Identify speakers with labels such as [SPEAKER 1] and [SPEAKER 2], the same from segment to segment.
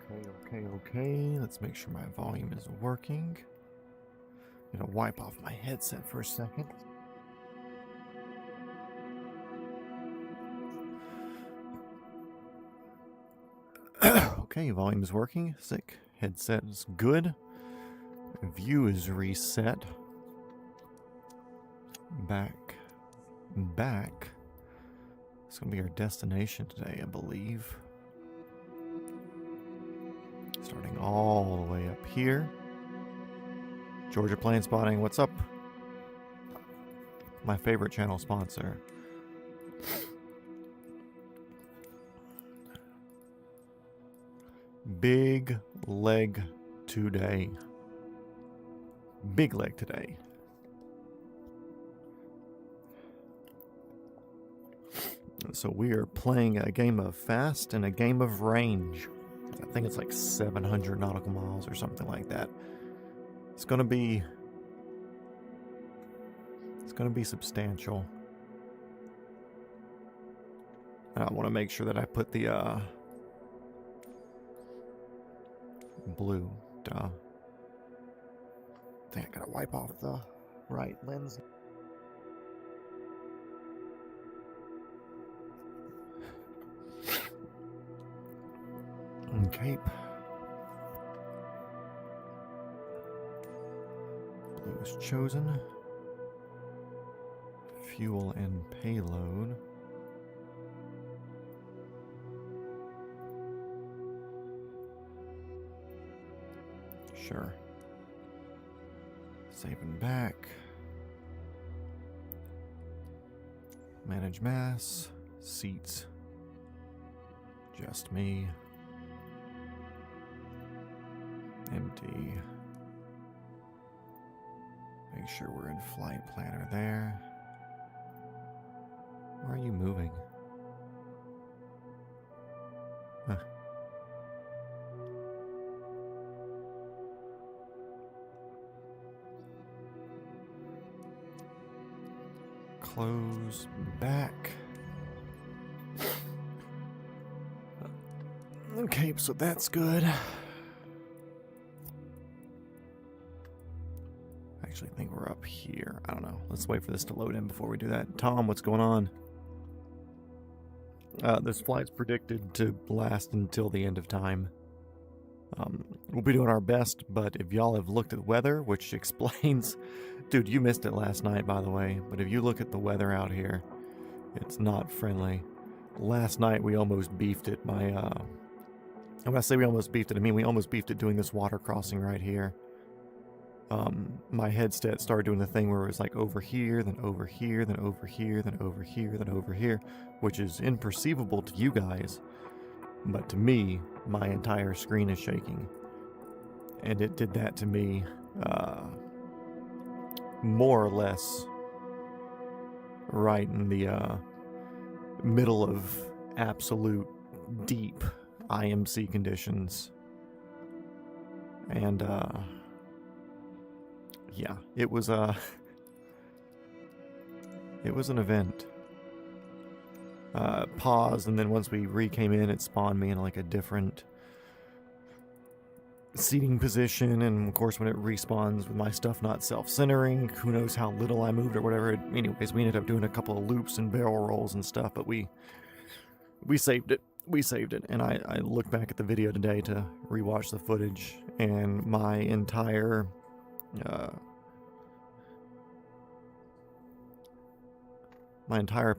[SPEAKER 1] Okay. Let's make sure my volume is working. I'm gonna wipe off my headset for a second. Okay, volume is working. Sick. Headset is good. View is reset. Back. It's gonna be our destination today, I believe. Starting all the way up here. Georgia Plane Spotting, what's up? My favorite channel sponsor. Big leg today. Big leg today. So we are playing a game of fast and a game of range. I think it's like 700 nautical miles or something like that. It's gonna be substantial. And I want to make sure that I put the blue. Duh. I think I gotta wipe off the right lens. Cape. Blue is chosen. Fuel and payload. Sure. Save and back. Manage mass. Seats. Just me. Empty. Make sure we're in flight planner there. Where are you moving? Huh. Close back. Okay, so that's good. I actually think we're up here. I don't know. Let's wait for this to load in before we do that. Tom, what's going on? This flight's predicted to last until the end of time. We'll be doing our best, but if y'all have looked at weather, which explains... Dude, you missed it last night, by the way, but if you look at the weather out here, it's not friendly. Last night, we almost beefed it. When I say we almost beefed it, I mean we almost beefed it doing this water crossing right here. My headset started doing the thing where it was like over here, then over here, then over here, then over here, then over here, which is imperceivable to you guys, but to me, my entire screen is shaking. And it did that to me, more or less right in the middle of absolute deep IMC conditions. And yeah, it was an event. Paused, and then once we came in, it spawned me in like a different seating position, and of course when it respawns with my stuff not self-centering, who knows how little I moved or whatever. Anyways, we ended up doing a couple of loops and barrel rolls and stuff, but we saved it. We saved it, and I looked back at the video today to rewatch the footage, and my entire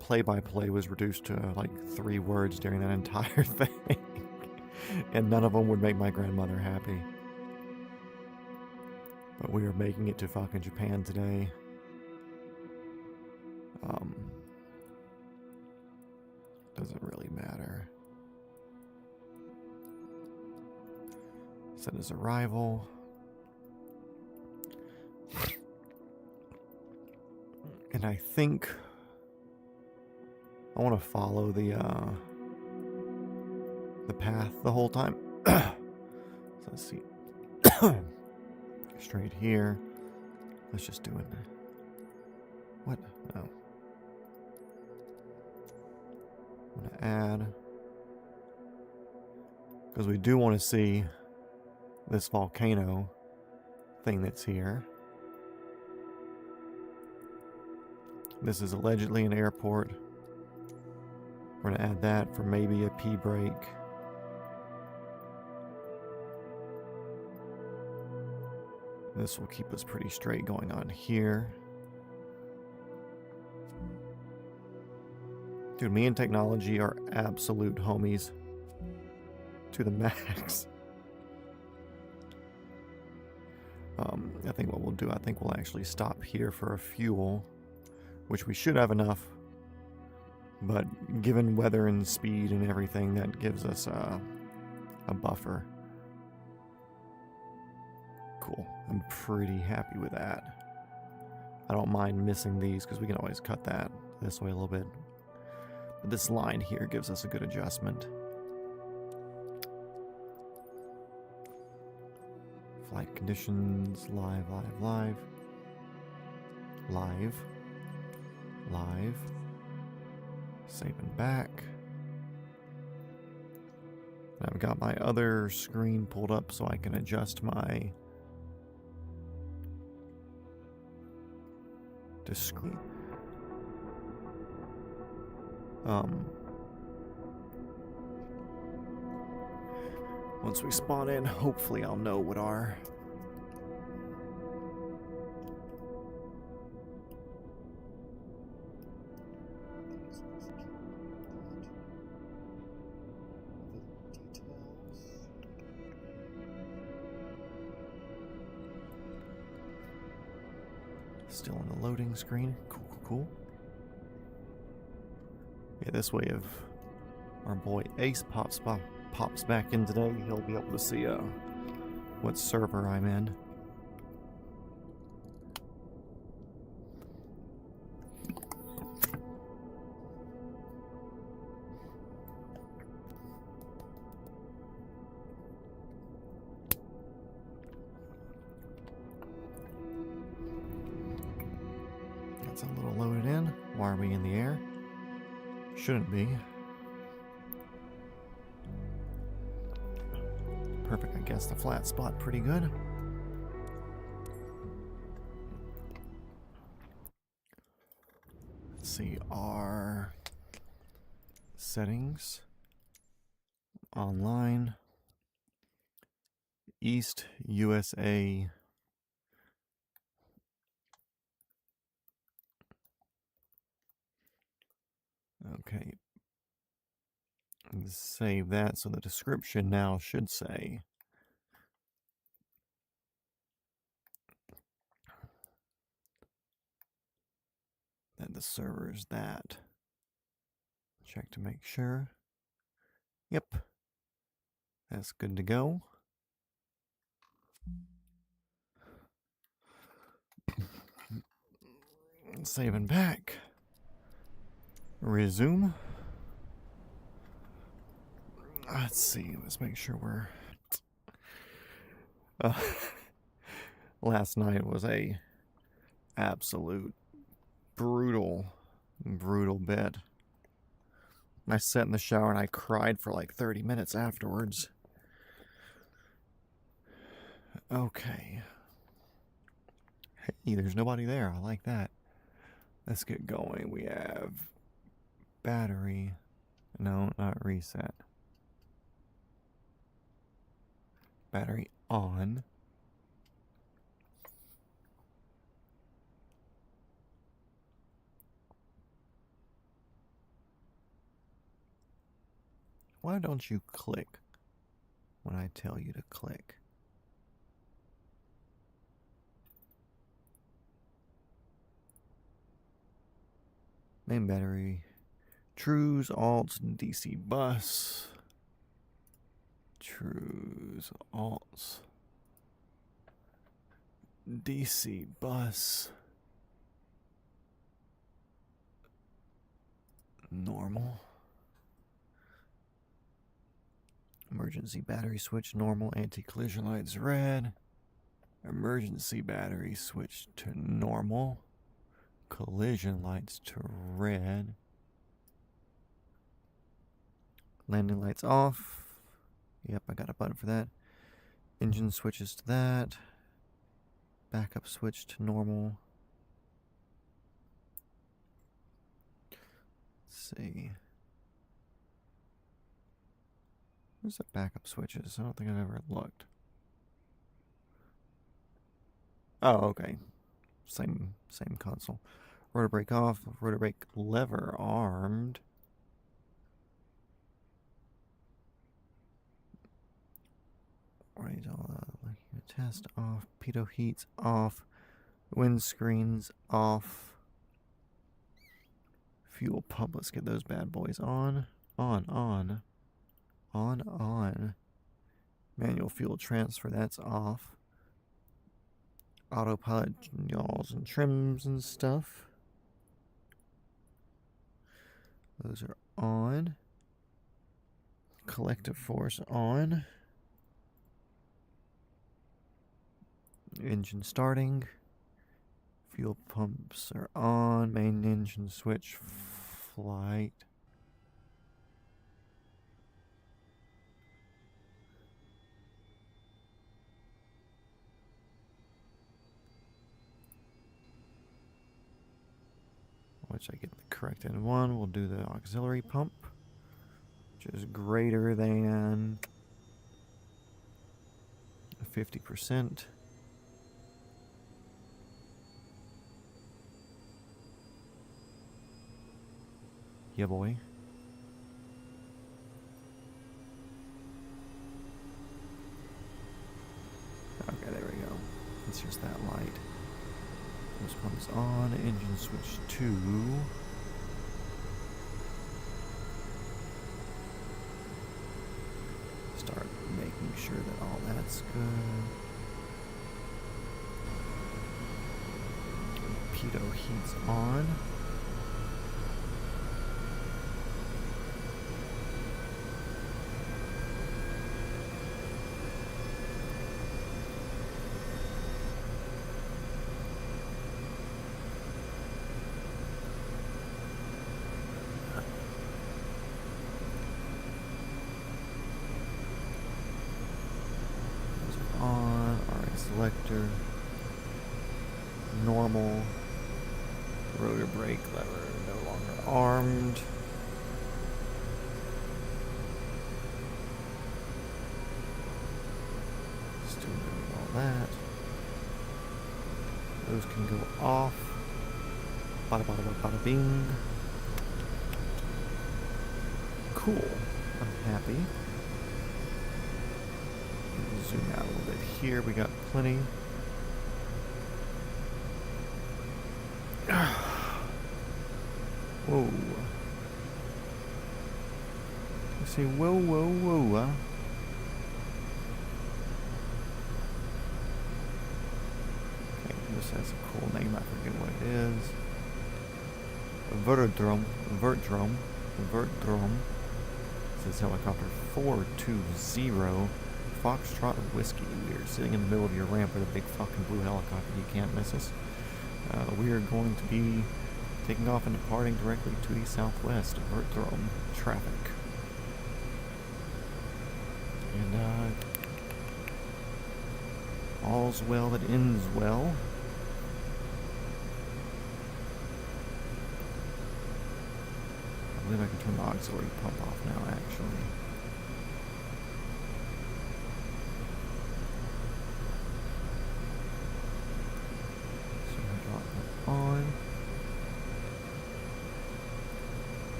[SPEAKER 1] play-by-play was reduced to like 3 words during that entire thing. And none of them would make my grandmother happy. But we are making it to fucking Japan today. Doesn't really matter. Set his arrival. And I think I want to follow the path the whole time. So let's see. Straight here. Let's just do it. What? No. I'm gonna add Because we do want to see this volcano thing that's here. This is allegedly an airport. We're going to add that for maybe a pee break. This will keep us pretty straight going on here. Dude, me and technology are absolute homies to the max. I think what we'll do, I think we'll actually stop here for a fuel, which we should have enough. But given weather and speed and everything, that gives us a buffer. Cool. I'm pretty happy with that. I don't mind missing these because we can always cut that this way a little bit. But this line here gives us a good adjustment. Flight conditions, live. Save and back. And I've got my other screen pulled up so I can adjust my discrete. Once we spawn in, hopefully I'll know what our still on the loading screen. Cool. Yeah, this way if our boy Ace pops back in today, he'll be able to see what server I'm in. That's a little loaded in. Why are we in the air? Shouldn't be. Perfect, I guess the flat spot pretty good. Let's see our settings. Online. East USA. Okay. Save that, so the description now should say that the server is that. Check to make sure. Yep. That's good to go. Saving back. Resume. Let's see. Let's make sure we're... last night was a absolute brutal bed. I sat in the shower and I cried for like 30 minutes afterwards. Okay. Hey, there's nobody there. I like that. Let's get going. We have battery. No, not reset. Battery on. Why don't you click when I tell you to click? Main battery. Trues, alts, DC bus. Trues, alts. DC bus. Normal. Emergency battery switch normal. Anti-collision lights red. Emergency battery switch to normal. Collision lights to red. Landing lights off. Yep, I got a button for that. Engine switches to that. Backup switch to normal. Let's see. Where's the backup switches? I don't think I've ever looked. Oh, okay. Same console. Rotor brake off. Rotor brake lever armed. Right, all test off. Pitot heats off. Windscreens off. Fuel pump. Let's get those bad boys on. On. Manual fuel transfer. That's off. Autopilot yaws and trims and stuff. Those are on. Collective force on. Engine starting. Fuel pumps are on. Main engine switch. Flight. Which I get the correct in one. We'll do the auxiliary pump, which is greater than 50%. Yeah, boy. Okay, there we go. It's just that light. This one's on. Engine switch 2. Start making sure that all that's good. Pitot heats on. Selector, normal, rotor brake lever no longer armed. Still doing all that. Those can go off. Bada bada bada bada bing. Cool. I'm happy. Zoom out a little bit here. We got plenty. Whoa. You say whoa, whoa, whoa, huh? Okay, this has a cool name. I forget what it is. Vertdrom. This is helicopter 420. Foxtrot Whiskey. We are sitting in the middle of your ramp with a big fucking blue helicopter. You can't miss us. We are going to be taking off and departing directly to the southwest of Vertdrom traffic. And all's well that ends well. I believe I can turn the auxiliary pump off now, actually. On.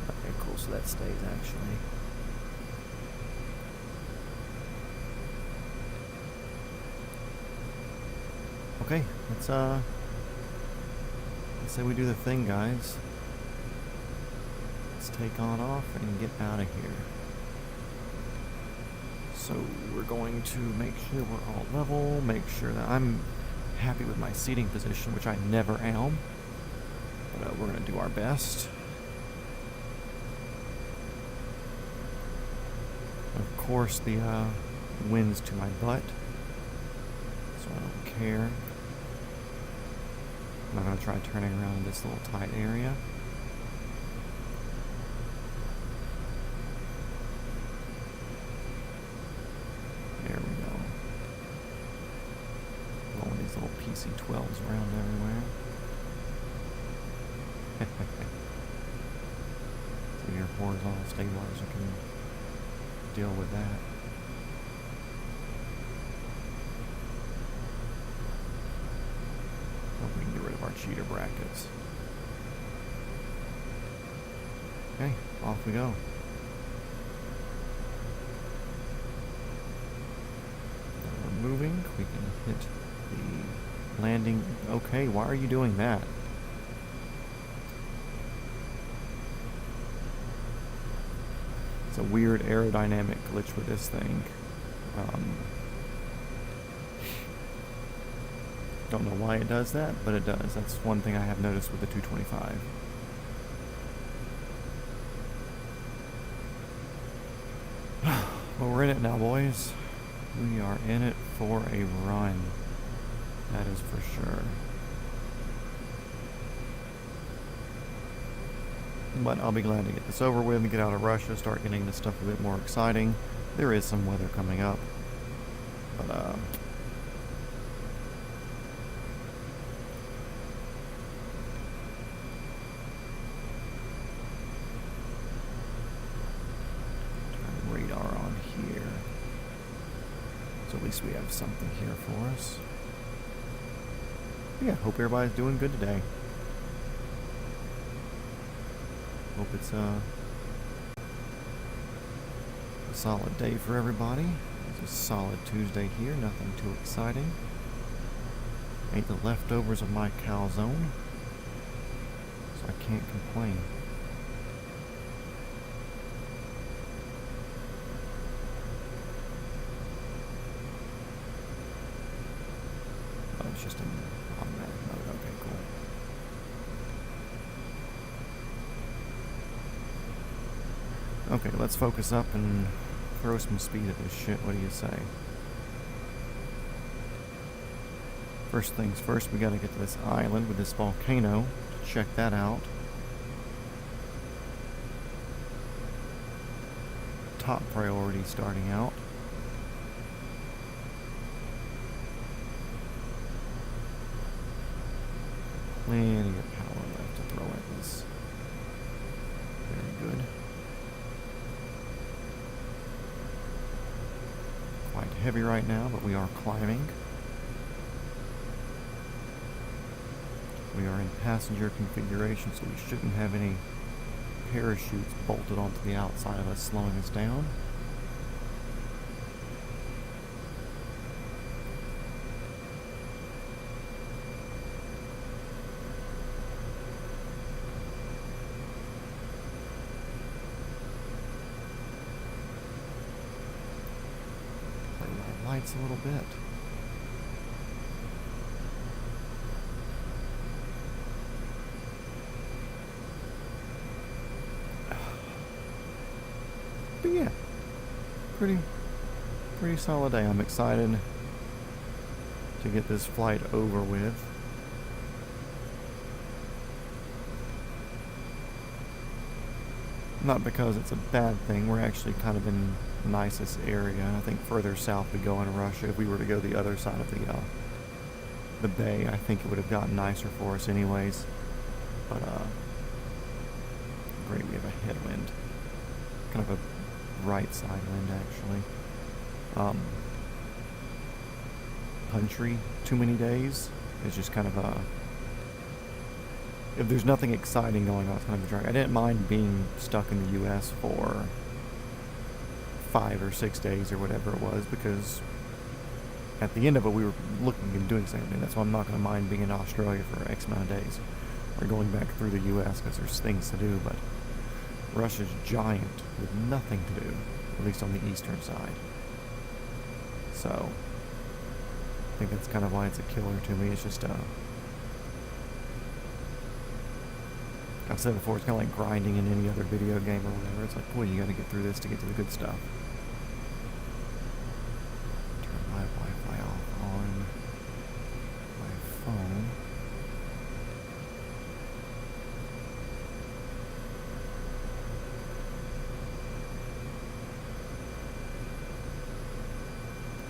[SPEAKER 1] Okay, cool, so that stays actually. Okay, let's say we do the thing, guys. Let's take on off and get out of here. So we're going to make sure we're all level, make sure that I'm happy with my seating position, which I never am. But we're going to do our best. Of course, the Wind's to my butt, so I don't care. I'm not going to try turning around in this little tight area. There we go. Blowing these little PC-12s around everywhere. So your horizontal stabilizer can deal with that. Hope we can get rid of our cheater brackets. Okay, off we go. We're moving. We can hit the landing. Okay, why are you doing that? It's a weird aerodynamic glitch with this thing. Don't know why it does that, but it does. That's one thing I have noticed with the 225. Well, we're in it now, boys. We are in it for a run. That is for sure. But I'll be glad to get this over with and get out of Russia, start getting this stuff a bit more exciting. There is some weather coming up. But, radar on here. So at least we have something here for us. Yeah, hope everybody's doing good today. Hope it's a solid day for everybody. It's a solid Tuesday here, nothing too exciting. Ate the leftovers of my calzone, so I can't complain. Oh, it's just in automatic mode. Okay, cool. Okay, let's focus up and throw some speed at this shit. What do you say? First things first, we gotta get to this island with this volcano. Check that out. Top priority starting out. Plenty of power left to throw at this. Very good. Quite heavy right now, but we are climbing. We are in passenger configuration, so we shouldn't have any parachutes bolted onto the outside of us, slowing us down. Play with our lights a little bit. But yeah, pretty solid day. I'm excited to get this flight over with. Not because it's a bad thing. We're actually kind of in the nicest area. I think further south we go in Russia. If we were to go the other side of the bay, I think it would have gotten nicer for us anyways. But great, we have a headwind. Kind of a right side wind, actually. Country too many days is just kind of a, if there's nothing exciting going on, it's kind of a drag. I didn't mind being stuck in the U.S. for 5 or 6 days or whatever it was, because at the end of it we were looking and doing something. That's why I'm not going to mind being in Australia for X amount of days, or going back through the U.S. because there's things to do. But Russia's giant with nothing to do, at least on the eastern side. So I think that's kind of why it's a killer to me. It's just I've said before, it's kind of like grinding in any other video game or whatever. It's like, boy, you got to get through this to get to the good stuff.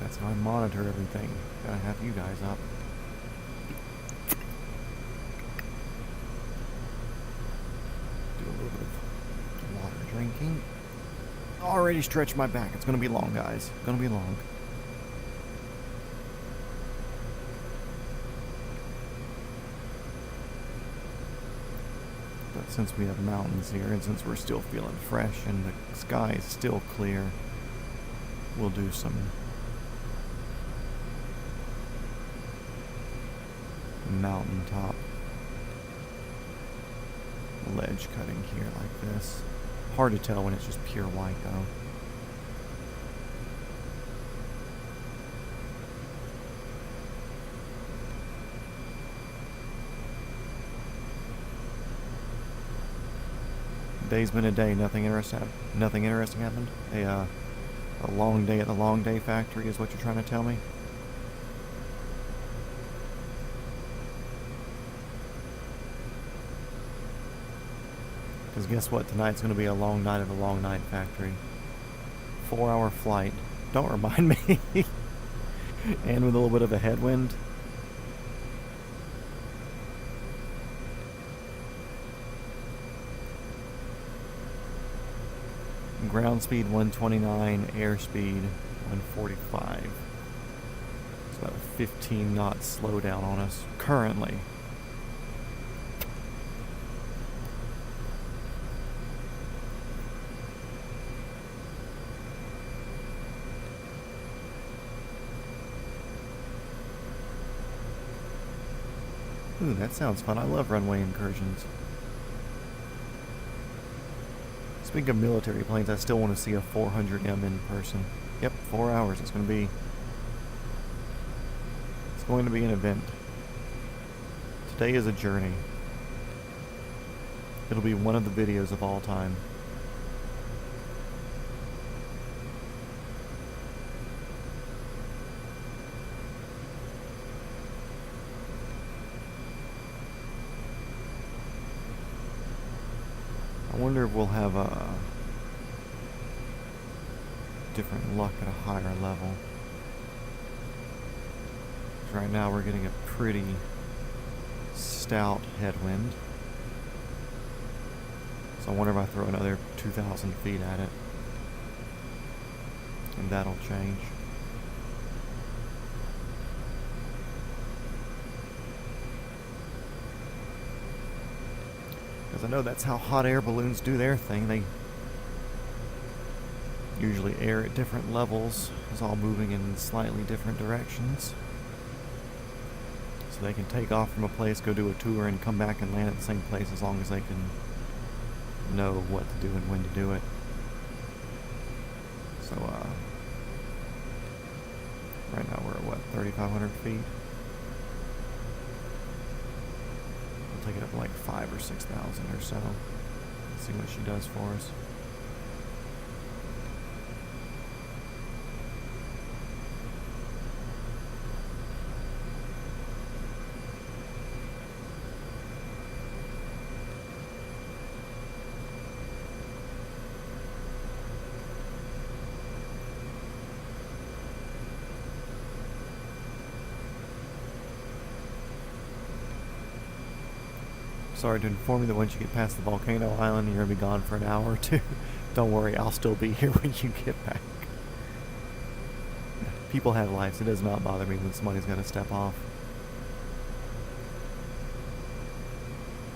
[SPEAKER 1] That's how I monitor everything. Gotta have you guys up. Do a little bit of water drinking. Already stretched my back. It's gonna be long, guys. Gonna be long. But since we have mountains here, and since we're still feeling fresh and the sky is still clear, we'll do some mountaintop ledge cutting here like this. Hard to tell when it's just pure white though. Day's been a day. Nothing interesting happened. A long day at the long day factory is what you're trying to tell me? Because guess what? Tonight's going to be a long night at the long night factory. 4-hour flight. Don't remind me. And with a little bit of a headwind. Ground speed 129, airspeed 145. It's about a 15 knot slowdown on us currently. Ooh, that sounds fun. I love runway incursions. Speaking of military planes, I still want to see a 400M in person. Yep, 4 hours. It's going to be an event. Today is a journey. It'll be one of the videos of all time. I wonder if we'll have a different luck at a higher level. 'Cause right now we're getting a pretty stout headwind. So I wonder if I throw another 2,000 feet at it, and that'll change. Because I know that's how hot air balloons do their thing. They usually air at different levels. It's all moving in slightly different directions. So they can take off from a place, go do a tour, and come back and land at the same place as long as they can know what to do and when to do it. So, right now we're at what, 3,500 feet? Take it up like 5,000 or 6,000 or so. Let's see what she does for us. Sorry to inform you that once you get past the volcano island, you're going to be gone for an hour or two. Don't worry, I'll still be here when you get back. People have lives. It does not bother me when somebody's got to step off.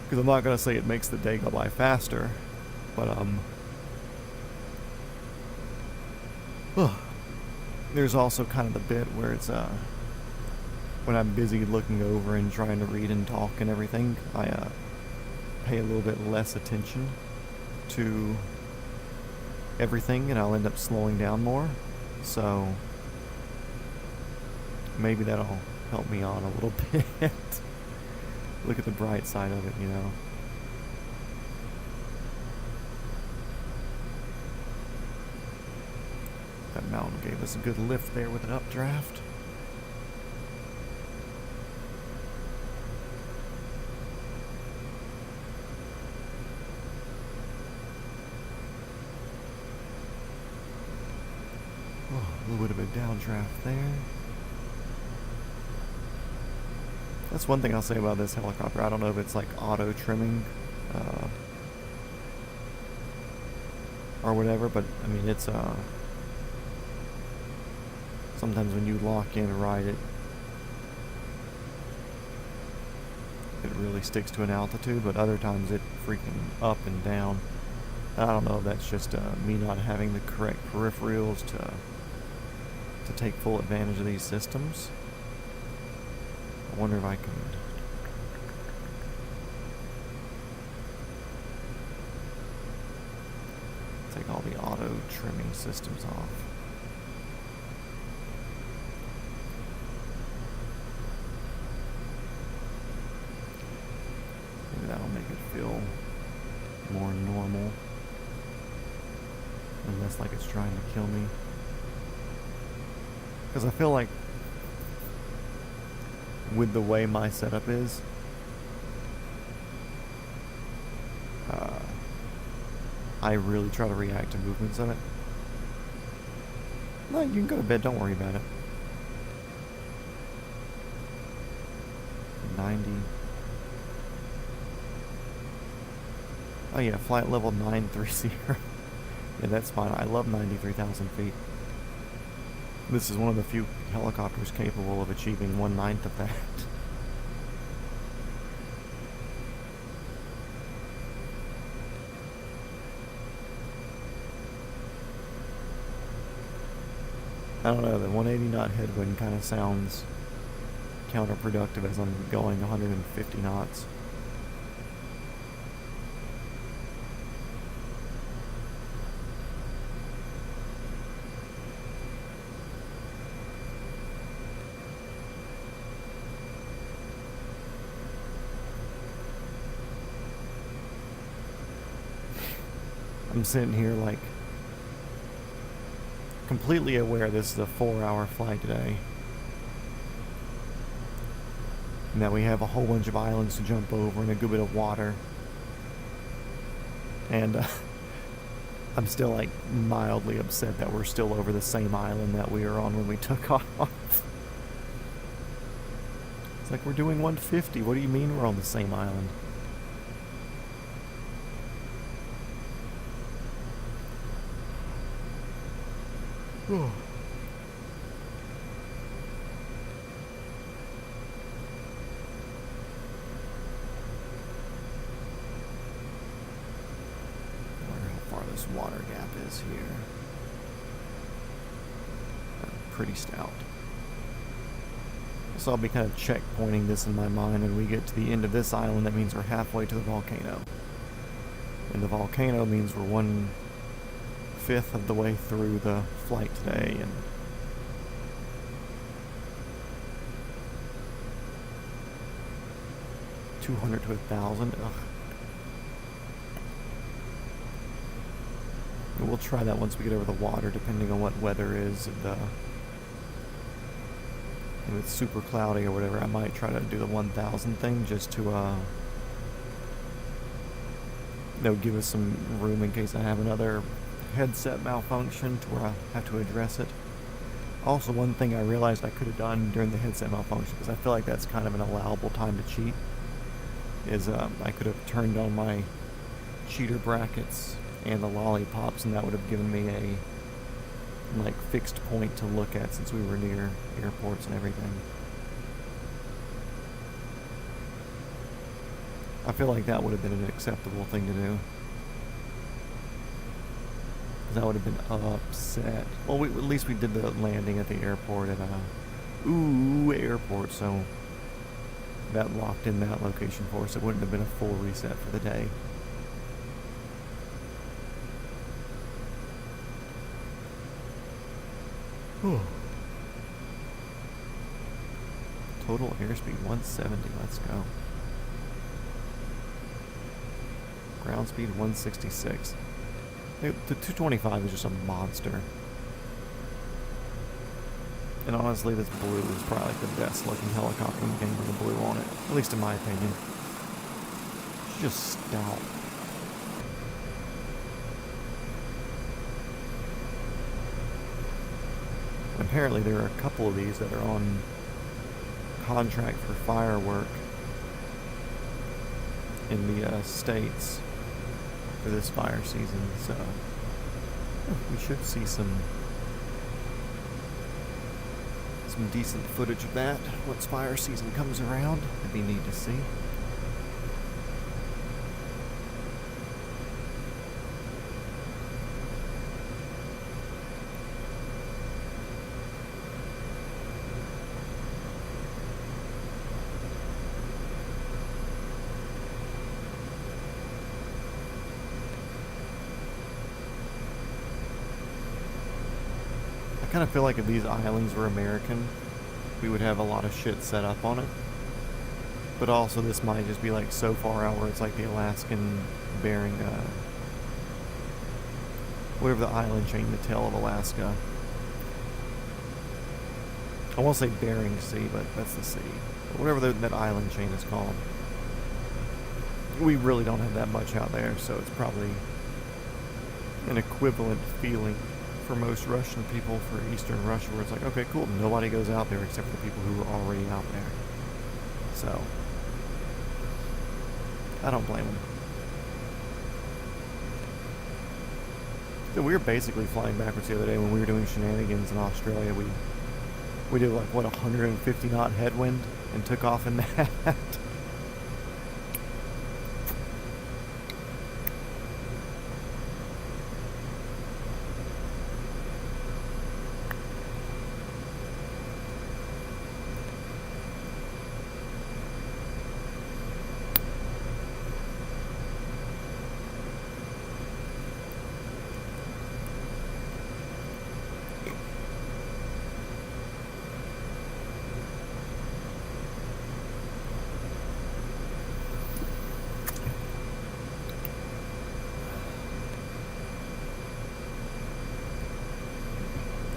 [SPEAKER 1] Because I'm not going to say it makes the day go by faster, but, there's also kind of the bit where it's, when I'm busy looking over and trying to read and talk and everything, I, pay a little bit less attention to everything, and I'll end up slowing down more. So maybe that'll help me on a little bit. Look at the bright side of it, you know. That mountain gave us a good lift there with an updraft. Oh. A little bit of a downdraft there. That's one thing I'll say about this helicopter. I don't know if it's like auto trimming or whatever, but I mean it's sometimes when you lock in and ride it, it really sticks to an altitude, but other times it freaking up and down. I don't know if that's just me not having the correct peripherals to take full advantage of these systems. I wonder if I can take all the auto trimming systems off. Maybe that'll make it feel more normal and less like it's trying to kill me. Because I feel like with the way my setup is, I really try to react to movements of it. No, you can go to bed, don't worry about it. 90. Oh yeah, flight level 930. Yeah, that's fine. I love 93,000 feet. This is one of the few helicopters capable of achieving 1/9 of that. I don't know, the 180 knot headwind kind of sounds counterproductive as I'm going 150 knots. I'm sitting here like completely aware this is a 4-hour flight today, and that we have a whole bunch of islands to jump over and a good bit of water, and I'm still like mildly upset that we're still over the same island that we were on when we took off. It's like we're doing 150. What do you mean we're on the same island? Oh. I wonder how far this water gap is here. Pretty stout. So I'll be kind of checkpointing this in my mind. When we get to the end of this island, that means we're halfway to the volcano. And the volcano means we're 1/5 of the way through the flight today, and $200 to $1,000. Ugh. And we'll try that once we get over the water, depending on what weather is. If it's super cloudy or whatever, I might try to do the 1,000 thing just to give us some room in case I have another headset malfunction to where I have to address it. Also, one thing I realized I could have done during the headset malfunction, because I feel like that's kind of an allowable time to cheat, is I could have turned on my cheater brackets and the lollipops, and that would have given me a fixed point to look at since we were near airports and everything. I feel like that would have been an acceptable thing to do. Because I would have been upset. Well, at least we did the landing at the airport at airport, so that locked in that location for us. It wouldn't have been a full reset for the day. Total airspeed 170, let's go. Ground speed 166. The 225 is just a monster. And honestly, this blue is probably like the best looking helicopter in the game with the blue on it. At least in my opinion. It's just stout. Apparently there are a couple of these that are on contract for firework in the States for this fire season, so we should see some decent footage of that once fire season comes around. It'd be neat to see. I kind of feel like if these islands were American, we would have a lot of shit set up on it. But also this might just be like so far out where it's like the Alaskan Bering, whatever the island chain, the tail of Alaska. I won't say Bering Sea, but that's the sea. Whatever that island chain is called. We really don't have that much out there, so it's probably an equivalent feeling for most Russian people for Eastern Russia, where it's like, okay, cool, nobody goes out there except for the people who are already out there. So, I don't blame them. So we were basically flying backwards the other day when we were doing shenanigans in Australia. We did like, what, 150 knot headwind and took off in that.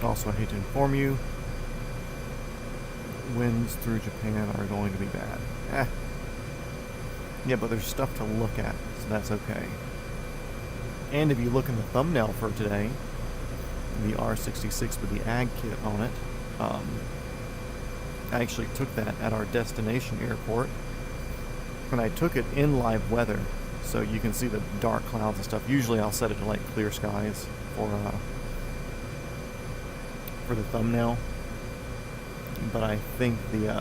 [SPEAKER 1] Also, I hate to inform you, winds through Japan are going to be bad. Yeah, but there's stuff to look at, so that's okay. And if you look in the thumbnail for today, the R66 with the ag kit on it, I actually took that at our destination airport, and I took it in live weather, so you can see the dark clouds and stuff. Usually I'll set it to like clear skies for the thumbnail, but I think the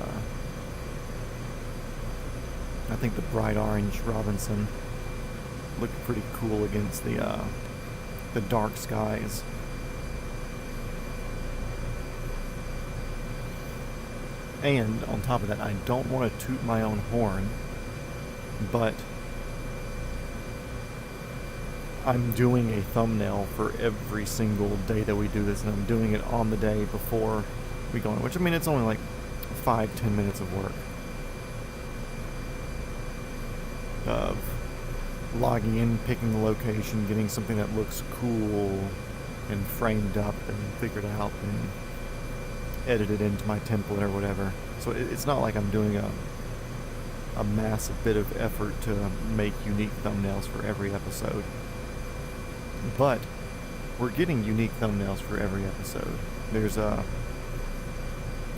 [SPEAKER 1] bright orange Robinson looked pretty cool against the dark skies. And on top of that, I don't want to toot my own horn, but I'm doing a thumbnail for every single day that we do this, and I'm doing it on the day before we go in, which, I mean, it's only like 5-10 minutes of work of logging in, picking the location, getting something that looks cool and framed up and figured out and edited into my template or whatever. So it's not like I'm doing a massive bit of effort to make unique thumbnails for every episode. But we're getting unique thumbnails for every episode. There's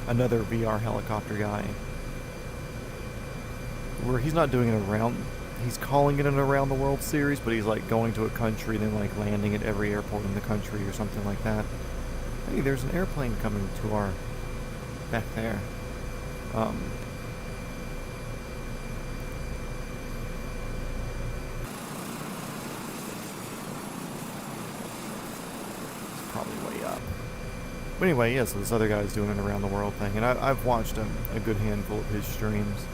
[SPEAKER 1] another VR helicopter guy where he's not doing it around, he's calling it an around the world series, but he's like going to a country, then like landing at every airport in the country or something like that. Hey, there's an airplane coming to our back there. Probably way up. But anyway, yeah, so this other guy's doing an around the world thing, and I've watched a good handful of his streams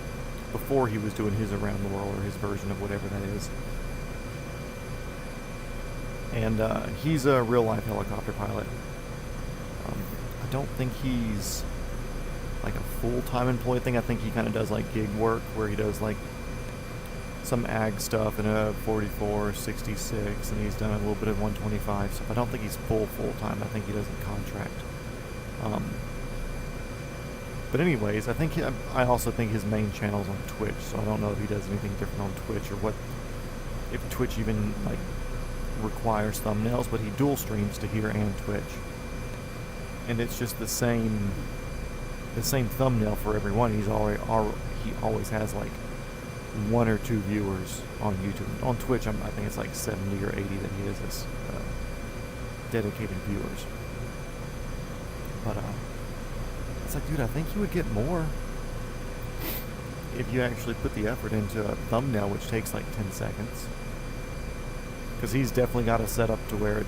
[SPEAKER 1] before he was doing his around the world, or his version of whatever that is. And he's a real life helicopter pilot. I don't think he's like a full-time employee thing. I think he kind of does like gig work where he does like some ag stuff in a 44, 66, and he's done a little bit of 125 stuff. I don't think he's full-time. I think he does a contract. But anyways, I also think his main channel's on Twitch, so I don't know if he does anything different on Twitch, or what, if Twitch even like requires thumbnails, but he dual streams to here and Twitch. and it's just the same thumbnail for everyone. He always has like 1 or 2 viewers on YouTube. On Twitch, I think it's like 70 or 80 that he has as dedicated viewers. But it's like, dude, I think you would get more if you actually put the effort into a thumbnail, which takes like 10 seconds. Because he's definitely got it set up to where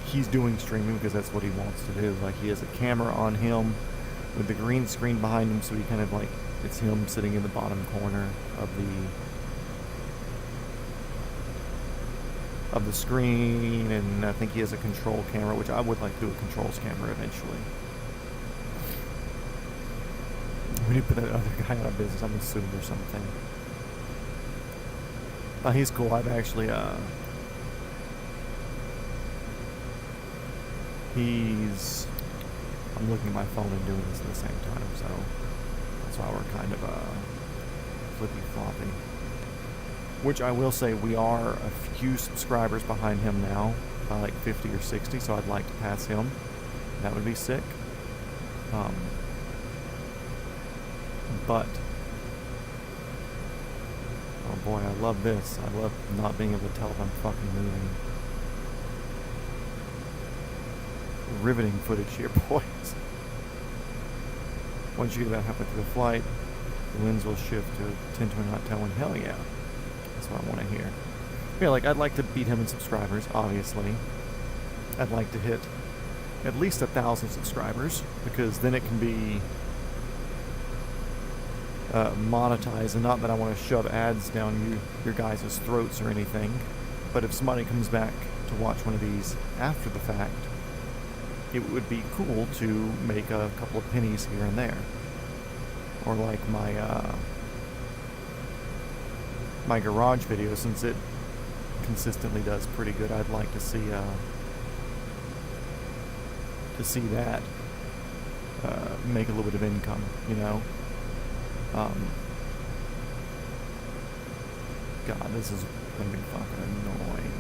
[SPEAKER 1] he's doing streaming because that's what he wants to do. Like, he has a camera on him with the green screen behind him, so he kind of like, it's him sitting in the bottom corner of the screen, and I think he has a control camera, which I would like to do a controls camera eventually. We need to put that other guy out of business, I'm assuming, or something. He's cool. I've actually, I'm looking at my phone and doing this at the same time, so that's why we're kind of flippy-floppy. Which I will say, we are a few subscribers behind him now, by like 50 or 60, so I'd like to pass him. That would be sick. But, oh boy, I love this. I love not being able to tell if I'm fucking moving. Riveting footage here, boys. Once you get about halfway through the flight, the winds will shift to 10 to a knot tailwind. Hell yeah. That's what I want to hear. Yeah, like, I'd like to beat him in subscribers, obviously. I'd like to hit at least 1,000 subscribers, because then it can be monetized, and not that I want to shove ads down your guys' throats or anything, but if somebody comes back to watch one of these after the fact, it would be cool to make a couple of pennies here and there. Or like my garage video, since it consistently does pretty good, I'd like to see that make a little bit of income, you know. God, this is gonna be fucking annoying.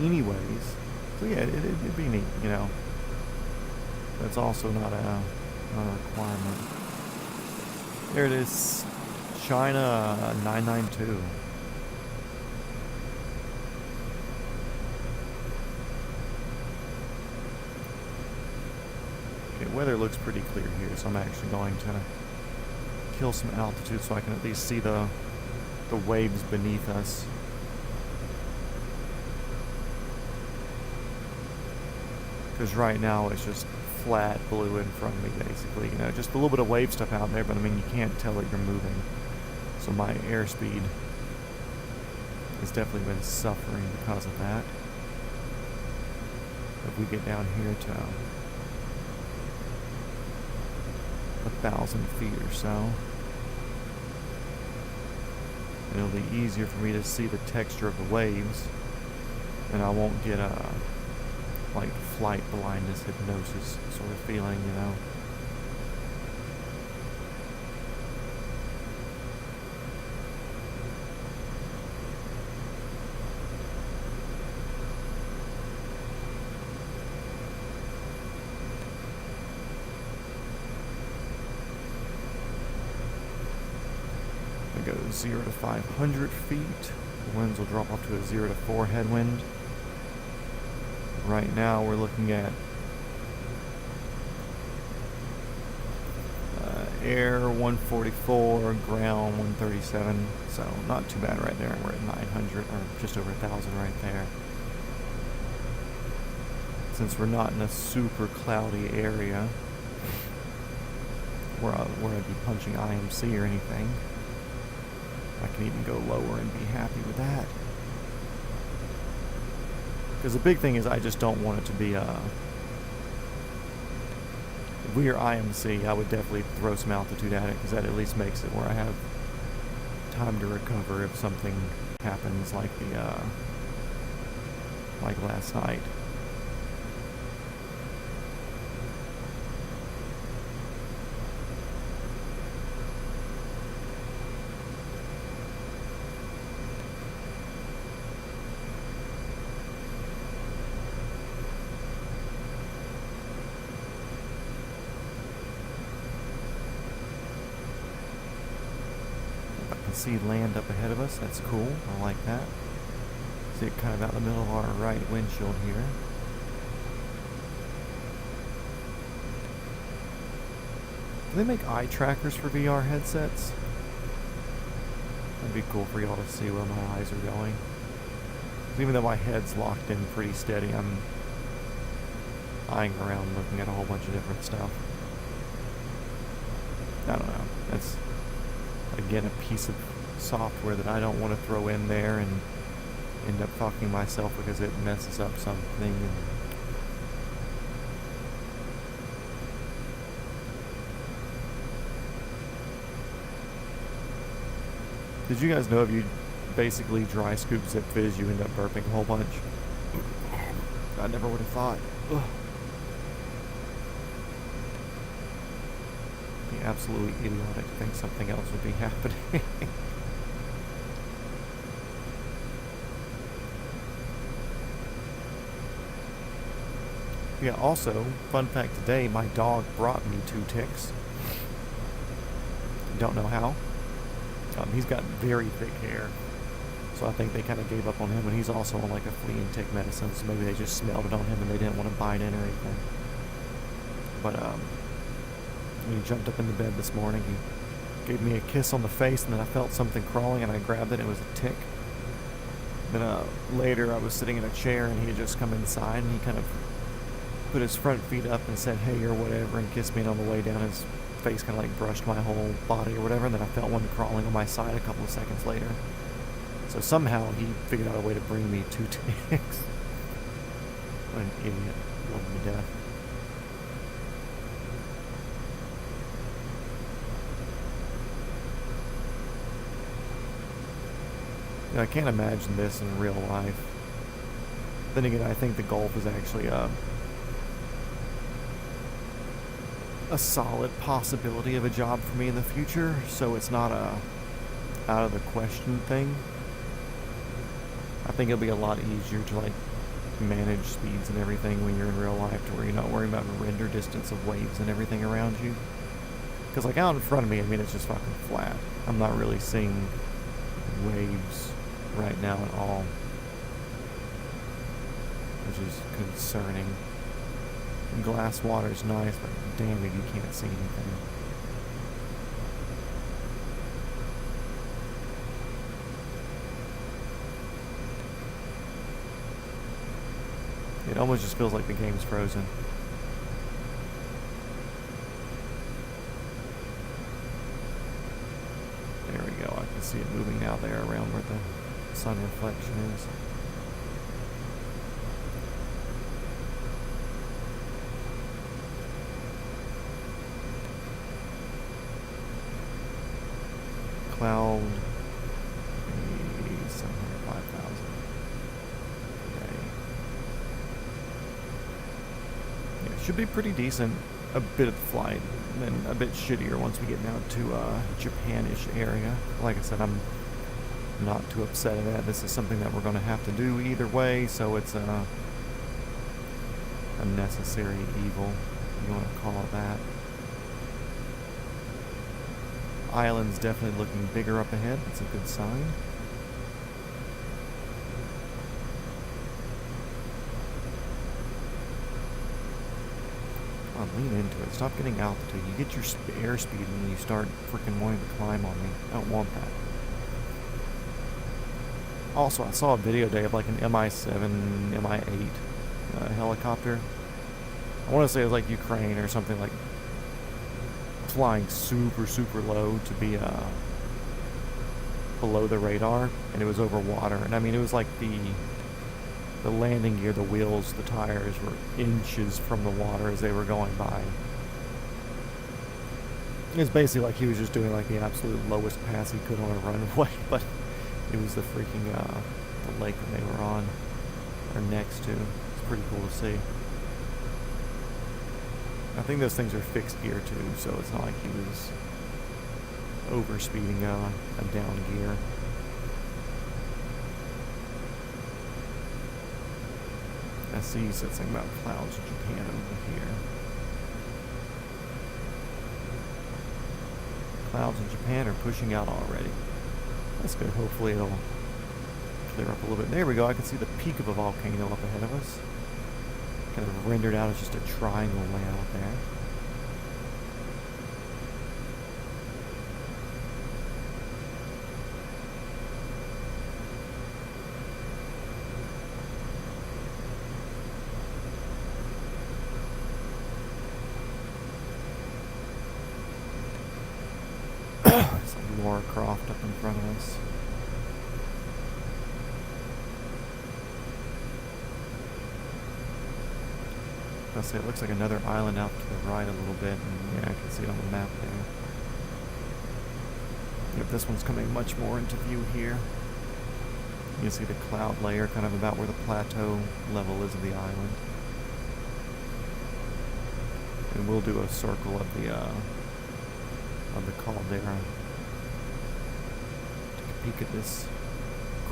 [SPEAKER 1] Anyways, so yeah, it'd be neat, you know. That's also not a requirement. There it is, China 992. Okay, weather looks pretty clear here, so I'm actually going to kill some altitude so I can at least see the waves beneath us. Because right now it's just flat blue in front of me, basically. You know, just a little bit of wave stuff out there, but I mean, you can't tell that you're moving. So my airspeed has definitely been suffering because of that. If we get down here to 1,000 feet or so, it'll be easier for me to see the texture of the waves, and I won't get like flight blindness, hypnosis sort of feeling, you know. We go 0 to 500 feet. The winds will drop off to a 0 to 4 headwind. Right now we're looking at air 144, ground 137, so not too bad right there. We're at 900, or just over 1,000 right there. Since we're not in a super cloudy area where I'd be punching IMC or anything, I can even go lower and be happy with that. Because the big thing is, I just don't want it to be if we are IMC, I would definitely throw some altitude at it, because that at least makes it where I have time to recover if something happens like like last night. see land up ahead of us. That's cool. I like that. See it kind of out in the middle of our right windshield here. Do they make eye trackers for VR headsets? That'd be cool for y'all to see where my eyes are going. Even though my head's locked in pretty steady, I'm eyeing around looking at a whole bunch of different stuff. I don't know. That's, again, a piece of software that I don't want to throw in there and end up fucking myself because it messes up something. Did you guys know if you basically dry scoop zip fizz, you end up burping a whole bunch? I never would have thought. Ugh. Be absolutely idiotic to think something else would be happening. Yeah, also, fun fact today, my dog brought me 2 ticks. Don't know how. He's got very thick hair, so I think they kind of gave up on him, and he's also on like a flea and tick medicine, so maybe they just smelled it on him and they didn't want to bite in or anything. But when he jumped up into bed this morning, he gave me a kiss on the face, and then I felt something crawling, and I grabbed it, and it was a tick. Then later I was sitting in a chair, and he had just come inside, and he kind of put his front feet up and said, hey, or whatever, and kissed me, and on the way down his face kind of like brushed my whole body or whatever, and then I felt one crawling on my side a couple of seconds later. So somehow he figured out a way to bring me 2 ticks. What an idiot. Love him to death. Yeah, I can't imagine this in real life. Then again, I think the golf is actually a solid possibility of a job for me in the future, so it's not a out of the question thing. I think it'll be a lot easier to like manage speeds and everything when you're in real life, to where you're not worrying about render distance of waves and everything around you. Because like out in front of me, I mean, it's just fucking flat. I'm not really seeing waves right now at all, which is concerning. Glass water's nice, but damn it, you can't see anything. It almost just feels like the game's frozen. There we go, I can see it moving now there around where the sun reflection is. Cloud 705,000 today. Yeah, it should be pretty decent. A bit of flight, and then a bit shittier once we get down to Japan-ish area. Like I said, I'm not too upset at that. This is something that we're going to have to do either way, so it's a necessary evil, if you want to call it that. Island's definitely looking bigger up ahead. That's a good sign. Come on, lean into it. Stop getting altitude. You get your airspeed and then you start freaking wanting to climb on me. I don't want that. Also, I saw a video today of like an Mi-7, Mi-8 helicopter. I want to say it was like Ukraine or something, like flying super low to be below the radar, and it was over water. And I mean, it was like the landing gear, the wheels, the tires were inches from the water as they were going by. It's basically like he was just doing like the absolute lowest pass he could on a runway, but it was the freaking the lake that they were on or next to. It's pretty cool to see. I think those things are fixed gear too, so it's not like he was over speeding a down gear. I see you said something about clouds in Japan over here. Clouds in Japan are pushing out already. That's good. Hopefully it'll clear up a little bit. There we go. I can see the peak of a volcano up ahead of us. Kind of rendered out as just a triangle layout there. It's like Lara Croft up in front of us. I'll say it looks like another island out to the right a little bit, and yeah, I can see it on the map there. Yep, this one's coming much more into view here. You can see the cloud layer kind of about where the plateau level is of the island. And we'll do a circle of the caldera. Take a peek at this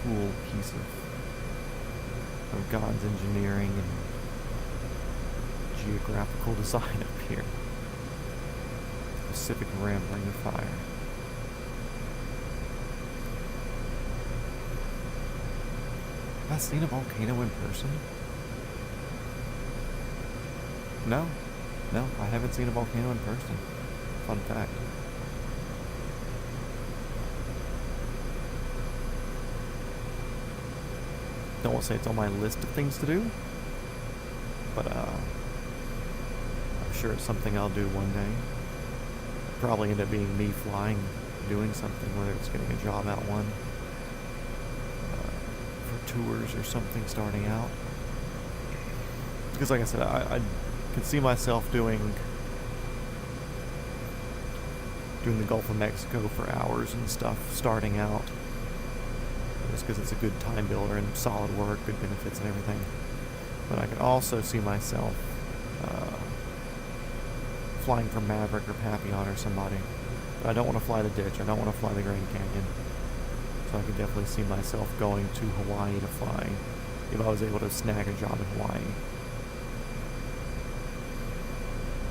[SPEAKER 1] cool piece of God's engineering and geographical design up here. Pacific Rim Ring of Fire. Have I seen a volcano in person? No. No, I haven't seen a volcano in person. Fun fact. Don't want to say it's on my list of things to do, but I'm sure it's something I'll do one day. Probably end up being me flying, doing something, whether it's getting a job out one, for tours or something starting out. Because like I said, I can see myself doing the Gulf of Mexico for hours and stuff starting out. Just because it's a good time builder and solid work, good benefits and everything. But I could also see myself flying from Maverick or Papillon or somebody. But I don't want to fly the ditch. I don't want to fly the Grand Canyon. So I could definitely see myself going to Hawaii to fly if I was able to snag a job in Hawaii.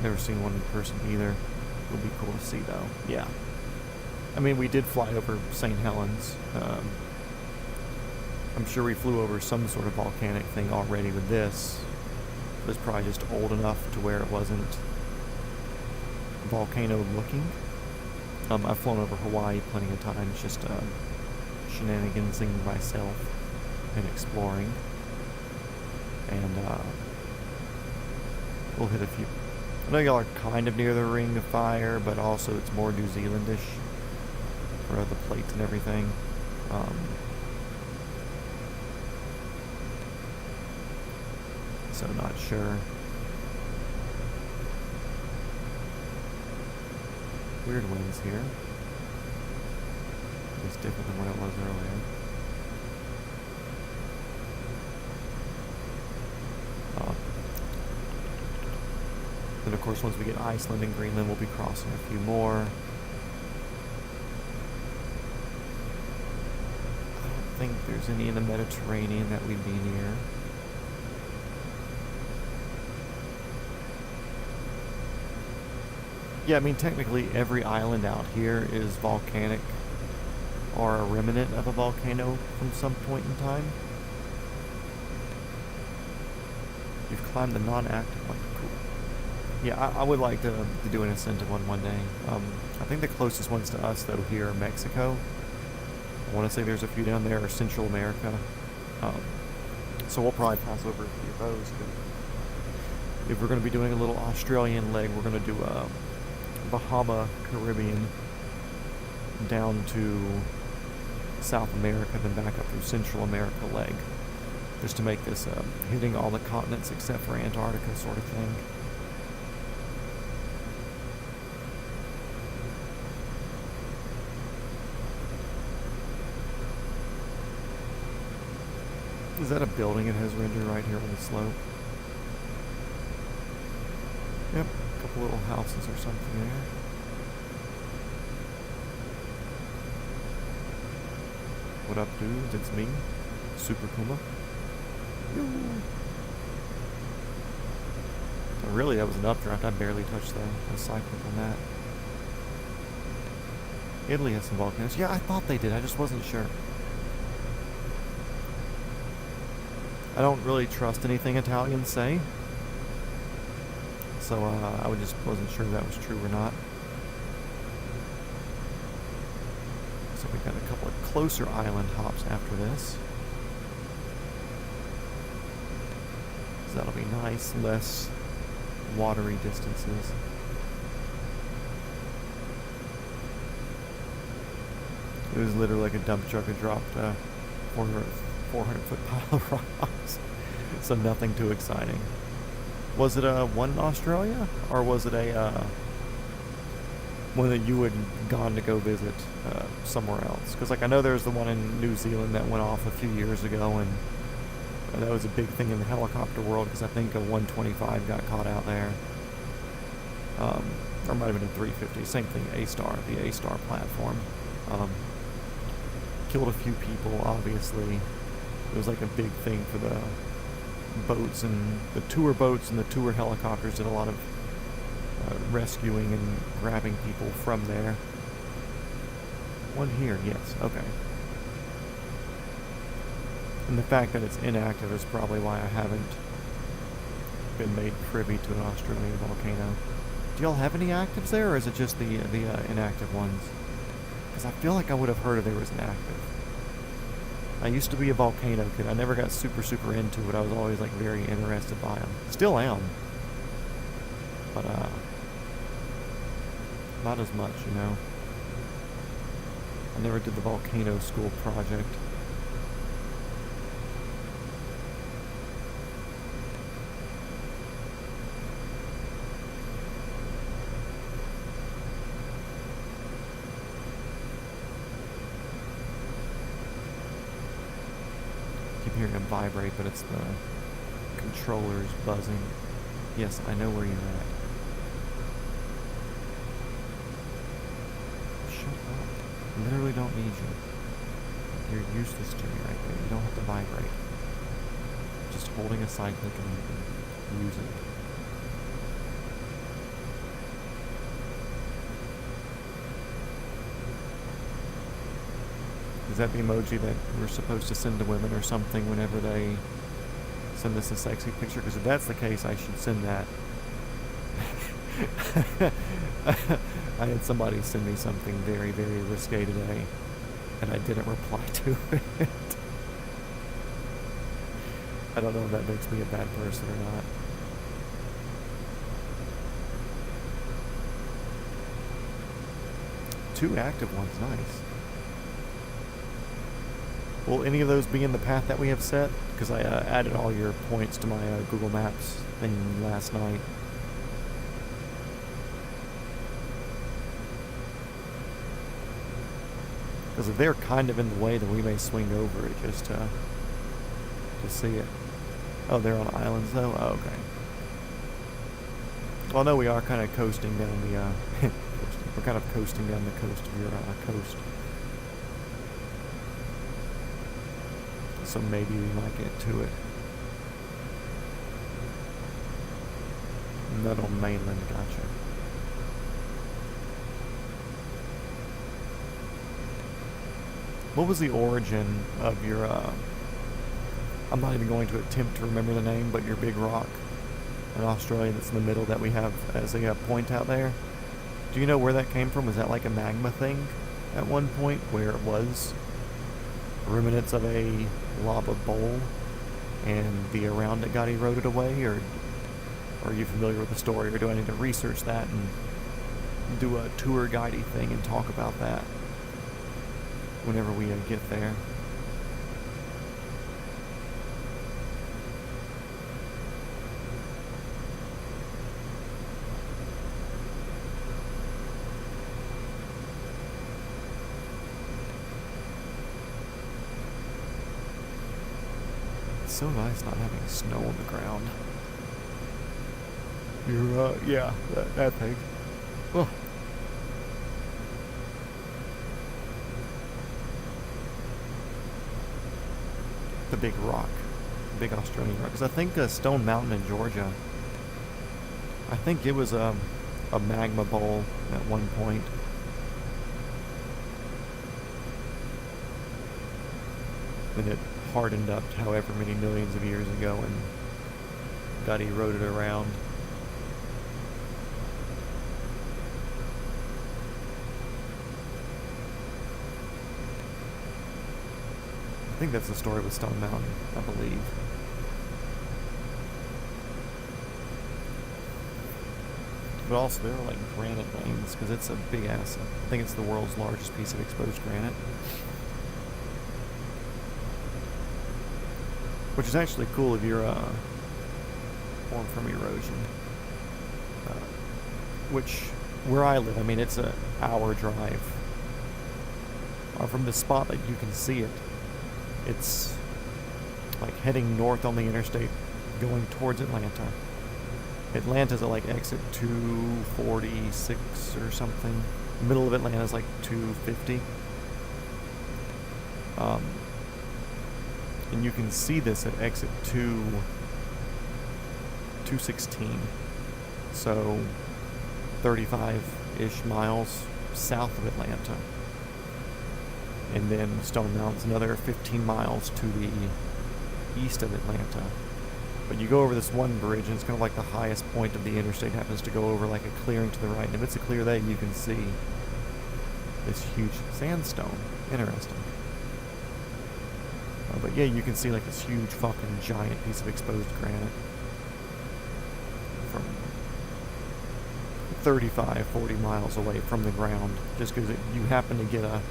[SPEAKER 1] Never seen one in person either. It would be cool to see though. Yeah. I mean, we did fly over St. Helens. I'm sure we flew over some sort of volcanic thing already with this. It was probably just old enough to where it wasn't volcano looking. I've flown over Hawaii plenty of times, just shenanigansing myself and exploring. And we'll hit a few. I know y'all are kind of near the Ring of Fire, but also it's more New Zealandish for the plates and everything. So not sure. Weird winds here. It's different than what it was earlier. Then of course once we get Iceland and Greenland we'll be crossing a few more. I don't think there's any in the Mediterranean that we'd be near. Yeah, I mean, technically every island out here is volcanic or a remnant of a volcano from some point in time. You've climbed the non-active one. Cool. Yeah, I would like to do an incentive one day. I think the closest ones to us, though, here are Mexico. I want to say there's a few down there, or Central America. So we'll probably pass over a few of those. If we're going to be doing a little Australian leg, we're going to do a Bahama Caribbean down to South America, then back up through Central America leg, just to make this hitting all the continents except for Antarctica sort of thing. Is that a building it has rendered right here on the slope? Yep. Couple little houses or something there. What up, dudes? It's me, Super Puma. Really, that was an updraft. I barely touched the cyclic on that. Italy has some volcanoes. Yeah, I thought they did. I just wasn't sure. I don't really trust anything Italians say. So I just wasn't sure if that was true or not. So we got a couple of closer island hops after this. So that'll be nice, less watery distances. It was literally like a dump truck had dropped 400-foot pile of rocks. So nothing too exciting. Was it one in Australia, or was it a one that you had gone to go visit somewhere else? Because like I know there's the one in New Zealand that went off a few years ago, and that was a big thing in the helicopter world because I think a 125 got caught out there. Or might have been a 350, same thing, A-Star, the A-Star platform. Killed a few people, obviously. It was like a big thing for the boats, and the tour boats and the tour helicopters did a lot of rescuing and grabbing people from there. One here, yes, okay. And the fact that it's inactive is probably why I haven't been made privy to an Australian volcano. Do y'all have any actives there, or is it just the inactive ones? Because I feel like I would have heard if there was an active. I used to be a volcano kid. I never got super into it. I was always like very interested by them. Still am. But not as much, you know. I never did the volcano school project. Hearing it vibrate, but it's the controllers buzzing. Yes, I know where you're at. Shut up. I literally don't need you. You're useless to me right there. You don't have to vibrate. Just holding a cyclic and using it. Is that the emoji that we're supposed to send to women or something whenever they send us a sexy picture? Because if that's the case, I should send that. I had somebody send me something very risque today, and I didn't reply to it. I don't know if that makes me a bad person or not. Two active ones, nice. Will any of those be in the path that we have set? Because I added all your points to my Google Maps thing last night. Because if they're kind of in the way, then we may swing over it just to see it. Oh, they're on islands though? Oh, okay. Well, no, we are kind of coasting down the... we're kind of coasting down the coast of your coast. So maybe we might get to it. Not on mainland, gotcha. What was the origin of your, I'm not even going to attempt to remember the name, but your big rock in Australia that's in the middle that we have as a point out there? Do you know where that came from? Was that like a magma thing at one point where it was remnants of a lava bowl and the around it got eroded away, or are you familiar with the story, or do I need to research that and do a tour guidey thing and talk about that whenever we get there? So nice not having snow on the ground. You're, yeah, that thing. Oh. The big rock. The big Australian rock. Because I think Stone Mountain in Georgia, I think it was a magma bowl at one point. Then it hardened up however many millions of years ago and got eroded around. I think that's the story with Stone Mountain, I believe. But also there are like granite veins, because it's a big ass. I think it's the world's largest piece of exposed granite. Which is actually cool if you're formed from erosion. Which, where I live, I mean, it's an hour drive. From the spot that you can see it, it's like heading north on the interstate, going towards Atlanta. Atlanta's at like exit 246 or something. The middle of Atlanta's like 250. And you can see this at exit 216. So 35-ish miles south of Atlanta. And then Stone Mountain's another 15 miles to the east of Atlanta. But you go over this one bridge, and it's kind of like the highest point of the interstate happens to go over like a clearing to the right. And if it's a clear day, you can see this huge sandstone. Interesting. But yeah, you can see like this huge fucking giant piece of exposed granite from 35, 40 miles away from the ground, just because you happen to get a...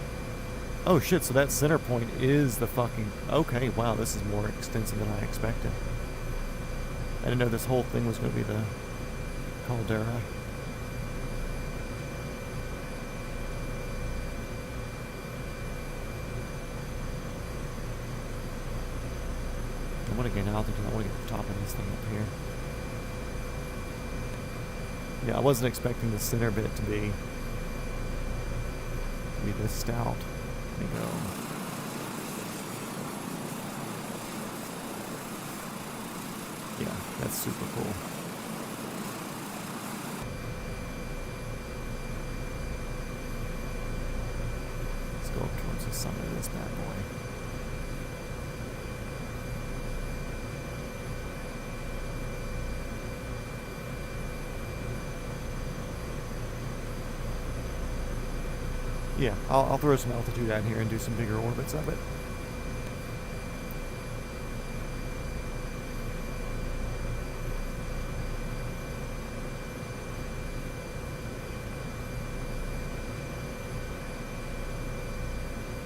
[SPEAKER 1] Oh shit, so that center point is the fucking... Okay, wow, this is more extensive than I expected. I didn't know this whole thing was going to be the caldera. I want to gain altitude. I want to get to the top of this thing up here. Yeah, I wasn't expecting the center bit to be this stout. Let me go. Yeah, that's super cool. Let's go up towards the summit of this bad boy. Yeah, I'll throw some altitude out here and do some bigger orbits of it.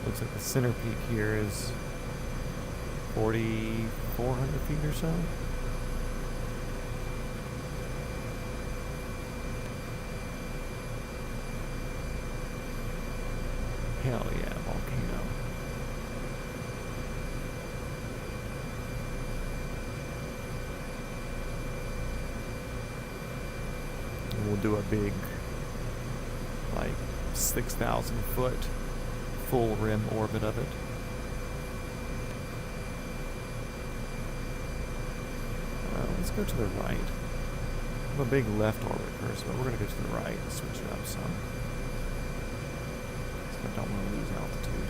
[SPEAKER 1] Looks like the center peak here is 4,400 feet or so. Hell yeah, volcano. And we'll do a big, like, 6,000 foot full rim orbit of it. Let's go to the right. I'm a big left orbit first, but we're going to go to the right and switch it up some. I don't want to lose altitude.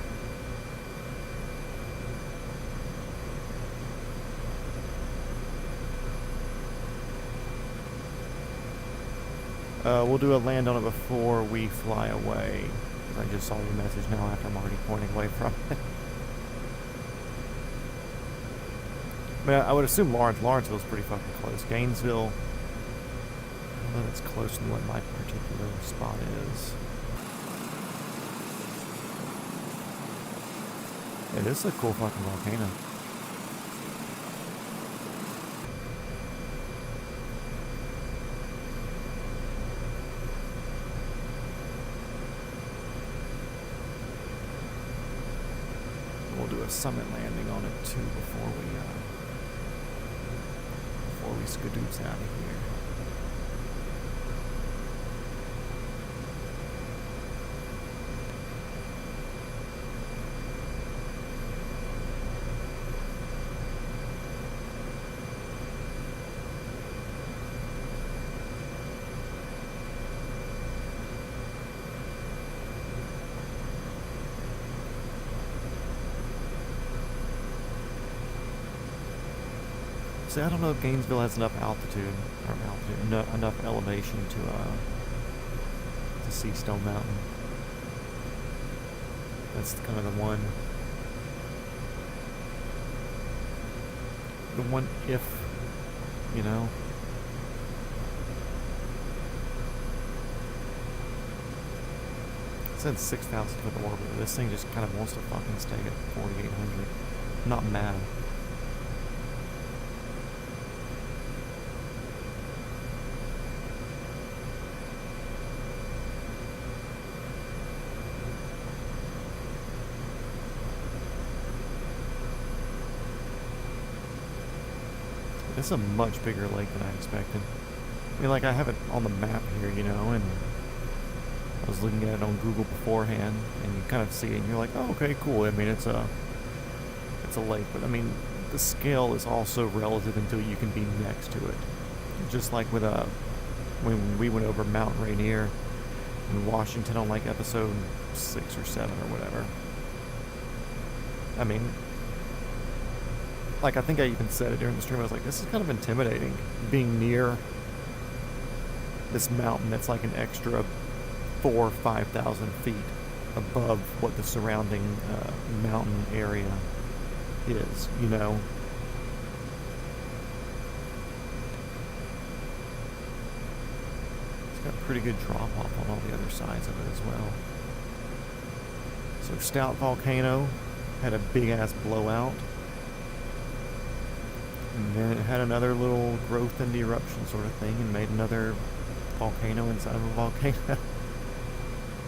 [SPEAKER 1] We'll do a land on it before we fly away. I just saw your message now after I'm already pointing away from it. I mean, I would assume Lawrenceville's pretty fucking close. Gainesville, I don't know if it's closer than what my particular spot is. Yeah, this is a cool fucking volcano. We'll do a summit landing on it too before we skadoots out of here. See, I don't know if Gainesville has enough altitude, enough elevation to see Stone Mountain. That's kind of the one if, you know. It said 6,000 foot orbit, but this thing just kind of wants to fucking stay at 4,800. I'm not mad. It's a much bigger lake than I expected. I mean, like, I have it on the map here, you know, and I was looking at it on Google beforehand, and you kind of see it, and you're like, oh, okay, cool. I mean, it's a lake, but I mean, the scale is also relative until you can be next to it. Just like with when we went over Mount Rainier in Washington on like episode 6 or 7 or whatever. I mean, like, I think I even said it during the stream. I was like, this is kind of intimidating, being near this mountain that's like an extra 4,000 or 5,000 feet above what the surrounding mountain area is, you know. It's got a pretty good drop off on all the other sides of it as well. So Stout Volcano had a big ass blowout. And then it had another little growth and eruption sort of thing and made another volcano inside of a volcano.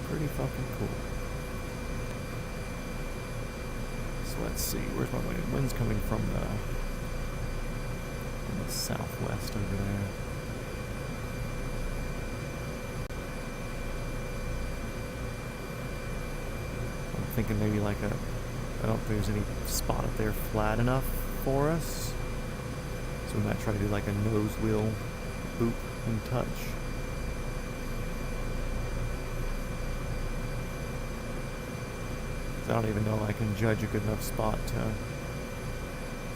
[SPEAKER 1] Pretty fucking cool. So let's see, where's my wind? Wind's coming from the southwest over there. I'm thinking maybe like I don't think there's any spot up there flat enough for us. So we might try to do like a nose wheel boop and touch. I don't even know I can judge a good enough spot to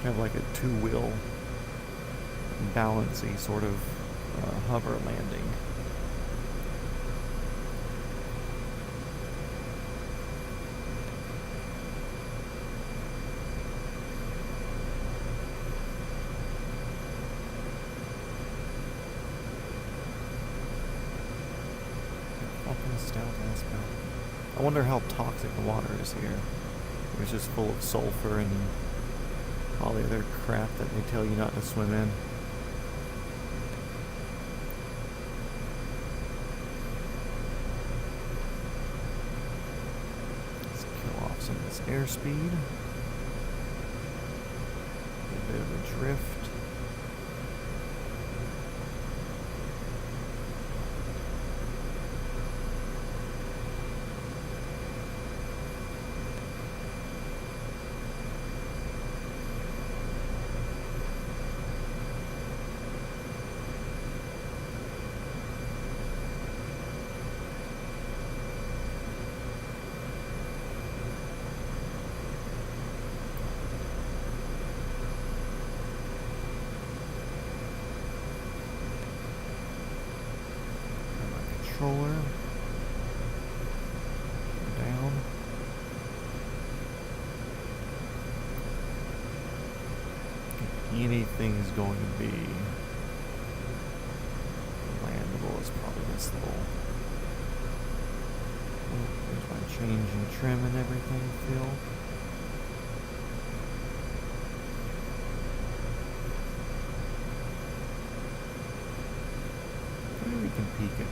[SPEAKER 1] have like a two-wheel balancy sort of hover landing. Fucking stout ass mountain. I wonder how toxic the water is here. It's just full of sulfur and all the other crap that they tell you not to swim in. Let's kill off some of this airspeed. A bit of a drift. Controller down. Anything's going to be landable is probably this little. Oh, there's my change in trim and everything. Feel. Maybe we can peek it.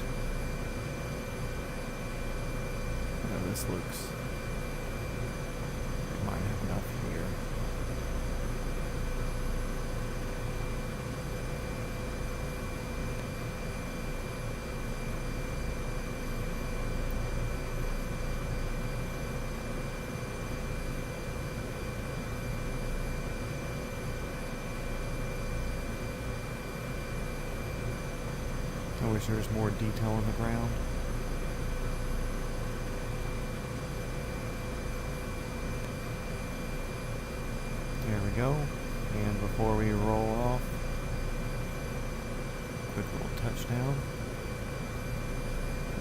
[SPEAKER 1] This looks, we might have enough here. I wish there was more detail on the ground. There we go. And before we roll off, quick little touchdown.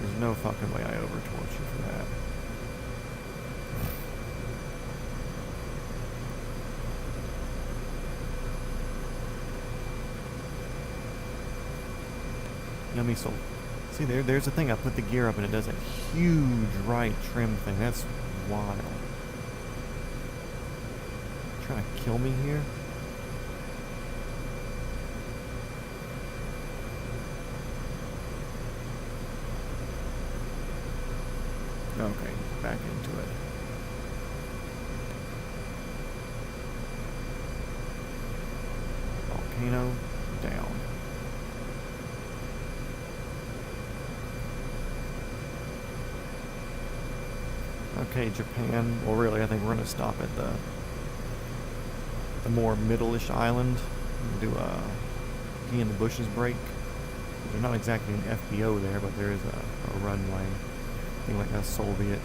[SPEAKER 1] There's no fucking way I overtorch you for that. Yummy soul. See, there's the thing. I put the gear up and it does a huge right trim thing. That's wild. Trying to kill me here? Okay, back into it. Volcano down. Okay, Japan. Well, really, I think we're going to stop at the more middle-ish island. Do a Key in the Bushes break. There's not exactly an FBO there, but there is a runway. I think like a Soviet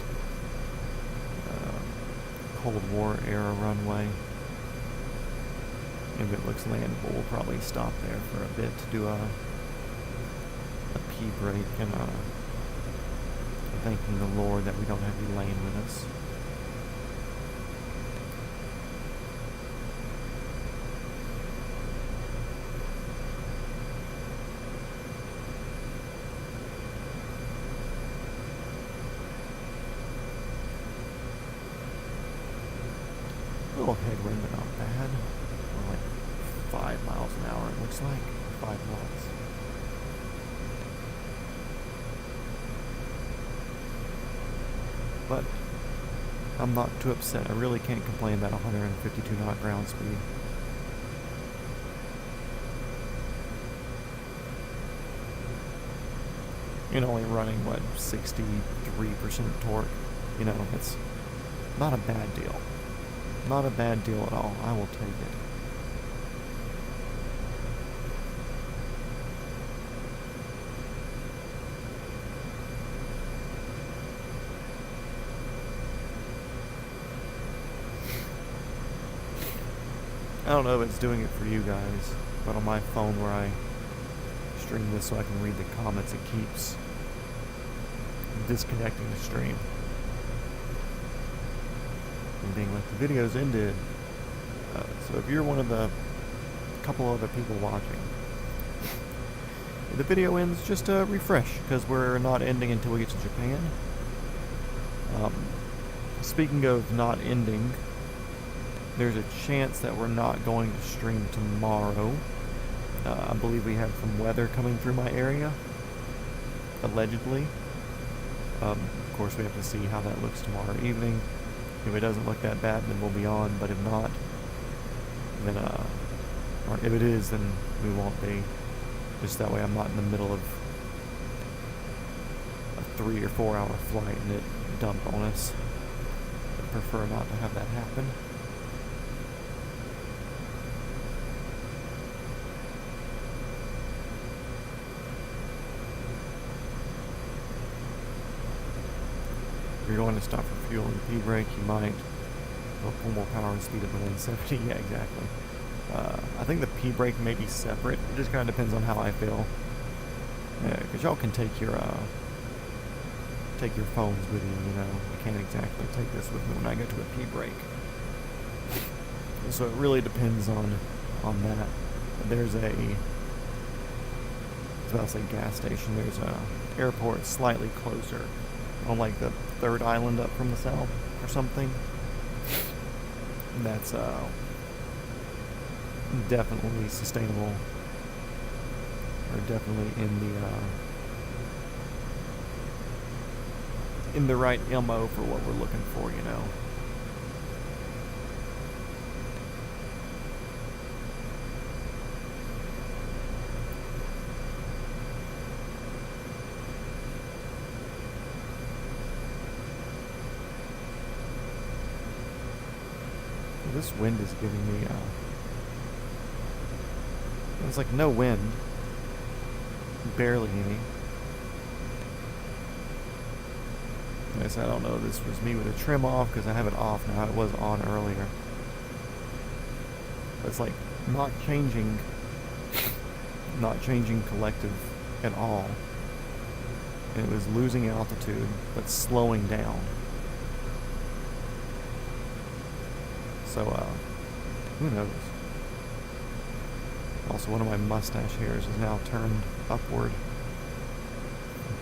[SPEAKER 1] Cold War era runway. If it looks landable, we'll probably stop there for a bit to do a pee break and thanking the Lord that we don't have you laying with us. A little headwind, but not bad. We're like 5 miles an hour, it looks like. 5 knots. But I'm not too upset. I really can't complain about 152 knot ground speed. And only running, what, 63% torque? You know, it's not a bad deal. Not a bad deal at all. I will take it. I don't know if it's doing it for you guys, but on my phone where I stream this so I can read the comments, it keeps disconnecting the stream. And being like, the video's ended. So if you're one of the couple other people watching, if the video ends, just refresh, because we're not ending until we get to Japan. Speaking of not ending, there's a chance that we're not going to stream tomorrow. I believe we have some weather coming through my area, allegedly. Of course, we have to see how that looks tomorrow evening. If it doesn't look that bad, then we'll be on. But if not, then, or if it is, then we won't be. Just that way I'm not in the middle of a 3 or 4 hour flight and it dump on us. I'd prefer not to have that happen. If you're going to stop for fuel and pee break, you might pull more power and speed up to 170. Yeah, exactly. I think the pee break may be separate. It just kind of depends on how I feel. Because y'all can take your phones with you. You know, I can't exactly take this with me when I go to a pee break. So it really depends on that. There's a, I was about to say gas station. There's a airport slightly closer, on like the third island up from the south or something. That's definitely sustainable, or definitely in the right MO for what we're looking for, you know. This wind is giving me, it's like no wind, barely any. I guess I don't know if this was me with the trim off, because I have it off now. It was on earlier. But it's like not changing not changing collective at all. And it was losing altitude, but slowing down. So, who knows? Also, one of my mustache hairs is now turned upward,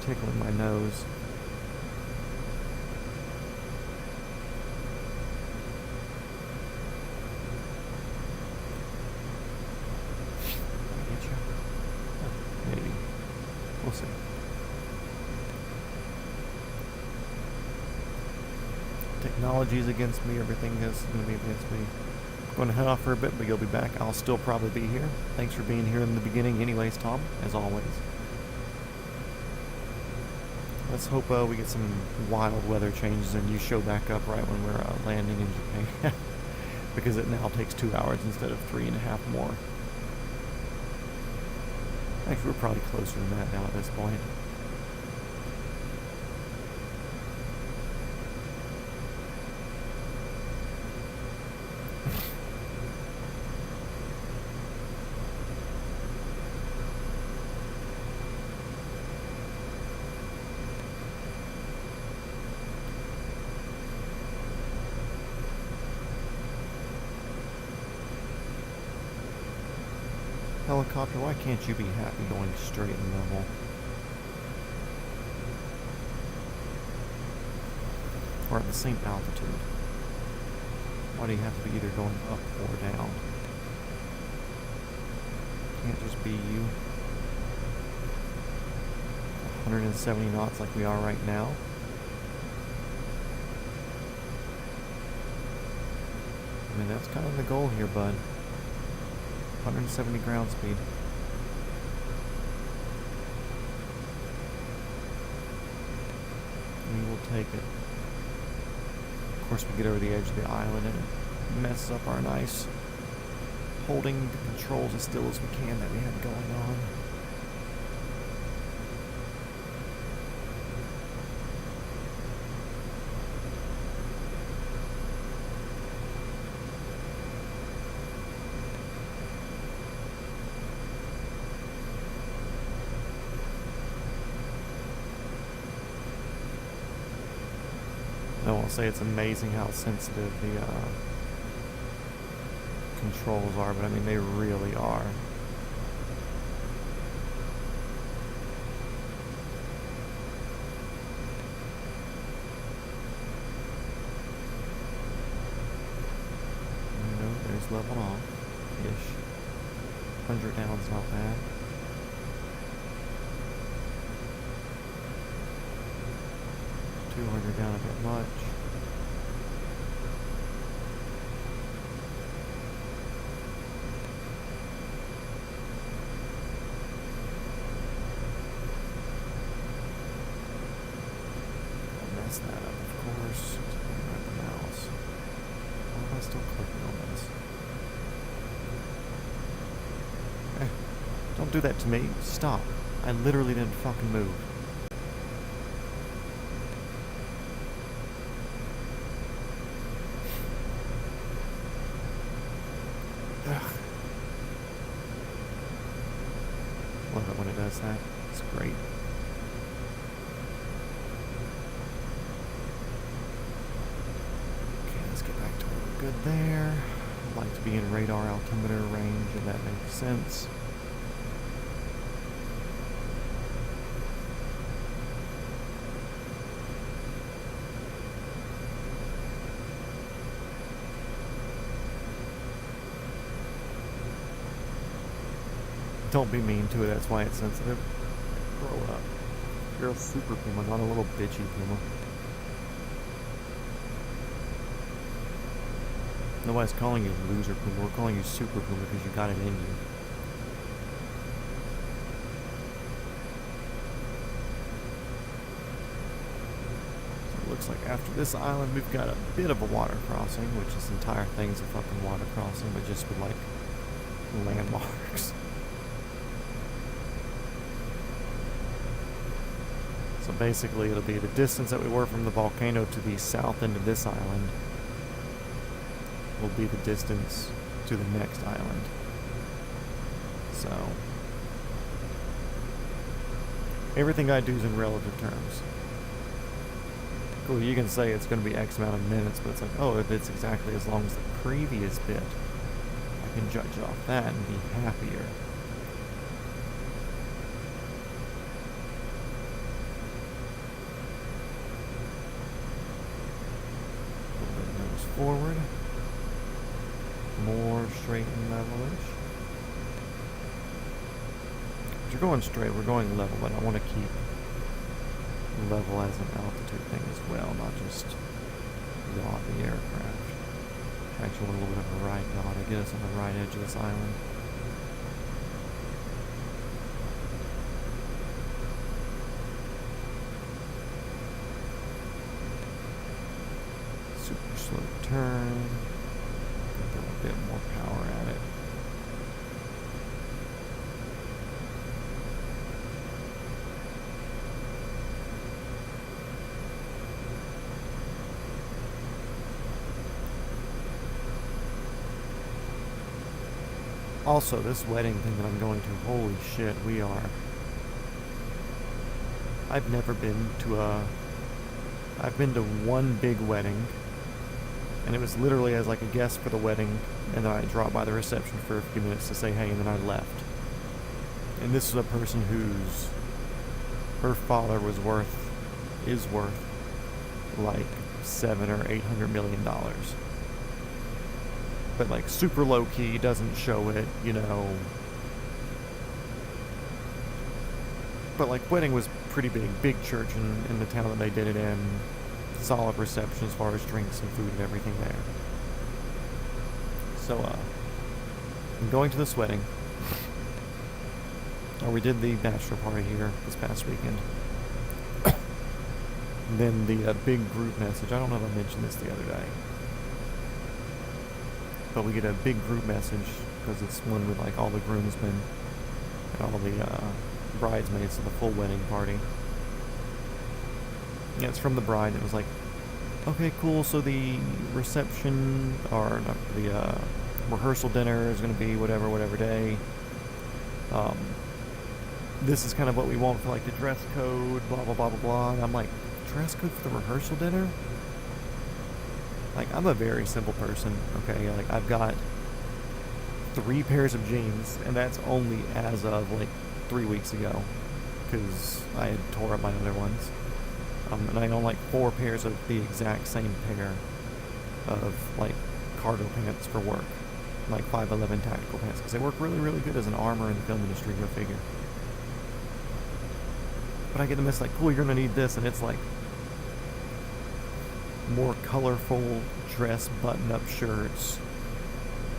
[SPEAKER 1] tickling my nose. Maybe. We'll see. Technology's against me. Everything is going to be against me. I'm going to head off for a bit, but you'll be back. I'll still probably be here. Thanks for being here in the beginning anyways, Tom, as always. Let's hope we get some wild weather changes and you show back up right when we're landing in Japan. Because it now takes 2 hours instead of 3.5 more. Actually, we're probably closer than that now at this point. Helicopter, why can't you be happy going straight and level? Or at the same altitude? Why do you have to be either going up or down? Can't just be you. 170 knots like we are right now. I mean, that's kind of the goal here, bud. 170 ground speed. We will take it. Of course, we get over the edge of the island and it messes up our nice holding the controls as still as we can that we had going on. I won't say it's amazing how sensitive the controls are, but I mean, they really are. You know, there's leveled off-ish. 100 down's not bad. Down a bit much. I'll mess that up, of course. Right the mouse. Why am I still clicking on this? Don't do that to me. Stop. I literally didn't fucking move. Love it when it does that. It's great. Okay, let's get back to where we're good there. I'd like to be in radar altimeter range, if that makes sense. Don't be mean to it, that's why it's sensitive. Grow up. You're a super puma, not a little bitchy puma. Nobody's calling you loser puma, we're calling you super puma because you got it in you. So it looks like after this island we've got a bit of a water crossing, which this entire thing's a fucking water crossing, but just with like landmarks. So basically it'll be the distance that we were from the volcano to the south end of this island will be the distance to the next island. So Everything I do is in relative terms. Cool, you can say it's going to be X amount of minutes, but it's like, oh, if it's exactly as long as the previous bit, I can judge off that and be happier. Forward, more straight and levelish. If you're going straight, we're going level, but I want to keep level as an altitude thing as well, not just yaw the aircraft. Actually want a little bit of a right yaw to get us on the right edge of this island. Super slow turn. Throw a bit more power at it. Also, this wedding thing that I'm going to, holy shit, I've never been to I've been to one big wedding, and it was literally as like a guest for the wedding, and then I dropped by the reception for a few minutes to say hey, and then I left. And this is a person her father is worth like $700 or $800 million. But like super low key, doesn't show it, you know. But like wedding was pretty big church in the town that they did it in. Solid reception as far as drinks and food and everything there. So I'm going to this wedding. We did the bachelor party here this past weekend. Then the big group message. I don't know if I mentioned this the other day. But we get a big group message because it's one with like all the groomsmen and all the bridesmaids to the full wedding party. Yeah, it's from the bride. It was like, okay, cool. So the reception or not, the rehearsal dinner is going to be whatever day. This is kind of what we want for like the dress code. Blah blah blah blah blah. And I'm like, dress code for the rehearsal dinner? Like, I'm a very simple person, okay? Like, I've got 3 pairs of jeans, and that's only as of, like, 3 weeks ago, because I had tore up my other ones. And I own, like, 4 pairs of the exact same pair of, like, cargo pants for work. Like, 5'11" tactical pants, because they work really, really good as an armor in the film industry, go figure. But I get the message, like, cool, you're gonna need this, and it's, like, more colorful dress button-up shirts,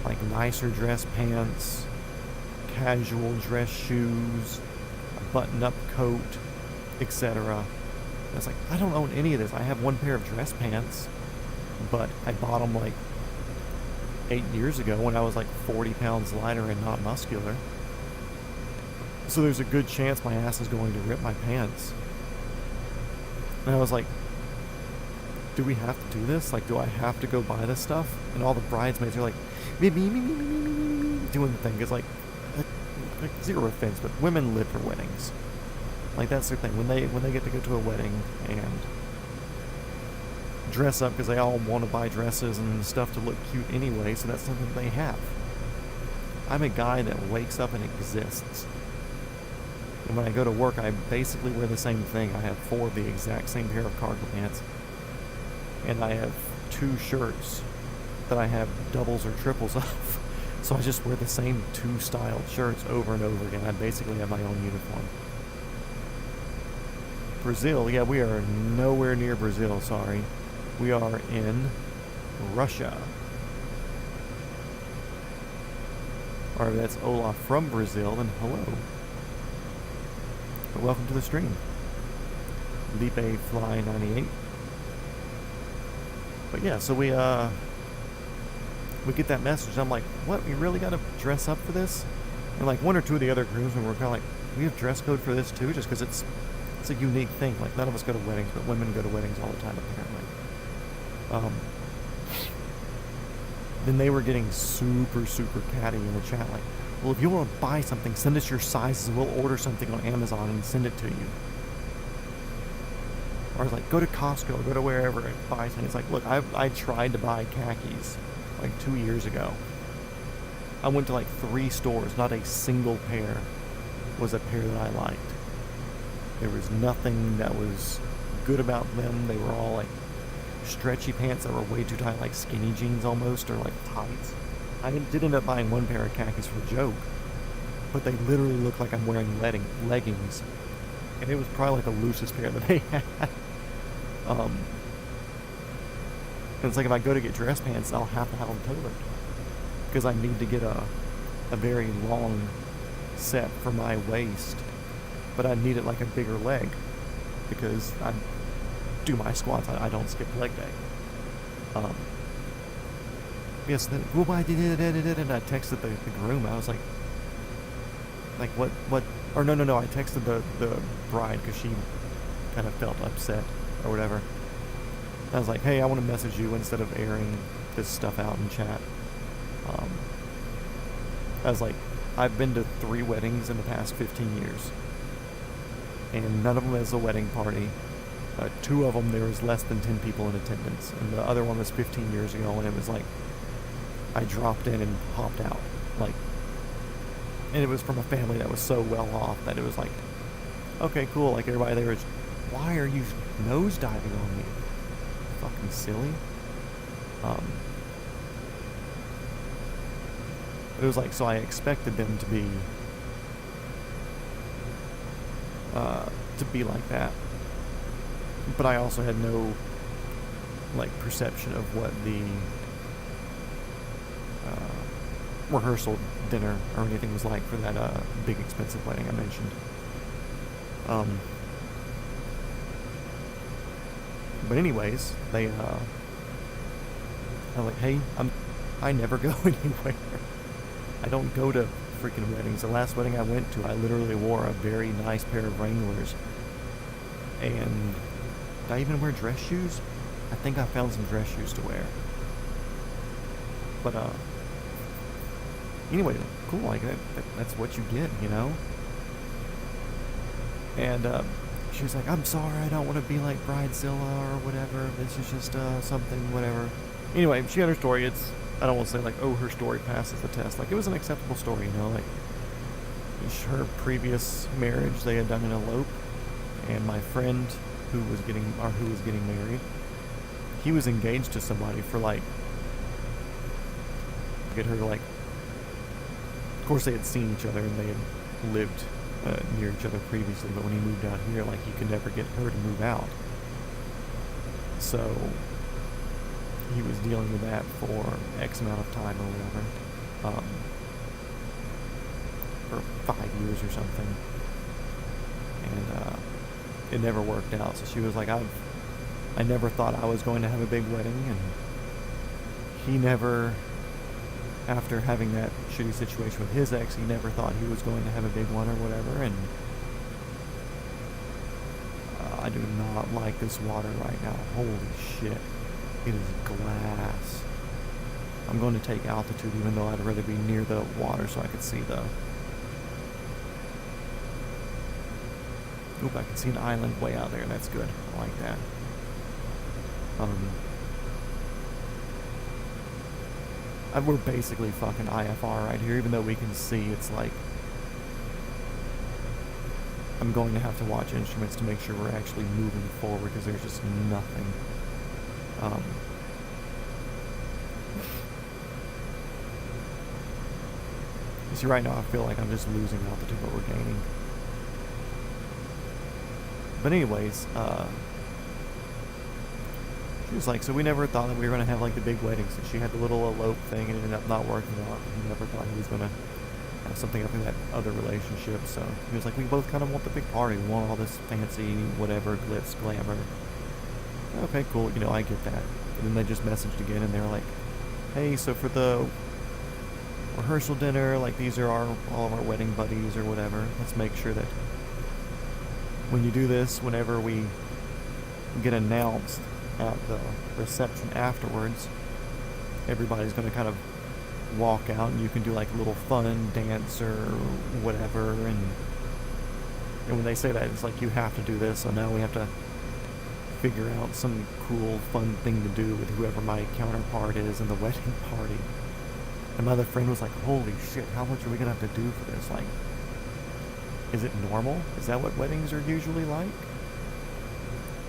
[SPEAKER 1] like nicer dress pants, casual dress shoes, a button-up coat, etc. It's like, I don't own any of this. I have 1 pair of dress pants, but I bought them like 8 years ago when I was like 40 pounds lighter and not muscular. So there's a good chance my ass is going to rip my pants. And I was like, do we have to do this? Like, do I have to go buy this stuff? And all the bridesmaids are like, me, doing the thing. It's like zero offense, but women live for weddings. Like, that's their thing. When they get to go to a wedding and dress up, because they all want to buy dresses and stuff to look cute anyway, so that's something they have. I'm a guy that wakes up and exists. And when I go to work, I basically wear the same thing. I have 4 of the exact same pair of cargo pants. And I have 2 shirts that I have doubles or triples of. So I just wear the same 2 styled shirts over and over again. I basically have my own uniform. Brazil, yeah, we are nowhere near Brazil, sorry. We are in Russia. Or if that's Olaf from Brazil, then hello. But welcome to the stream. Lipe Fly 98. But yeah, so we get that message. I'm like, what? We really got to dress up for this? And like 1 or 2 of the other groomsmen were kind of like, we have dress code for this too, just because it's a unique thing. Like, none of us go to weddings, but women go to weddings all the time apparently. Then they were getting super catty in the chat, like, well, if you want to buy something, send us your sizes and we'll order something on Amazon and send it to you. Or I was like, go to Costco, or go to wherever and buy something. It's like, look, I tried to buy khakis like 2 years ago. I went to like 3 stores, not a single pair was a pair that I liked. There was nothing that was good about them. They were all like stretchy pants that were way too tight, like skinny jeans almost, or like tights. I did end up buying one pair of khakis for a joke, but they literally look like I'm wearing leggings. And it was probably like the loosest pair that they had. And it's like if I go to get dress pants, I'll have to have them tailored. Because I need to get a very long set for my waist. But I need it like a bigger leg. Because I do my squats, I don't skip leg day. Yes, well, I did it, and I texted the groom. I was like what? Or no, I texted the bride because she kind of felt upset or whatever. I was like, hey, I want to message you instead of airing this stuff out in chat. I was like, I've been to 3 weddings in the past 15 years. And none of them is a wedding party. 2 of them, there was less than 10 people in attendance. And the other one was 15 years ago, and it was like, I dropped in and hopped out. Like, and it was from a family that was so well off that it was like, okay, cool. Like, everybody there is, why are you nosediving on me? Fucking silly. It was like, so I expected them to be like that. But I also had no, like, perception of what the rehearsal dinner or anything was like for that big expensive wedding I mentioned. But anyways, they I'm like, hey, I never go anywhere. I don't go to freaking weddings. The last wedding I went to, I literally wore a very nice pair of Wranglers. And did I even wear dress shoes? I think I found some dress shoes to wear. But anyway, cool. Like that's what you get, you know. And she was like, I'm sorry, I don't want to be like Bridezilla or whatever. This is just something, whatever. Anyway, she had her story. I don't want to say like, oh, her story passes the test. Like, it was an acceptable story, you know. Like, her previous marriage, they had done an elope, and my friend who was getting married, he was engaged to somebody for like, get her to like, of course they had seen each other and they had lived near each other previously, but when he moved out here, like, he could never get her to move out. So he was dealing with that for X amount of time or whatever, for 5 years or something, and it never worked out. So she was like, I never thought I was going to have a big wedding, and he never, after having that shitty situation with his ex, he never thought he was going to have a big one or whatever. And I do not like this water right now. Holy shit. It is glass. I'm going to take altitude, even though I'd rather be near the water so I could see the... Oop, I can see an island way out there. That's good. I like that. We're basically fucking IFR right here, even though we can see. It's like, I'm going to have to watch instruments to make sure we're actually moving forward, because there's just nothing. You see, right now I feel like I'm just losing altitude, but we're gaining. But anyways, she was like, so we never thought that we were going to have like the big wedding. So she had the little elope thing, and it ended up not working out. We never thought he was going to have something up in that other relationship. So he was like, we both kind of want the big party. We want all this fancy whatever, glitz, glamour. Okay, cool. You know, I get that. And then they just messaged again, and they were like, hey, so for the rehearsal dinner, like, these are all of our wedding buddies or whatever. Let's make sure that when you do this, whenever we get announced at the reception afterwards, everybody's going to kind of walk out and you can do like a little fun dance or whatever, and when they say that, it's like you have to do this, so now we have to figure out some cool fun thing to do with whoever my counterpart is in the wedding party. And my other friend was like, holy shit, how much are we gonna have to do for this? Like, is it normal? Is that what weddings are usually like?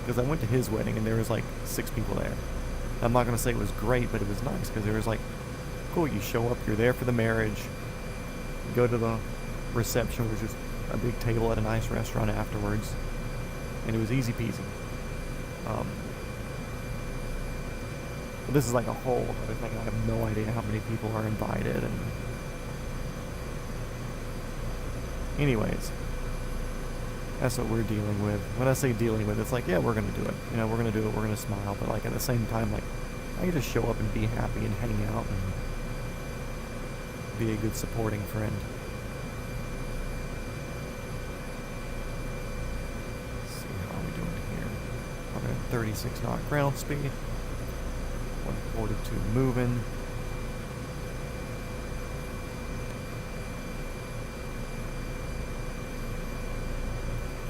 [SPEAKER 1] Because I went to his wedding and there was like 6 people there. I'm not gonna say it was great, but it was nice because there was like, cool, you show up, you're there for the marriage, you go to the reception, which is a big table at a nice restaurant afterwards, and it was easy peasy. But this is like a whole other thing. I have no idea how many people are invited, and anyways, that's what we're dealing with. When I say dealing with, it's like, yeah, we're gonna do it. You know, we're gonna do it, we're gonna smile, but like at the same time, like, I can just show up and be happy and hang out and be a good supporting friend. Let's see, how are we doing here? We're at 36 knot ground speed, 142 moving.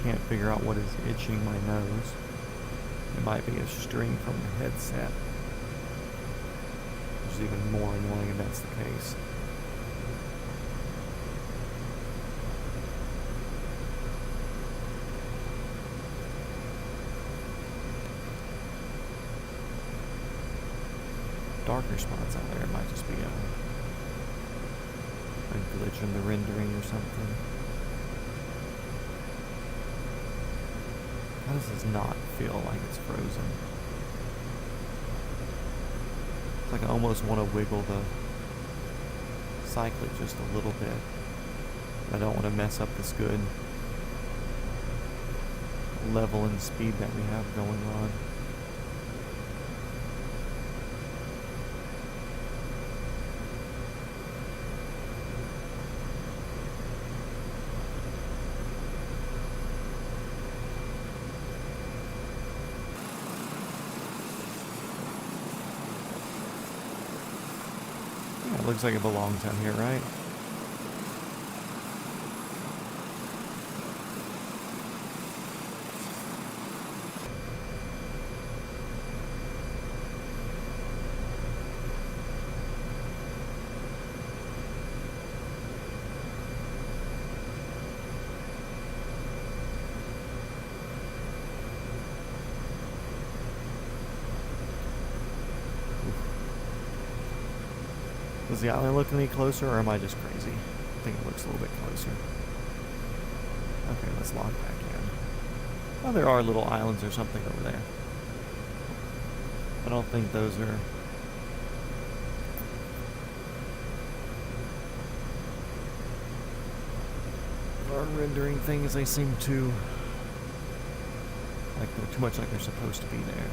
[SPEAKER 1] Can't figure out what is itching my nose. It might be a string from the headset, which is even more annoying if that's the case. Darker spots out there. It might just be a glitch in the rendering or something. How does this not feel like it's frozen? It's like I almost want to wiggle the cyclic just a little bit. I don't want to mess up this good level and speed that we have going on. It looks like it belongs down here, right? Does the island look any closer, or am I just crazy? I think it looks a little bit closer. Okay, let's log back in. Oh, there are little islands or something over there. I don't think those are... rendering things. They seem too... like they're too much like they're supposed to be there.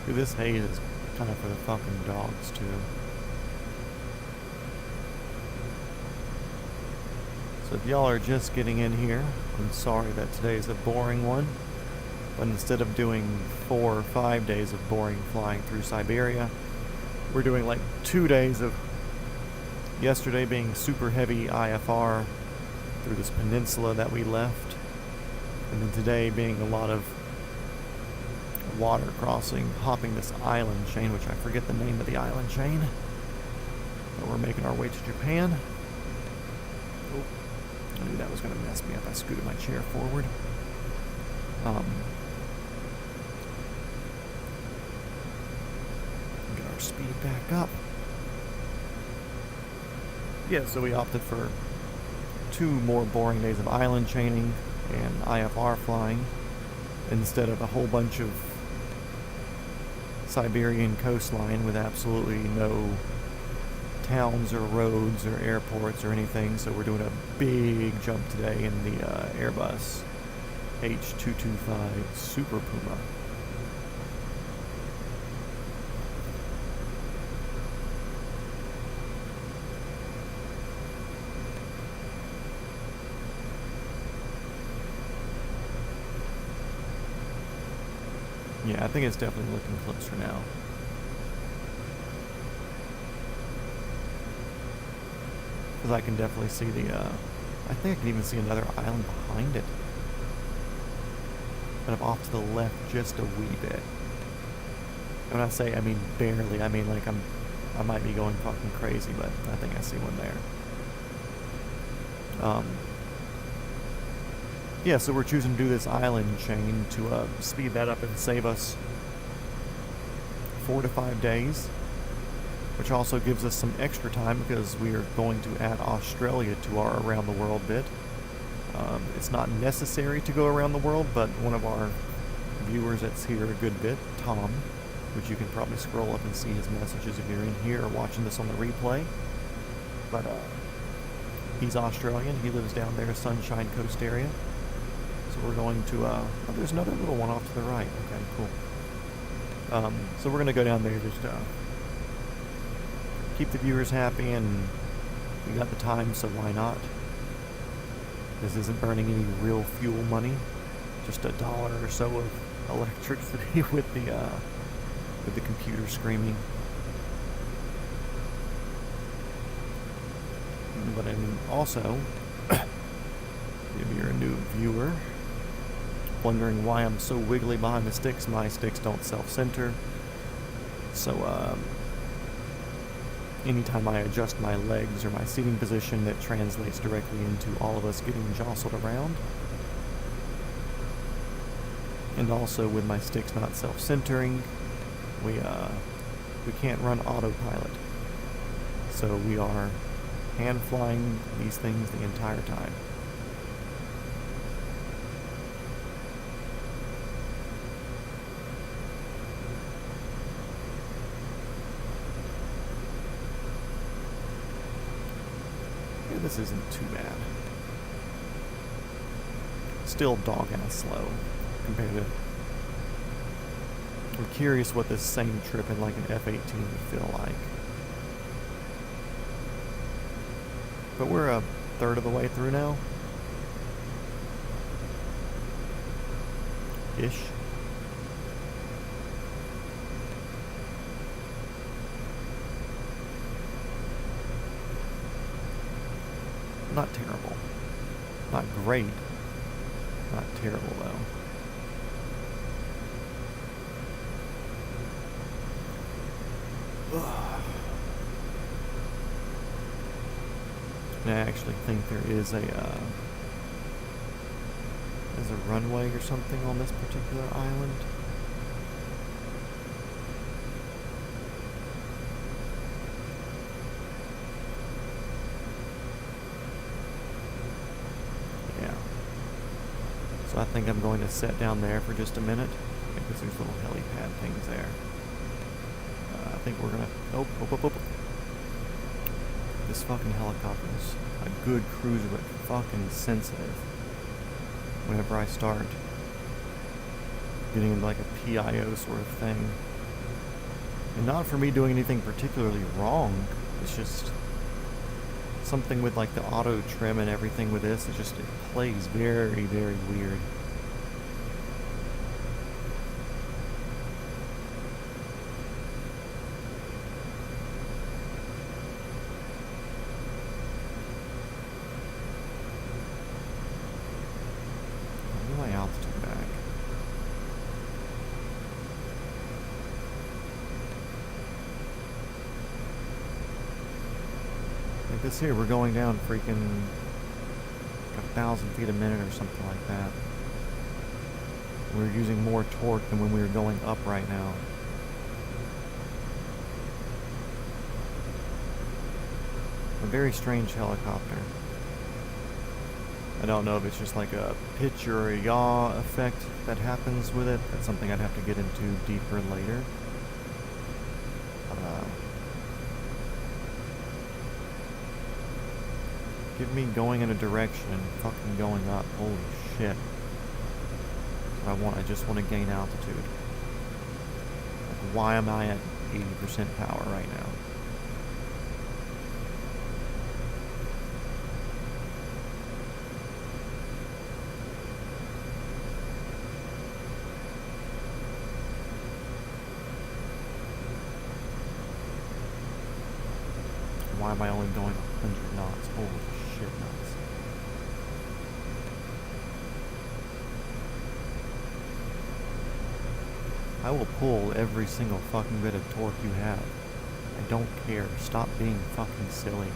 [SPEAKER 1] Dude, this haze is kind of for the fucking dogs, too. So if y'all are just getting in here, I'm sorry that today's a boring one. But instead of doing 4 or 5 days of boring flying through Siberia, we're doing like 2 days of yesterday being super heavy IFR through this peninsula that we left. And then today being a lot of water crossing, hopping this island chain, which I forget the name of the island chain. But we're making our way to Japan. Oh, I knew that was going to mess me up. I scooted my chair forward. Get our speed back up. Yeah, so we opted for 2 more boring days of island chaining and IFR flying instead of a whole bunch of Siberian coastline with absolutely no towns or roads or airports or anything. So we're doing a big jump today in the Airbus H225 Super Puma. Yeah, I think it's definitely looking closer now. Because I can definitely see the, I think I can even see another island behind it. Kind of off to the left just a wee bit. And when I say, I mean barely, I mean like I might be going fucking crazy, but I think I see one there. Yeah, so we're choosing to do this island chain to speed that up and save us 4 to 5 days, which also gives us some extra time because we are going to add Australia to our around the world bit. It's not necessary to go around the world, but one of our viewers that's here a good bit, Tom, which you can probably scroll up and see his messages if you're in here or watching this on the replay. But he's Australian. He lives down there, Sunshine Coast area. So we're going to, oh, there's another little one off to the right. Okay, cool. So we're going to go down there just keep the viewers happy, and we got the time, so why not? This isn't burning any real fuel money. Just $1 or so of electricity with the computer screaming. But I mean, also, if you're a new viewer, wondering why I'm so wiggly behind the sticks, my sticks don't self-center. So, anytime I adjust my legs or my seating position, that translates directly into all of us getting jostled around. And also with my sticks not self-centering, we can't run autopilot. So we are hand flying these things the entire time. Yeah, this isn't too bad. Still dog-ass slow compared to... I'm curious what this same trip in like an F-18 would feel like. But we're a third of the way through now. Ish. Not terrible. Not great. Not terrible, though. And I actually think there is a runway or something on this particular island. Yeah. So I think I'm going to set down there for just a minute because there's little helipad things there. I think we're gonna... Oh. This fucking helicopter is a good cruiser, but fucking sensitive. Whenever I start getting into like a PIO sort of thing. And not for me doing anything particularly wrong. It's just something with like the auto trim and everything with this. It plays very, very weird. This here, we're going down freaking 1,000 feet a minute or something like that. We're using more torque than when we were going up right now. A very strange helicopter. I don't know if it's just like a pitch or a yaw effect that happens with it. That's something I'd have to get into deeper later. Give me going in a direction and fucking going up. Holy shit. That's what I want. I just want to gain altitude. Like, why am I at 80% power right now? Why am I only going 100 knots? Holy shit nuts. I will pull every single fucking bit of torque you have. I don't care. Stop being fucking silly.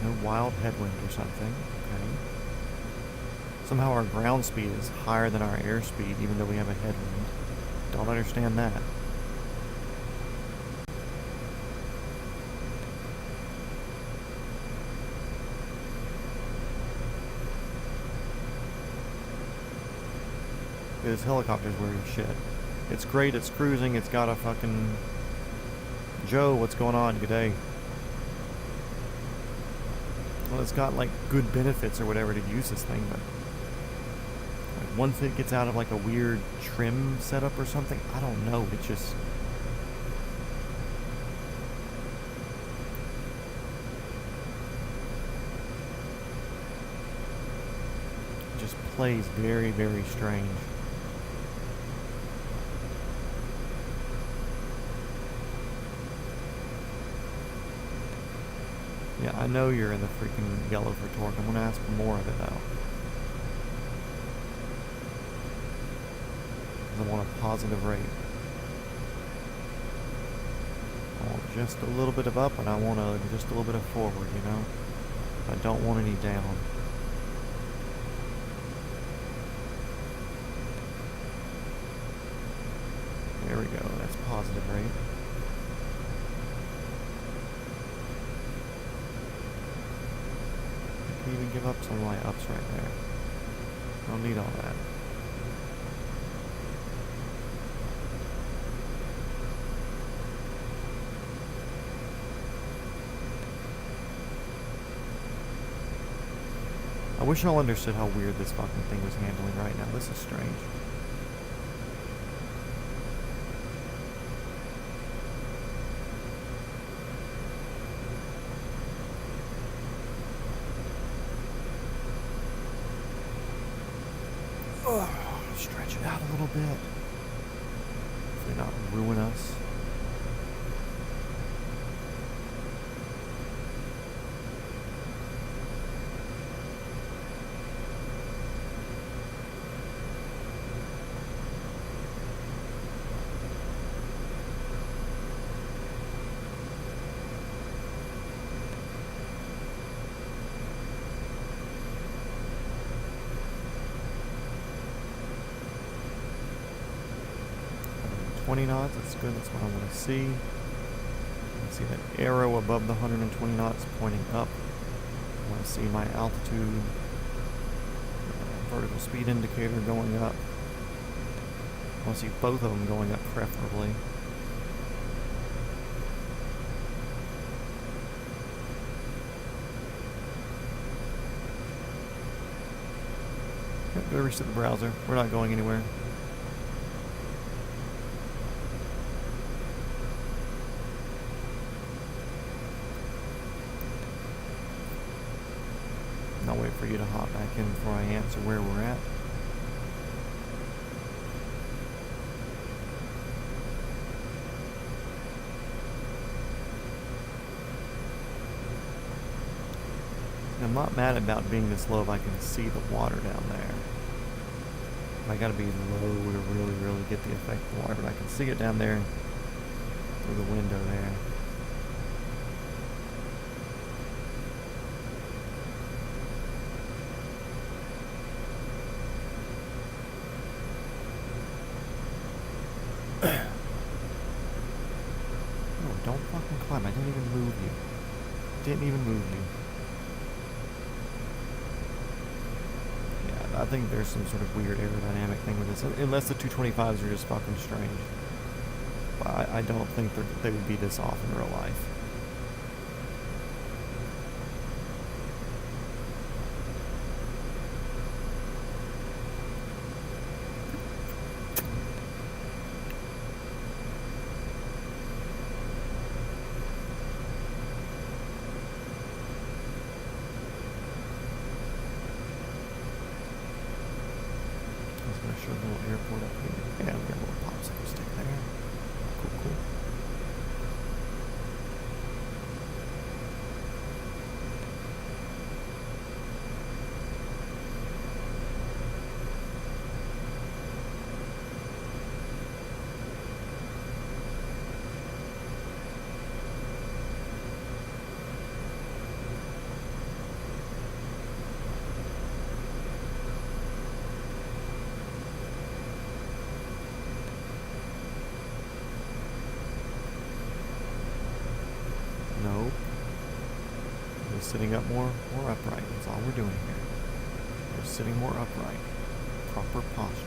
[SPEAKER 1] No wild headwind or something. Okay. Somehow our ground speed is higher than our airspeed, even though we have a headwind. Don't understand that. This helicopter's weird as shit. It's great, it's cruising, it's got a fucking... Joe, what's going on? Good day. Well, it's got like good benefits or whatever to use this thing, but like, once it gets out of like a weird trim setup or something, I don't know, it just plays very, very strange. Yeah, I know you're in the freaking yellow for torque. I'm gonna ask for more of it though. I want a positive rate. I want just a little bit of up, and I want just a little bit of forward, you know? I don't want any down. There we go, that's positive rate. I can even give up some of my ups right there. Don't need all that. I wish y'all understood how weird this fucking thing was handling right now. This is strange. Oh, stretch it out a little bit. Hopefully not ruin us. Knots, that's good, that's what I want to see. You can see that arrow above the 120 knots pointing up. I want to see my altitude, vertical speed indicator going up. I want to see both of them going up preferably. Yep, go reset the browser. We're not going anywhere. I'll wait for you to hop back in before I answer where we're at. I'm not mad about being this low if I can see the water down there. I gotta be low to really get the effect of the water, but I can see it down there through the window there. Don't fucking climb. I didn't even move you. Didn't even move you. Yeah, I think there's some sort of weird aerodynamic thing with this. Unless the 225s are just fucking strange. I don't think they would be this off in real life. sitting up more upright. That's all we're doing here. We're sitting more upright. Proper posture.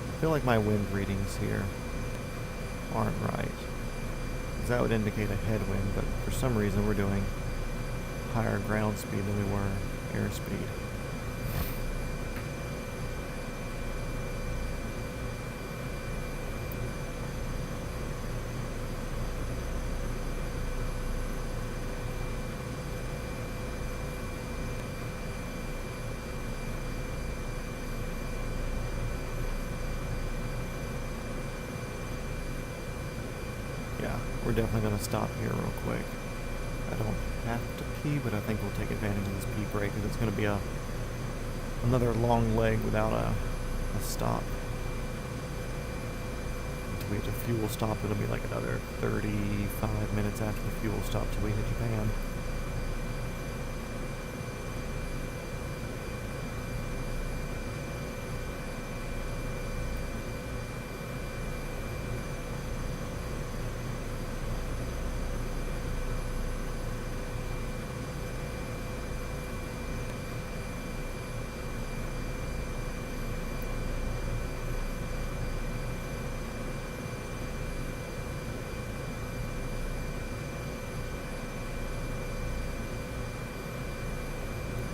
[SPEAKER 1] I feel like my wind readings here aren't right, because that would indicate a headwind, but for some reason we're doing higher ground speed than we were airspeed. Yeah, we're definitely going to stop here real quick. I don't have to pee, but I think we'll take advantage of this pee break because it's going to be another long leg without a stop. Until we hit a fuel stop, it'll be like another 35 minutes after the fuel stop till we hit Japan.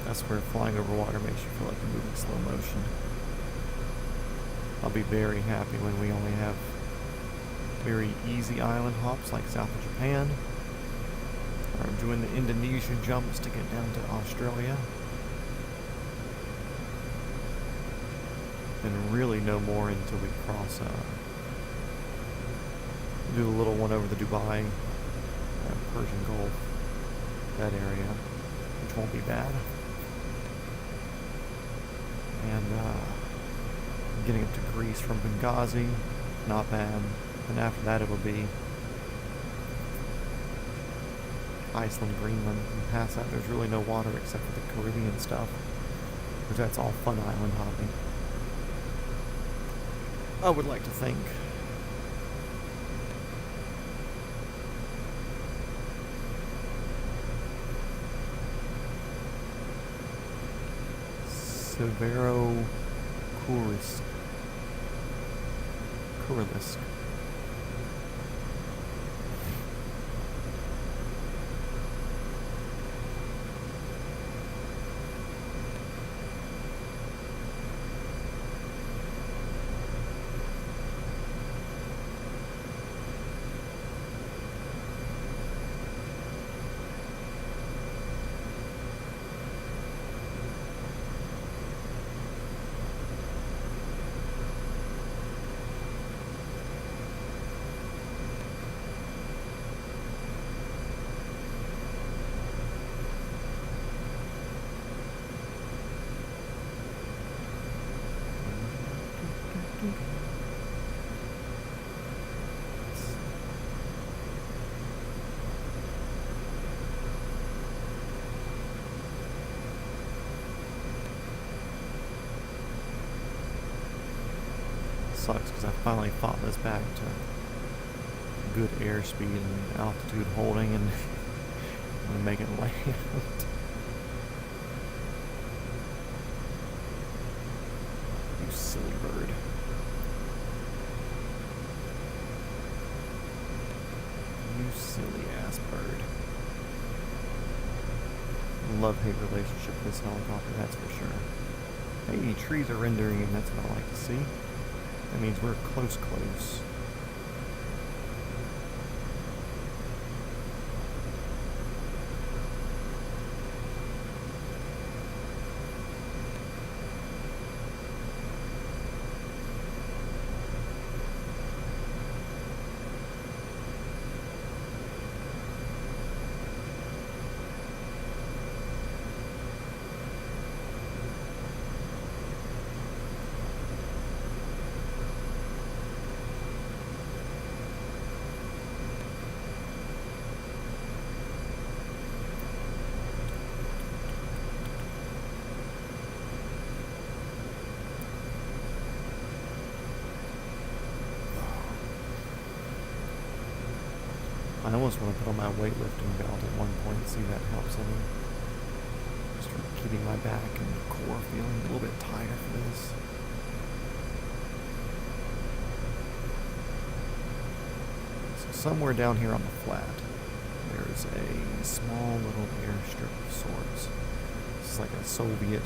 [SPEAKER 1] That's where flying over water makes you feel like you're moving slow motion. I'll be very happy when we only have very easy island hops like south of Japan, or doing the Indonesian jumps to get down to Australia. And really no more until we cross, do the little one over the Dubai, Persian Gulf, that area, which won't be bad. And getting up to Greece from Benghazi, not bad. And after that it'll be Iceland, Greenland, and past that there's really no water except for the Caribbean stuff, which that's all fun island hopping. I would like to think. Severo Kurisk. Sucks because I finally fought this back to good airspeed and altitude holding, and I'm gonna make it land. You silly bird. You silly ass bird. Love-hate relationship with this helicopter, that's for sure. Hey, trees are rendering, and that's what I like to see. That means we're close. I almost want to put on my weightlifting belt at one point, see if that helps any. Start keeping my back and core feeling a little bit tighter for this. So somewhere down here on the flat, there's a small little airstrip of sorts. This is like a Soviet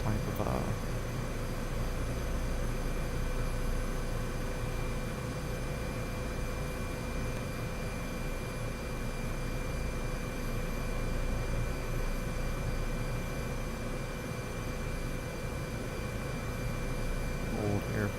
[SPEAKER 1] type of old airport.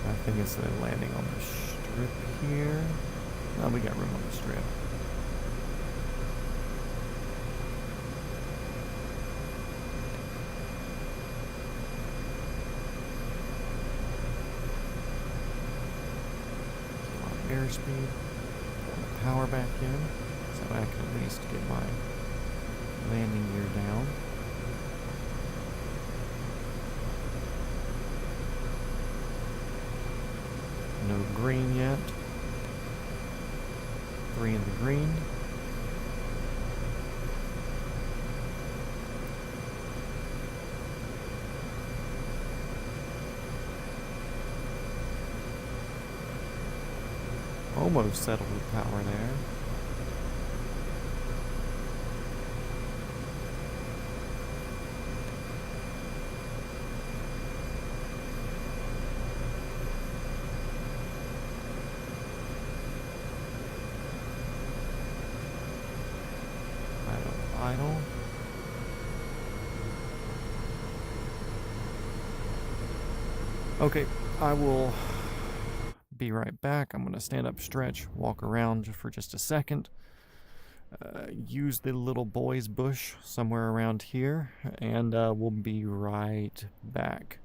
[SPEAKER 1] I think it's the landing on the strip here. No, we got room on the strip. Airspeed, pull the power back in, so I can at least get my landing gear down. No green yet. 3 in the green. Almost settled with power there. Idle. Okay, I will be right back. I'm going to stand up, stretch, walk around for just a second. Use the little boy's bush somewhere around here, and we'll be right back.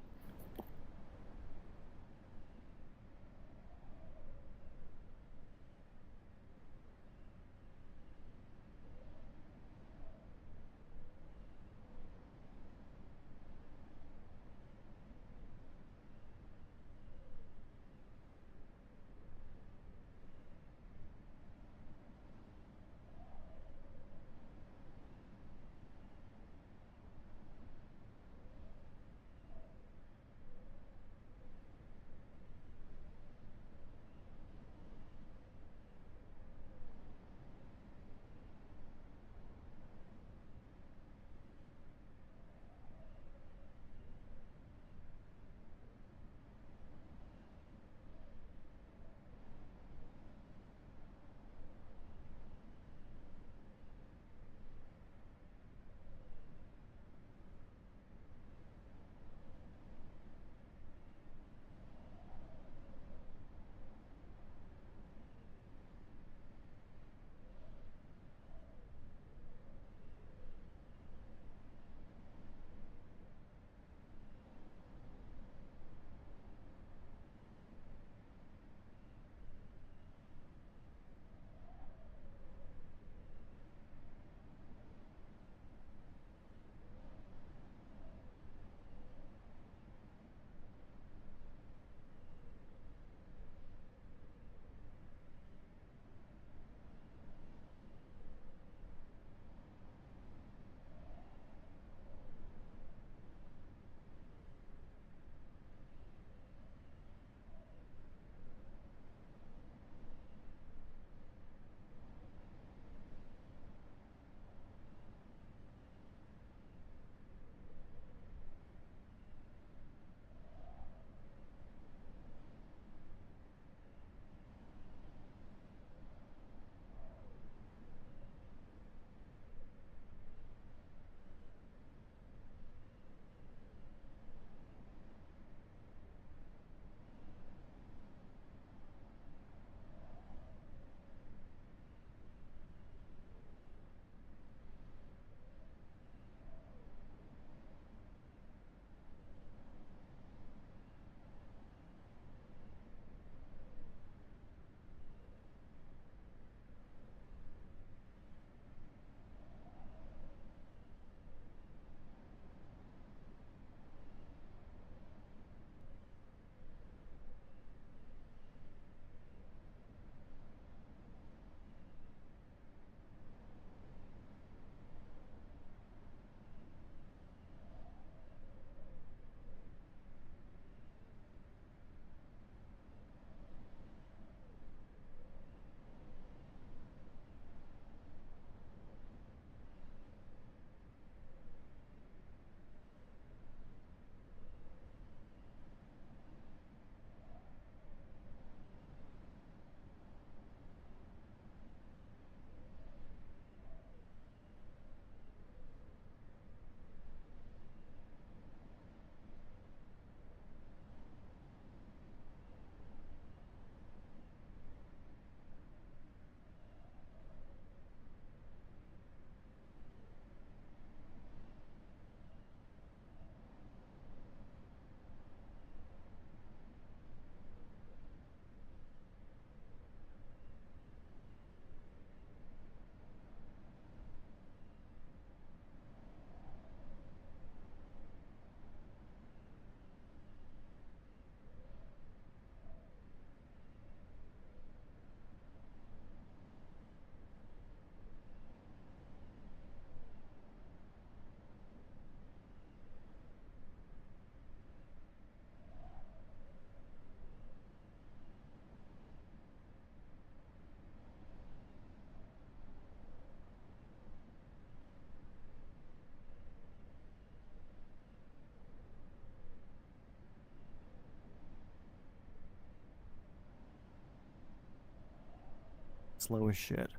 [SPEAKER 1] slow as shit.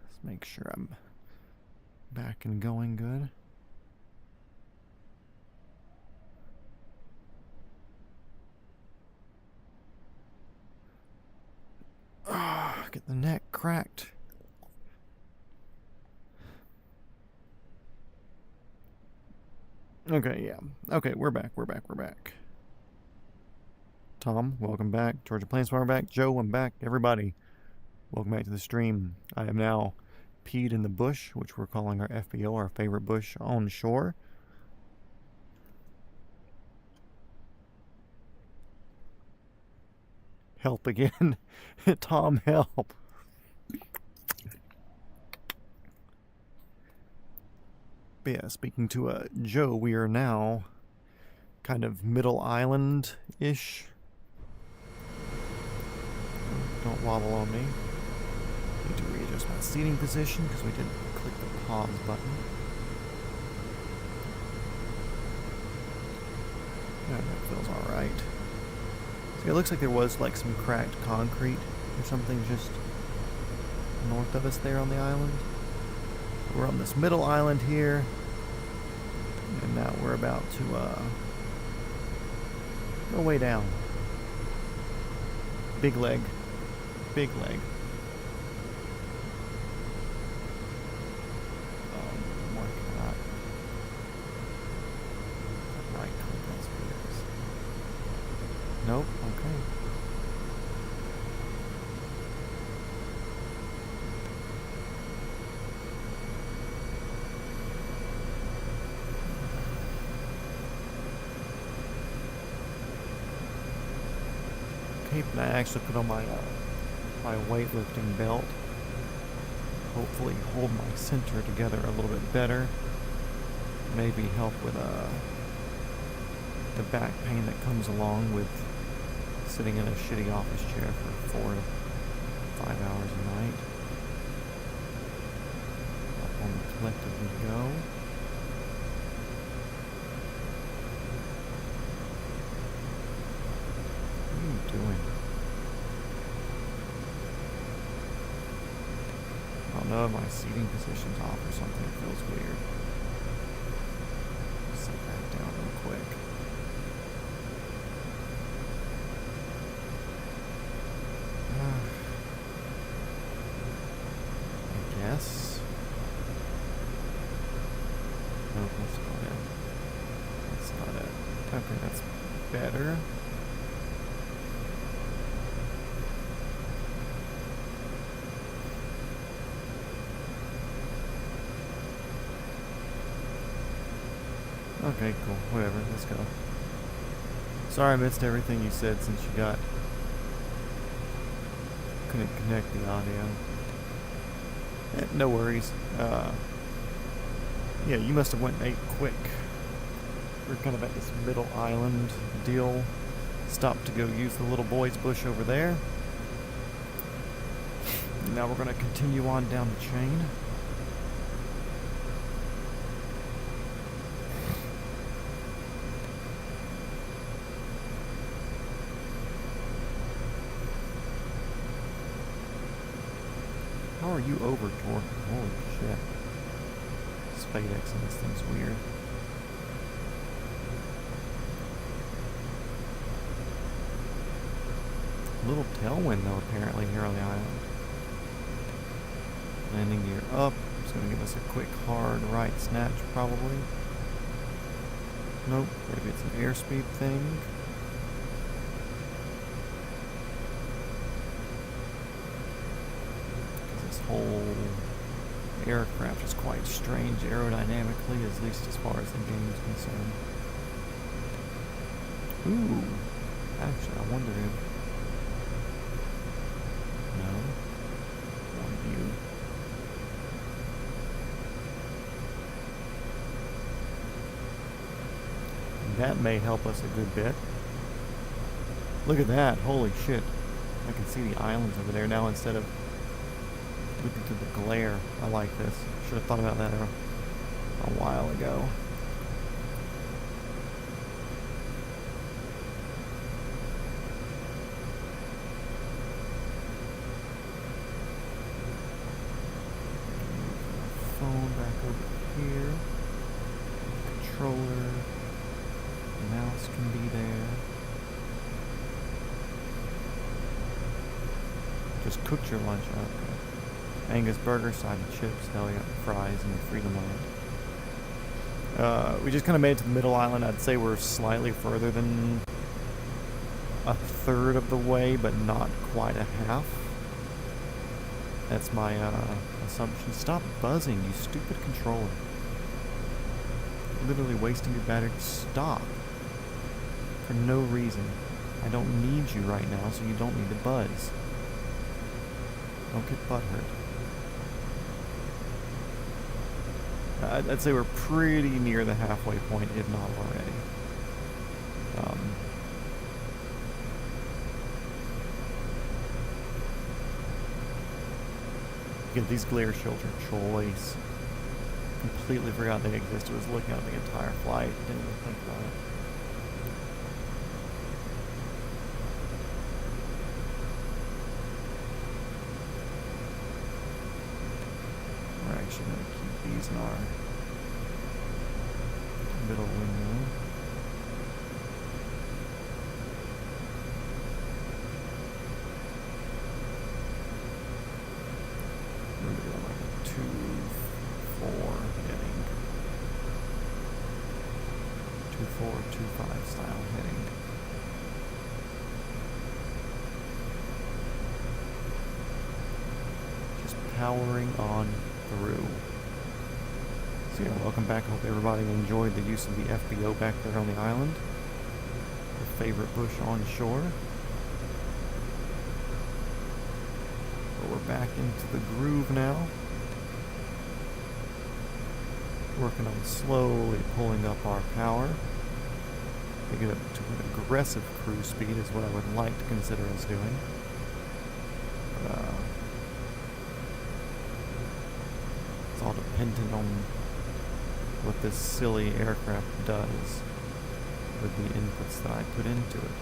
[SPEAKER 1] Let's make sure I'm back and going good. Get the neck cracked. Okay, yeah. Okay, we're back. Tom, welcome back. Georgia Planeswalker back. Joe, I'm back. Everybody, welcome back to the stream. I am now peed in the bush, which we're calling our FBO, our favorite bush on shore. Help again. Tom, help. But yeah, speaking to Joe, we are now kind of middle island-ish. Don't wobble on me. Need to readjust my seating position because we didn't click the pause button. Yeah, that feels alright. See, it looks like there was like some cracked concrete or something just north of us there on the island. We're on this middle island here, and now we're about to go way down. Big leg. Big leg. Why cannot right click on speakers? Nope, okay. Cape and I actually put on my my weightlifting belt. Hopefully hold my center together a little bit better. Maybe help with the back pain that comes along with sitting in a shitty office chair for 4 to 5 hours a night. Up on the collective we go. What are you doing? I don't know if my seating position's off or something. It feels weird. Sit back down real quick. I guess. Nope, that's not it. That's not it. Okay, that's better. Okay, cool. Whatever. Let's go. Sorry I missed everything you said since you couldn't connect the audio. No worries. Yeah, you must have went and ate quick. We're kind of at this middle island deal. Stopped to go use the little boy's bush over there. Now we're going to continue on down the chain. How are you over, Jordan? Holy shit. This FedEx and this thing's weird. A little tailwind though apparently here on the island. Landing gear up. It's going to give us a quick hard right snatch probably. Nope, maybe it's an airspeed thing. Whole aircraft is quite strange aerodynamically, at least as far as the game is concerned. Ooh, actually, I wonder if... No, one view. That may help us a good bit. Look at that, holy shit. I can see the islands over there now instead of looking through the glare. I like this. Should have thought about that a while ago. Phone back over here. Controller. Mouse can be there. Just cooked your lunch, okay. Angus burger, side of chips, hell yeah, fries, and the Freedom Island. We just kind of made it to the middle island. I'd say we're slightly further than a third of the way, but not quite a half. That's my assumption. Stop buzzing, you stupid controller. Literally wasting your battery. Stop. For no reason. I don't need you right now, so you don't need to buzz. Don't get butthurt. I'd say we're pretty near the halfway point, if not already. Again, these glare shields are choice. Completely forgot they existed. Was looking at the entire flight. Didn't even think about it. We're actually going to keep these in our middle window. We're doing like a 2-4 heading. 2-4-2-5 style heading. Just powering on through. So yeah, welcome back. I hope everybody enjoyed the use of the FBO back there on the island. Your favorite bush on shore. But we're back into the groove now. Working on slowly pulling up our power. To get up to an aggressive cruise speed is what I would like to consider us doing. But, it's all dependent on what this silly aircraft does with the inputs that I put into it.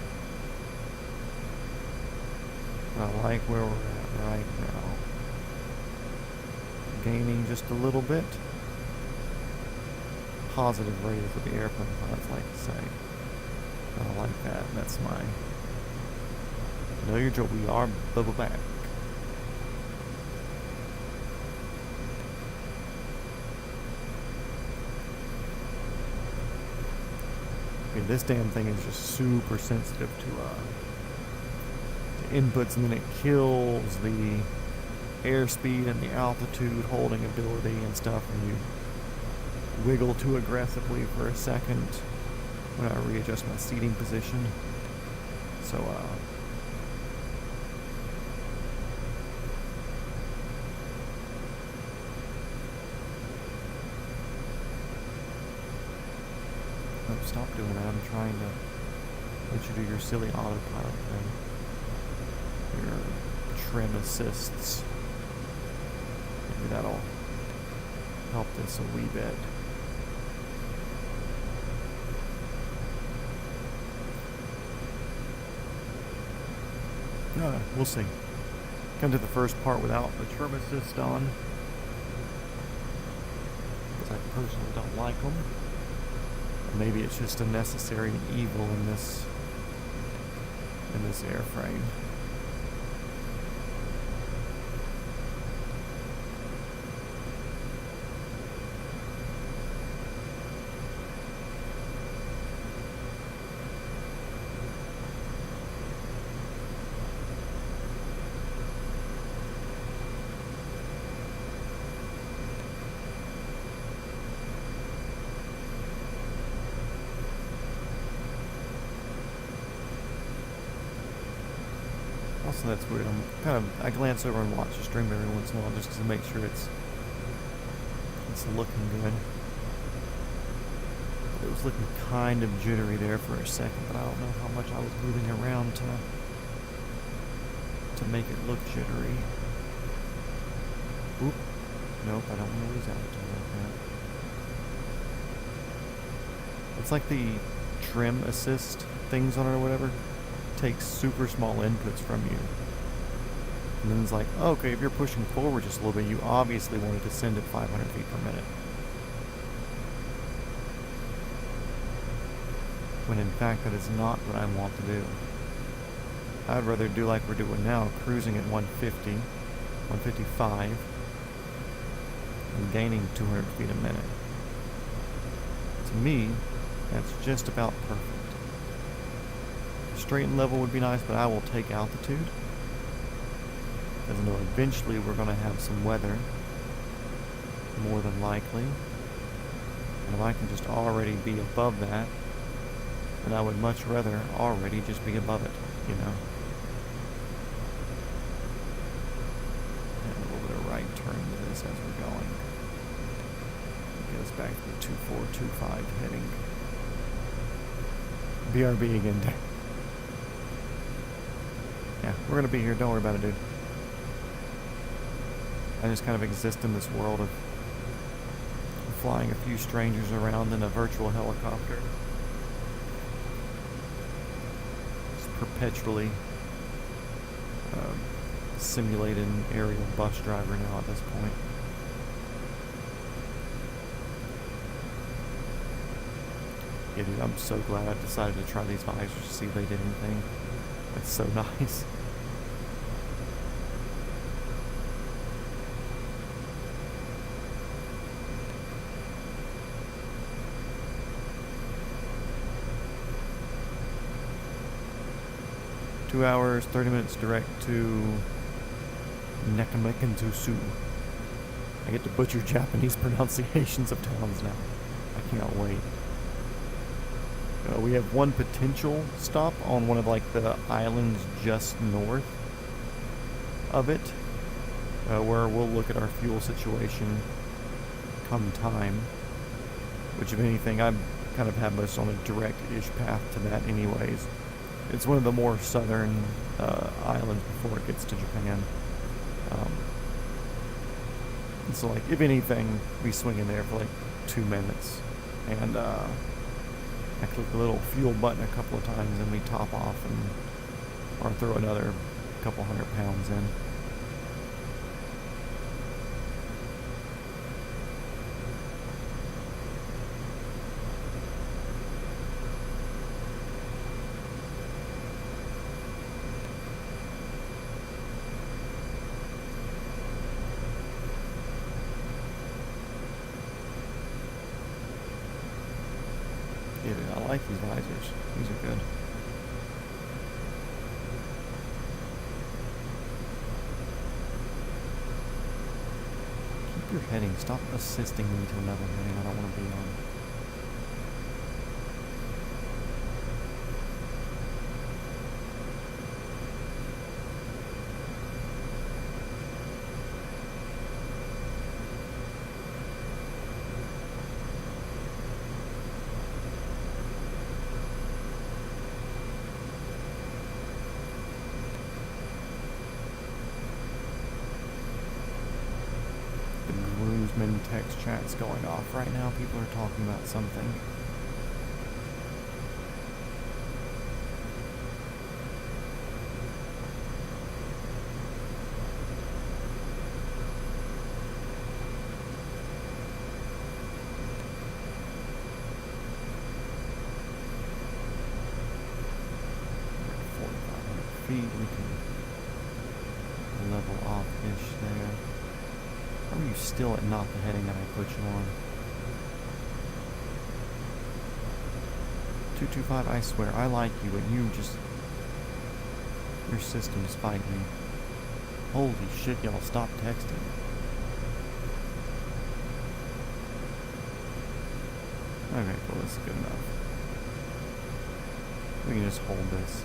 [SPEAKER 1] I like where we're at right now. Gaining just a little bit. Positive rate is what the airplane pilots like to say. I like that. That's my... Know your joke. We are bubble back. Okay, this damn thing is just super sensitive to inputs, and then it kills the airspeed and the altitude holding ability and stuff, and you wiggle too aggressively for a second when I readjust my seating position. So, stop doing that. I'm trying to let you do your silly autopilot thing. Your trim assists. Maybe that'll help this a wee bit. No, we'll see. Come to the first part without the trim assist on, because I personally don't like them. Maybe it's just a necessary evil in this airframe. Also, that's weird. I glance over and watch the stream every once in a while just to make sure it's looking good. It was looking kind of jittery there for a second, but I don't know how much I was moving around to make it look jittery. Oop. Nope, I don't want to lose altitude like that. It's like the trim assist things on it or whatever takes super small inputs from you. And then it's like, okay, if you're pushing forward just a little bit, you obviously want to descend at 500 feet per minute. When in fact, that is not what I want to do. I'd rather do like we're doing now, cruising at 150, 155, and gaining 200 feet a minute. To me, that's just about perfect. Straight and level would be nice, but I will take altitude. Because I know eventually we're going to have some weather, more than likely. And if I can just already be above that, then I would much rather already just be above it, you know. And a little bit of right turn to this as we're going. Get us back to the 2425 heading. BRB again. Yeah, we're going to be here. Don't worry about it, dude. I just kind of exist in this world of flying a few strangers around in a virtual helicopter. Just perpetually simulated an aerial bus driver now at this point. Yeah, dude, I'm so glad I decided to try these visors to see if they did anything. It's so nice. Two hours, 30 minutes direct to Nakashibetsu. I get to butcher Japanese pronunciations of towns now. I cannot wait. We have one potential stop on one of like the islands just north of it, where we'll look at our fuel situation come time. Which, if anything, I kind of have us on a direct-ish path to that anyways. It's one of the more southern islands before it gets to Japan. And so, like, if anything, we swing in there for like 2 minutes, and I click the little fuel button a couple of times, and we top off or throw another couple 100 pounds in. Yeah, dude, I like these visors. These are good. Keep your heading. Stop assisting me to another heading I don't want to be on. Text chat's going off right now. People are talking about something. We're at 4,500 feet. We can level off-ish there. How are you still at not the heading that I put you on? 225, I swear, I like you, but you just... Your systems fight me. Holy shit, y'all, stop texting. Okay, cool, this is good enough. We can just hold this.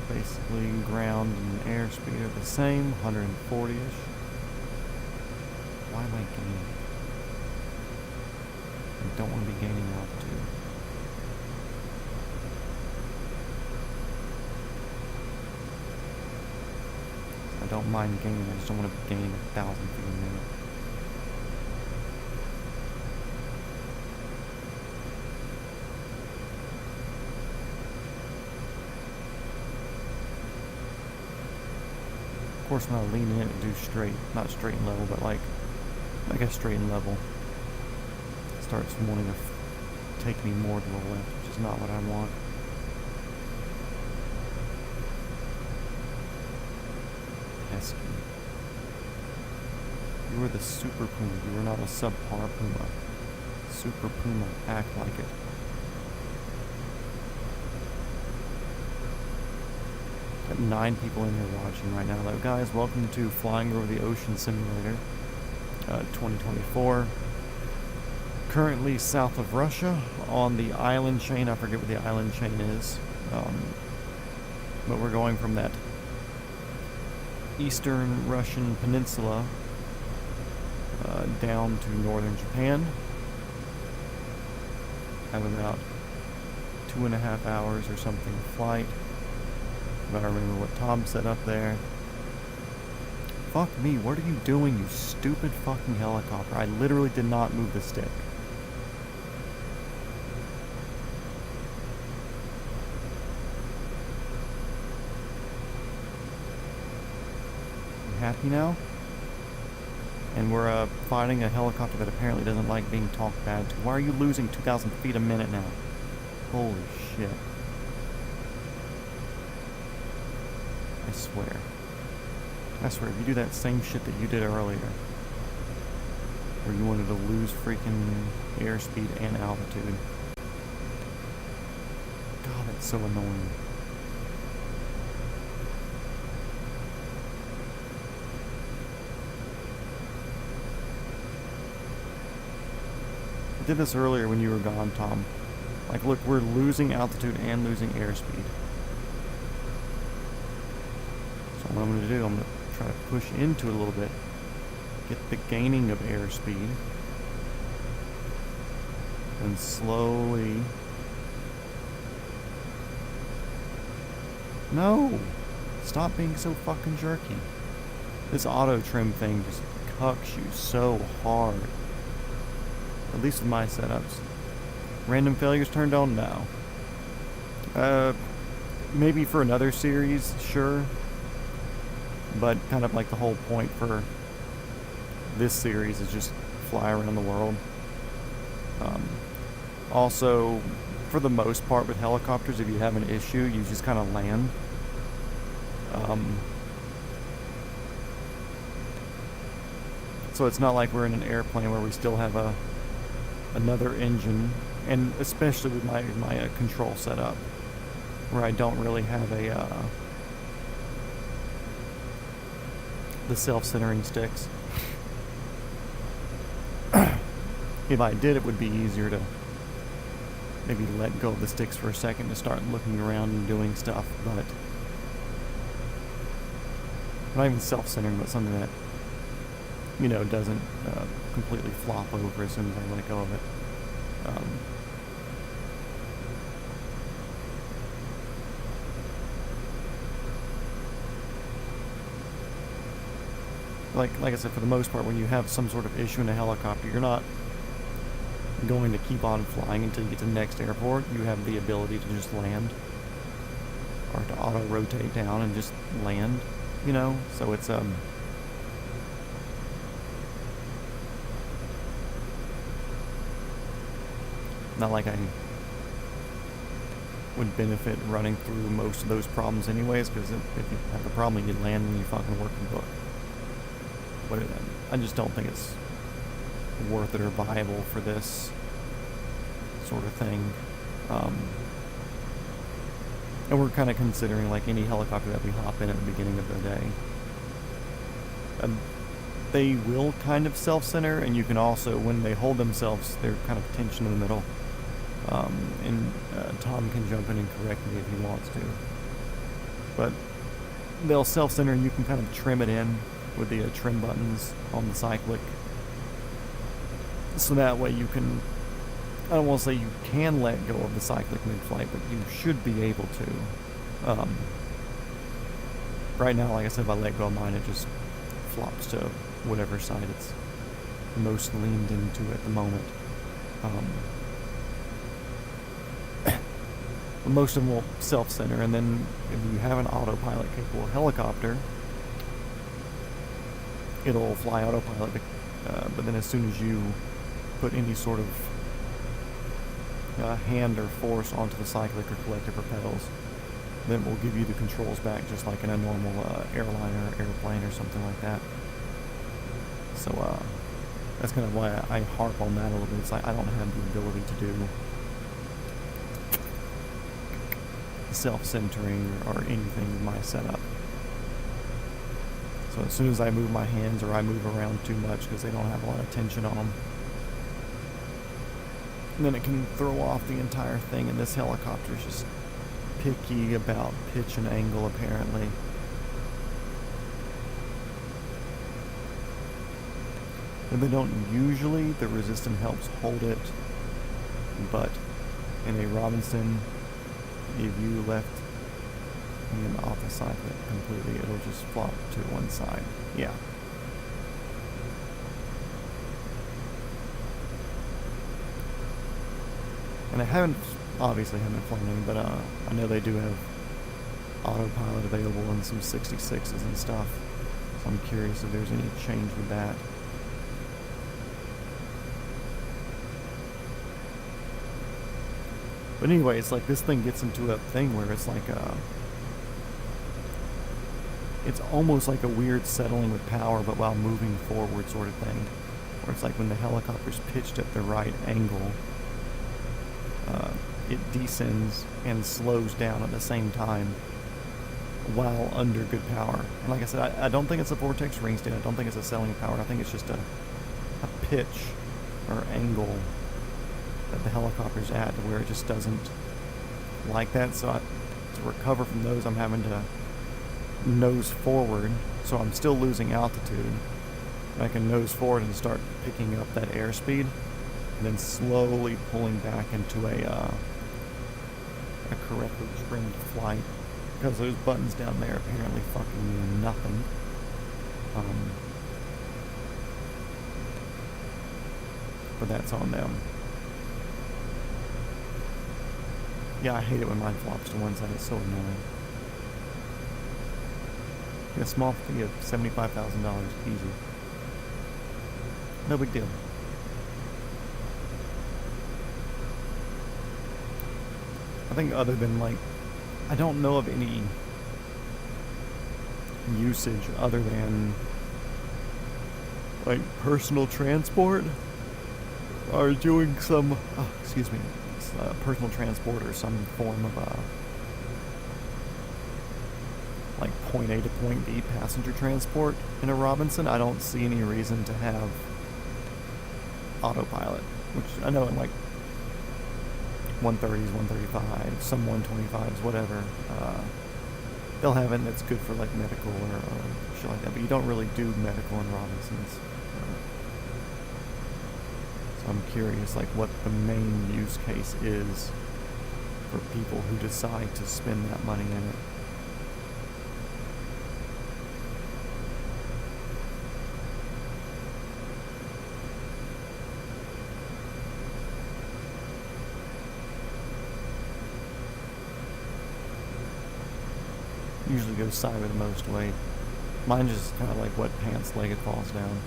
[SPEAKER 1] Basically, ground and airspeed are the same, 140-ish. Why am I gaining? I don't want to be gaining altitude. don't mind gaining. I just don't want to be gaining 1,000 feet a minute. Of course, when I lean in and do straight, not straight and level, but like, I guess straight and level, it starts wanting to take me more to the left, which is not what I want. Pesky. You are the super puma. You are not a subpar puma. Super puma. Act like it. Got 9 people in here watching right now, though. Guys, welcome to Flying Over the Ocean Simulator 2024. Currently south of Russia on the island chain. I forget what the island chain is. But we're going from that eastern Russian peninsula down to northern Japan. Have about 2.5 hours or something of flight. If I remember what Tom set up there. Fuck me, what are you doing, you stupid fucking helicopter? I literally did not move the stick. You happy now? And we're fighting a helicopter that apparently doesn't like being talked bad to. Why are you losing 2,000 feet a minute now? Holy shit. I swear. I swear, if you do that same shit that you did earlier, where you wanted to lose freaking airspeed and altitude. God, that's so annoying. I did this earlier when you were gone, Tom. Like, look, we're losing altitude and losing airspeed. So what I'm going to do, I'm going to try to push into it a little bit, get the gaining of airspeed, and slowly... No! Stop being so fucking jerky. This auto trim thing just cucks you so hard. At least with my setups. Random failures turned on now. Maybe for another series, sure. But kind of like the whole point for this series is just fly around the world. Also, for the most part with helicopters, if you have an issue, you just kind of land. So it's not like we're in an airplane where we still have another engine, and especially with my control setup, where I don't really have the self-centering sticks. If I did, it would be easier to maybe let go of the sticks for a second to start looking around and doing stuff, but not even self-centering, but something that, you know, doesn't completely flop over as soon as I let go of it. Like I said, for the most part, when you have some sort of issue in a helicopter, you're not going to keep on flying until you get to the next airport. You have the ability to just land, or to auto-rotate down and just land, you know? So it's, not like I would benefit running through most of those problems anyways, because if you have a problem, you land and you fucking work the book. But I just don't think it's worth it or viable for this sort of thing. And we're kind of considering like any helicopter that we hop in at the beginning of the day. They will kind of self-center, and you can also, when they hold themselves, they're kind of tension in the middle. And Tom can jump in and correct me if he wants to. But they'll self-center, and you can kind of trim it in with the trim buttons on the cyclic. So that way you can, I don't want to say you can let go of the cyclic mid-flight, but you should be able to. Right now, like I said, if I let go of mine, it just flops to whatever side it's most leaned into at the moment. Most of them will self-center, and then if you have an autopilot capable helicopter, it'll fly autopilot, but then as soon as you put any sort of hand or force onto the cyclic or collective propels, then it will give you the controls back just like in a normal airliner or airplane or something like that. So that's kind of why I harp on that a little bit. It's like I don't have the ability to do self-centering or anything in my setup. So as soon as I move my hands or I move around too much because they don't have a lot of tension on them, then it can throw off the entire thing, and this helicopter is just picky about pitch and angle apparently. And they don't usually, the resistance helps hold it, but in a Robinson, if you left him off the side of it completely, it'll just flop to one side. Yeah. And I obviously haven't flown any, but I know they do have autopilot available in some 66s and stuff. So I'm curious if there's any change with that. But anyway, it's like this thing gets into a thing where it's like it's almost like a weird settling with power, but while moving forward sort of thing. Where it's like when the helicopter's pitched at the right angle, it descends and slows down at the same time while under good power. And like I said, I don't think it's a vortex ring state. I don't think it's a settling of power. I think it's just a pitch or angle that the helicopter's at to where it just doesn't like that. So to recover from those, I'm having to nose forward. So I'm still losing altitude. I can nose forward and start picking up that airspeed, and then slowly pulling back into a correctly trimmed flight, because those buttons down there apparently fucking mean nothing. But that's on them. Yeah, I hate it when mine flops to one side. It's so annoying. A small fee of $75,000, easy. No big deal. I think other than like, I don't know of any usage other than like personal transport or doing some, personal transport or some form of like point A to point B passenger transport in a Robinson. I don't see any reason to have autopilot, which I know in like 130s, 135s, some 125s, whatever, they'll have it, and it's good for like medical or shit like that, but you don't really do medical in Robinsons. So I'm curious like what the main use case is for people who decide to spend that money in it. Usually goes side with the most weight. Mine just kind of like wet pants leg, it falls down.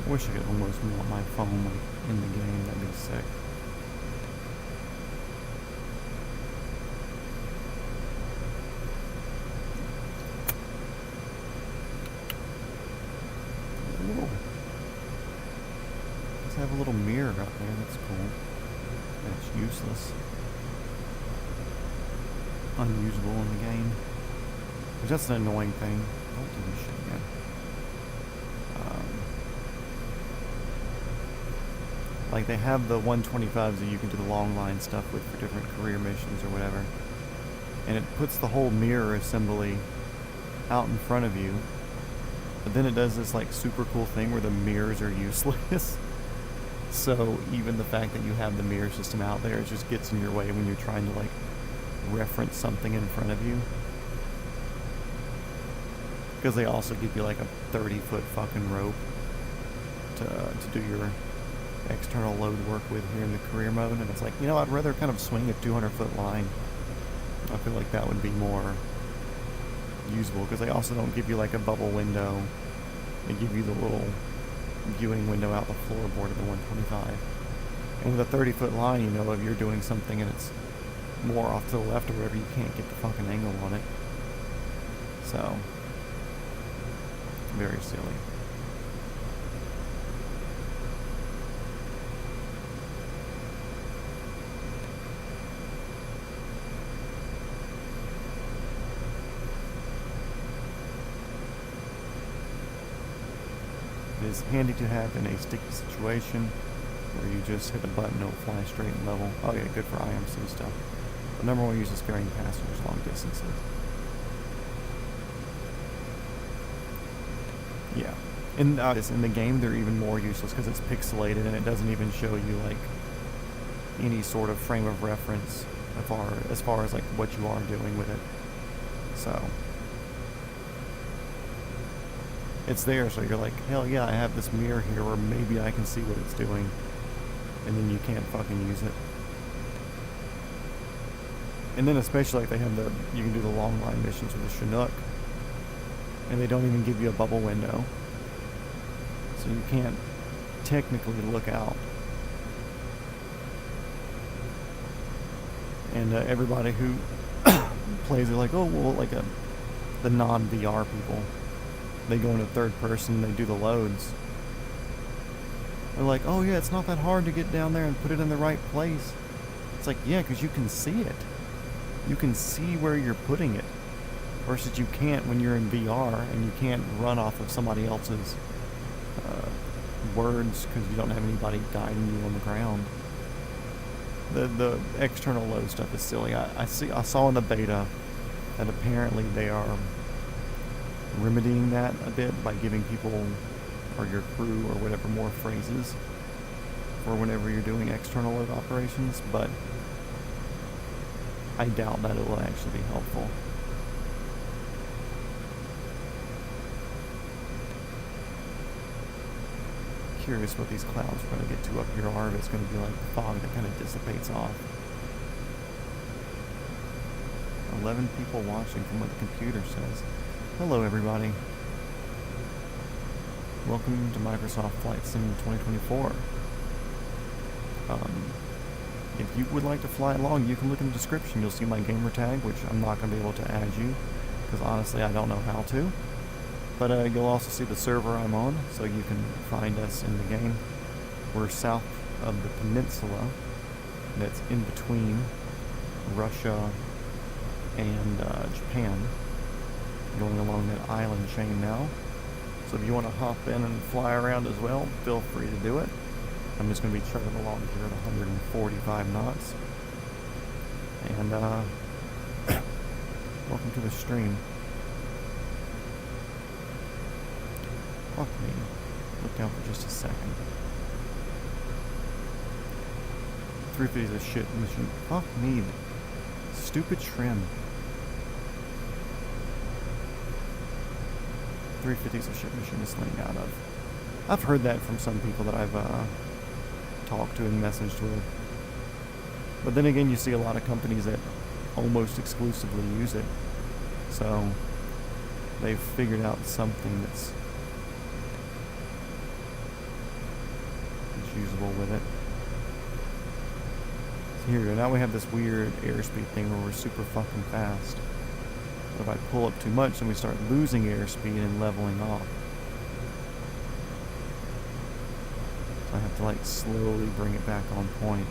[SPEAKER 1] I wish I could almost melt my phone like in the game, that'd be sick. Have a little mirror up there, that's cool. That's useless. Unusable in the game. Which that's an annoying thing. Don't do this shit again. Like, they have the 125s that you can do the long line stuff with for different career missions or whatever. And it puts the whole mirror assembly out in front of you. But then it does this, like, super cool thing where the mirrors are useless. So even the fact that you have the mirror system out there, it just gets in your way when you're trying to, like, reference something in front of you. Because they also give you, like, a 30-foot fucking rope to do your external load work with here in the career mode, and it's like, you know, I'd rather kind of swing a 200-foot line. I feel like that would be more usable, because they also don't give you like a bubble window. They give you the little viewing window out the floorboard of the 125. And with a 30-foot line, you know, if you're doing something and it's more off to the left or whatever, you can't get the fucking angle on it. So, very silly. It is handy to have in a sticky situation where you just hit a button, it'll fly straight and level. Oh yeah, good for IMC stuff. But number one use is sparing passengers long distances. Yeah. In the game, they're even more useless because it's pixelated and it doesn't even show you like any sort of frame of reference as far as like what you are doing with it. So it's there, so you're like, hell yeah, I have this mirror here where maybe I can see what it's doing, and then you can't fucking use it. And then especially like they have you can do the long line missions with the Chinook, and they don't even give you a bubble window, so you can't technically look out. And everybody who plays it like, oh well, like the non-VR people, they go into third person, they do the loads. They're like, oh yeah, it's not that hard to get down there and put it in the right place. It's like, yeah, because you can see it. You can see where you're putting it. Versus you can't when you're in VR, and you can't run off of somebody else's words because you don't have anybody guiding you on the ground. The external load stuff is silly. I saw in the beta that apparently they are remedying that a bit by giving people or your crew or whatever more phrases for whenever you're doing external load operations, but I doubt that it will actually be helpful. Curious what these clouds are going to get to up here are, if it's going to be like fog that kind of dissipates off. 11 people watching from what the computer says. Hello everybody. Welcome to Microsoft Flight Sim 2024. If you would like to fly along, you can look in the description. You'll see my gamer tag, which I'm not going to be able to add you, because honestly I don't know how to. But you'll also see the server I'm on, so you can find us in the game. We're south of the peninsula that's in between Russia and Japan, going along that island chain now. So if you want to hop in and fly around as well, feel free to do it. I'm just going to be chugging along here at 145 knots. And welcome to the stream. Fuck me. Look down for just a second. 350 is a shit mission. Fuck me. Stupid trim. 350 is a shit mission to sling out of. I've heard that from some people that I've talked to and messaged with. But then again, you see a lot of companies that almost exclusively use it. So they've figured out something that's usable with it. So here we go. Now we have this weird airspeed thing where we're super fucking fast. But if I pull up too much, then we start losing airspeed and leveling off. So I have to like slowly bring it back on point.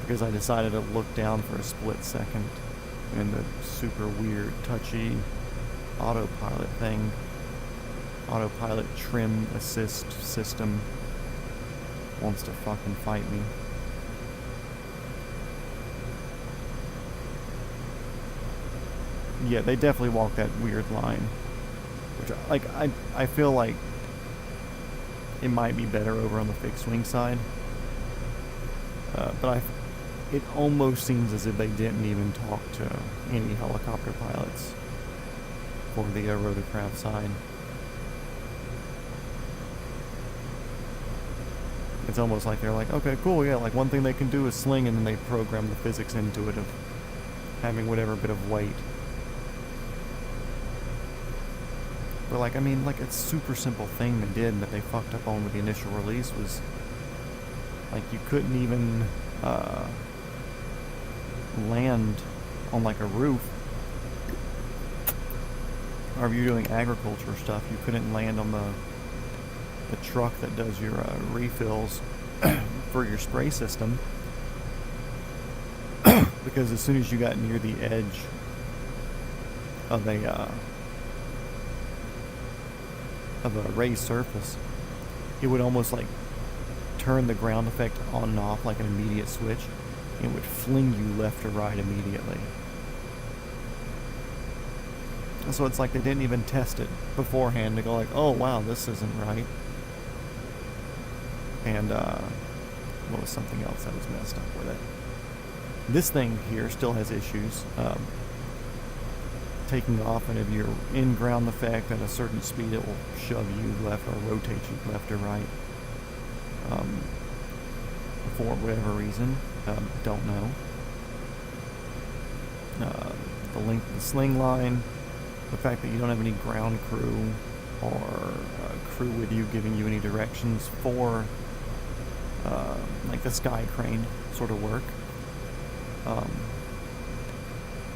[SPEAKER 1] Because I decided to look down for a split second in the super weird, touchy autopilot thing. Autopilot trim assist system. wants to fucking fight me. Yeah, they definitely walk that weird line. Which, like, I feel like it might be better over on the fixed wing side. But it almost seems as if they didn't even talk to any helicopter pilots for the rotorcraft side. It's almost like they're like, okay, cool, yeah, like one thing they can do is sling, and then they program the physics into it of having whatever bit of weight. But like, I mean, like a super simple thing they did that they fucked up on with the initial release was, like, you couldn't even land on like a roof. Or if you're doing agriculture stuff, you couldn't land on the truck that does your refills for your spray system. Because as soon as you got near the edge of a raised surface, it would almost like turn the ground effect on and off like an immediate switch. It would fling you left or right immediately. So it's like they didn't even test it beforehand to go like, oh wow, this isn't right. And what was something else that was messed up with it? This thing here still has issues. Taking off, and if you're in ground effect at a certain speed, it will shove you left or rotate you left or right. For whatever reason, don't know. The length of the sling line, the fact that you don't have any ground crew or crew with you giving you any directions for like the sky crane sort of work.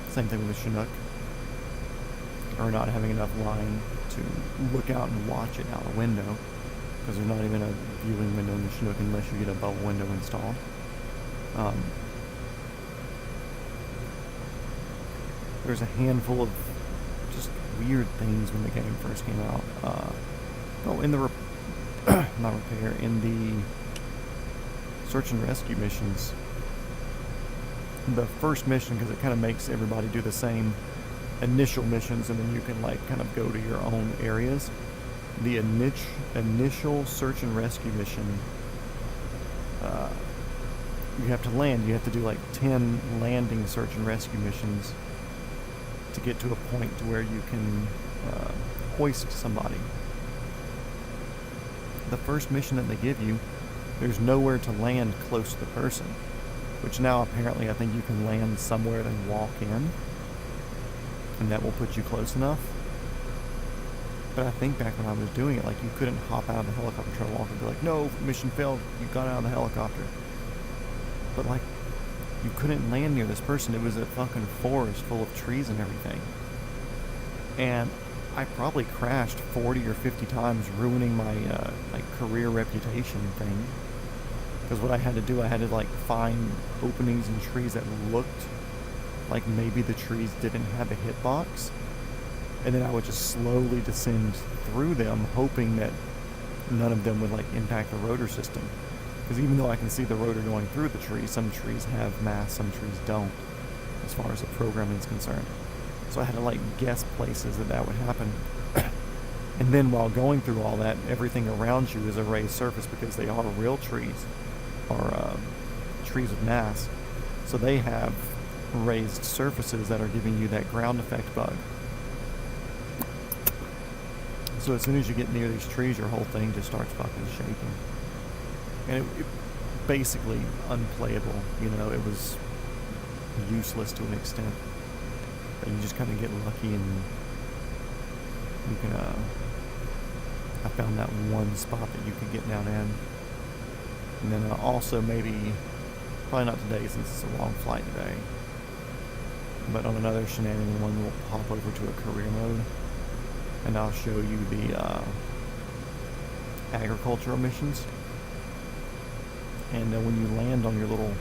[SPEAKER 1] Same thing with the Chinook. Or not having enough line to look out and watch it out the window, because there's not even a viewing window in the Chinook unless you get a bubble window installed. There's a handful of just weird things when the game first came out. In the not repair, in the search and rescue missions. The first mission, because it kind of makes everybody do the same initial missions, and then you can like kind of go to your own areas. The initial search and rescue mission, you have to land. You have to do like 10 landing search and rescue missions to get to a point to where you can hoist somebody. The first mission that they give you, there's nowhere to land close to the person, which now apparently I think you can land somewhere and walk in, and that will put you close enough. But I think back when I was doing it, like, you couldn't hop out of the helicopter, try to walk, and be like, no, mission failed, you got out of the helicopter. But like, you couldn't land near this person. It was a fucking forest full of trees and everything. And I probably crashed 40 or 50 times, ruining my like career reputation thing. Because what I had to do, I had to like find openings in trees that looked like maybe the trees didn't have a hitbox, and then I would just slowly descend through them, hoping that none of them would like impact the rotor system. Because even though I can see the rotor going through the tree, some trees have mass, some trees don't, as far as the programming is concerned. So I had to like guess places that would happen. And then while going through all that, everything around you is a raised surface, because they are real trees, or trees with mass. So they have raised surfaces that are giving you that ground effect bug. So as soon as you get near these trees, your whole thing just starts fucking shaking. And it basically unplayable, you know, it was useless to an extent. But you just kind of get lucky, and you can, I found that one spot that you could get down in. And then also maybe, probably not today since it's a long flight today, but on another shenanigan one, we'll hop over to a career mode, and I'll show you the agricultural missions. And when you land on your little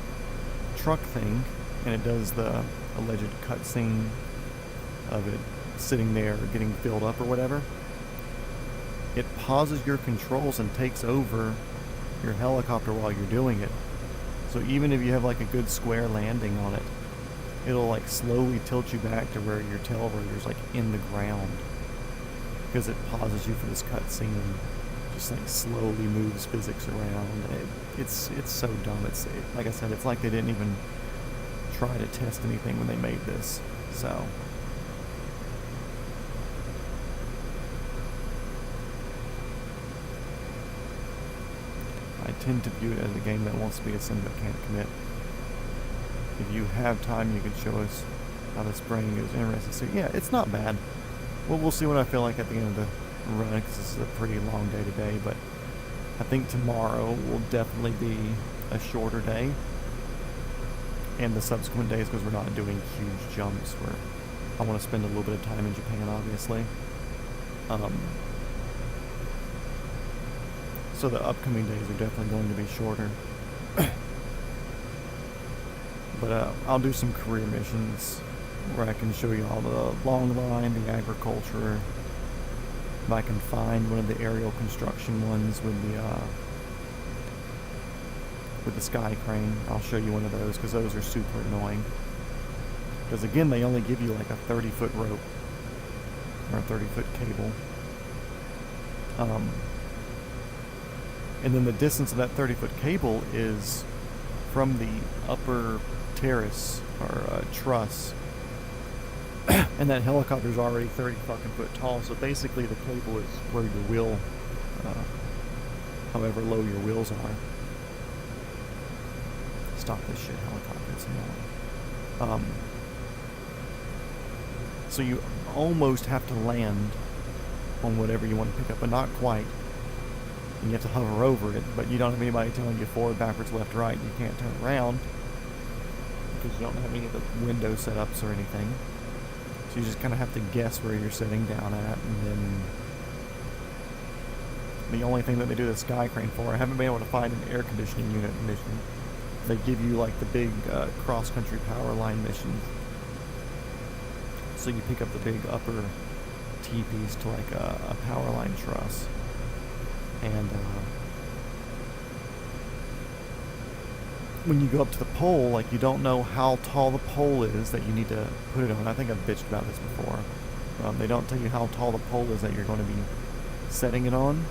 [SPEAKER 1] truck thing, and it does the alleged cutscene of it sitting there getting filled up or whatever, it pauses your controls and takes over your helicopter while you're doing it. So even if you have like a good square landing on it, it'll like slowly tilt you back to where your tail rotor's like in the ground, because it pauses you for this cutscene and just like slowly moves physics around. It's so dumb. Like I said, it's like they didn't even try to test anything when they made this. So I tend to view it as a game that wants to be a sim but can't commit. If you have time, you could show us how the spraying is. Interesting. So yeah, it's not bad. Well, we'll see what I feel like at the end of the run, because this is a pretty long day today, but I think tomorrow will definitely be a shorter day, and the subsequent days, because we're not doing huge jumps, where I want to spend a little bit of time in Japan, obviously. So the upcoming days are definitely going to be shorter. But I'll do some career missions where I can show you all the long line, the agriculture. If I can find one of the aerial construction ones with the sky crane, I'll show you one of those, because those are super annoying. Because again, they only give you like a 30-foot rope or a 30-foot cable. And then the distance of that 30-foot cable is from the upper terrace or truss, and that helicopter's already 30 fucking foot tall, so basically the cable is where your wheel, however low your wheels are. Stop this shit, helicopter, it's annoying. So you almost have to land on whatever you want to pick up, but not quite. And you have to hover over it, but you don't have anybody telling you forward, backwards, left, right. You can't turn around because you don't have any of the window setups or anything. So you just kind of have to guess where you're sitting down at, and then the only thing that they do the sky crane for, I haven't been able to find an air conditioning unit mission. They give you like the big cross-country power line missions. So you pick up the big upper T-piece to like a power line truss. And when you go up to the pole, like, you don't know how tall the pole is that you need to put it on. I think I've bitched about this before. They don't tell you how tall the pole is that you're going to be setting it on,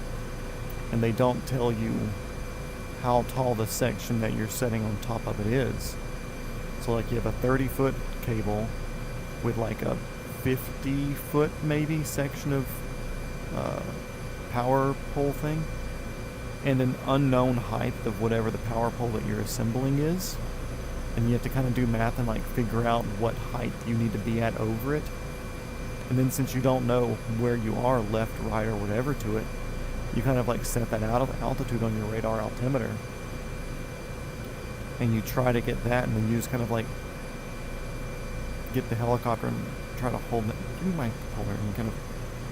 [SPEAKER 1] and they don't tell you how tall the section that you're setting on top of it is. So like, you have a 30-foot cable with like a 50-foot maybe section of power pole thing, and an unknown height of whatever the power pole that you're assembling is, and you have to kind of do math and like figure out what height you need to be at over it. And then since you don't know where you are, left, right, or whatever to it, you kind of like set that altitude on your radar altimeter, and you try to get that, and then you just kind of like get the helicopter and try to hold it. Give me my controller, and you kind of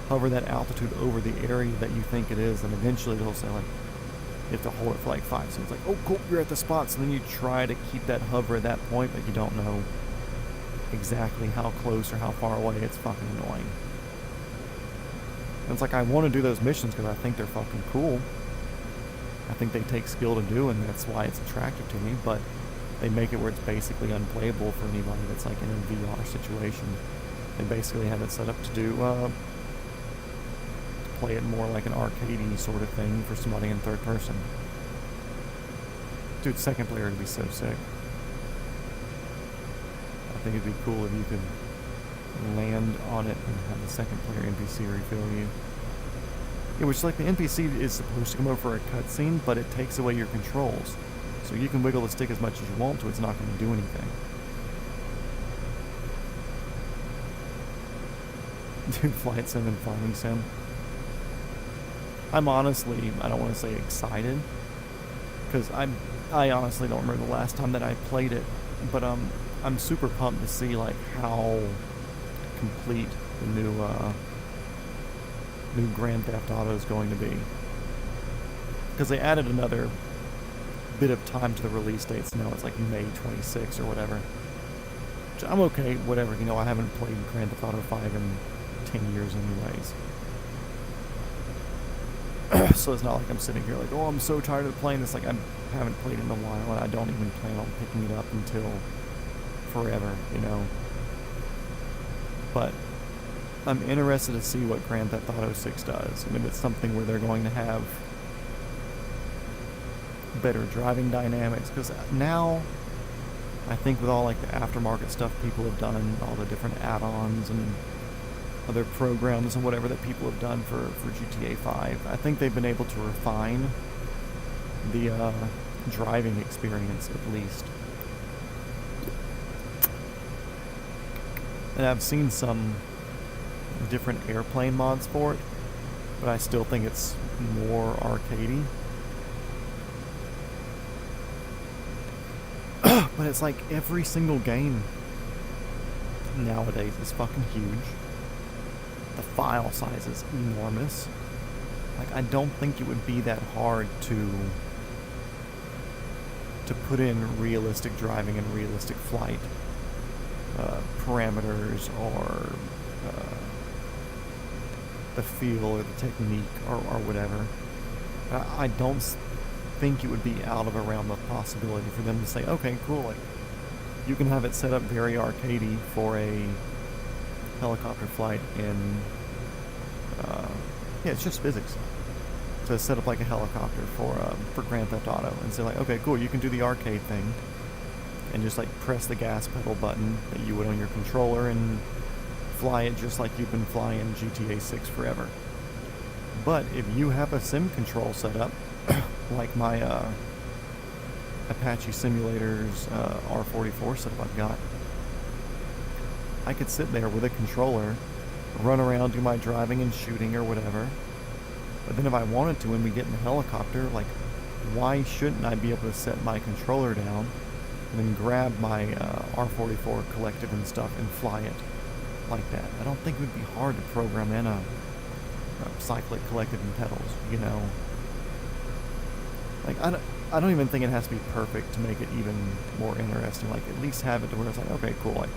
[SPEAKER 1] hover that altitude over the area that you think it is, and eventually it'll say like, you have to hold it for like 5 seconds, like, oh cool, you're at the spot. So then you try to keep that hover at that point, but you don't know exactly how close or how far away. It's fucking annoying. And it's like, I want to do those missions because I think they're fucking cool. I think they take skill to do, and that's why it's attractive to me, but they make it where it's basically unplayable for anybody that's like in a VR situation. They basically have it set up to do play it more like an arcadey sort of thing for somebody in third person. Dude, second player would be so sick. I think it'd be cool if you could land on it and have the second player NPC refill you. Yeah, which, like, the NPC is supposed to come over for a cutscene, but it takes away your controls. So you can wiggle the stick as much as you want to, it's not going to do anything. Dude, flight sim and farming sim. I'm honestly, I don't want to say excited, because I honestly don't remember the last time that I played it, but I'm super pumped to see like how complete the new Grand Theft Auto is going to be, because they added another bit of time to the release date, so now it's like May 26 or whatever. Which I'm okay, whatever, you know, I haven't played Grand Theft Auto 5 in 10 years anyways. So it's not like I'm sitting here like, oh, I'm so tired of playing this. Like, I haven't played it in a while, and I don't even plan on picking it up until forever, you know. But I'm interested to see what Grand Theft Auto 6 does, and if it's something where they're going to have better driving dynamics, because now I think with all like the aftermarket stuff people have done, all the different add-ons and other programs and whatever that people have done for GTA 5, I think they've been able to refine the driving experience at least. And I've seen some different airplane mods for it, but I still think it's more arcadey. But it's like every single game nowadays is fucking huge. The file size is enormous. Like, I don't think it would be that hard to put in realistic driving and realistic flight parameters, or the feel or the technique or whatever. I don't think it would be out of a realm of possibility for them to say, okay, cool, like, you can have it set up very arcadey for a helicopter flight in, yeah, it's just physics. To set up like a helicopter for Grand Theft Auto, and say like, okay, cool, you can do the arcade thing, and just like press the gas pedal button that you would on your controller and fly it just like you've been flying GTA 6 forever. But if you have a sim control set up, like my Apache Simulator's R44 setup I've got, I could sit there with a controller, run around, do my driving and shooting or whatever. But then if I wanted to, when we get in the helicopter, like, why shouldn't I be able to set my controller down and then grab my R44 collective and stuff and fly it like that? I don't think it would be hard to program in a cyclic collective and pedals, you know? Like, I don't even think it has to be perfect to make it even more interesting. Like, at least have it to where it's like, okay, cool, like,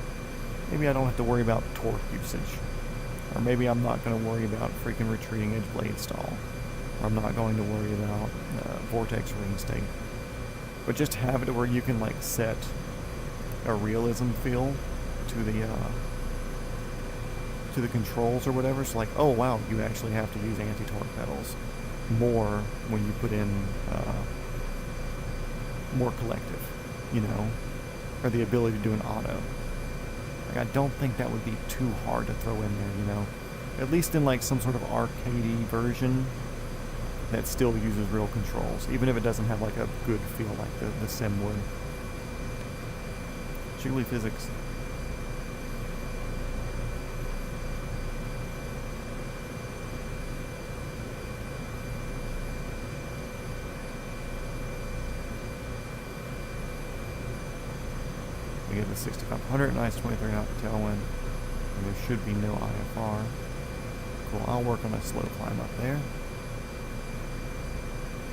[SPEAKER 1] maybe I don't have to worry about torque usage. Or maybe I'm not going to worry about freaking retreating edge blade stall. Or I'm not going to worry about vortex ring state. But just have it where you can like set a realism feel to the controls or whatever. So like, oh wow, you actually have to use anti-torque pedals more when you put in more collective, you know, or the ability to do an auto. Like, I don't think that would be too hard to throw in there, you know? At least in like some sort of arcadey version that still uses real controls, even if it doesn't have like a good feel like the sim would. Jiggly physics. We get the 6500, nice 23 knot tailwind, and there should be no IFR. Cool, I'll work on a slow climb up there.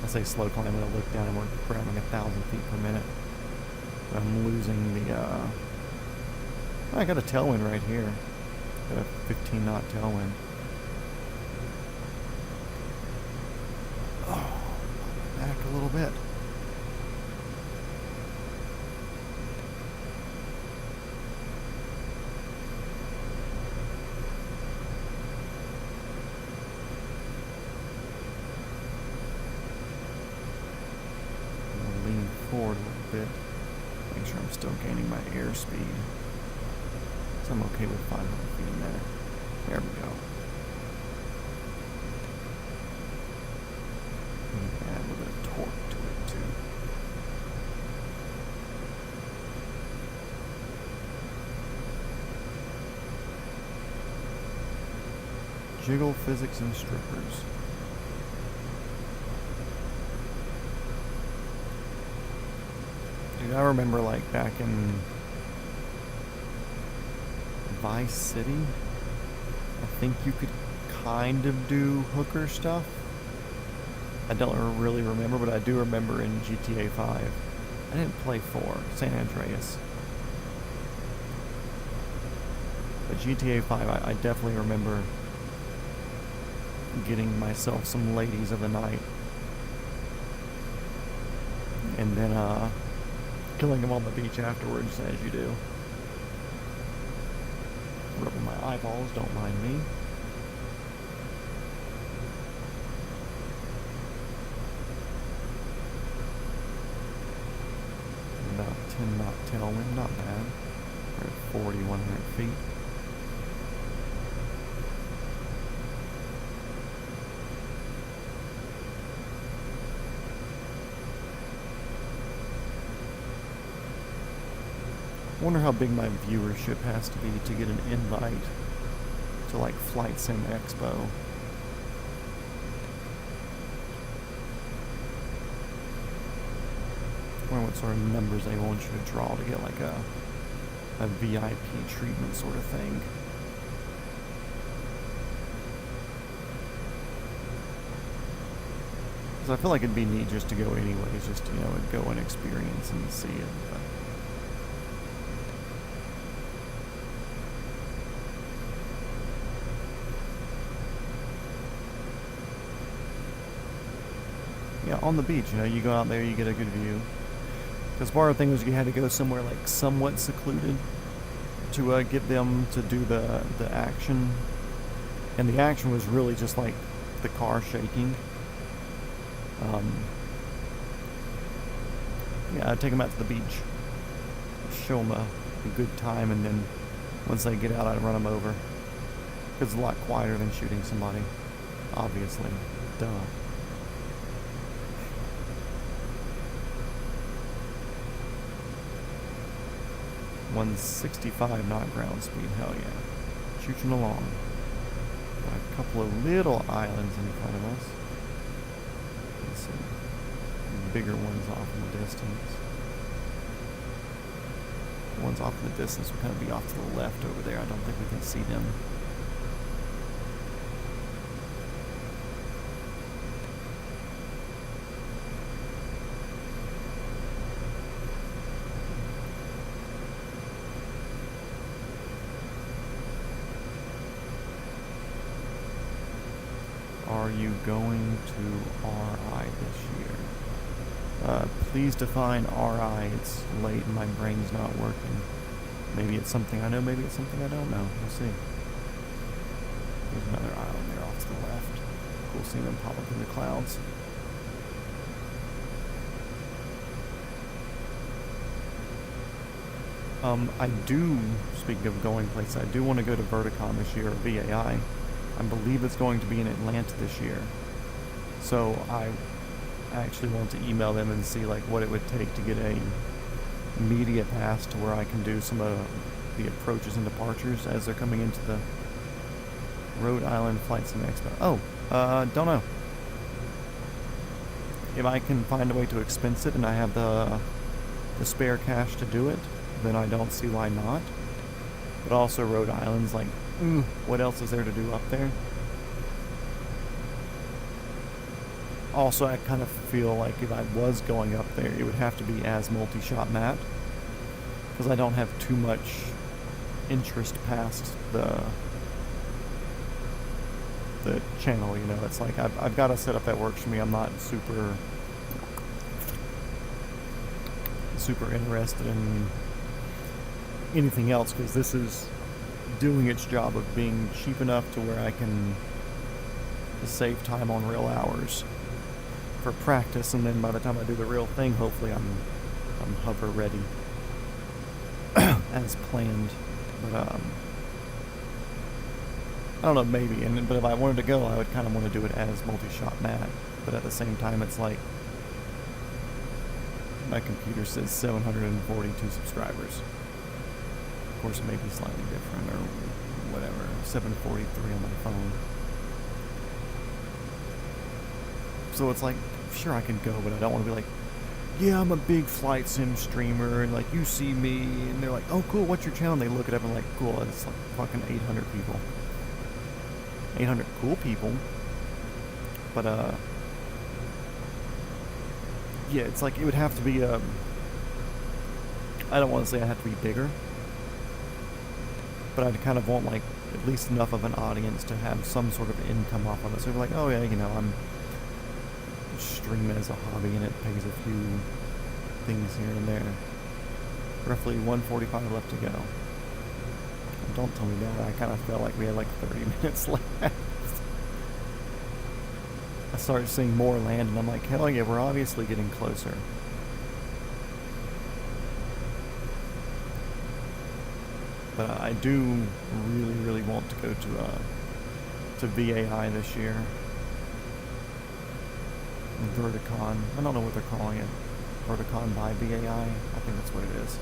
[SPEAKER 1] I say slow climb when I look down and we're grabbing 1,000 feet per minute. But I'm losing the, I got a tailwind right here. Got a 15 knot tailwind. Oh, back a little bit. Forward a little bit. Make sure I'm still gaining my airspeed. So I'm okay with 500 feet a minute. There we go. Add a little bit of torque to it too. Jiggle physics and strippers. I remember like back in Vice City, I think you could kind of do hooker stuff. I don't really remember, but I do remember in GTA 5. I didn't play 4, San Andreas. But GTA 5, I definitely remember getting myself some ladies of the night. And then, killing them on the beach afterwards, as you do. Rubbing my eyeballs, don't mind me. About 10 knot tailwind, not bad. We're at 4,100 feet. I wonder how big my viewership has to be to get an invite to like Flight Sim Expo. I wonder what sort of numbers they want you to draw to get like a VIP treatment sort of thing. Because I feel like it'd be neat just to go anyways, just to, you know, go and experience and see it. But yeah, on the beach, you know, you go out there, you get a good view. Because part of the thing was you had to go somewhere like somewhat secluded to get them to do the action. And the action was really just like the car shaking. Yeah, I'd take them out to the beach, show them a good time, and then once they get out, I'd run them over. Because it's a lot quieter than shooting somebody, obviously. Duh. 165 knot ground speed, hell yeah. Shooting along. Got a couple of little islands in front of us. Let's see. Bigger ones off in the distance. The ones off in the distance will kind of be off to the left over there. I don't think we can see them. Are you going to RI this year? Please define RI. It's late and my brain's not working. Maybe it's something I know, maybe it's something I don't know. We'll see. There's another island there off to the left. Cool seeing them pop up in the clouds. I do, speaking of going places, I do want to go to Vertdrom this year, or VAI. I believe it's going to be in Atlanta this year. So I actually want to email them and see like what it would take to get a media pass to where I can do some of the approaches and departures as they're coming into the Rhode Island Flight Sim Expo. Oh, don't know. If I can find a way to expense it and I have the spare cash to do it, then I don't see why not. But also Rhode Island's like, what else is there to do up there? Also, I kind of feel like if I was going up there, it would have to be as multi-shot Matt, because I don't have too much interest past the channel, you know. It's like I've got a setup that works for me. I'm not super interested in anything else, because this is doing its job of being cheap enough to where I can save time on real hours for practice, and then by the time I do the real thing, hopefully I'm hover ready as planned. But I don't know, maybe. But if I wanted to go, I would kind of want to do it as multi-shot Matt. But at the same time, it's like my computer says 742 subscribers. Of course, it may be slightly different or whatever. 743 on my phone. So it's like, sure, I can go, but I don't want to be like, yeah, I'm a big flight sim streamer, and like, you see me, and they're like, oh, cool, what's your channel? And they look it up and like, cool, it's like fucking 800 people. 800 cool people. But, yeah, it's like, it would have to be, I don't want to say I have to be bigger, but I'd kind of want, like, at least enough of an audience to have some sort of income off of it. So they're like, oh yeah, you know, I'm streaming as a hobby and it pays a few things here and there. Roughly 1:45 left to go. Don't tell me that. I kind of felt like we had like 30 minutes left. I started seeing more land and I'm like, hell yeah, we're obviously getting closer. But I do really want to go to VAI this year. Vertcon. I don't know what they're calling it. Vertcon by VAI. I think that's what it is.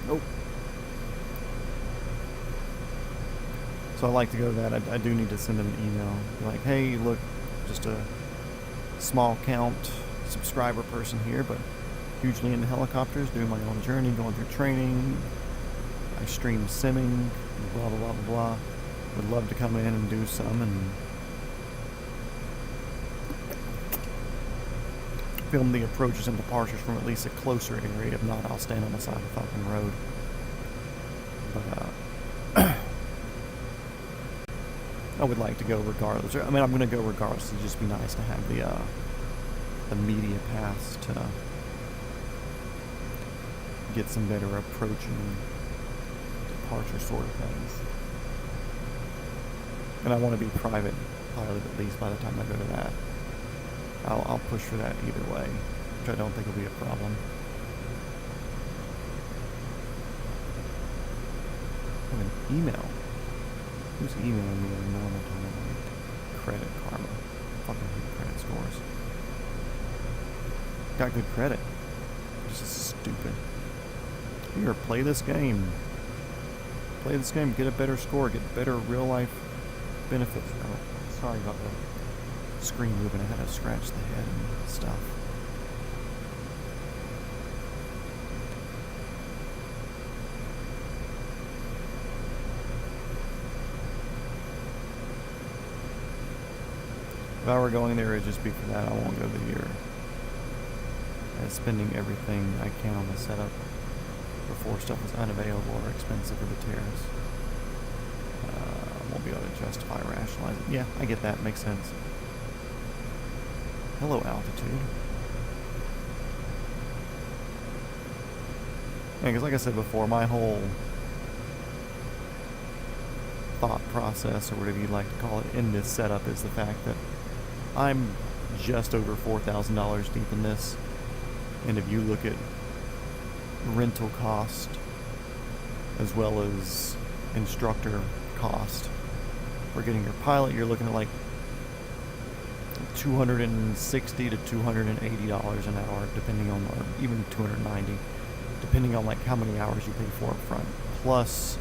[SPEAKER 1] Nope. So I like to go to that. I do need to send them an email. Be like, hey, look, just a small count subscriber person here, but hugely into helicopters, doing my own journey, going through training. I stream simming, blah, blah, blah, blah, blah. Would love to come in and do some and film the approaches and departures from at least a closer area. If not, I'll stand on the side of the fucking road. But, I would like to go regardless. I mean, I'm going to go regardless. It'd just be nice to have the media pass to get some better approach and departure sort of things. And I want to be private pilot at least by the time I go to that. I'll push for that either way, which I don't think will be a problem. I have an email. Who's emailing me at a normal time of night? Credit Karma. Fucking hate credit scores. Got good credit. This is stupid. Here, play this game. Play this game, get a better score, get better real life benefits. Oh, sorry about the screen moving. I had to scratch the head and stuff. If I were going there, it'd just be for that. I won't go there. Spending everything I can on the setup before stuff is unavailable or expensive or tears. Won't be able to justify, rationalize it. Yeah, I get that. Makes sense. Hello, altitude. Yeah, because like I said before, my whole thought process, or whatever you'd like to call it, in this setup is the fact that I'm just over $4,000 deep in this. And if you look at rental cost as well as instructor cost for getting your pilot, you're looking at like $260 to $280 an hour, depending on, or even $290, depending on like how many hours you pay for up front, plus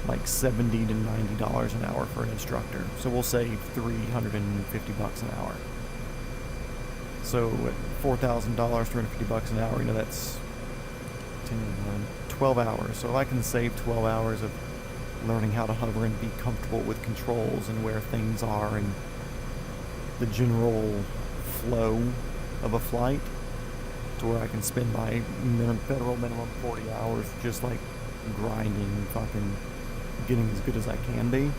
[SPEAKER 1] like $70 to $90 an hour for an instructor. So we'll say $350 an hour. So at $4,000, $350 an hour, you know, that's 10, 11, 12 hours. So if I can save 12 hours of learning how to hover and be comfortable with controls and where things are and the general flow of a flight, to where I can spend my federal minimum 40 hours just like grinding, fucking getting as good as I can be,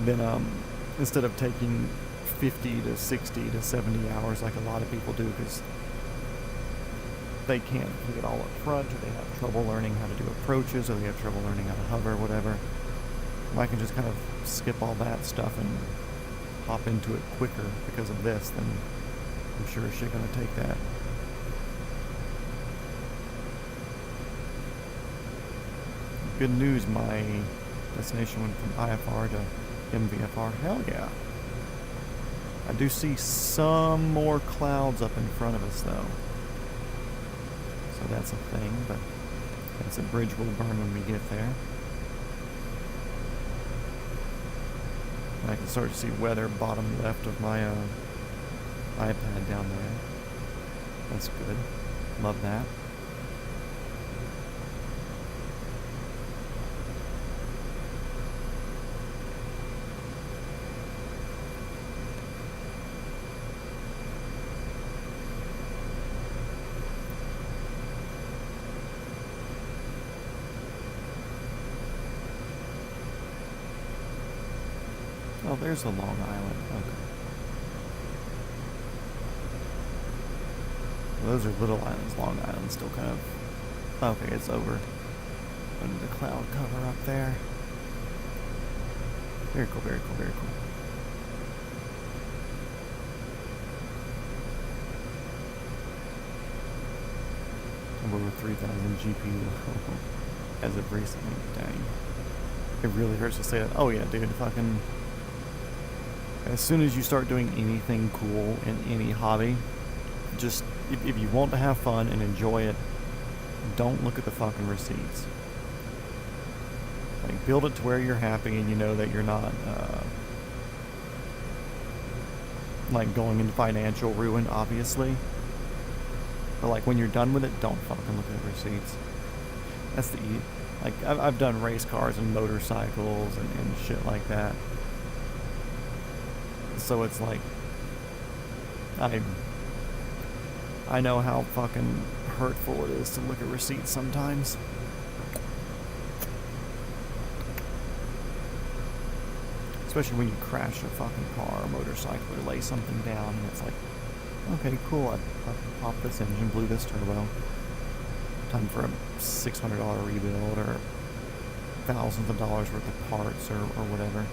[SPEAKER 1] then instead of taking 50 to 60 to 70 hours like a lot of people do because they can't do it all up front, or they have trouble learning how to do approaches, or they have trouble learning how to hover, whatever. I can just kind of skip all that stuff and hop into it quicker because of this, then I'm sure shit gonna take that. Good news, my destination went from IFR to MVFR. Hell yeah. I do see some more clouds up in front of us though. So that's a thing, but that's a bridge will burn when we get there. And I can start to see weather bottom left of my iPad down there. That's good. Love that. Oh, there's the Long Island. Okay. Well, those are little islands. Long Island's still kind of... Okay, it's over. Under the cloud cover up there. Very cool, very cool, very cool. Over 3,000 GPU as of recently. Dang. It really hurts to say that. Oh yeah, dude, fucking... As soon as you start doing anything cool in any hobby, just, if you want to have fun and enjoy it, don't look at the fucking receipts. Like, build it to where you're happy and you know that you're not, like, going into financial ruin, obviously. But, like, when you're done with it, don't fucking look at the receipts. That's the... Like, I've done race cars and motorcycles and shit like that. So it's like... I know how fucking hurtful it is to look at receipts sometimes. Especially when you crash a fucking car or motorcycle or lay something down and it's like, okay, cool, I fucking popped this engine, blew this turbo. Time for a $600 rebuild or thousands of dollars worth of parts or whatever.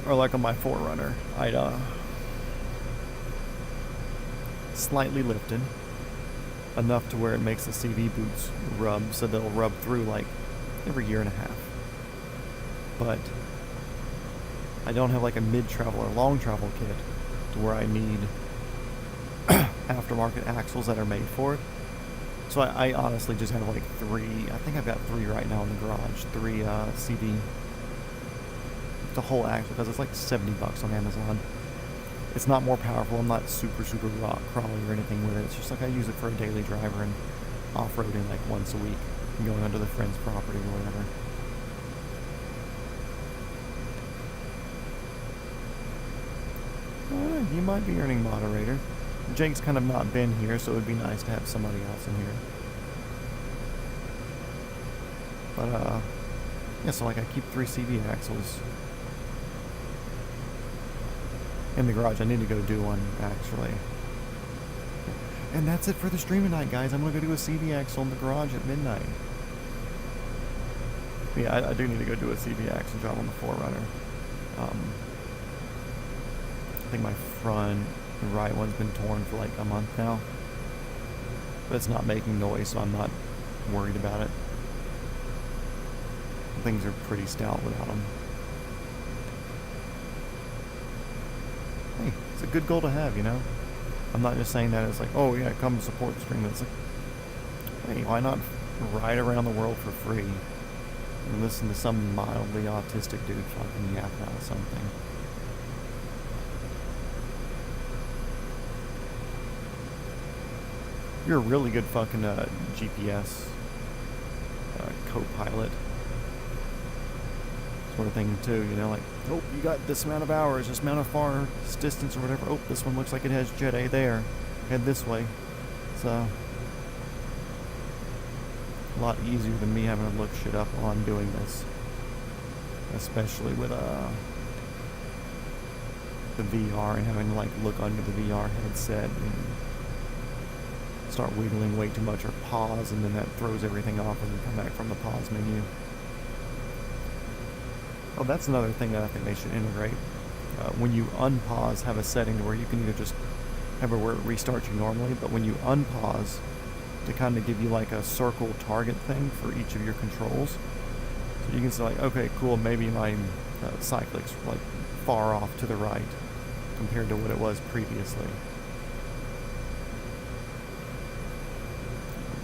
[SPEAKER 1] Or like on my 4Runner, I'd slightly lifted enough to where it makes the CV boots rub, so they'll rub through like every year and a half. But I don't have like a mid-travel or long-travel kit to where I need aftermarket axles that are made for it. So I honestly just have like 3, I think I've got 3 right now in the garage, 3 CV. The whole axle, because it's like $70 on Amazon. It's not more powerful, I'm not super rock crawly or anything with it. It's just like I use it for a daily driver and off-roading like once a week, and going onto the friend's property or whatever. You might be earning moderator. Jake's kind of not been here, so it would be nice to have somebody else in here. But, yeah, so like I keep 3 CV axles in the garage. I need to go do one, actually. And that's it for the stream tonight, guys. I'm going to go do a CV axle in the garage at midnight. Yeah, I do need to go do a CV axle job on the 4Runner. I think my front right one's been torn for like a month now. But it's not making noise, so I'm not worried about it. Things are pretty stout without them. Hey, it's a good goal to have, you know? I'm not just saying that as like, oh yeah, come support the stream. It's like, hey, why not ride around the world for free and listen to some mildly autistic dude fucking yap about something? You're a really good fucking GPS co-pilot sort of thing too, you know, like, oh, you got this amount of hours, this amount of far distance or whatever. Oh, this one looks like it has Jet A there. Head this way. It's a lot easier than me having to look shit up while I'm doing this. Especially with the VR and having to like look under the VR headset and start wiggling way too much or pause, and then that throws everything off when you come back from the pause menu. Oh, that's another thing that I think they should integrate. When you unpause, have a setting to where you can either just have it where it restarts you normally, but when you unpause, to kind of give you like a circle target thing for each of your controls. So you can say like, okay, cool, maybe my cyclic's like far off to the right compared to what it was previously.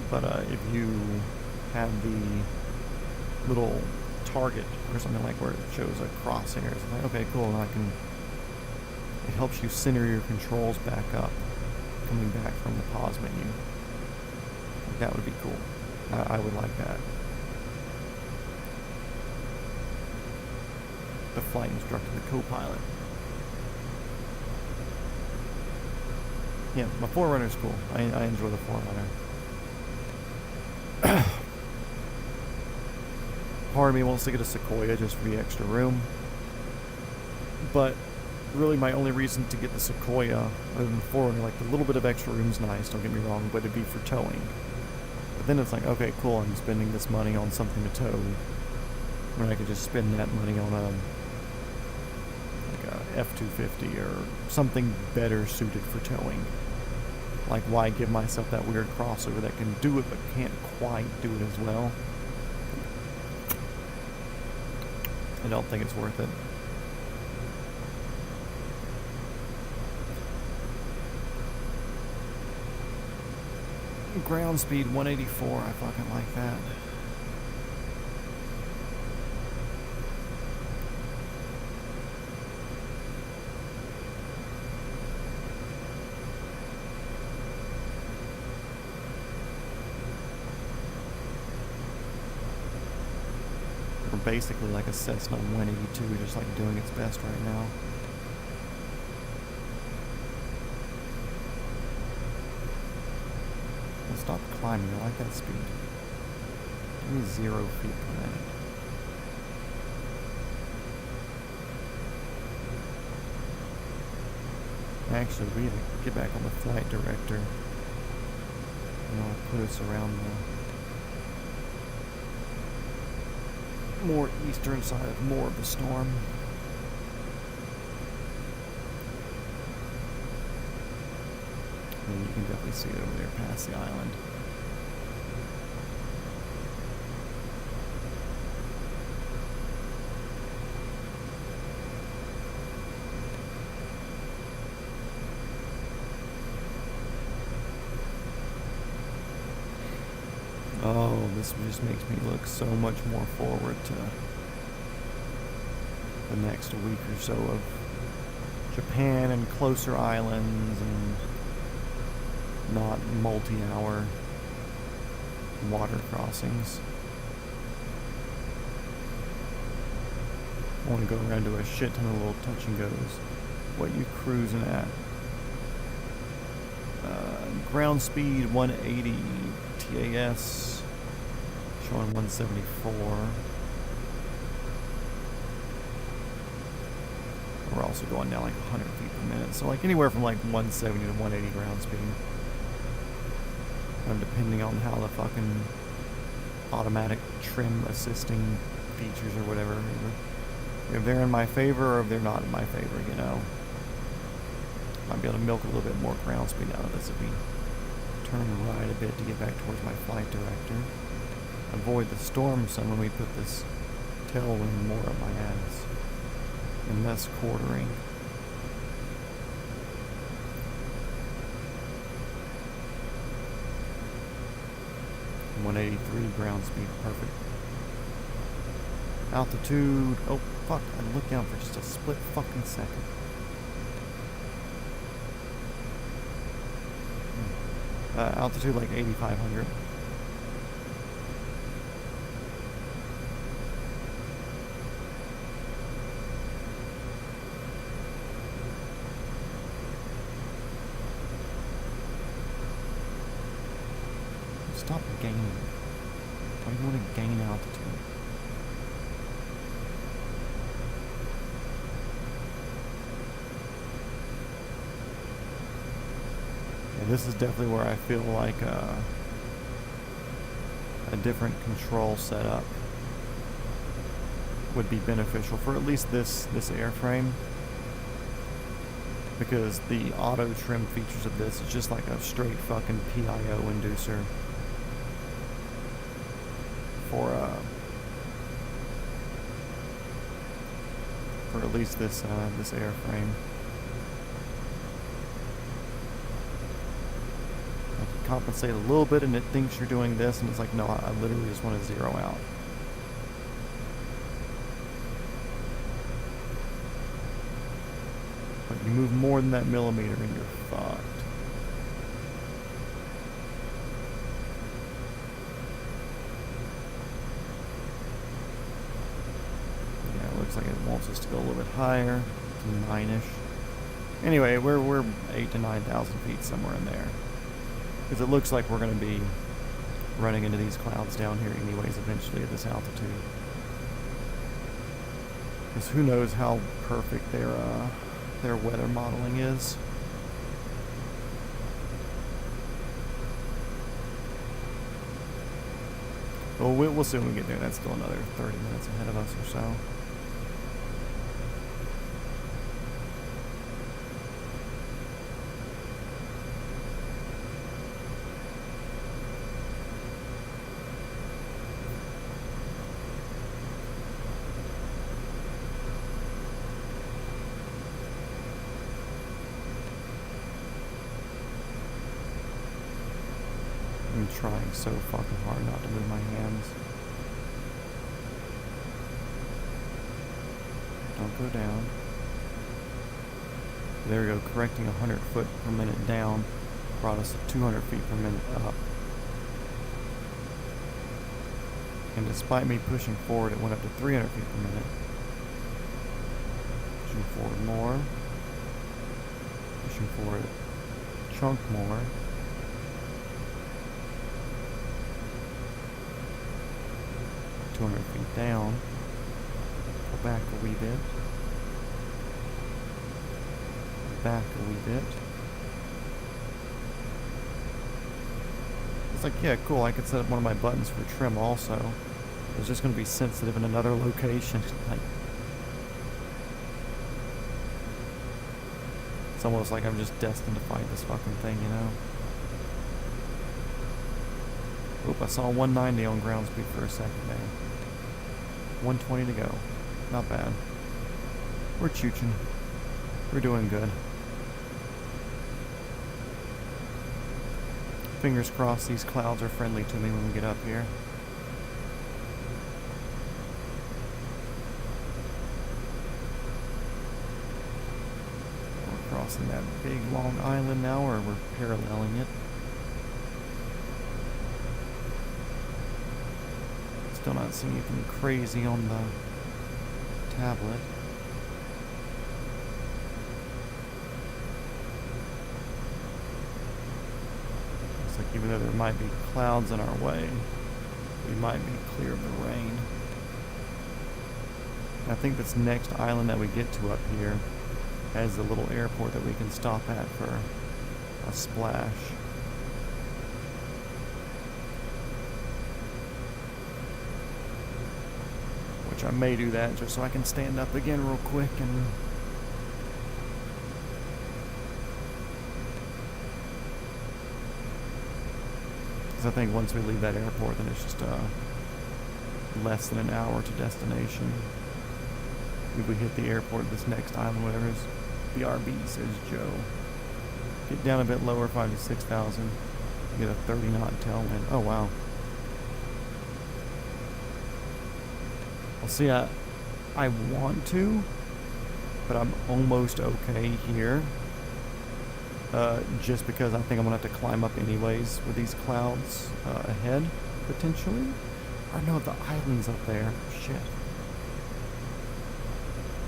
[SPEAKER 1] But if you have the little target or something like where it shows a crosshair, it's like, okay, cool, and it helps you center your controls back up coming back from the pause menu. That would be cool. I would like that. The flight instructor, the co-pilot. Yeah, my 4Runner's cool. I enjoy the 4Runner. Part of me wants to get a Sequoia just for the extra room. But really my only reason to get the Sequoia, other than the 4Runner, like the little bit of extra room's nice, don't get me wrong, but it'd be for towing. But then it's like, okay, cool, I'm spending this money on something to tow, when I could just spend that money on a F-250 or something better suited for towing. Like, why give myself that weird crossover that can do it but can't quite do it as well? I don't think it's worth it. Ground speed 184, I fucking like that. We're basically like a Cessna 182, just like doing its best right now. Stop climbing, I like that speed. Give me 0 feet per minute. Actually, we need to get back on the flight director. And I'll put us around the more eastern side of more of the storm. And you can definitely see it over there past the island. Oh, this just makes me look so much more forward to the next week or so of Japan and closer islands and not multi-hour water crossings. I want to go around to a shit ton of little touch and goes. What you cruising at? Ground speed 180, TAS showing 174. We're also going down like 100 feet per minute, so like anywhere from like 170 to 180 ground speed. And depending on how the fucking automatic trim assisting features or whatever, if they're in my favor or if they're not in my favor, you know. Might be able to milk a little bit more ground speed out of this if we turn right a bit to get back towards my flight director. Avoid the storm some when we put this tailwind more up my ass. And less quartering. – 183 ground speed, perfect. Altitude, oh fuck, I looked down for just a split fucking second. Altitude like 8,500. Stop gaining. Why do you want to gain altitude? This is definitely where I feel like a different control setup would be beneficial for at least this airframe, because the auto trim features of this is just like a straight fucking PIO inducer for at least this airframe. Compensate a little bit and it thinks you're doing this, and it's like, no, I literally just want to zero out. But you move more than that millimeter and you're fucked. Yeah, it looks like it wants us to go a little bit higher, to 9-ish. Anyway, we're 8,000 to 9,000 feet, somewhere in there. Because it looks like we're going to be running into these clouds down here anyways eventually at this altitude. Because who knows how perfect their weather modeling is. Well, we'll see when we get there. That's still another 30 minutes ahead of us or so. I'm trying so fucking hard not to move my hands. Don't go down. There we go, correcting 100 foot per minute down brought us to 200 feet per minute up. And despite me pushing forward, it went up to 300 feet per minute. Pushing forward more. Pushing forward a chunk more. Feet down, go back a wee bit, back a wee bit. It's like, yeah, cool, I could set up one of my buttons for trim also. It's just going to be sensitive in another location. Like, it's almost like I'm just destined to fight this fucking thing, you know? Oop, I saw 190 on ground speed for a second there. 120 to go. Not bad. We're chooching. We're doing good. Fingers crossed these clouds are friendly to me when we get up here. We're crossing that big long island now, or we're paralleling it. Still not seeing anything crazy on the tablet. Looks like even though there might be clouds in our way, we might be clear of the rain. And I think this next island that we get to up here has a little airport that we can stop at for a splash. Which I may do that just so I can stand up again real quick and because I think once we leave that airport then it's just less than an hour to destination. If we hit the airport, this next island, whatever it is, BRB, says Joe. Get down a bit lower, 5,000 to 6,000. Get a 30 knot tailwind. Oh wow. Well, see, I want to, but I'm almost okay here. Just because I think I'm gonna have to climb up anyways with these clouds ahead, potentially. Or no, the island's up there. Shit.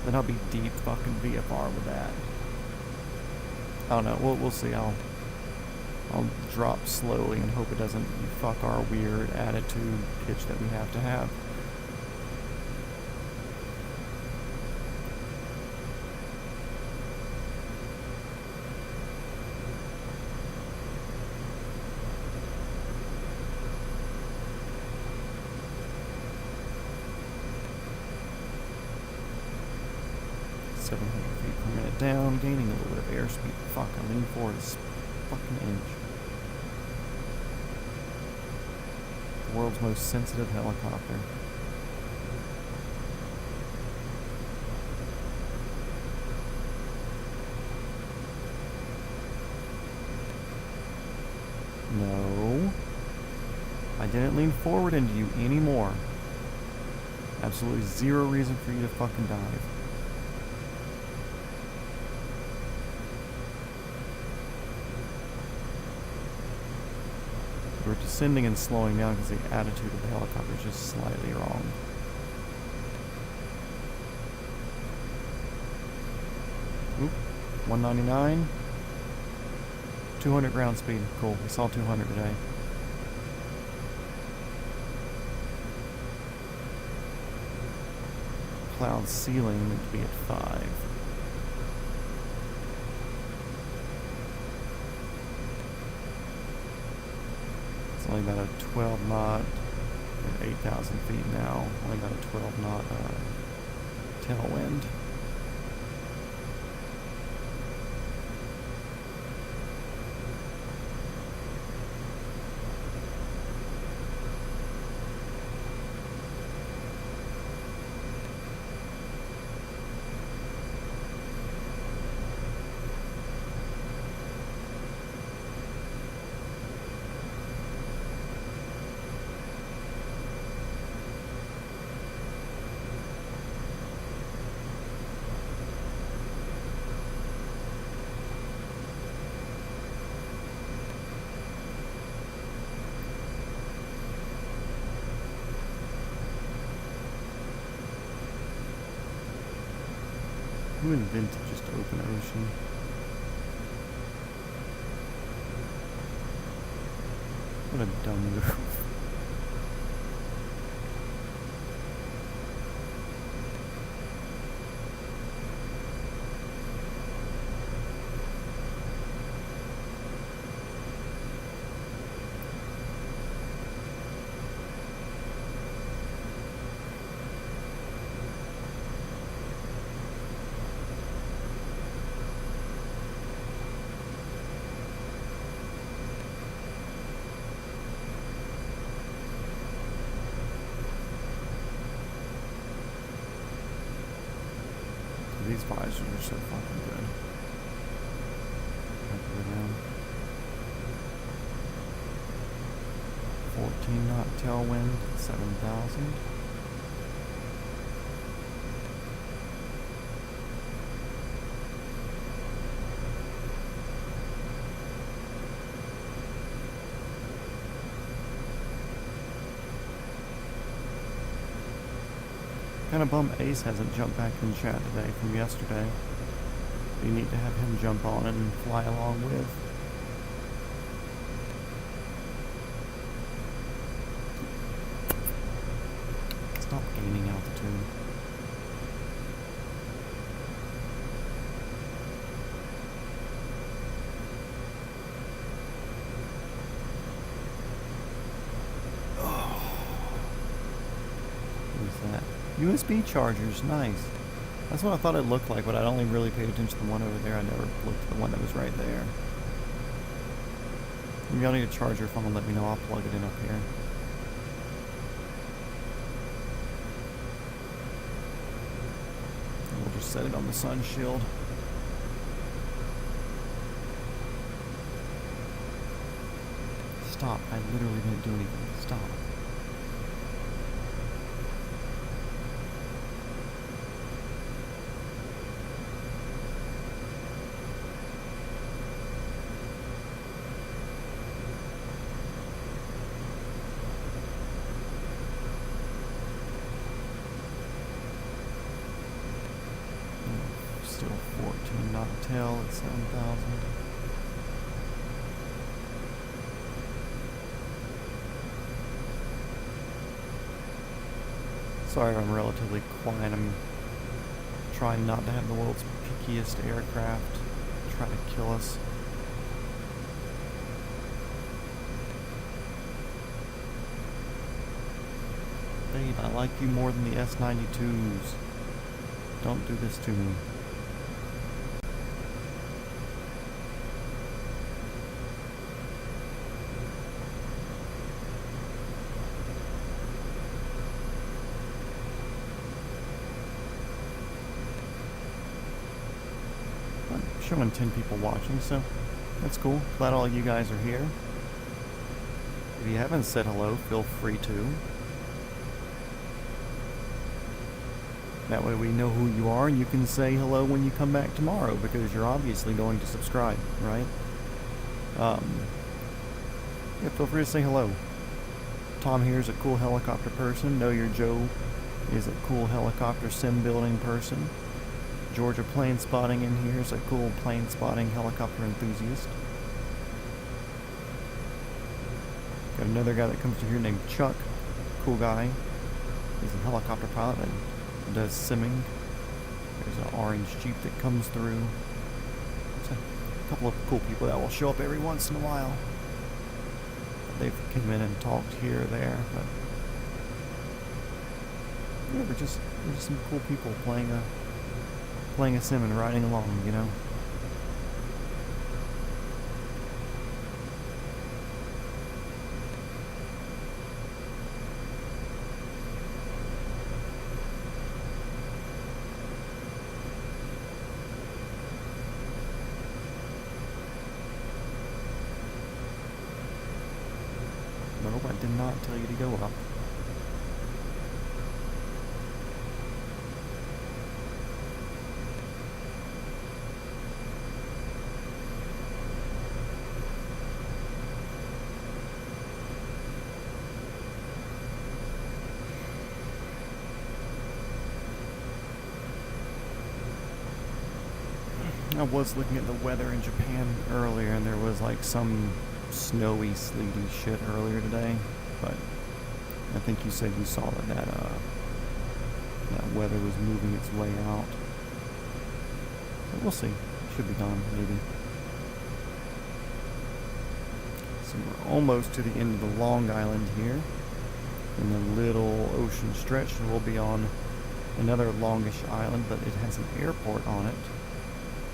[SPEAKER 1] Then I'll be deep fucking VFR with that. I don't know. We'll see. I'll drop slowly and hope it doesn't fuck our weird attitude pitch that we have to have. Down, gaining a little bit of airspeed. Fuck, I lean forward a fucking inch. The world's most sensitive helicopter. No. I didn't lean forward into you anymore. Absolutely zero reason for you to fucking dive. We're descending and slowing down because the attitude of the helicopter is just slightly wrong. Oop. 199. 200 ground speed. Cool. We saw 200 today. Cloud ceiling need to be at 5. It's only about a 12 knot at 8,000 feet now. Only about a 12 knot tailwind. Who invented just open ocean? What a dumb move. These visors are so fucking good. Around 14 knot tailwind, 7,000. Kind of bummed Ace hasn't jumped back in chat today from yesterday. We need to have him jump on and fly along with. Stop gaining altitude. USB chargers, nice. That's what I thought it looked like, but I'd only really paid attention to the one over there. I never looked at the one that was right there. If y'all need a charger phone, let me know. I'll plug it in up here. And we'll just set it on the sun shield. Stop. I literally didn't do anything. Stop. Still 14 knot tail at 7,000. Sorry if I'm relatively quiet. I'm trying not to have the world's pickiest aircraft try to kill us. Babe, I like you more than the S-92s. Don't do this to me. Showing 10 people watching, so that's cool. Glad all you guys are here. If you haven't said hello, feel free to. That way we know who you are and you can say hello when you come back tomorrow, because you're obviously going to subscribe, right? Yeah, feel free to say hello. Tom here is a cool helicopter person. Know Your Joe is a cool helicopter sim building person. Georgia plane spotting in here. Is a cool plane spotting helicopter enthusiast. Got another guy that comes through here named Chuck. Cool guy. He's a helicopter pilot and does simming. There's an orange Jeep that comes through. There's a couple of cool people that will show up every once in a while. They've came in and talked here or there, but yeah, we're just some cool people playing a sim and riding along, you know. Nope, I did not tell you to go up. I was looking at the weather in Japan earlier, and there was like some snowy, sleety shit earlier today, but I think you said you saw that weather was moving its way out. So we'll see. Should be gone, maybe. So we're almost to the end of the Long Island here, in the little ocean stretch, and we'll be on another longish island, but it has an airport on it.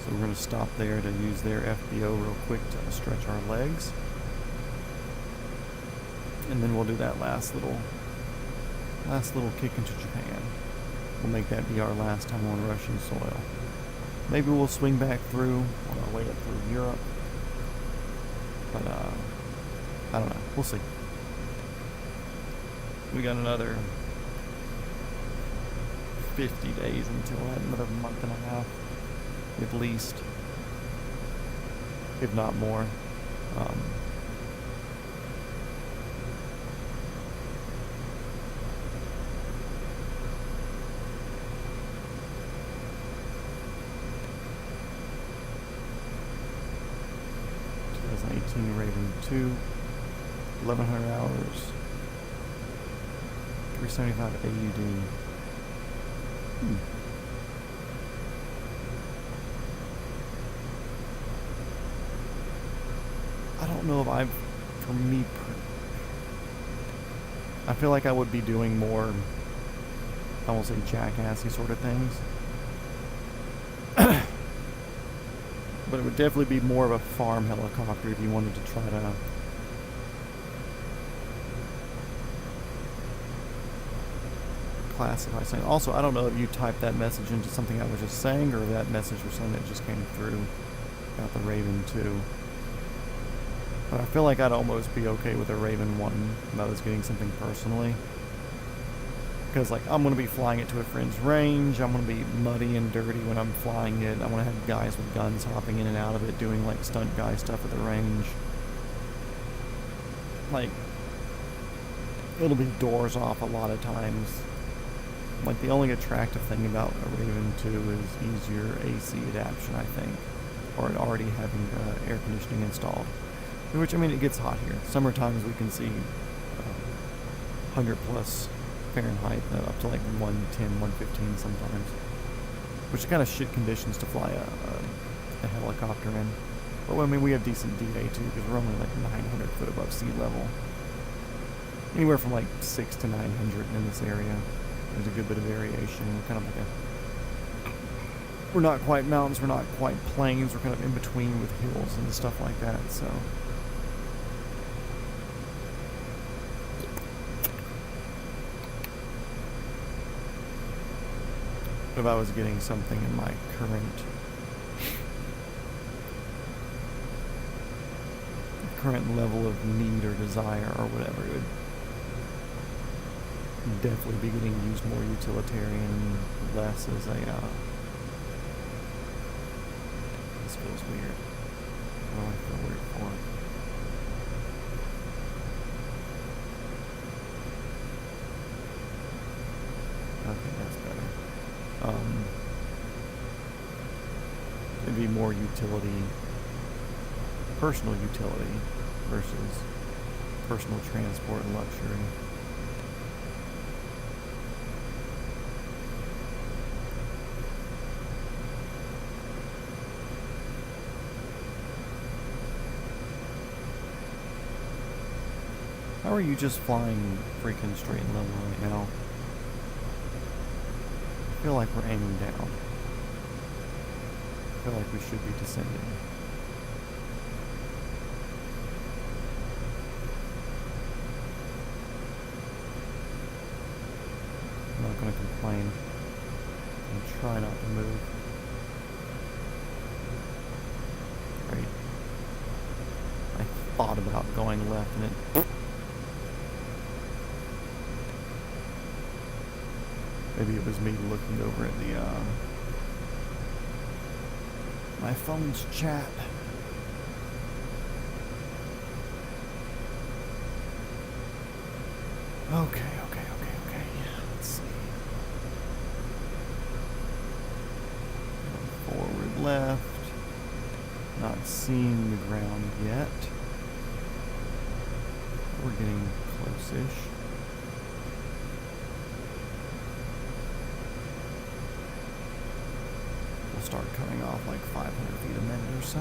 [SPEAKER 1] So we're going to stop there to use their FBO real quick to stretch our legs. And then we'll do that last little kick into Japan. We'll make that be our last time on Russian soil. Maybe we'll swing back through on our way up through Europe. But I don't know. We'll see. We got another 50 days until that, another month and a half. At least, if not more. Raven 2, 1100 hours, 375 AUD. I don't know if I feel like I would be doing more, I won't say jackassy sort of things, but it would definitely be more of a farm helicopter if you wanted to try to classify something. Also, I don't know if you typed that message into something I was just saying, or if that message was something that just came through about the Raven 2. But I feel like I'd almost be okay with a Raven 1 if I was getting something personally. Because, like, I'm going to be flying it to a friend's range. I'm going to be muddy and dirty when I'm flying it. I want to have guys with guns hopping in and out of it, doing, like, stunt guy stuff at the range. Like, it'll be doors off a lot of times. Like, the only attractive thing about a Raven 2 is easier AC adaptation, I think. Or it already having air conditioning installed. Which, I mean, it gets hot here. Summer times we can see 100 plus Fahrenheit, up to like 110, 115 sometimes. Which are kind of shit conditions to fly a helicopter in. But, I mean, we have decent DA too, because we're only like 900 foot above sea level. Anywhere from like 6 to 900 in this area. There's a good bit of variation. We're kind of like we're not quite mountains, we're not quite plains, we're kind of in between with hills and stuff like that, so. If I was getting something in my current level of need or desire or whatever, it would definitely be getting used more utilitarian and less as a this feels weird. What do I feel weird for? Okay, that's better. It'd be more utility, personal utility versus personal transport and luxury. How are you just flying freaking straight and level right now? I feel like we're aiming down. I feel like we should be descending. I'm not going to complain. And try not to move. Great. I thought about going left and it... Maybe it was me looking over at the, my phone's chat. Okay. Let's see. Forward left. Not seeing the ground yet. We're getting close-ish. Start cutting off like 500 feet a minute or so.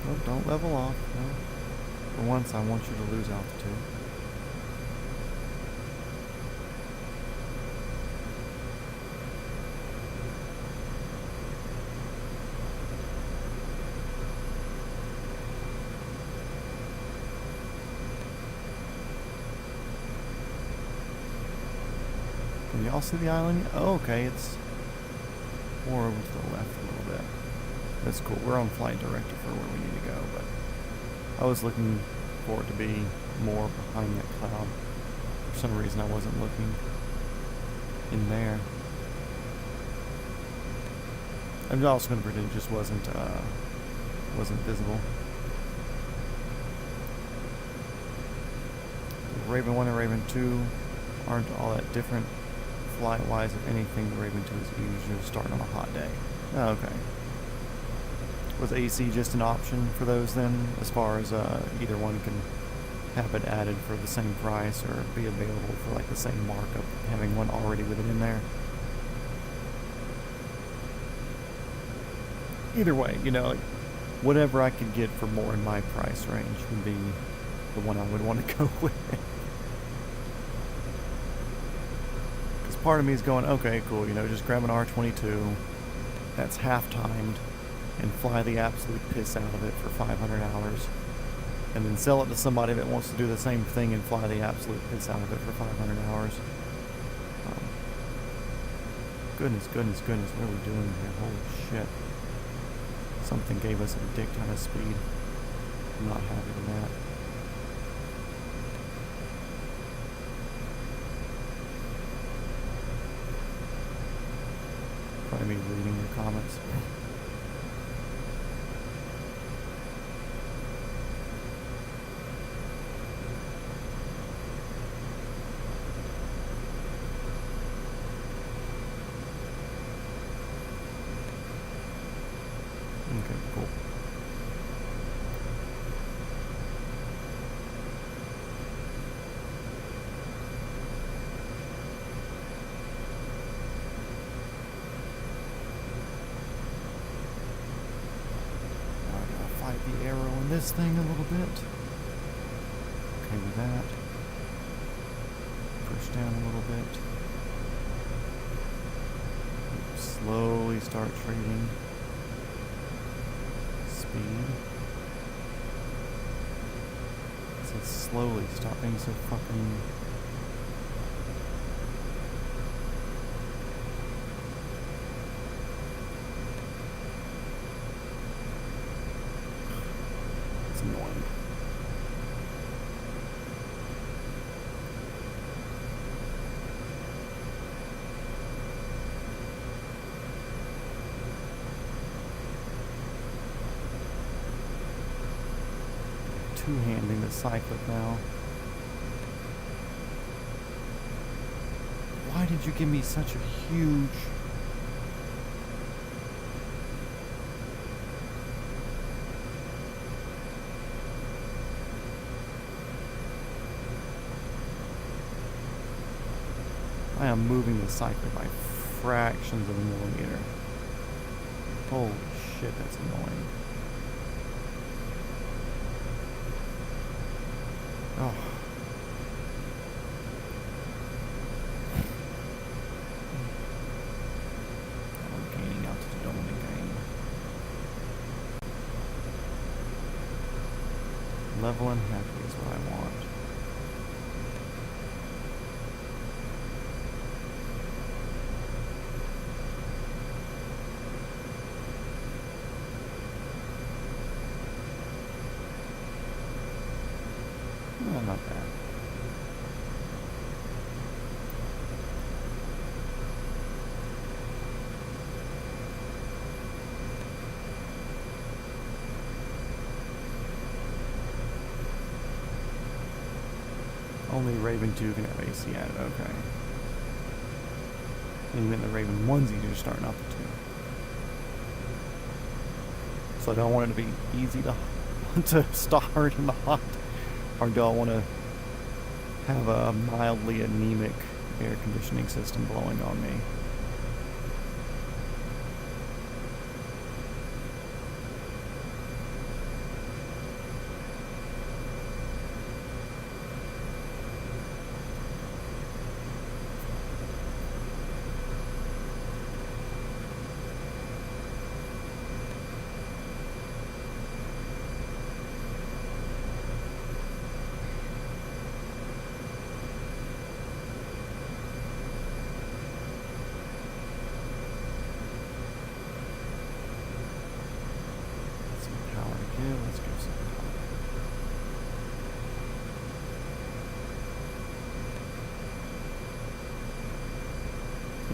[SPEAKER 1] Oh, don't level off. No. For once, I want you to lose altitude. Can y'all see the island? Oh, okay, it's more over to the left a little bit. That's cool. We're on flight director for where we need to go, but I was looking for it to be more behind that cloud. For some reason, I wasn't looking in there. I'm also going to pretend it just wasn't visible. Raven 1 and Raven 2 aren't all that different. Flight-wise, if anything, the Raven 2 is usually starting on a hot day. Oh, okay. Was AC just an option for those then, as far as either one can have it added for the same price or be available for like the same markup, having one already with it in there? Either way, you know, like, whatever I could get for more in my price range would be the one I would want to go with. Part of me is going, okay, cool, you know, just grab an R22 that's half-timed and fly the absolute piss out of it for $500 and then sell it to somebody that wants to do the same thing and fly the absolute piss out of it for $500. Goodness, what are we doing here? Holy shit. Something gave us a dick ton of speed. I'm not happy with that. Probably me reading your comments. Okay, cool. The arrow in this thing a little bit. Okay with that. Push down a little bit. Slowly start trading speed. So slowly stop being so fucking... annoying. two-handing the cyclic now. Why did you give me such a huge... I am moving the cyclic by fractions of a millimeter. Holy shit, that's annoying. Oh. I'm gaining altitude on the game. Level and happy is what I want. Not bad. Only Raven 2 can have AC added, okay. And even the Raven 1's easier starting out the 2. So I don't want it to be easy to start in the hot. Or do I want to have a mildly anemic air conditioning system blowing on me? Let's give some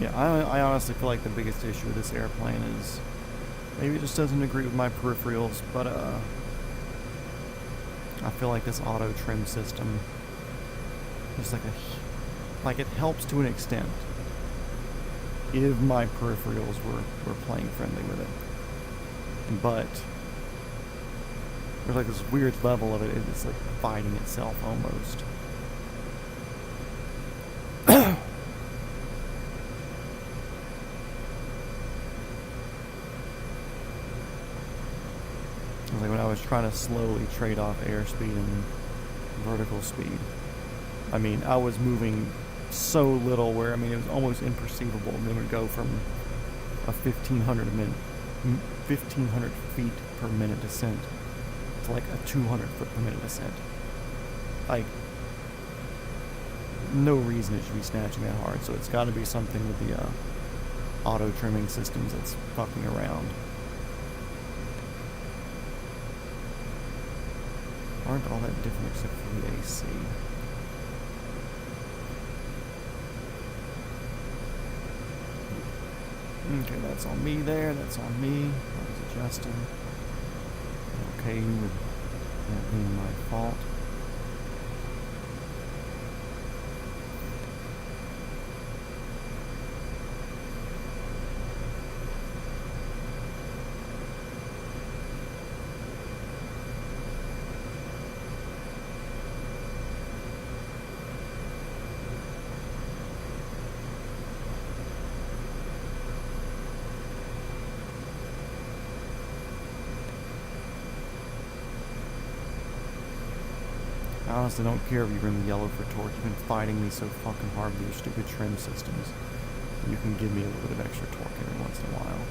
[SPEAKER 1] power. Yeah, I honestly feel like the biggest issue with this airplane is maybe it just doesn't agree with my peripherals, but I feel like this auto trim system is like it helps to an extent if my peripherals were playing friendly with it. But there's like this weird level of it, it's like fighting itself almost. Like when I was trying to slowly trade off airspeed and vertical speed. I mean, I was moving so little where, I mean, it was almost imperceivable. And it would go from a 1,500 feet per minute descent to like a 200 foot per minute descent. Like, no reason it should be snatching that hard. So it's got to be something with the auto trimming systems that's fucking around. Aren't all that different except for the AC. Okay, that's on me there, that's on me. I was adjusting. Okay with that being my fault. I honestly don't care if you bring the yellow for torque. You've been fighting me so fucking hard with your stupid trim systems. You can give me a little bit of extra torque every once in a while.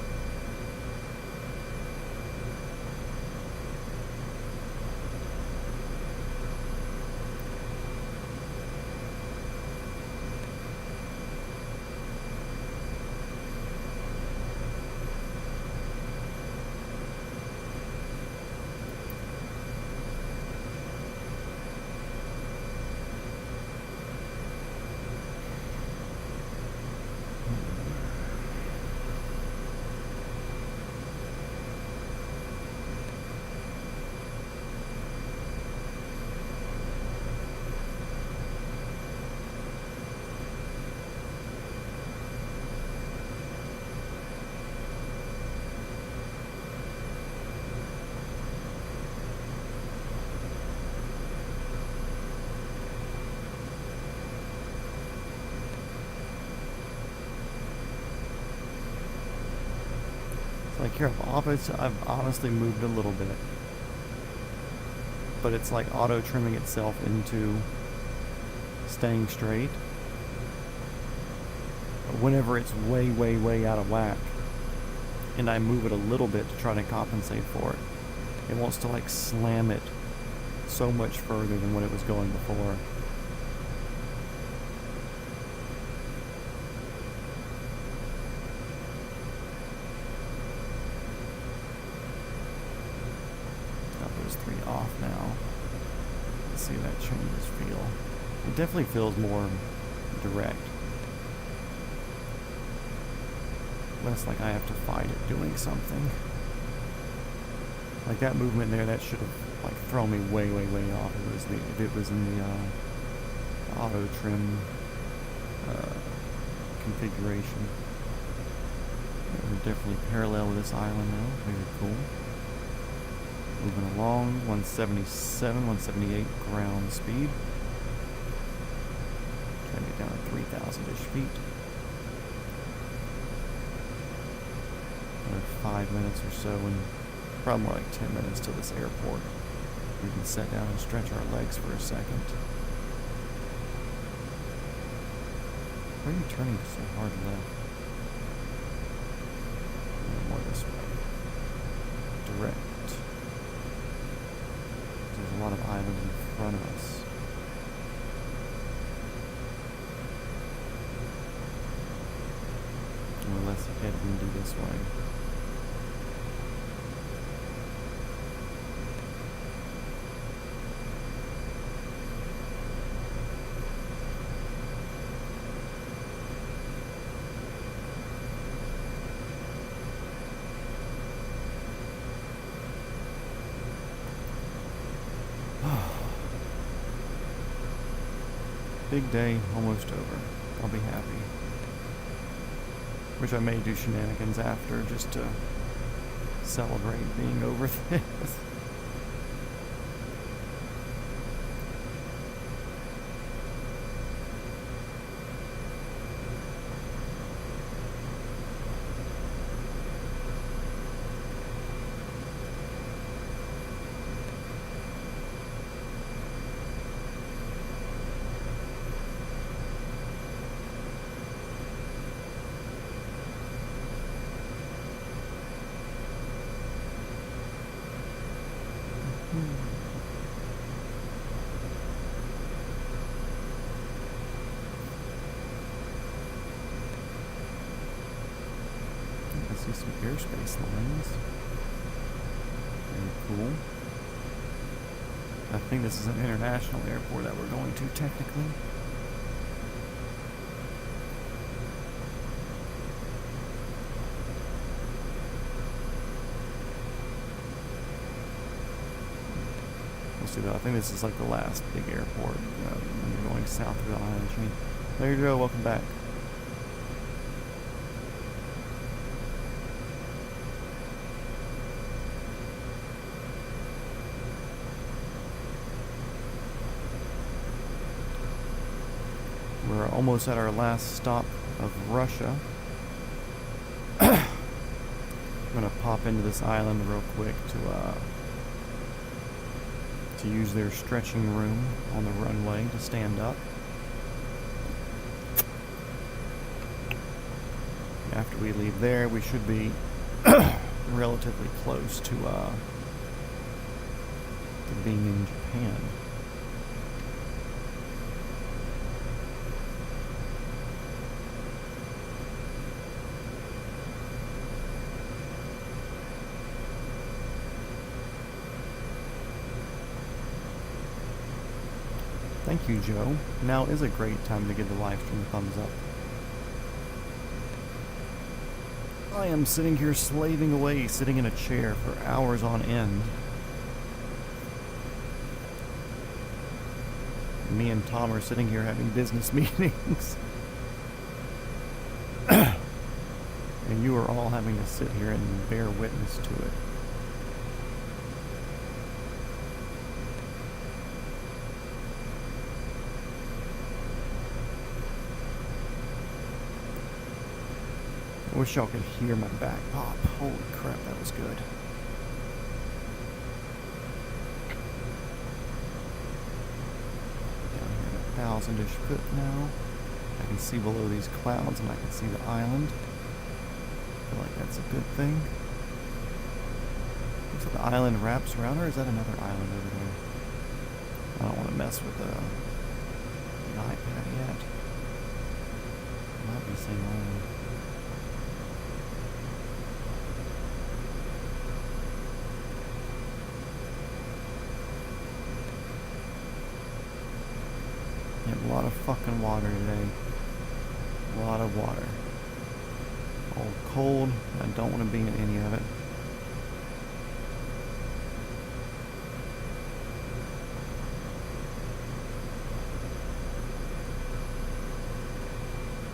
[SPEAKER 1] Like here, I've honestly moved a little bit. But it's like auto-trimming itself into staying straight. Whenever it's way, way, way out of whack, and I move it a little bit to try to compensate for it, it wants to like slam it so much further than when it was going before. Got those 3 off now. Let's see if that changes feel. It definitely feels more direct. Less like I have to fight it doing something. Like that movement there, that should have like thrown me way, way, way off. If it was in the auto trim configuration. We're definitely parallel with this island now. Very cool. Moving along, 177, 178 ground speed. Trying to get down to 3,000-ish feet. Another 5 minutes or so, and probably more like 10 minutes to this airport. We can sit down and stretch our legs for a second. Why are you turning so hard left? More this way. Direct. There's a lot of island in front of us. We're less headwindy this way. Big day, almost over. I'll be happy. Which I may do shenanigans after just to celebrate being over this. I see some airspace lines. Very cool. I think this is an international airport that we're going to technically. We'll see though. I think this is like the last big airport when you're going south of the island chain. There you go. Welcome back. We're almost at our last stop of Russia. I'm gonna pop into this island real quick to use their stretching room on the runway to stand up. After we leave there, we should be relatively close to being in Japan. Thank you, Joe. Now is a great time to give the live stream a thumbs up. I am sitting here slaving away, sitting in a chair for hours on end. Me and Tom are sitting here having business meetings. And you are all having to sit here and bear witness to it. I wish y'all could hear my back pop. Holy crap, that was good. Down here at 1,000-ish foot now. I can see below these clouds and I can see the island. I feel like that's a good thing. So the island wraps around, or is that another island over there? I don't want to mess with the iPad yet. It might be the same island. You have a lot of fucking water today. A lot of water. All cold. I don't want to be in any of it.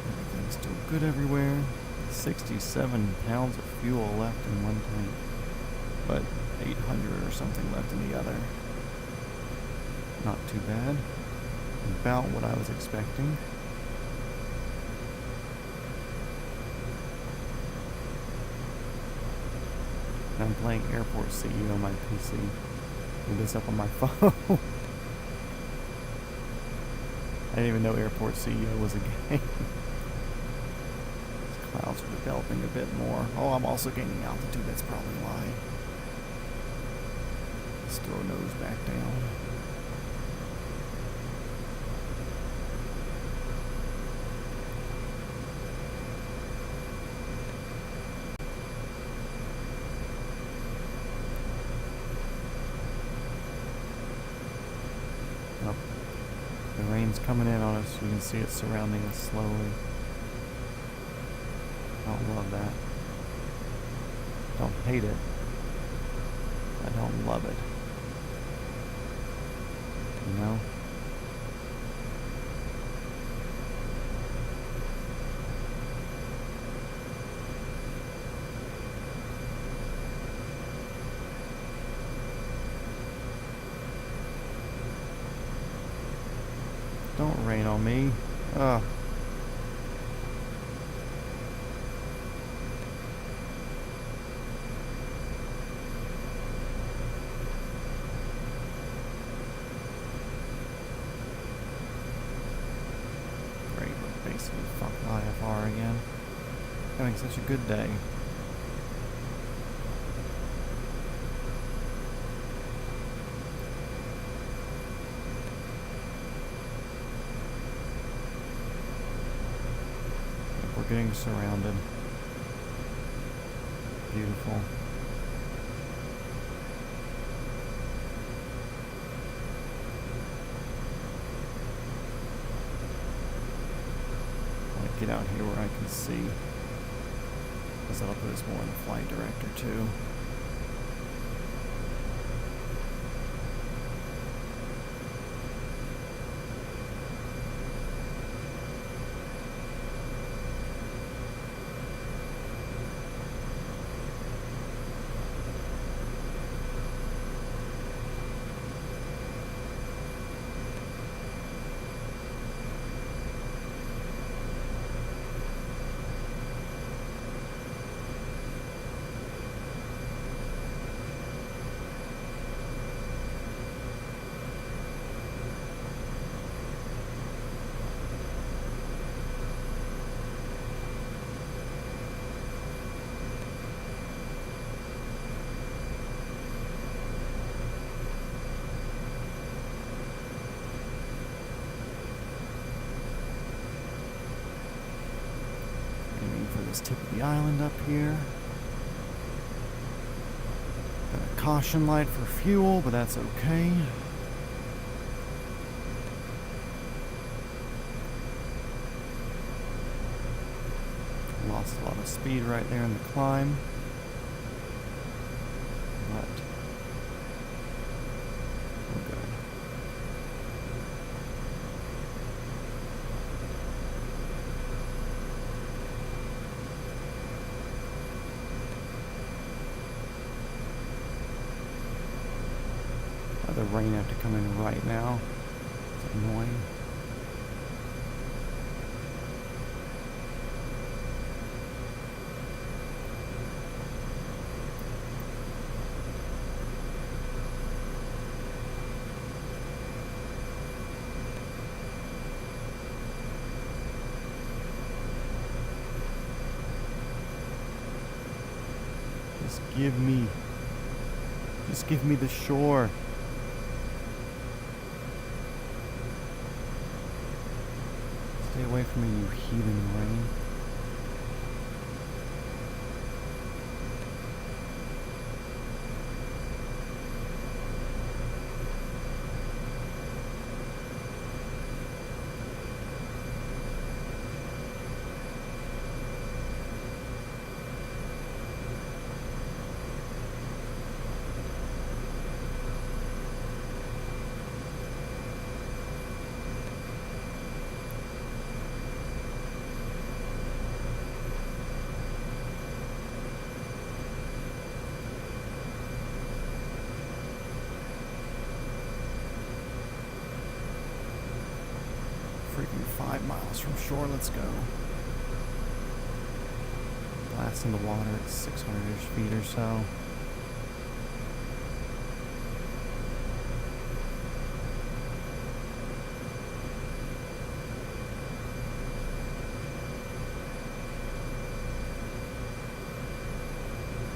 [SPEAKER 1] Everything's still good everywhere. 67 pounds of fuel left in one tank, but 800 or something left in the other. Not too bad. About what I was expecting. I'm playing Airport CEO on my PC. Put this up on my phone. I didn't even know Airport CEO was a game. These clouds are developing a bit more. Oh, I'm also gaining altitude. That's probably why. Let's throw nose back down. The rain's coming in on us. You can see it surrounding us slowly. I don't love that. Don't hate it. I don't love it. You know? Don't rain on me. Ugh. Great, we're basically fucked IFR again. Having such a good day. We're getting surrounded. Beautiful. I want to get out here where I can see, because that'll put us more in the flight director too. Tip of the island up here. Got a caution light for fuel, but that's okay. Lost a lot of speed right there in the climb. But we're good. The rain have to come in right now. It's annoying. Just give me the shore. Stay away from me, you heathen rain. Freaking 5 miles from shore, let's go. Blasting the water at 600-ish feet or so.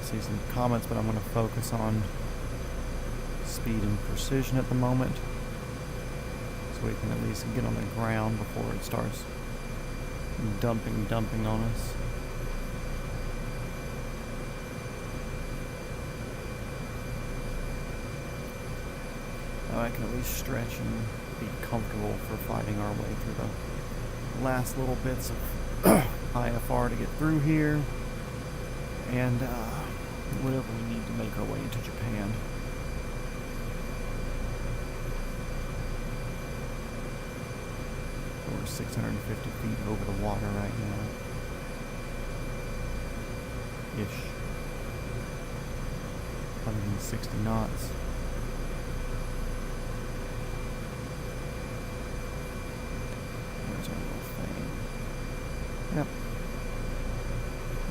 [SPEAKER 1] See some comments, but I'm going to focus on speed and precision at the moment. So we can at least get on the ground before it starts dumping on us. Now I can at least stretch and be comfortable for fighting our way through the last little bits of IFR to get through here, and whatever we need to make our way into Japan. We're 650 feet over the water right now. Ish. 160 knots. Where's our little thing? Yep.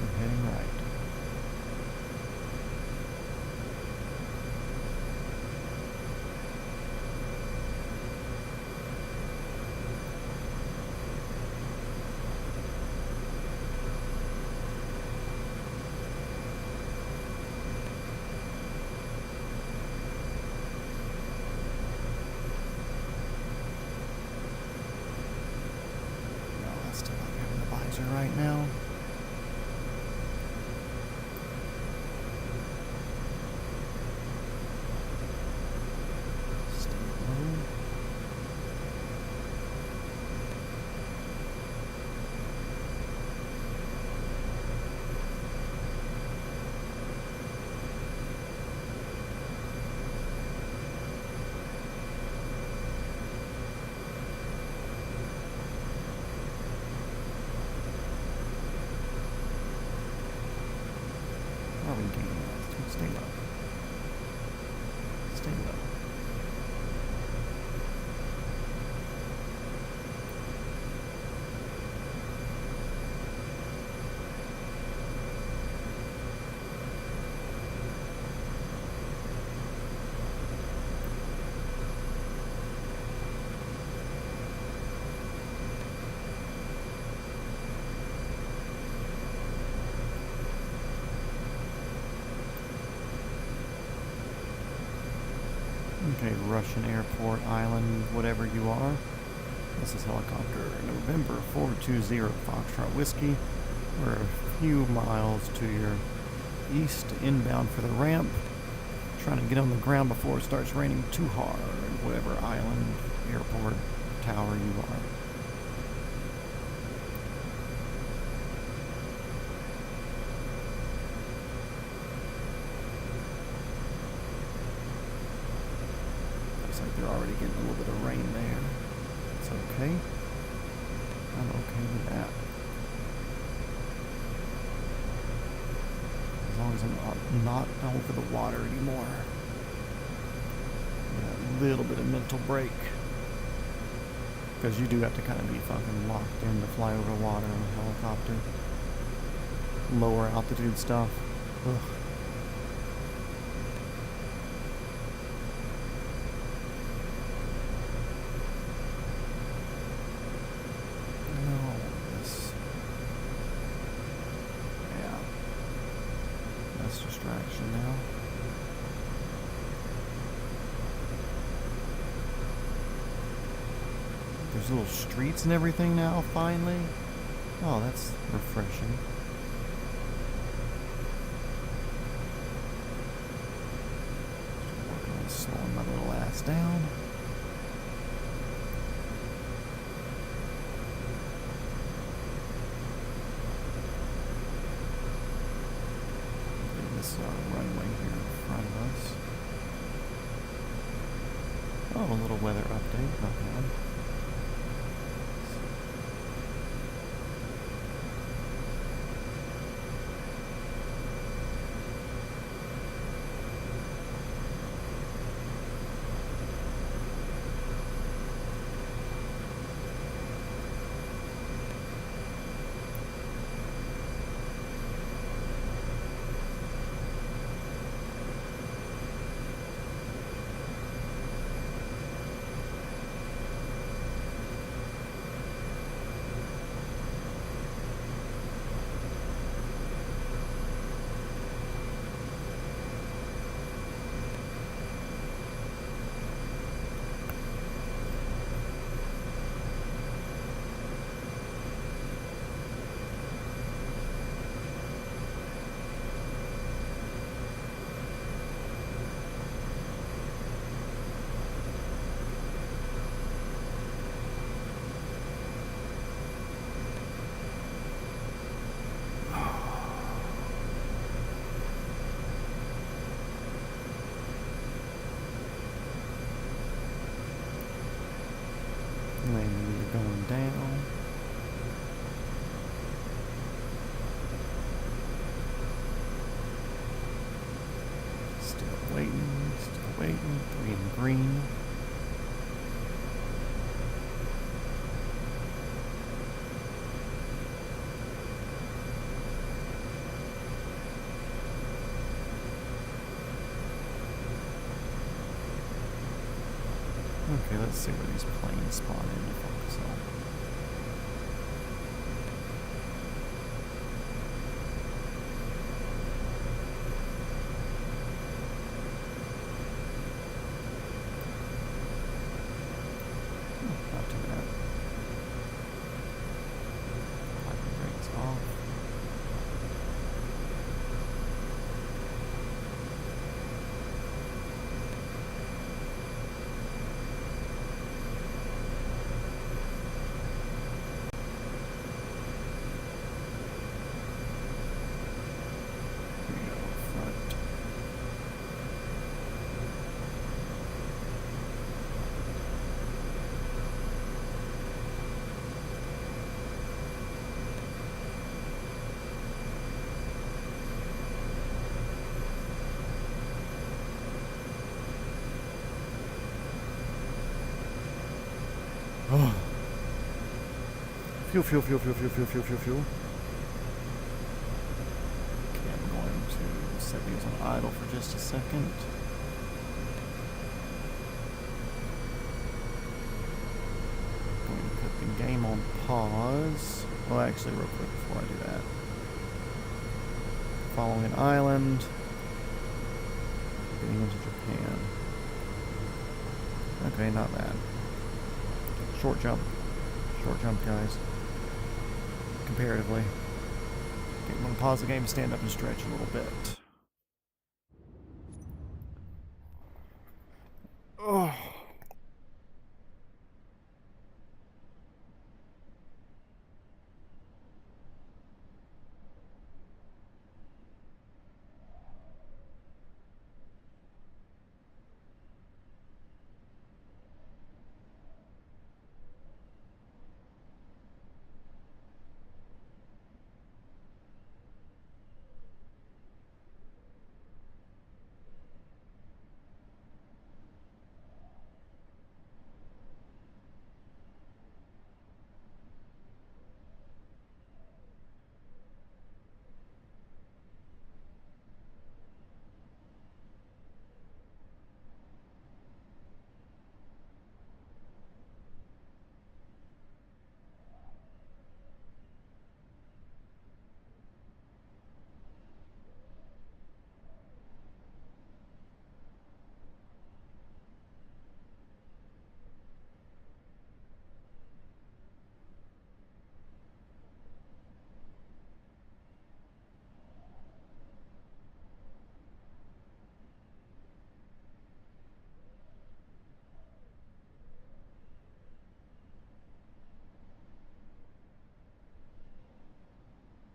[SPEAKER 1] We're heading right. Right now. Stay low. Stay low. Stay low. Okay, Russian airport, island, whatever you are. This is helicopter November 420 Foxtrot Whiskey. We're a few miles to your east, inbound for the ramp. Trying to get on the ground before it starts raining too hard, whatever island, airport, tower you are. Like they're already getting a little bit of rain there. It's okay. I'm okay with that. As long as I'm not over the water anymore. Yeah, a little bit of mental break. Because you do have to kind of be fucking locked in to fly over water on a helicopter. Lower altitude stuff. Ugh. this distraction now. There's little streets and everything now, finally. Oh, that's refreshing. Working on slowing my little ass down. This runway here in front of us. Oh, a little weather update, not bad. Landing gear going down. Still waiting, 3 in the green. Okay, let's see where these planes spawn in to focus on. Not too bad. Parking brakes off. Oh. Fuel. Okay, I'm going to set these on idle for just a second. Going to put the game on pause. Well, actually, real quick before I do that. Following an island. Getting into Japan. Okay, not bad. Short jump, guys. Comparatively. Okay, I'm going to pause the game, stand up and stretch a little bit. Oh.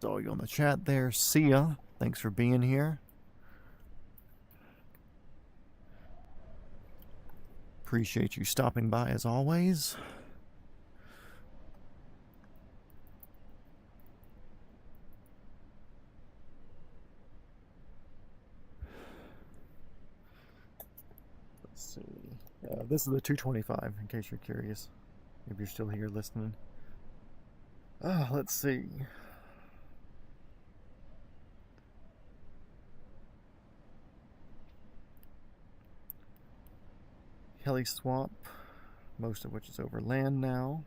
[SPEAKER 1] to all you on the chat there. See ya. Thanks for being here. Appreciate you stopping by as always. Let's see. This is the 225, in case you're curious. If you're still here listening. Let's see. Heli Swamp, most of which is over land now.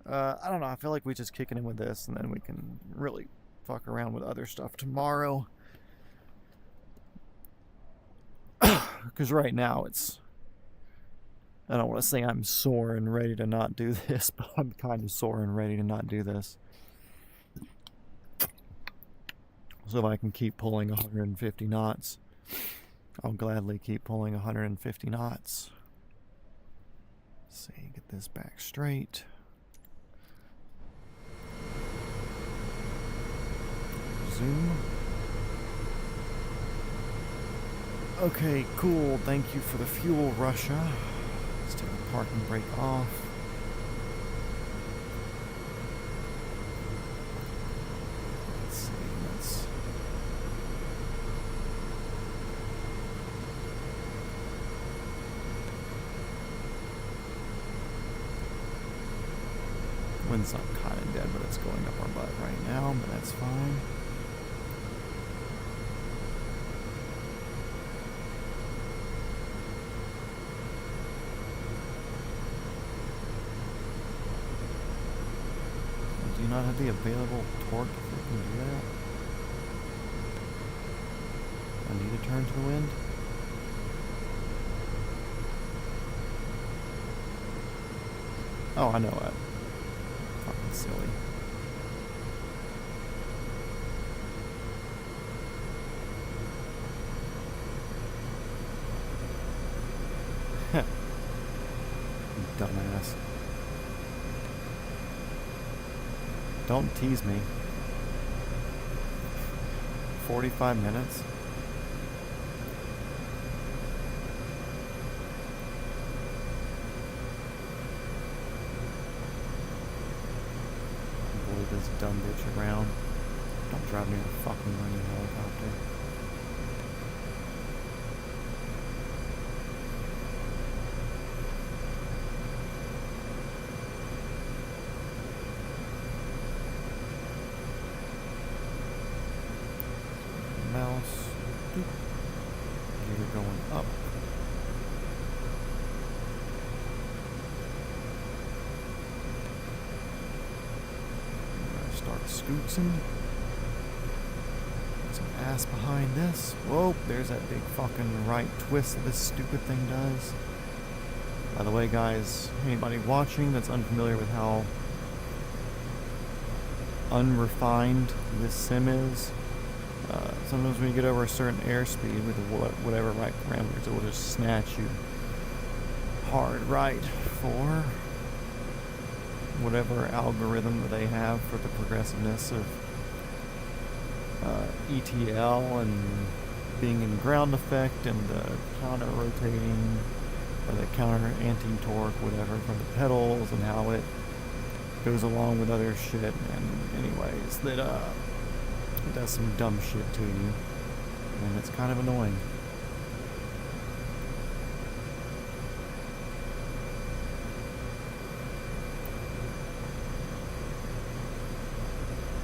[SPEAKER 1] I don't know, I feel like we just kicking in with this and then we can really fuck around with other stuff tomorrow. Because right now it's, I don't want to say I'm sore and ready to not do this, but I'm kind of sore and ready to not do this. So if I can keep pulling 150 knots, I'll gladly keep pulling 150 knots. Let's see, get this back straight. Zoom. Okay, cool. Thank you for the fuel, Russia. Let's take the parking brake off. Let's see, let's... Wind's not kind of dead, but it's going up our butt right now, but that's fine. Do you not have the available torque if we can do that? I need to turn to the wind. Oh, I know that. Fucking silly. You dumbass. Don't tease me. 45 minutes? Boy, this dumb bitch around. Don't drive me a fucking running helicopter. Mouse. Gear going up. I'm gonna start scootsing. Get some ass behind this. Whoa, there's that big fucking right twist that this stupid thing does. By the way, guys, anybody watching that's unfamiliar with how unrefined this sim is, sometimes when you get over a certain airspeed with whatever right parameters, it will just snatch you hard right for whatever algorithm that they have for the progressiveness of ETL and being in ground effect and the counter rotating or the counter anti-torque, whatever, from the pedals and how it goes along with other shit. And anyways, that it does some dumb shit to you, and it's kind of annoying.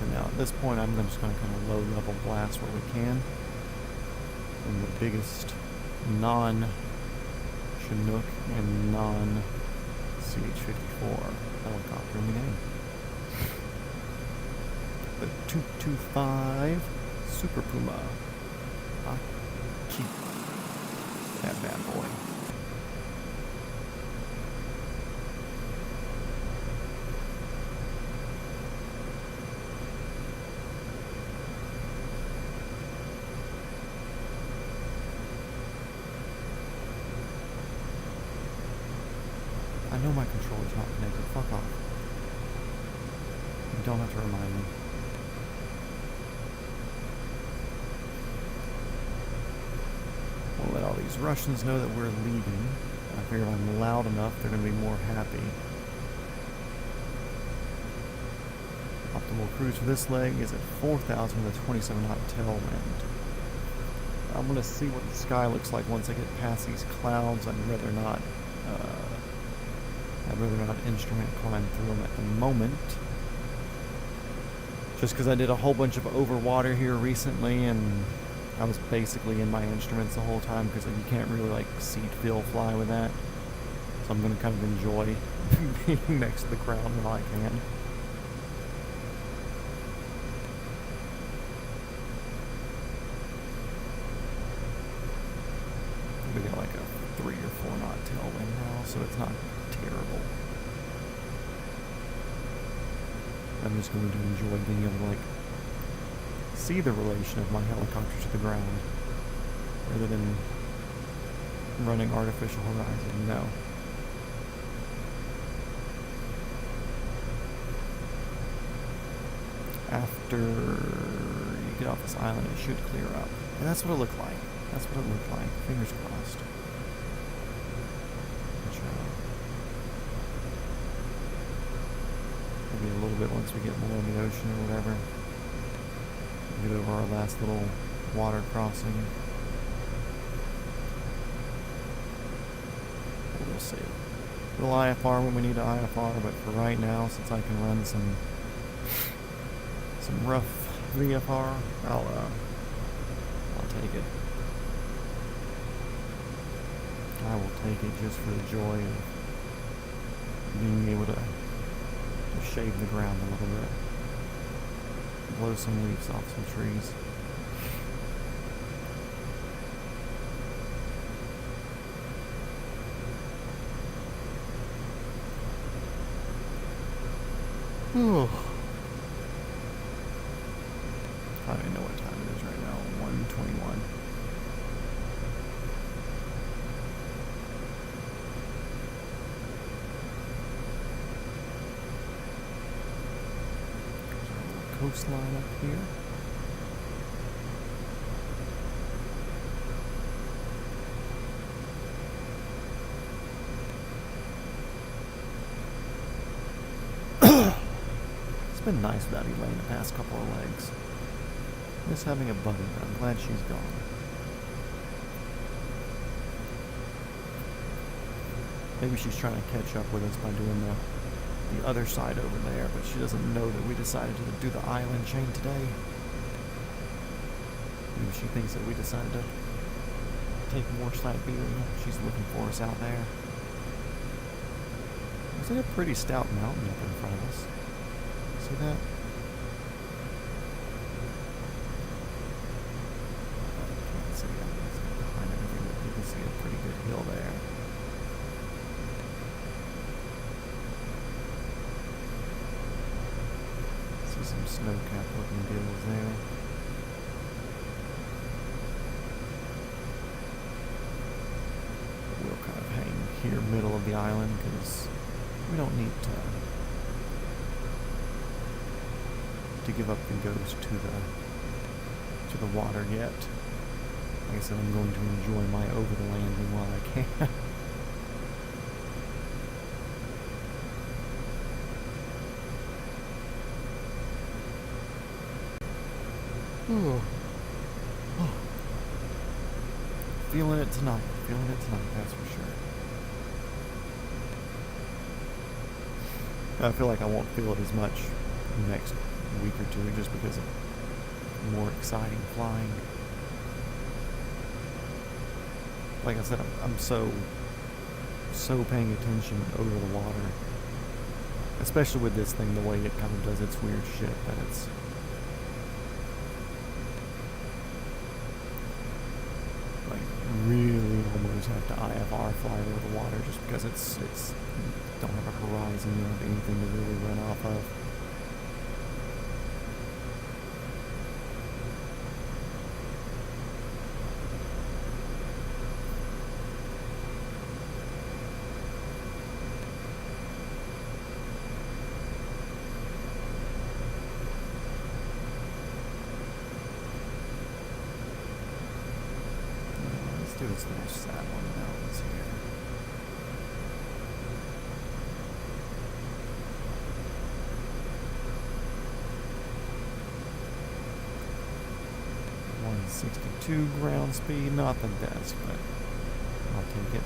[SPEAKER 1] And now at this point, I'm just going to kind of low-level blast where we can. And the biggest non-Chinook and non-CH-54 helicopter in the game. The 225 Super Puma. I keep that bad boy. I know my controller's not connected. Fuck off. You don't don't have to remind me. We'll let all these Russians know that we're leaving. I figure if I'm loud enough, they're going to be more happy. Optimal cruise for this leg is at 4,000 with a 27 knot tailwind. I'm going to see what the sky looks like once I get past these clouds. I'd rather not instrument climb through them at the moment. Just because I did a whole bunch of overwater here recently, and I was basically in my instruments the whole time because you can't really like seat fill fly with that. So I'm going to kind of enjoy being next to the ground while I can. We got like a 3 or 4 knot tailwind now, so it's not terrible. I'm just going to enjoy being able to like see the relation of my helicopter to the ground rather than running artificial horizon. No. After you get off this island, it should clear up. And that's what it looked like. That's what it looked like. Fingers crossed. Maybe a little bit once we get more in the ocean or whatever. Get over our last little water crossing. We'll see. We'll IFR when we need to IFR, but for right now, since I can run some rough VFR, I'll take it. I will take it just for the joy of being able to shave the ground a little bit. Blow some leaves off some trees. Whew. I don't even know what time it is right now. 1:21. Coastline up here. It's been nice without Elaine the past couple of legs. Miss having a buddy, but I'm glad she's gone. Maybe she's trying to catch up with us by doing the other side over there, but she doesn't know that we decided to do the island chain today. Maybe she thinks that we decided to take more Siberia. She's looking for us out there. Looks like a pretty stout mountain up in front of us. See that? I can't see it. It's behind everything, but you can see a pretty good hill there. Some snow-capped looking deals there. We'll kind of hang here middle of the island because we don't need to give up the ghost to the water yet. Like I said, I'm going to enjoy my over the landing while I can. Oh. Feeling it tonight, that's for sure. I feel like I won't feel it as much next week or two just because of more exciting flying. Like I said, I'm so paying attention over the water. Especially with this thing, the way it kind of does its weird shit, that it's really almost have to IFR fly over the water just because it's don't have a horizon, you don't have anything to really run off of. at this little sad one mountains here. .162 ground speed, not the best, but I'll take it.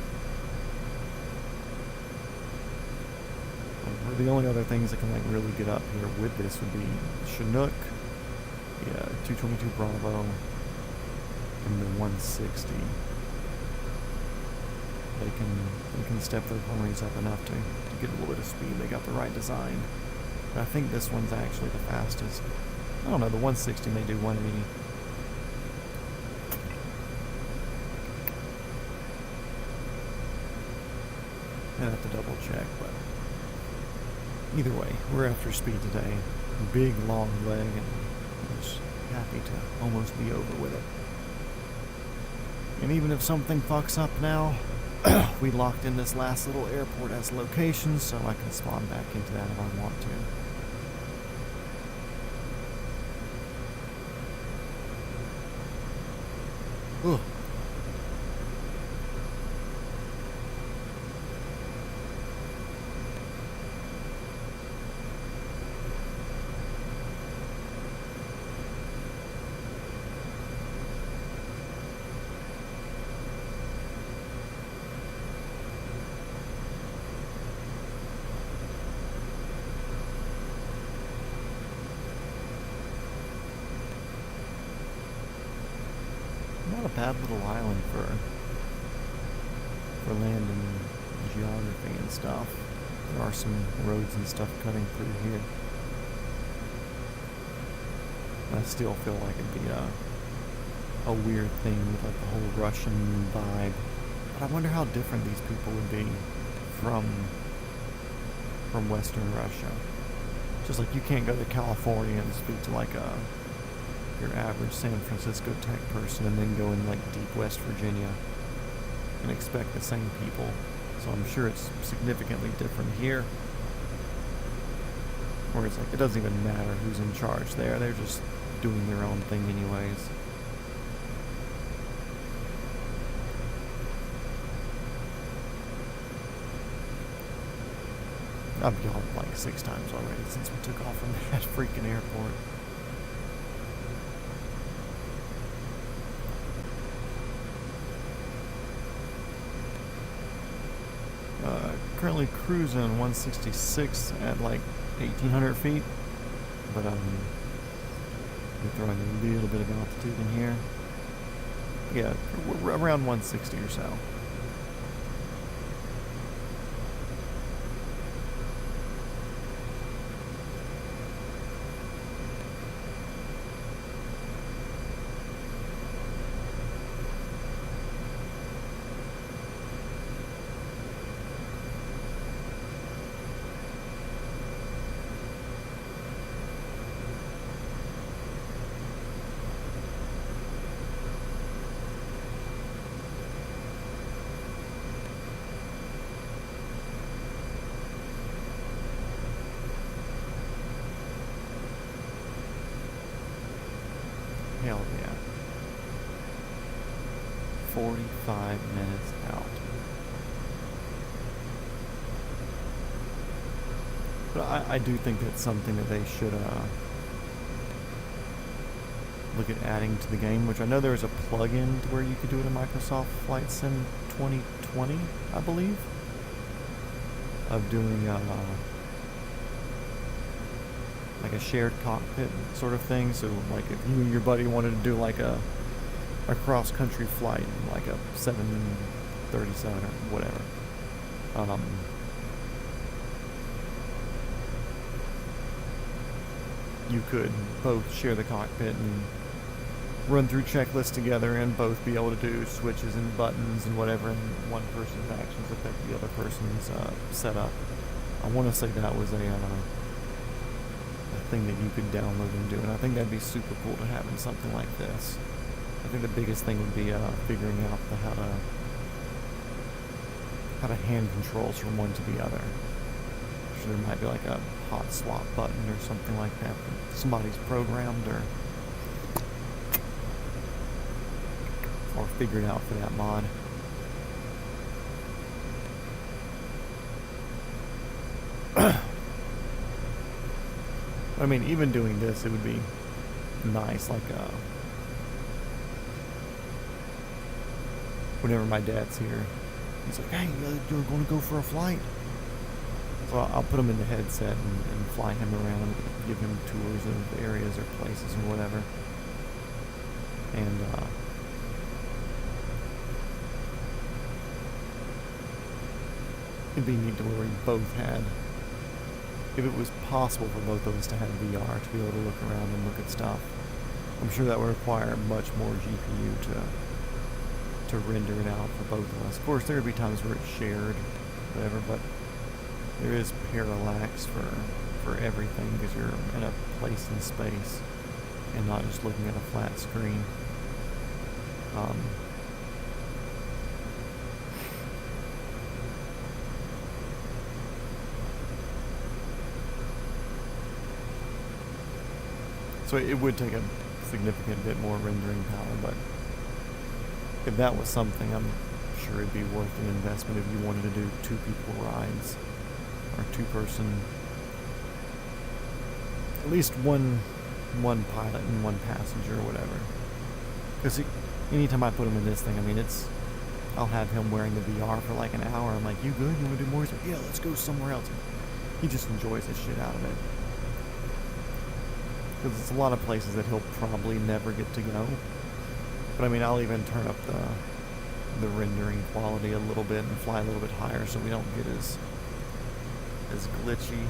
[SPEAKER 1] The only other things that can like really get up here with this would be Chinook, yeah, 222 Bravo, and the 160. They can step their ponies up enough to get a little bit of speed. They got the right design. But I think this one's actually the fastest. I don't know, the 160 may do 180. I'd have to double check, but either way, we're after speed today. Big, long leg, and I'm just happy to almost be over with it. And even if something fucks up now, we locked in this last little airport as location, so I can spawn back into that if I want to. Ugh. Not a bad little island for land and geography and stuff. There are some roads and stuff cutting through here. I still feel like it'd be a weird thing with like the whole Russian vibe. But I wonder how different these people would be from Western Russia. Just like you can't go to California and speak to like your average San Francisco tech person and then go in like deep West Virginia and expect the same people. So I'm sure it's significantly different here. Where it's like, it doesn't even matter who's in charge there. They're just doing their own thing anyways. I've yelled like 6 times already since we took off from that freaking airport. Currently cruising 166 at like 1,800 feet, but we're throwing a little bit of altitude in here. Yeah, we're around 160 or so. Hell yeah. 45 minutes out. But I do think that's something that they should look at adding to the game, which I know there's a plug-in to where you could do it in Microsoft Flight Sim 2020, I believe, of doing like a shared cockpit sort of thing. So like if you and your buddy wanted to do like a cross-country flight, like a 737 or whatever, you could both share the cockpit and run through checklists together and both be able to do switches and buttons and whatever, and one person's actions affect the other person's setup. I want to say that was a thing that you could download and do, and I think that'd be super cool to have in something like this. I think the biggest thing would be figuring out how to hand controls from one to the other. So there might be like a hot swap button or something like that that somebody's programmed or figured out for that mod. I mean, even doing this, it would be nice, like, whenever my dad's here, he's like, hey, you're going to go for a flight? So I'll put him in the headset and fly him around and give him tours of areas or places or whatever. And, it'd be neat to where we both had, if it was possible for both of us to have VR, to be able to look around and look at stuff. I'm sure that would require much more GPU to render it out for both of us. Of course, there would be times where it's shared, whatever, but there is parallax for everything because you're in a place in space and not just looking at a flat screen. So it would take a significant bit more rendering power, but if that was something, I'm sure it'd be worth an investment if you wanted to do 2 people rides, or 2-person, at least one pilot and 1 passenger or whatever. Because anytime I put him in this thing, I mean, I'll have him wearing the VR for like an hour. I'm like, you good? You want to do more? He's like, yeah, let's go somewhere else. He just enjoys the shit out of it. Because it's a lot of places that he'll probably never get to go. But I mean, I'll even turn up the rendering quality a little bit and fly a little bit higher so we don't get as glitchy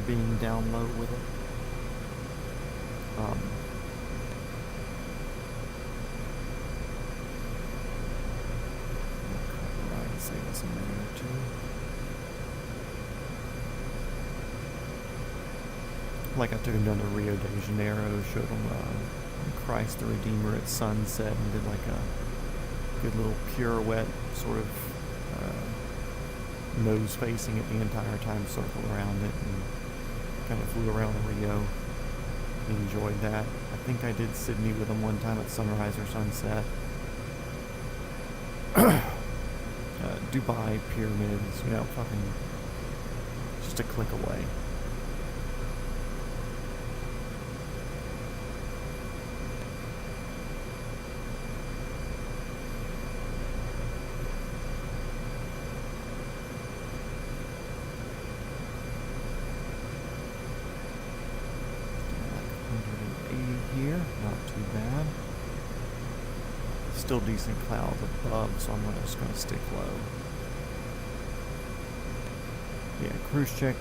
[SPEAKER 1] being down low with it. Right, save us a minute or 2. Like I took him down to Rio de Janeiro, showed him Christ the Redeemer at sunset, and did like a good little pirouette, sort of nose facing it the entire time, circle around it, and kind of flew around Rio. He enjoyed that. I think I did Sydney with him one time at sunrise or sunset. Dubai pyramids, fucking just a click away. Here, not too bad. Still decent clouds above, so I'm just going to stick low. Yeah, cruise check,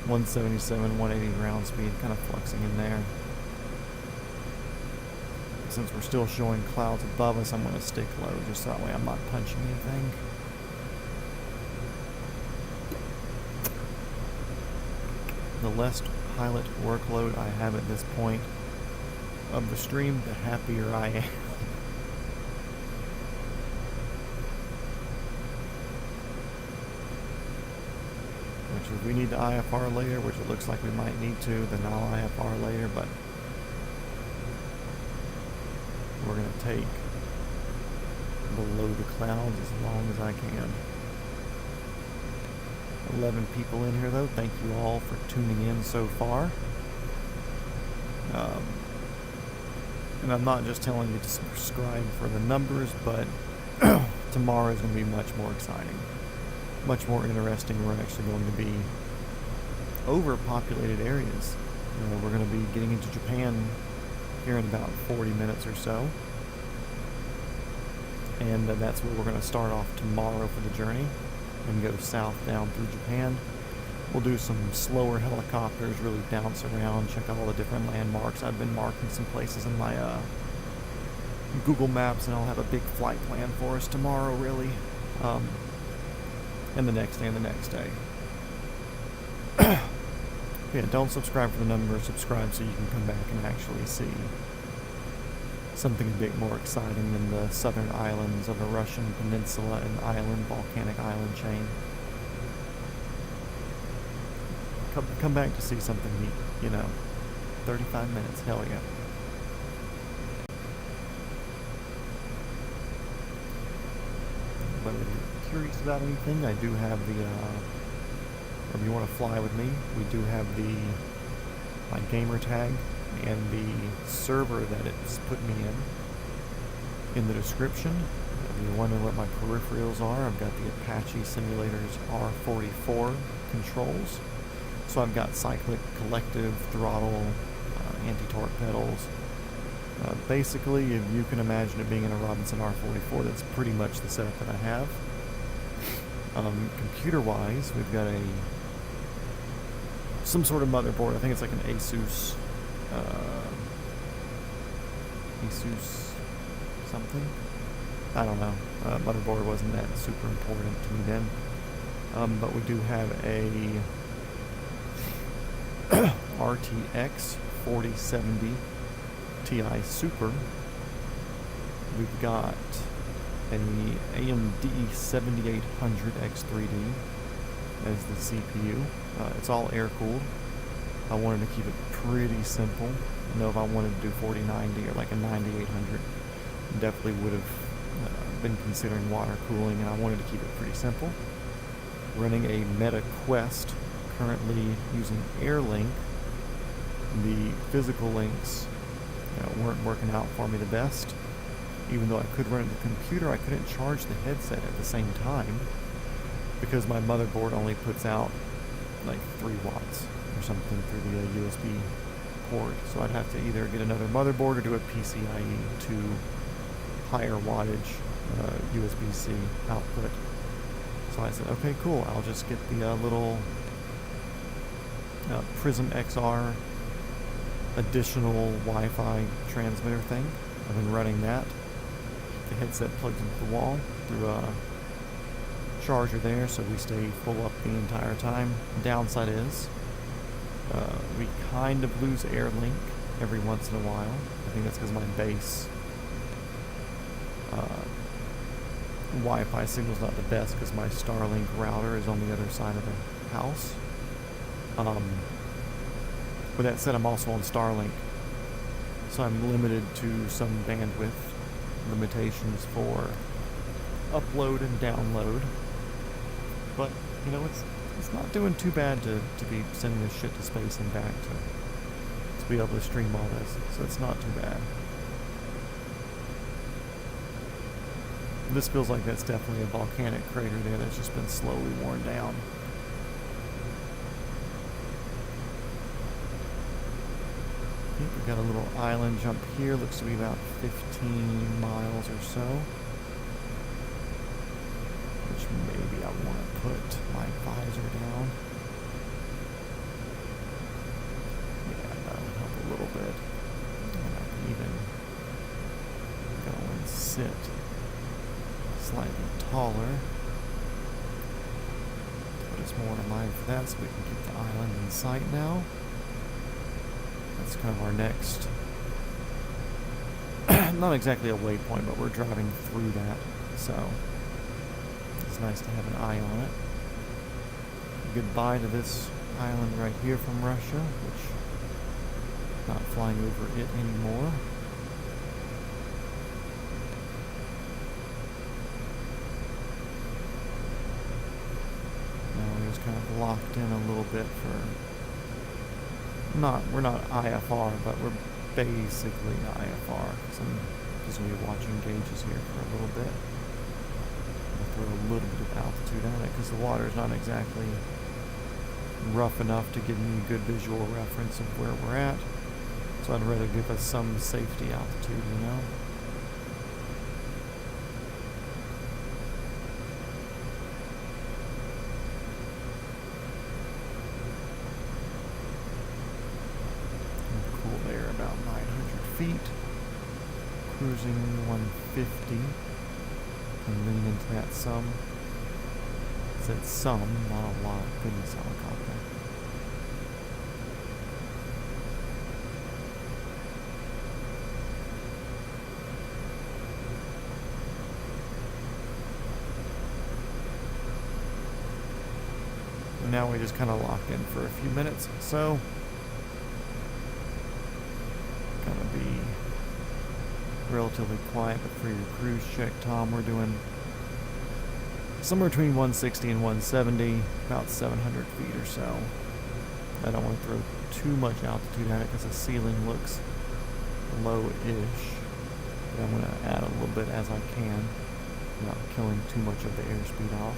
[SPEAKER 1] 177, 180 ground speed, kind of fluxing in there. Since we're still showing clouds above us, I'm going to stick low, just that way I'm not punching anything. The less pilot workload I have at this point of the stream, the happier I am. Which if we need to IFR later, which it looks like we might need to, then I'll IFR later, but we're going to take below the clouds as long as I can. 11 people in here though. Thank you all for tuning in so far. And I'm not just telling you to subscribe for the numbers, but tomorrow is going to be much more exciting, much more interesting. We're actually going to be overpopulated areas. We're going to be getting into Japan here in about 40 minutes or so. And that's where we're going to start off tomorrow for the journey and go south down through Japan. We'll do some slower helicopters, really bounce around, check out all the different landmarks. I've been marking some places in my Google Maps, and I'll have a big flight plan for us tomorrow, really. And the next day and the next day. Yeah, don't subscribe for the number, subscribe so you can come back and actually see something a bit more exciting than the southern islands of a Russian peninsula and volcanic island chain. Come back to see something neat, 35 minutes, hell yeah. but if you're curious about anything, I do have the, or if you want to fly with me, we do have my gamer tag and the server that it's put me in the description. If you're wondering what my peripherals are, I've got the Apache Simulators R44 controls. So I've got cyclic, collective, throttle, anti-torque pedals. Basically, if you can imagine it being in a Robinson R44, that's pretty much the setup that I have. Computer-wise, we've got some sort of motherboard. I think it's like an Asus something. I don't know. Motherboard wasn't that super important to me then. But we do have a RTX 4070 Ti Super. We've got a AMD 7800 X3D as the CPU. It's all air-cooled. I wanted to keep it pretty simple. I know if I wanted to do 4090 or like a 9800, definitely would have been considering water cooling, and I wanted to keep it pretty simple. Running a Meta Quest, currently using AirLink. The physical links weren't working out for me the best. Even though I could run it to the computer, I couldn't charge the headset at the same time because my motherboard only puts out like 3 watts or something through the USB port. So I'd have to either get another motherboard or do a PCIe to higher wattage USB-C output. So I said, okay, cool, I'll just get the little Prism XR additional Wi-Fi transmitter thing. I've been running that. The headset plugs into the wall through a charger there, so we stay full up the entire time. Downside is we kind of lose AirLink every once in a while. I think that's because my base Wi-Fi signal's not the best because my Starlink router is on the other side of the house. With that said, I'm also on Starlink, so I'm limited to some bandwidth limitations for upload and download. But, you know, it's not doing too bad to be sending this shit to space and back to be able to stream all this, so it's not too bad. This feels like that's definitely a volcanic crater there that's just been slowly worn down. We've got a little island jump here, looks to be about 15 miles or so. Which maybe I want to put my visor down. Yeah, that'll help a little bit. And I can even go and sit slightly taller. Put us more in line for that so we can keep the island in sight now. That's kind of our next, not exactly a waypoint, but we're driving through that, so it's nice to have an eye on it. Goodbye to this island right here from Russia, which not flying over it anymore. Now we're just kind of locked in a little bit for we're not IFR, but we're basically IFR. So I'm just going to be watching gauges here for a little bit. I'll throw a little bit of altitude on it because the water is not exactly rough enough to give me a good visual reference of where we're at. So I'd rather give us some safety altitude, you know? About 900 feet, cruising 150, and lean into that some. I said some, not a lot. Goodness, helicopter. And now we just kind of locked in for a few minutes, so be relatively quiet. But for your cruise check, Tom, we're doing somewhere between 160 and 170, about 700 feet or so. I don't want to throw too much altitude at it because the ceiling looks low-ish. But I'm going to add a little bit as I can without killing too much of the airspeed off.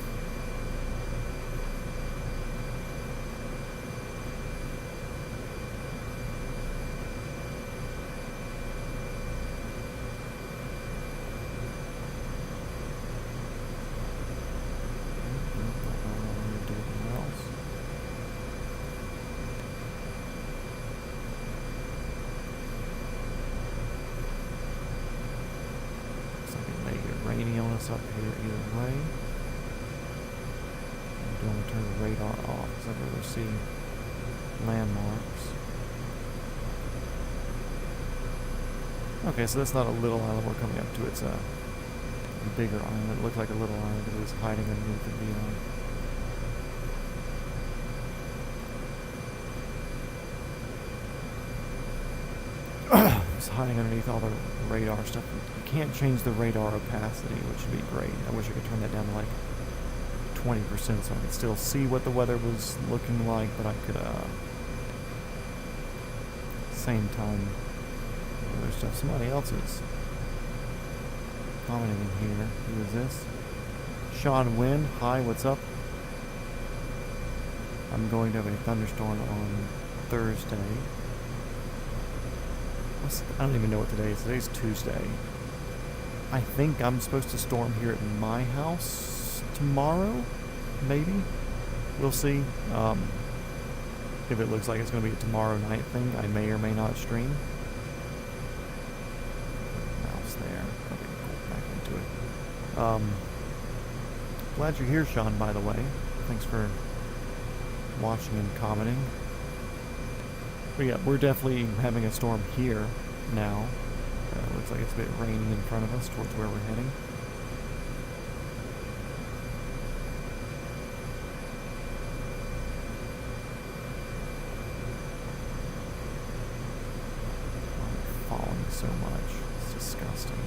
[SPEAKER 1] Rainy on us up here either way. I don't want to turn the radar off because I'd rather see landmarks. Okay, so that's not a little island we're coming up to. It's a bigger island. It looked like a little island because it was hiding underneath the beyond. It's hiding underneath all the radar stuff. You can't change the radar opacity, which would be great. I wish I could turn that down to like 20% so I could still see what the weather was looking like, but I could, same time, other stuff. Somebody else is commenting in here. Who is this? Sean Wynn. Hi, what's up? I'm going to have a thunderstorm on Thursday. I don't even know what today is. Today's Tuesday. I think I'm supposed to storm here at my house tomorrow, maybe. We'll see. If it looks like it's going to be a tomorrow night thing, I may or may not stream. Mouse there. Okay, cool. Back into it. Glad you're here, Sean, by the way. Thanks for watching and commenting. But yeah, we're definitely having a storm here now. Looks like it's a bit raining in front of us towards where we're heading. I'm falling so much. It's disgusting.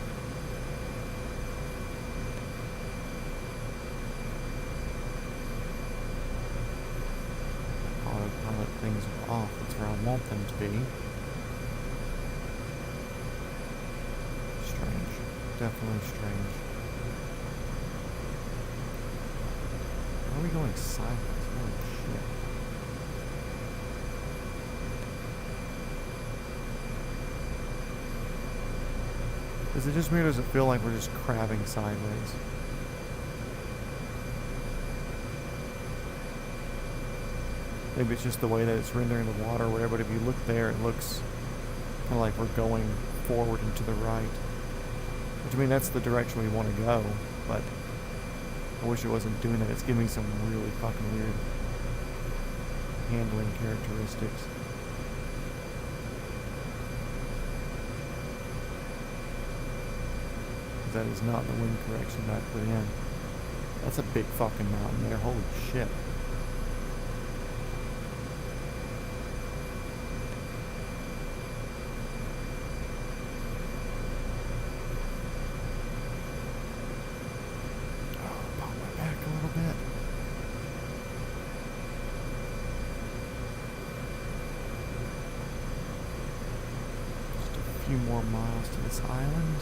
[SPEAKER 1] Autopilot things are off. That's where I want them to be. Strange. Definitely strange. Why are we going sideways? Holy shit. Is it just me or does it feel like we're just crabbing sideways? Maybe it's just the way that it's rendering the water or whatever, but if you look there, it looks kind of like we're going forward and to the right. Which, I mean, that's the direction we want to go, but I wish it wasn't doing that. It's giving me some really fucking weird handling characteristics. That is not the wind correction that I put in. That's a big fucking mountain there. Holy shit. Few more miles to this island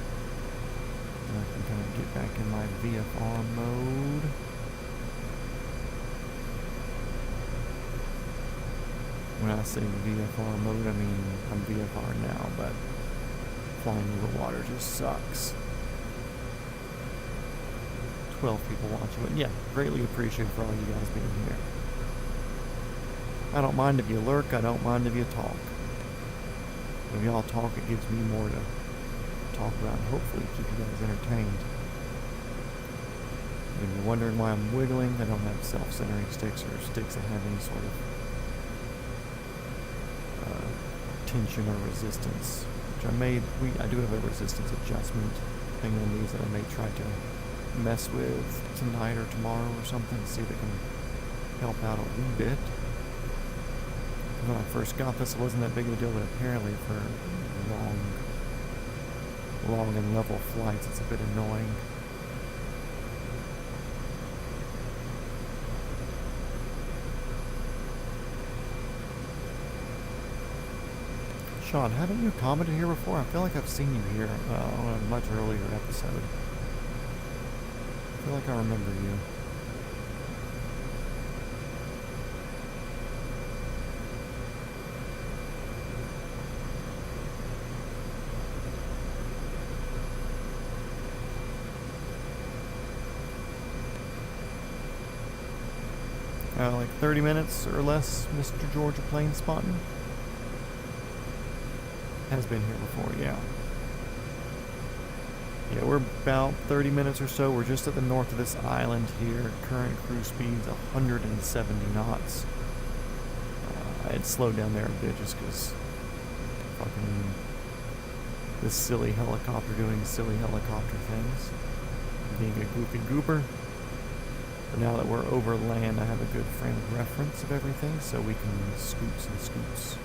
[SPEAKER 1] and I can kind of get back in my VFR mode. When I say VFR mode, I mean I'm VFR now, but flying over water just sucks. 12 people watching, but yeah, greatly appreciated for all you guys being here. I don't mind if you lurk, I don't mind if you talk. If y'all talk, it gives me more to talk about and hopefully keep you guys entertained. When you're wondering why I'm wiggling, I don't have self-centering sticks or sticks that have any sort of tension or resistance. Which I do have a resistance adjustment thing on these that I may try to mess with tonight or tomorrow or something to see if it can help out a wee bit. When I first got this, it wasn't that big of a deal, but apparently for long and level flights, it's a bit annoying. Sean, haven't you commented here before? I feel like I've seen you here on a much earlier episode. I feel like I remember you. Like 30 minutes or less, Mr. Georgia Plain Spotting. Has been here before, yeah. Yeah, we're about 30 minutes or so. We're just at the north of this island here. Current cruise speed's 170 knots. I had slowed down there a bit just because fucking this silly helicopter doing silly helicopter things. Being a goofy goober. But now that we're over land, I have a good frame of reference of everything, so we can scoops and scoops.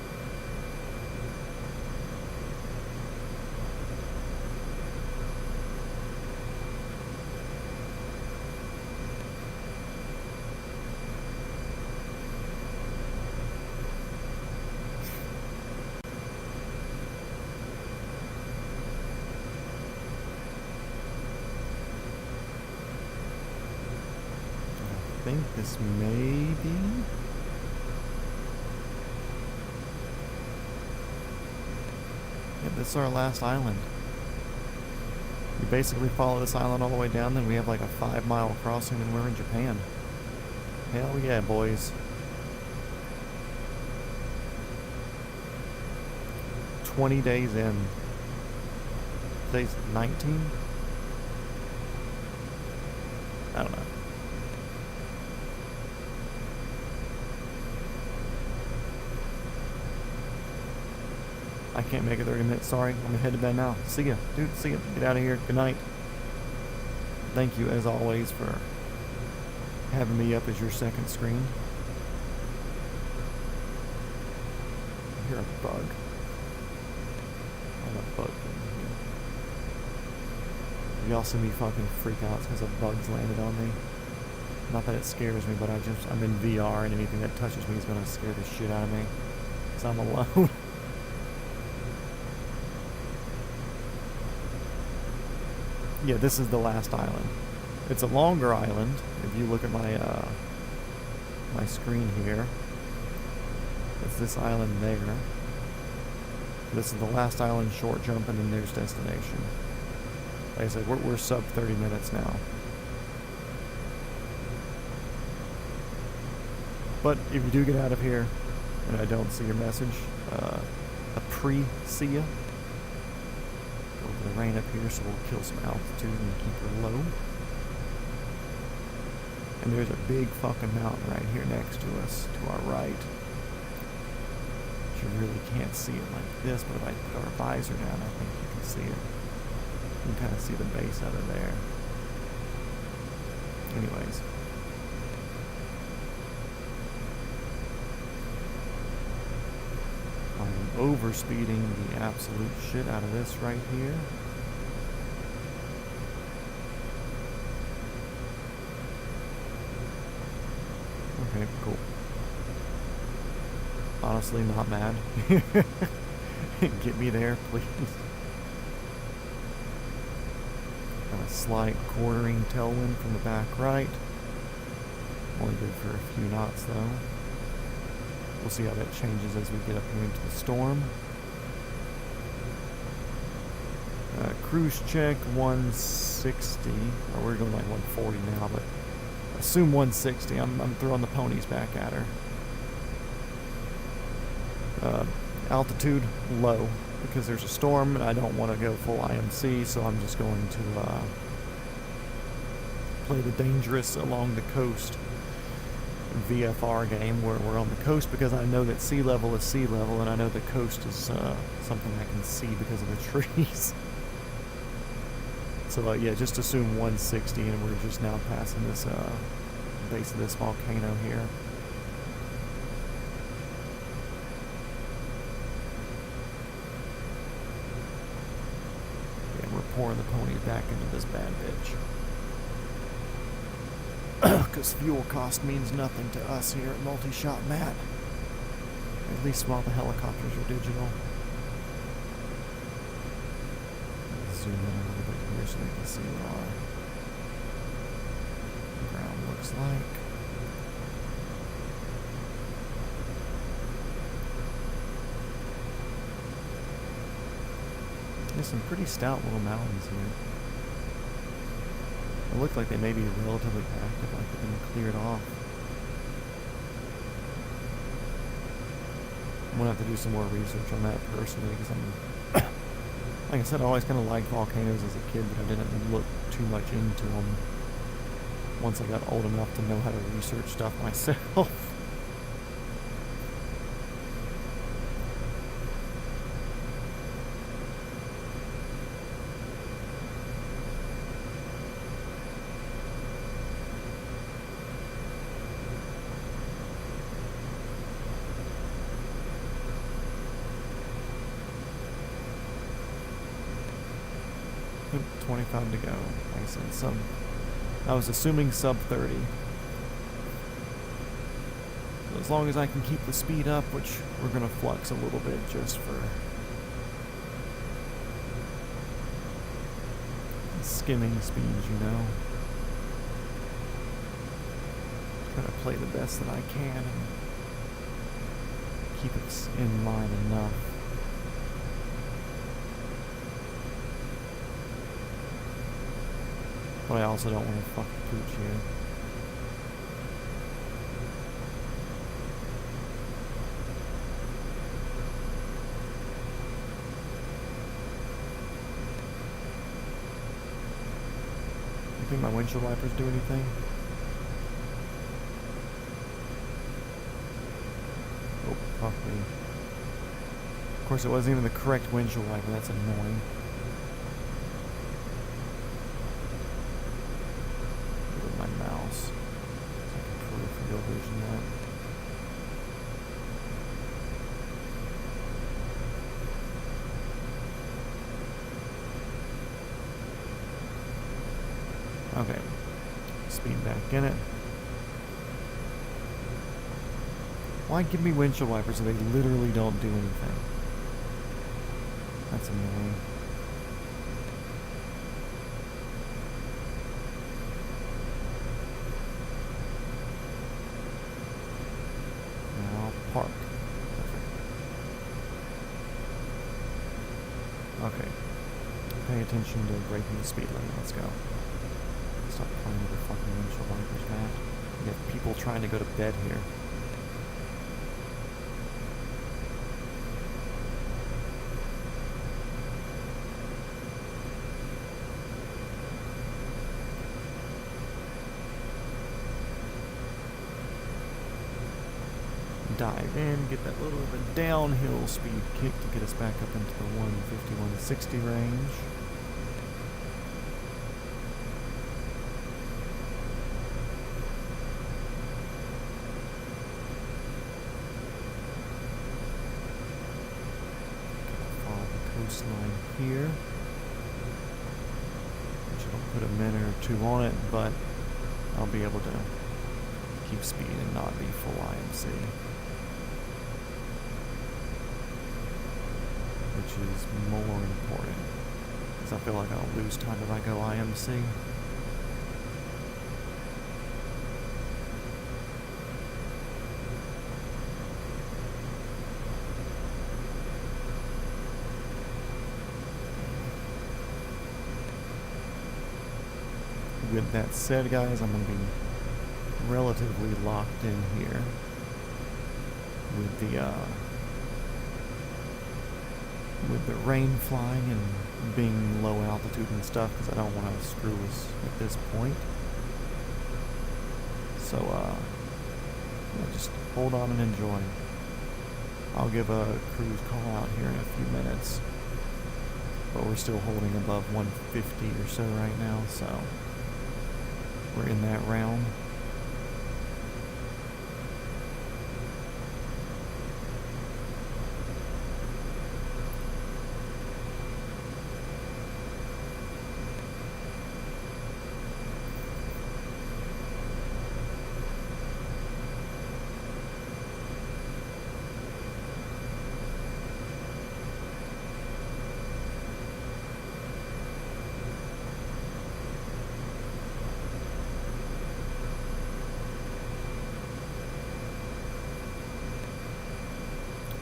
[SPEAKER 1] I think this may be. Yeah, this is our last island. You basically follow this island all the way down, then we have like a 5-mile crossing and we're in Japan. Hell yeah, boys. 20 days in. Today's 19? I don't know. I can't make it 30 minutes, sorry. I'm gonna head to bed now. See ya. Dude, see ya. Get out of here. Good night. Thank you, as always, for having me up as your second screen. I hear a bug. I have a bug in here. Y'all see me fucking freak out because a bug's landed on me. Not that it scares me, but I'm in VR and anything that touches me is gonna scare the shit out of me. Because I'm alone. Yeah, this is the last island. It's a longer island. If you look at my my screen here, it's this island there. This is the last island, short jump, and then there's destination. Like I said, we're sub 30 minutes now. But if you do get out of here, and I don't see your message, see ya. The rain up here, so we'll kill some altitude and keep her low. And there's a big fucking mountain right here next to us, to our right. You really can't see it like this, but if I put our visor down, I think you can see it. You can kind of see the base of it there. Anyways. I'm overspeeding the absolute shit out of this right here. Okay, cool. Honestly, not mad. Get me there, please. Got a slight quartering tailwind from the back right. Only good for a few knots though. We'll see how that changes as we get up here into the storm. Cruise check 160. Or we're going like 140 now, but assume 160. I'm throwing the ponies back at her. Altitude low because there's a storm and I don't want to go full IMC, so I'm just going to play the dangerous along the coast VFR game where we're on the coast, because I know that sea level is sea level and I know the coast is something I can see because of the trees. So yeah, just assume 160 and we're just now passing this base of this volcano here. Yeah, we're pouring the ponies back into this bad bitch. Because fuel cost means nothing to us here at Multi-Shot Matt. At least while the helicopters are digital. so we can see what our ground looks like. There's some pretty stout little mountains here. They look like they may be relatively active, like they've been cleared off. I'm gonna have to do some more research on that personally, because I'm, like I said, I always kind of liked volcanoes as a kid, but I didn't look too much into them once I got old enough to know how to research stuff myself. I think 25 to go. Like I said, I was assuming sub 30. So as long as I can keep the speed up, which we're going to flux a little bit just for skimming speeds, you know. Try to play the best that I can and keep it in line enough. But I also don't want to fuck the pooch here. You think my windshield wipers do anything? Oh, fuck me. Of course, it wasn't even the correct windshield wiper. That's annoying. Mouse. So I can peripheral vision that. Okay. Speed back in it. Why give me windshield wipers if they literally don't do anything? That's annoying. Park. Perfect. Okay. Pay attention to breaking the speed limit. Let's go. Stop playing with the fucking windshield wipers, man. We have people trying to go to bed here. Dive in, get that little bit of a downhill speed kick to get us back up into the 150, 160 range. Follow the coastline here. Which will put a minute or two on it, but I'll be able to keep speed and not be full IMC. Which is more important, because I feel like I'll lose time if I go IMC. With that said, guys, I'm going to be relatively locked in here with the rain flying and being low altitude and stuff, because I don't want to screw us at this point. So, yeah, just hold on and enjoy. I'll give a cruise call out here in a few minutes, but we're still holding above 150 or so right now, so we're in that realm.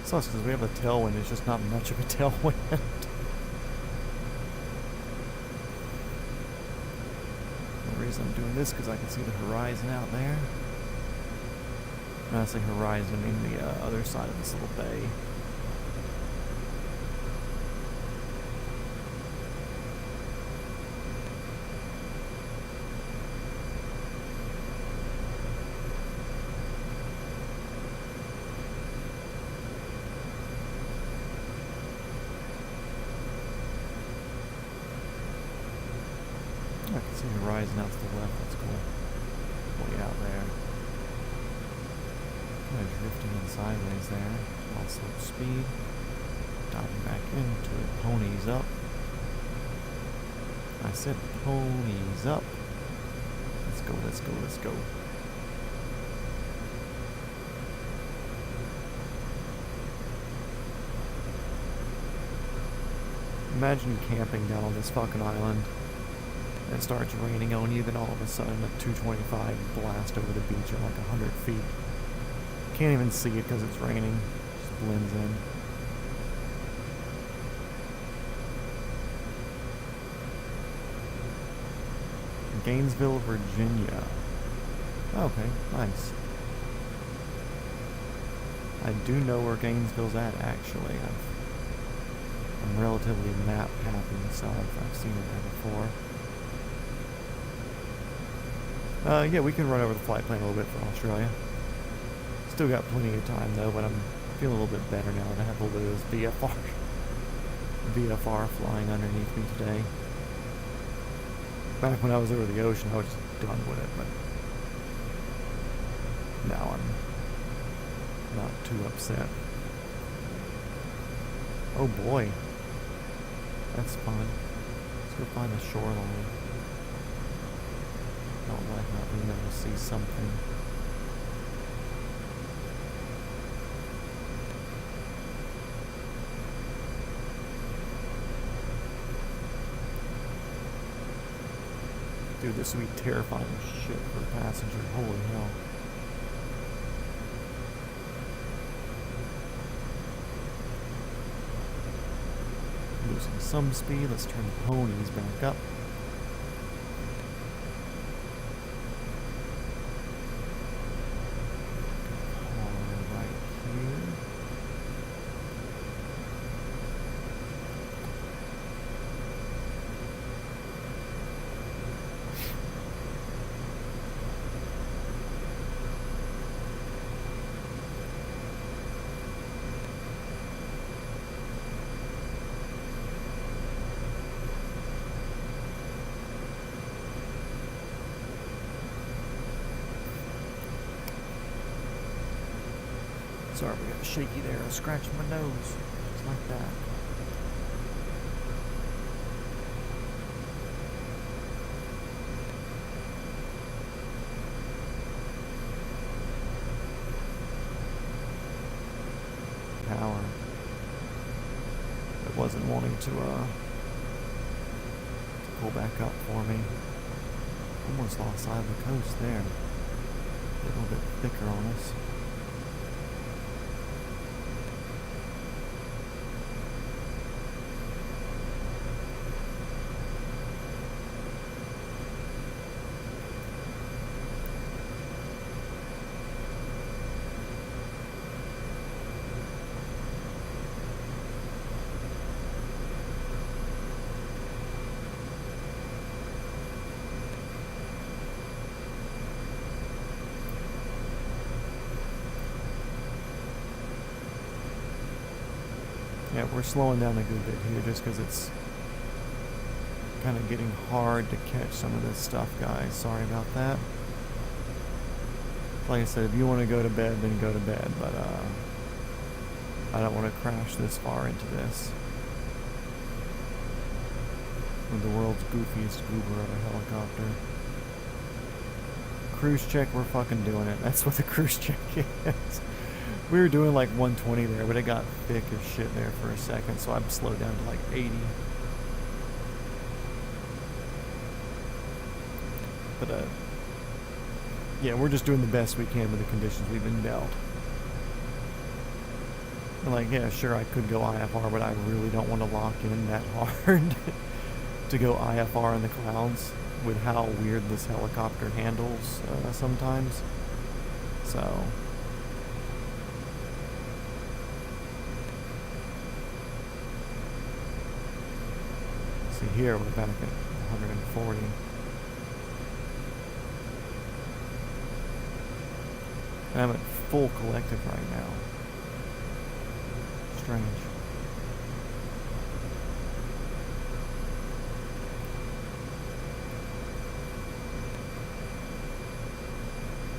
[SPEAKER 1] Sucks because we have a tailwind, it's just not much of a tailwind. The reason I'm doing this because I can see the horizon out there. When I say horizon, I mean the other side of this little bay. I can see the horizon out to the left, that's cool. Way out there. Kind of drifting in sideways there. All slow speed. Diving back into it. Ponies up. I said ponies up. Let's go, let's go, let's go. Imagine camping down on this fucking island. It starts raining on you, then all of a sudden a 225 blast over the beach at like 100 feet. Can't even see it because it's raining. Just blends in. Gainesville, Virginia. Okay, nice. I do know where Gainesville's at, actually. I'm relatively map happy, so I've seen it there before. Yeah, we can run over the flight plan a little bit for Australia. Still got plenty of time though, but I'm feeling a little bit better now that I have a little bit of this VFR flying underneath me today. Back when I was over the ocean, I was just done with it, but now I'm not too upset. Oh boy, that's fun. Let's go find the shoreline. Don't like not being able to see something. Dude, this would be terrifying as shit for a passenger. Holy hell. Losing some speed. Let's turn the ponies back up. Sorry, we got shaky there. I scratched my nose. Just like that. Power. It wasn't wanting to pull back up for me. Almost lost sight of the coast there. A little bit thicker on us. Yeah, we're slowing down a good bit here just because it's kind of getting hard to catch some of this stuff, guys. Sorry about that. Like I said, if you want to go to bed, then go to bed, but I don't want to crash this far into this. With the world's goofiest goober of a helicopter. Cruise check, we're fucking doing it. That's what the cruise check is. We were doing like 120 there, but it got thick as shit there for a second, so I've slowed down to like 80. But yeah, we're just doing the best we can with the conditions we've been dealt. Like, yeah, sure, I could go IFR, but I really don't want to lock in that hard to go IFR in the clouds with how weird this helicopter handles sometimes. So... see here, we're back at 140. And I'm at full collective right now. Strange.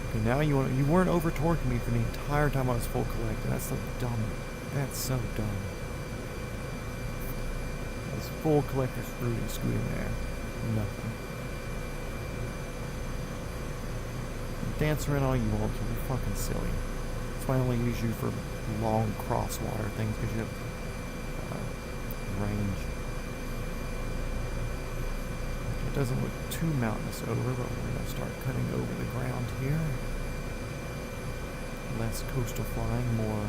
[SPEAKER 1] Okay, now you weren't over torquing me for the entire time I was full collective. That's so dumb. That's so dumb. I was full collector scooting there. Nothing. Dance around all you want to. You're fucking silly. That's why I only use you for long crosswater things, because you have range. It doesn't look too mountainous over, but we're going to start cutting over the ground here. Less coastal flying, more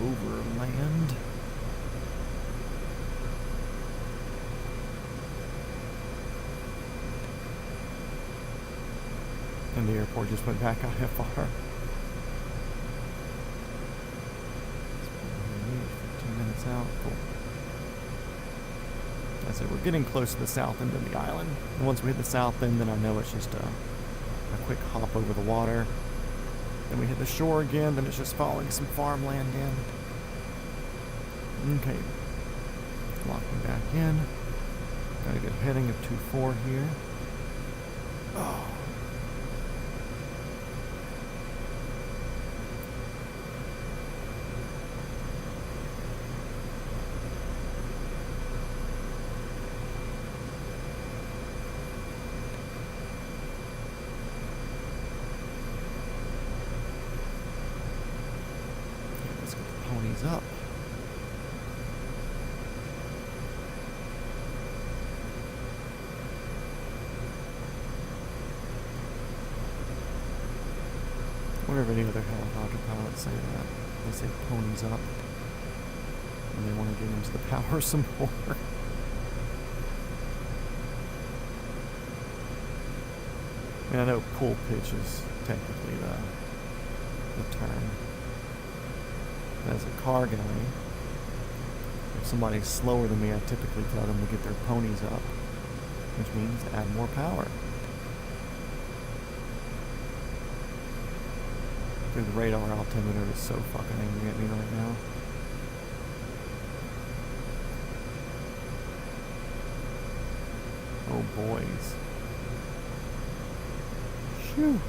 [SPEAKER 1] overland. And the airport just went back IFR. 15 minutes out. Cool. That's it. We're getting close to the south end of the island. And once we hit the south end, then I know it's just a quick hop over the water. Then we hit the shore again. Then it's just following some farmland in. Okay. Locking back in. Got a good heading of 2-4 here. Oh. Up. I wonder if any other helicopter pilots say that. They say ponies up and they want to get into the power some more. I mean, I know pull pitch is technically the term. As a car guy, if somebody's slower than me, I typically tell them to get their ponies up, which means add more power. Dude, the radar altimeter is so fucking angry at me right now. Oh boys. Phew.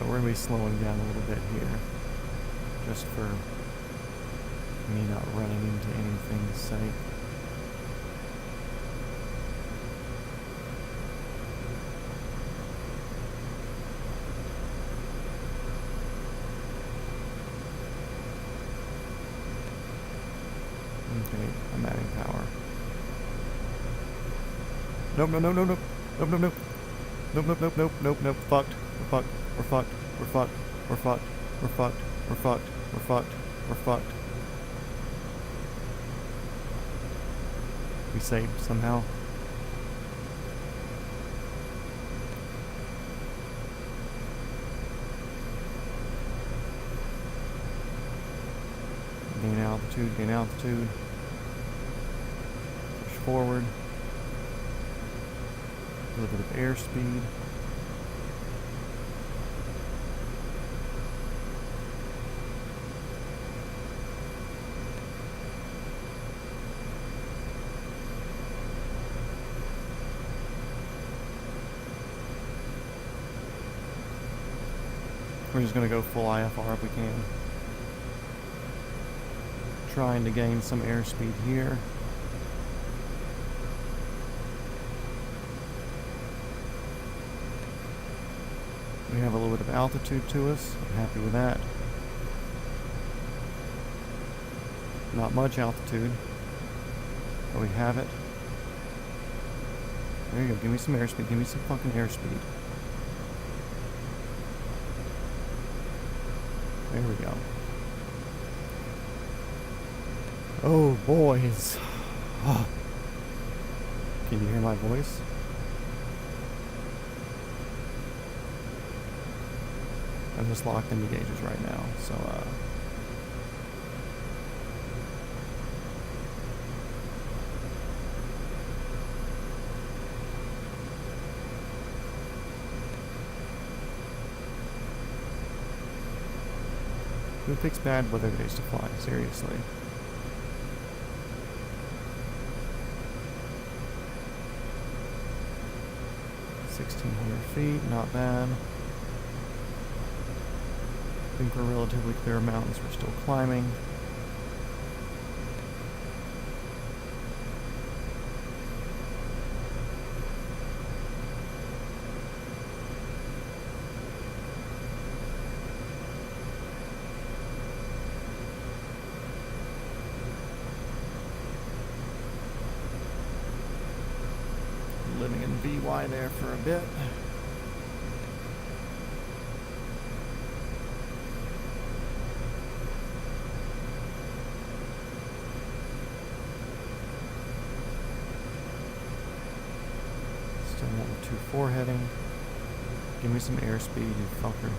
[SPEAKER 1] We're going to be slowing down a little bit here, just for me not running into anything's sake. Okay, I'm adding power. Nope, no, no, no, no, nope, nope, nope, nope, nope, nope, nope, nope, nope, fucked, we're fucked. We're fucked. We're fucked. We're fucked. We're fucked. We're fucked. We're fucked. We're fucked. We saved somehow. Gain altitude. Gain altitude. Push forward. A little bit of airspeed. We're just going to go full IFR if we can. Trying to gain some airspeed here. We have a little bit of altitude to us. I'm happy with that. Not much altitude, but we have it. There you go. Give me some airspeed. Give me some fucking airspeed. There we go. Oh, boys. Oh. Can you hear my voice? I'm just locked into gauges right now, so, who picks bad weather days to fly? Seriously. feet, not bad. I think we're relatively clear of mountains. We're still climbing. Living in VY there for a bit. Still level 2-4 heading. Give me some airspeed, you fucker.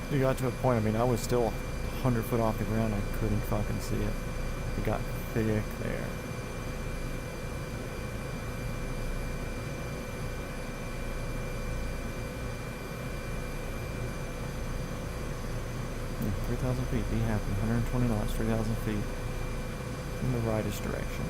[SPEAKER 1] You got to a point, I mean, I was still 100 foot off the ground. I couldn't fucking see it. It got thick there. Yeah, 3,000 feet, be happy. 120 knots, 3,000 feet in the rightest direction.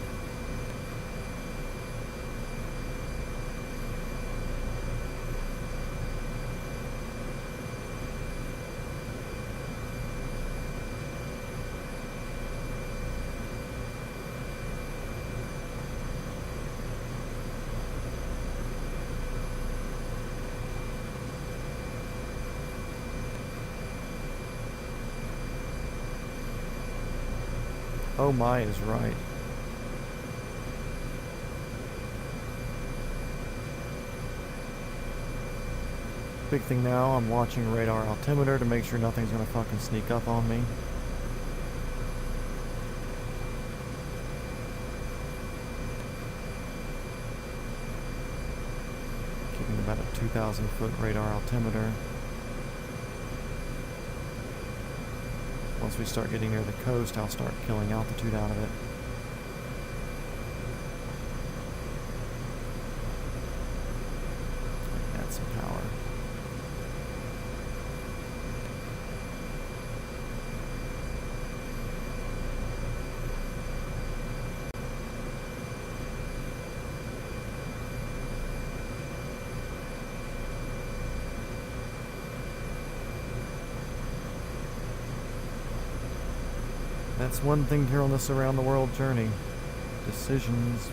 [SPEAKER 1] Oh my is right. Big thing now, I'm watching radar altimeter to make sure nothing's gonna fucking sneak up on me. Keeping about a 2,000 foot radar altimeter. Once we start getting near the coast, I'll start killing altitude out of it. Add some power. That's one thing here on this around the world journey. Decisions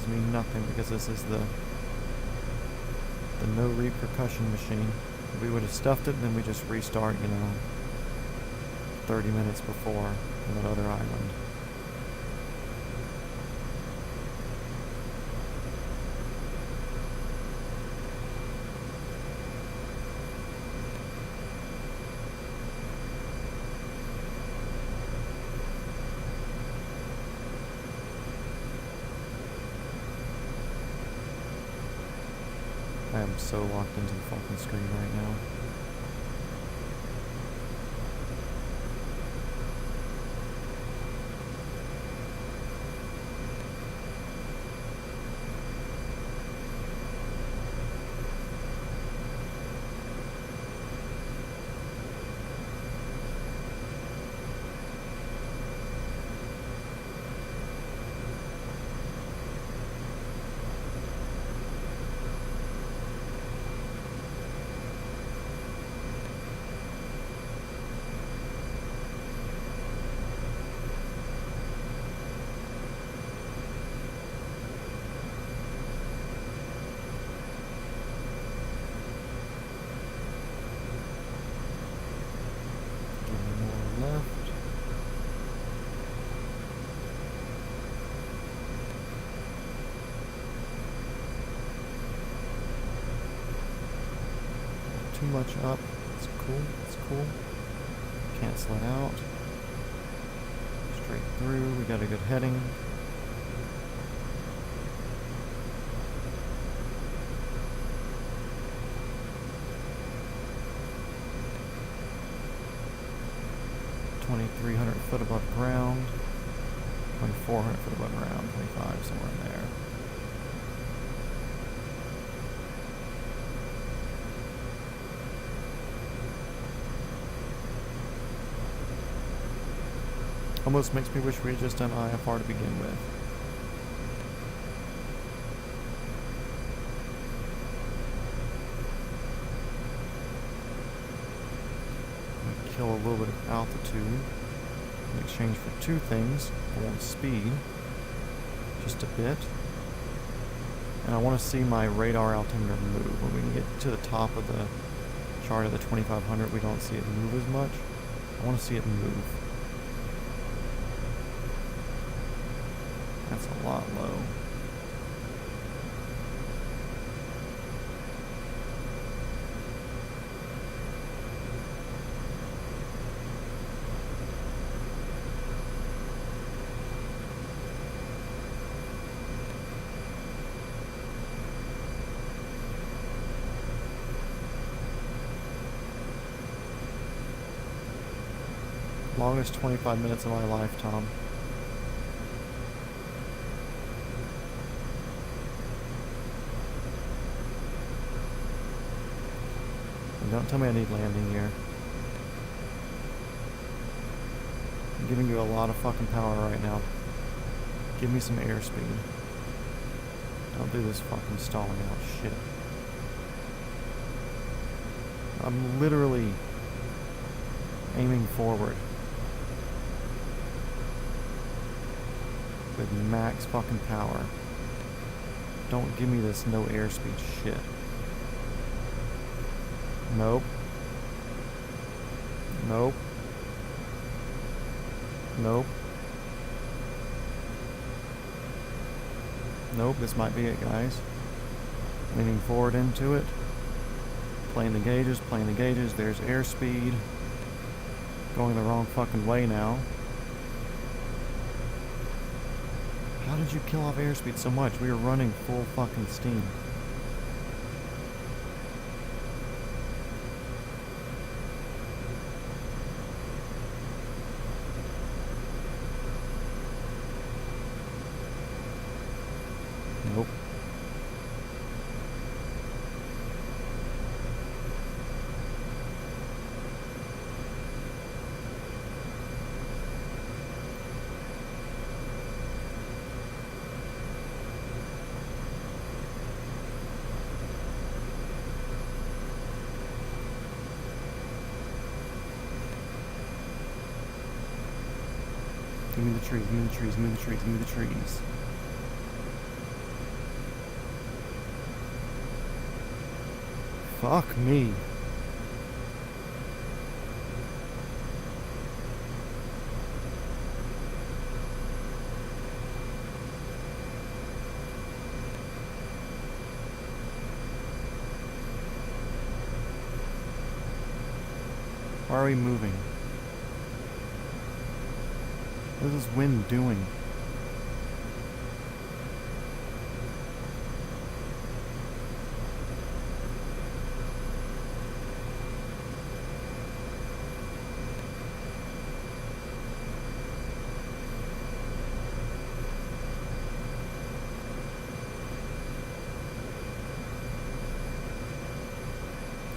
[SPEAKER 1] mean nothing because this is the no repercussion machine. If we would have stuffed it, then we just restart, 30 minutes before on that other island. I am so locked into the fucking screen right now. much up. It's cool. It's cool. Cancel it out. Straight through. We got a good heading. $2,300 above ground. 2,400 foot above ground. 25, somewhere in there. Almost makes me wish we had just done IFR to begin with. Kill a little bit of altitude in exchange for two things. I want speed, just a bit. And I want to see my radar altimeter move. When we can get to the top of the chart of the 2500, we don't see it move as much. I want to see it move. That's a lot low. Longest 25 minutes of my life, Tom. And don't tell me I need landing gear. I'm giving you a lot of fucking power right now. Give me some airspeed. Don't do this fucking stalling out shit. I'm literally aiming forward with max fucking power. Don't give me this no airspeed shit. Nope. Nope. Nope. Nope, this might be it, guys. Leaning forward into it. Playing the gauges, playing the gauges. There's airspeed. Going the wrong fucking way now. How did you kill off airspeed so much? We were running full fucking steam. Nope. Give me the trees, give me the trees, give me the trees, give me the trees. Fuck me. Why are we moving? What is this wind doing?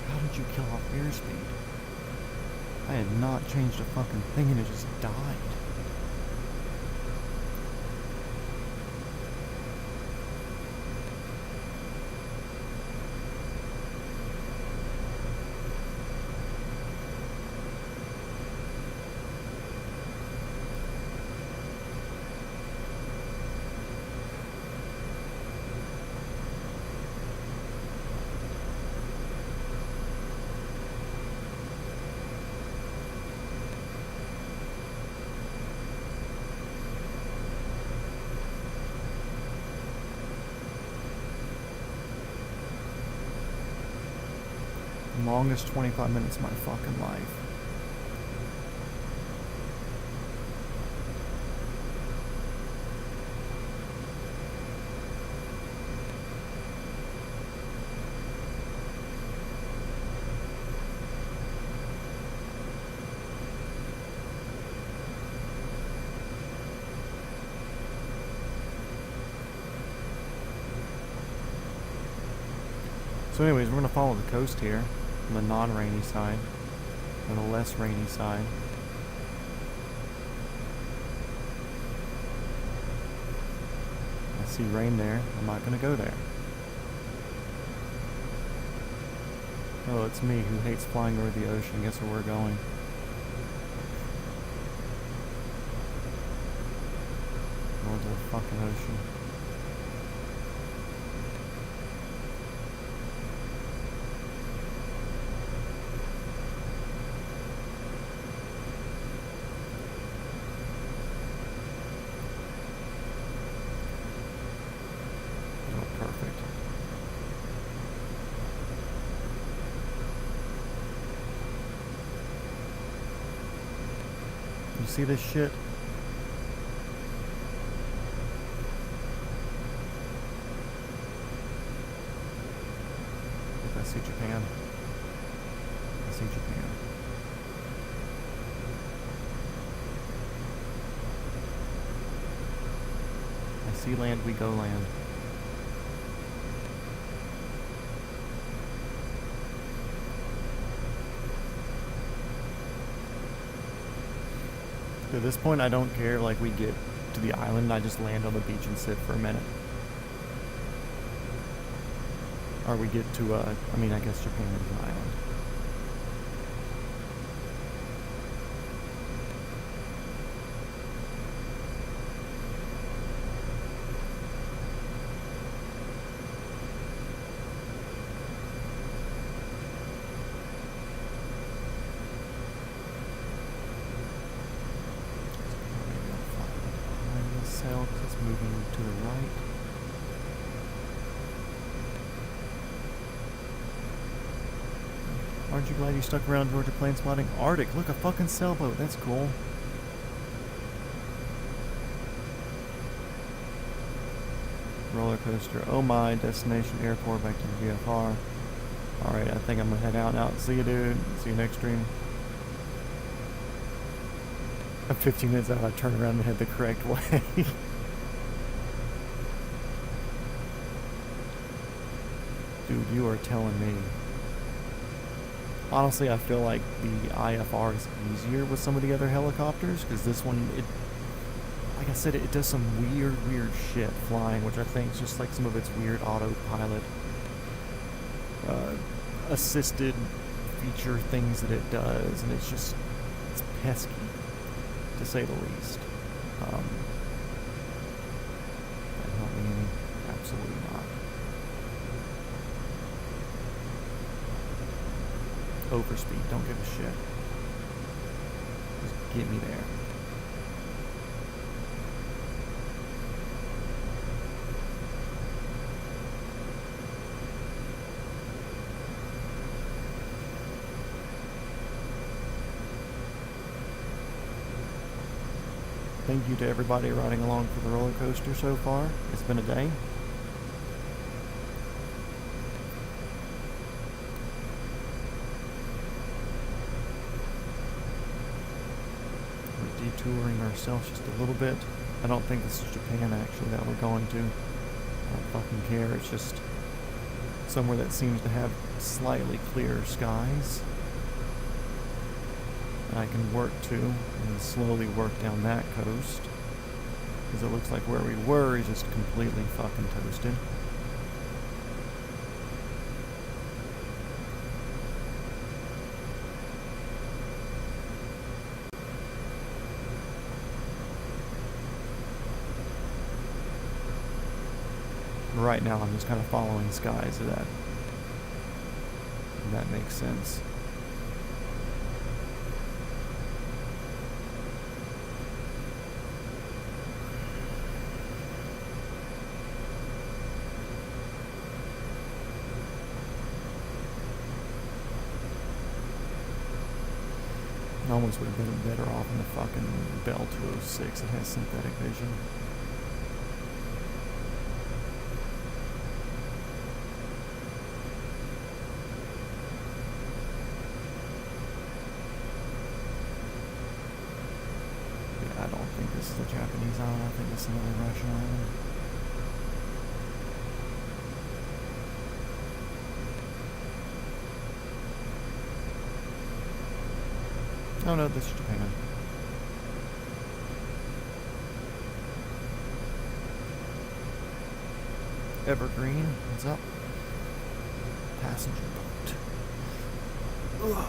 [SPEAKER 1] How did you kill off airspeed? I had not changed a fucking thing and it just died. Longest 25 minutes of my fucking life. So anyways, we're going to follow the coast here on the non-rainy side, or the less rainy side. I see rain there. I'm not going to go there. Oh, it's me who hates flying over the ocean. Guess where we're going? Going to the fucking ocean. See this shit? I see Japan. I see Japan. I see land, we go land. At this point, I don't care. Like, we get to the island, I just land on the beach and sit for a minute. Or we get to, I mean, I guess Japan is an island. Because it's moving to the right. Aren't you glad you stuck around Georgia plane spotting? Arctic, look, a fucking sailboat, that's cool. Roller coaster, oh my, destination airport back to the VFR. Alright, I think I'm gonna head out. See you, dude. See you next stream. I'm 15 minutes out, I turn around and head the correct way. Dude, you are telling me. Honestly, I feel like the IFR is easier with some of the other helicopters, because this one, it, like I said, it does some weird shit flying, which I think is just like some of its weird autopilot assisted feature things that it does, and it's just, it's pesky, to say the least. That help me any? Absolutely not. Overspeed, don't give a shit. Just get me there. Thank you to everybody riding along for the roller coaster so far. It's been a day. We're detouring ourselves just a little bit. I don't think this is Japan actually that we're going to. I don't fucking care. It's just somewhere that seems to have slightly clearer skies. I can work to and slowly work down that coast, because it looks like where we were is just completely fucking toasted. Right now I'm just kind of following skies of that. If that makes sense. Almost would have been better off in the fucking Bell 206 that has synthetic vision. Yeah, I don't think this is a Japanese island. I think this is another Russian island. Oh no, this is Japan. Evergreen, what's up? Passenger boat. Ugh.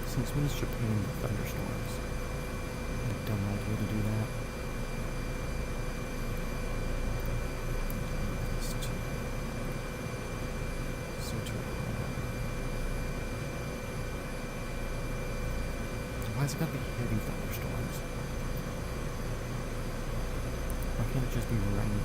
[SPEAKER 1] Since when is Japan with thunderstorms? I have a dumb idea to do that. Why has it got to be heavy thunderstorms? Why can't it just be rain?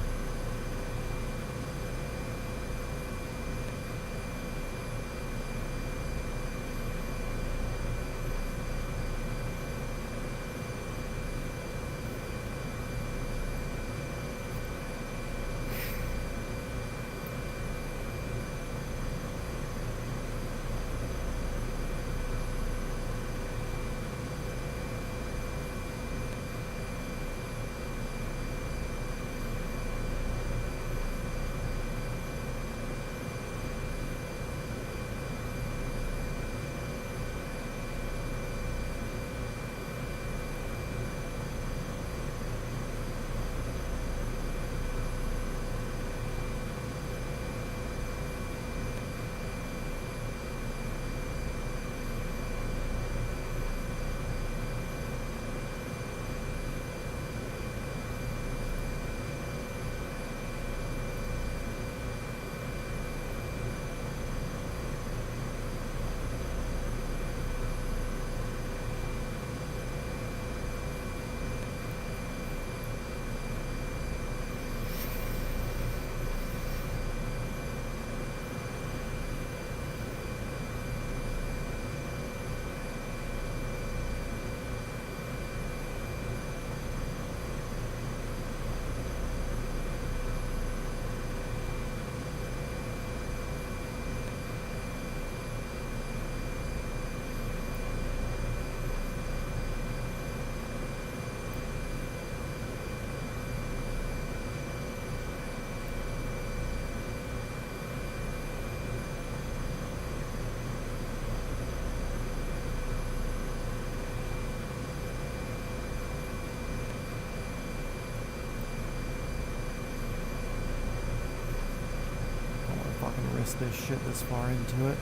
[SPEAKER 1] Risk this shit this far into it.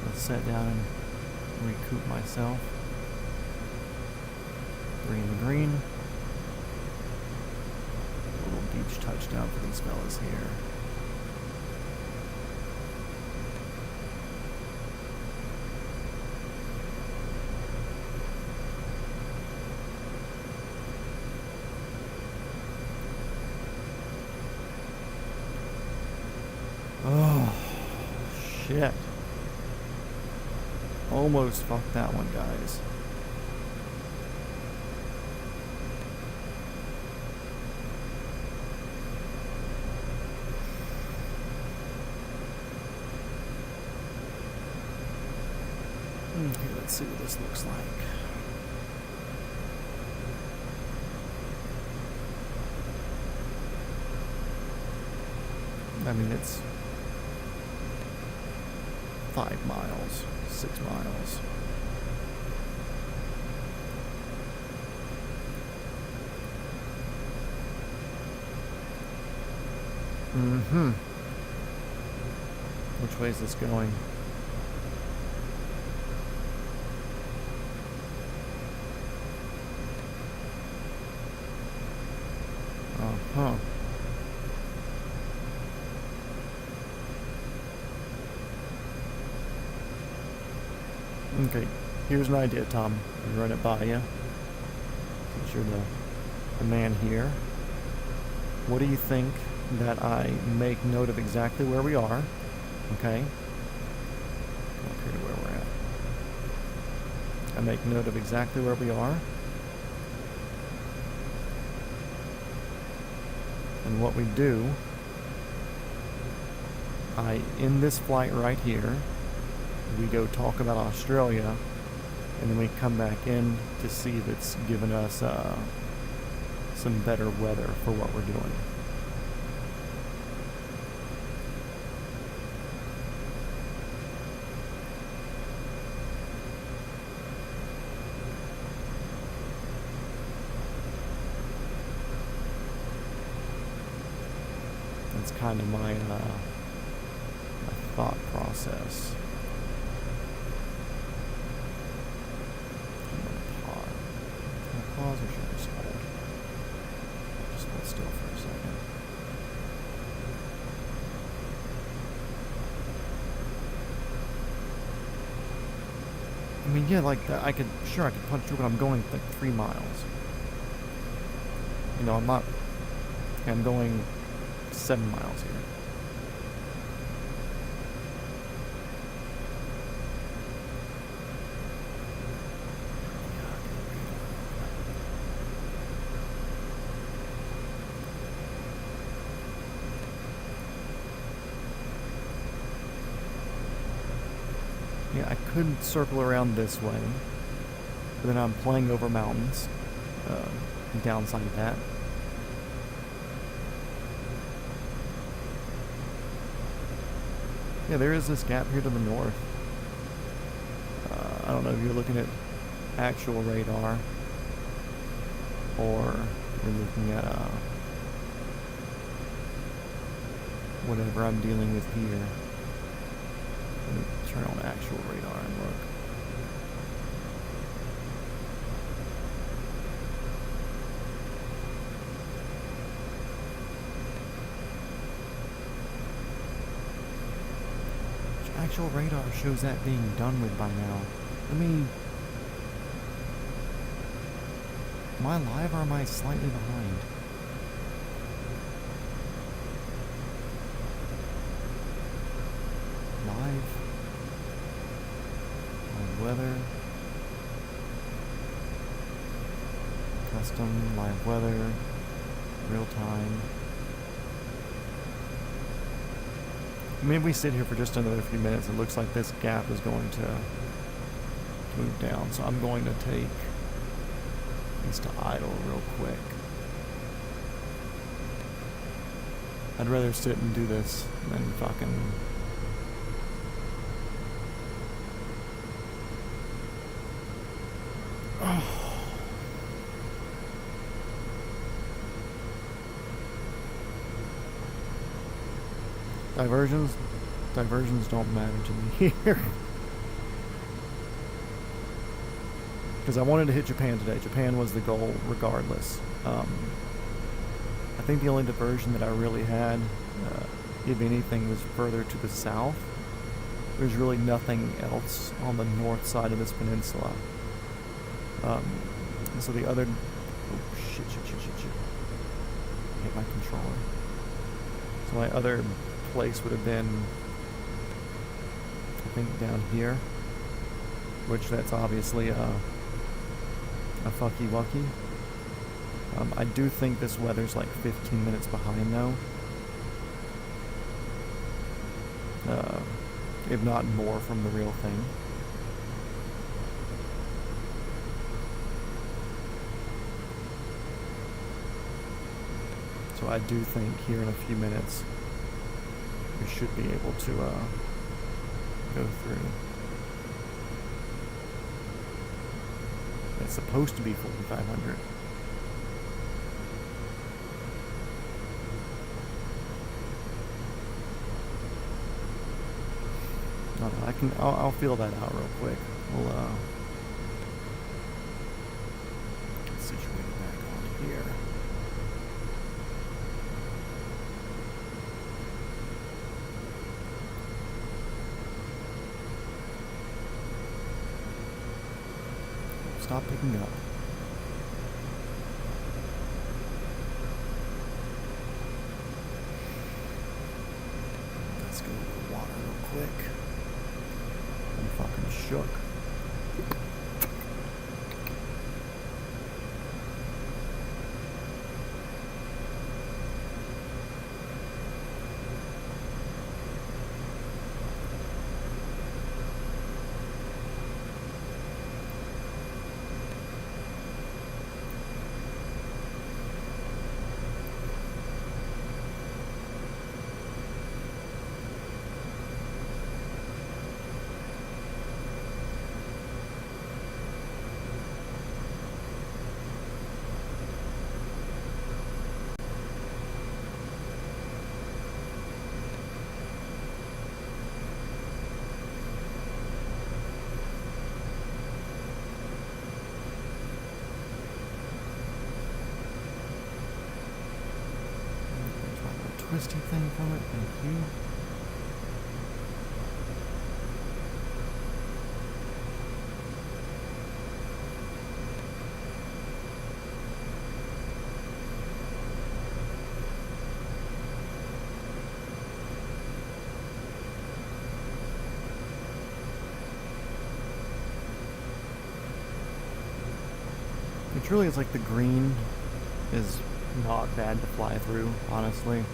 [SPEAKER 1] Let's sit down and recoup myself. 3 in the green. A little beach touchdown for these fellas here. Oh, shit. Almost fucked that one, guys. Okay, let's see what this looks like. I mean, it's 5 miles, 6 miles. Which way is this going? Okay, here's an idea, Tom. I'll run it by you. Since you're the man here. What do you think that I make note of exactly where we are? Okay. Come up here to where we're at. I make note of exactly where we are. And what we do, in this flight right here, we go talk about Australia, and then we come back in to see if it's given us some better weather for what we're doing. That's kind of my thought process. Pause or should I just hold? Just hold still for a second. I mean, yeah, like I could punch through, but I'm going like 3 miles. You know, I'm going 7 miles here. Yeah, I could circle around this way, but then I'm playing over mountains. Downside of that. Yeah, there is this gap here to the north. I don't know if you're looking at actual radar or you're looking at whatever I'm dealing with here. Let me turn on actual radar and look. Actual radar shows that being done with by now. I mean, am I live or am I slightly behind? Live weather, custom live weather, real time. I mean, if we sit here for just another few minutes, it looks like this gap is going to move down. So I'm going to take these to idle real quick. I'd rather sit and do this than fucking... Diversions don't matter to me here. Because I wanted to hit Japan today. Japan was the goal regardless. I think the only diversion that I really had, if anything, was further to the south. There's really nothing else on the north side of this peninsula. And so the other... Oh, shit. Hit my controller. So my other place would have been, I think, down here, which that's obviously a fucky wucky. I do think this weather's like 15 minutes behind though, if not more from the real thing. So I do think here in a few minutes we should be able to go through. It's supposed to be 4,500. I'll feel that out real quick. We'll get situated back on here. stop picking up. Let's go to the water real quick. I'm fucking shook. Twisty thing from it, thank you. It truly is like the green is not bad to fly through, honestly.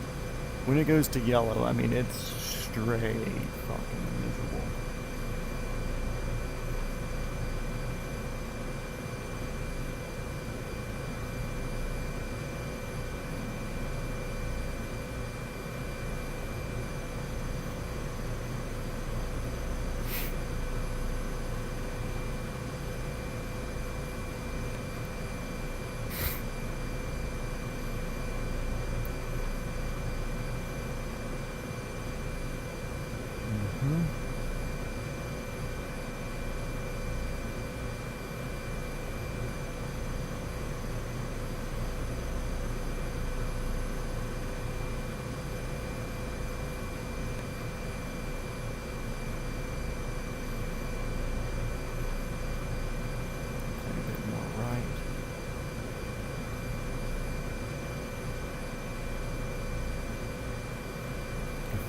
[SPEAKER 1] When it goes to yellow, I mean, it's straight fucking miserable.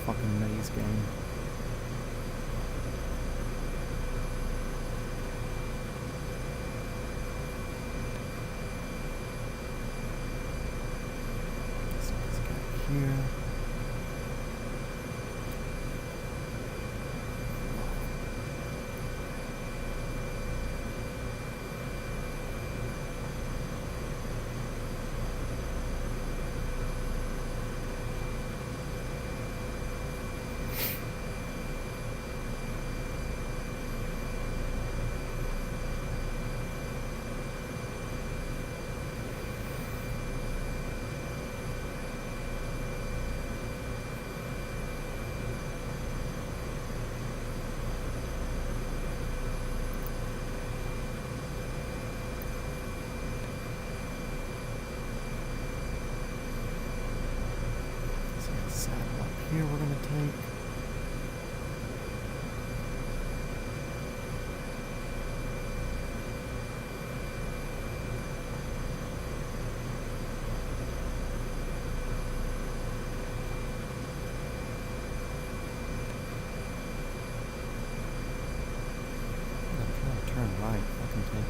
[SPEAKER 1] Fucking maze game. So let's go here. Here we're going to take. I'm trying to turn right. I can take it.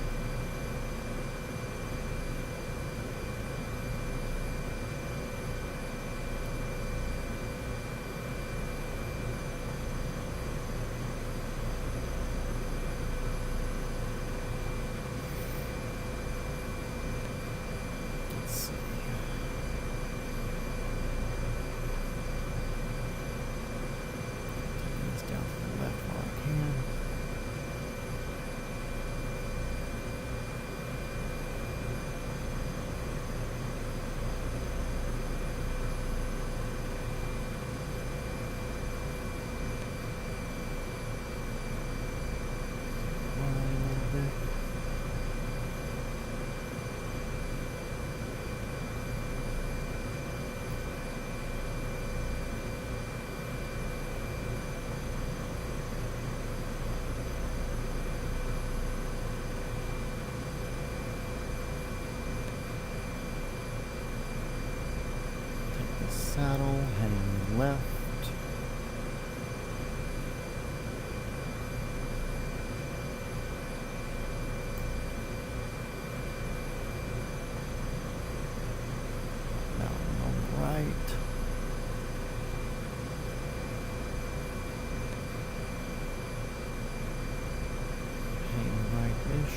[SPEAKER 1] saddle, hang left. Mountain on the right. Hang right-ish.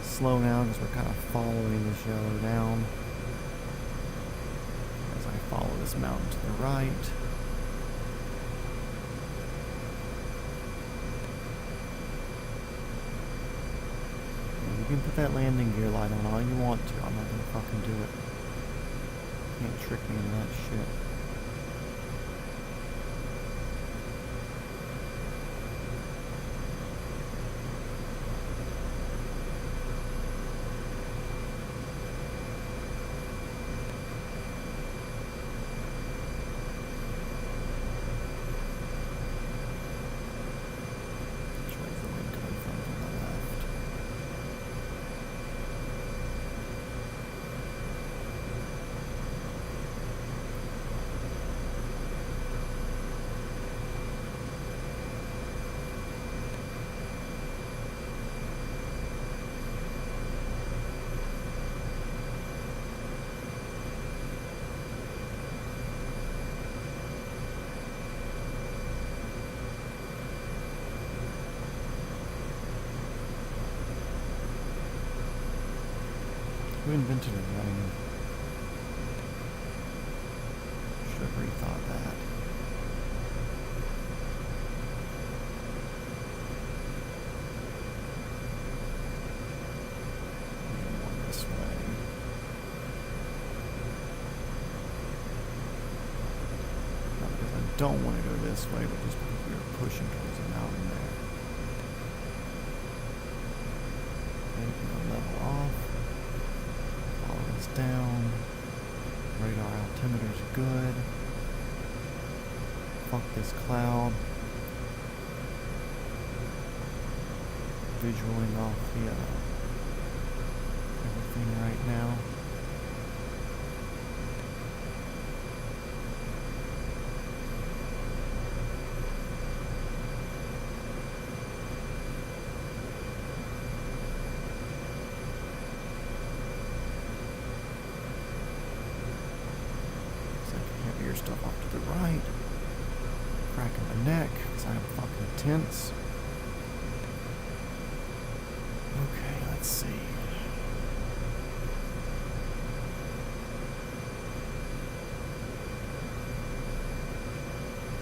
[SPEAKER 1] Slow now because we're kind of following this yellow down as I follow this mountain to the right. You can put that landing gear light on all you want to. I'm not gonna fucking do it. You can't trick me into that shit. Who invented a ring? Should have rethought that. One this way. Not because I don't want to go this way, but just because we are pushing towards a mountain there. Okay, we're gonna level off. Down. Radar altimeter's good. Fuck this cloud. Visualing off the everything right now. Stuff off to the right. Cracking my neck because I'm fucking tense. Okay, let's see.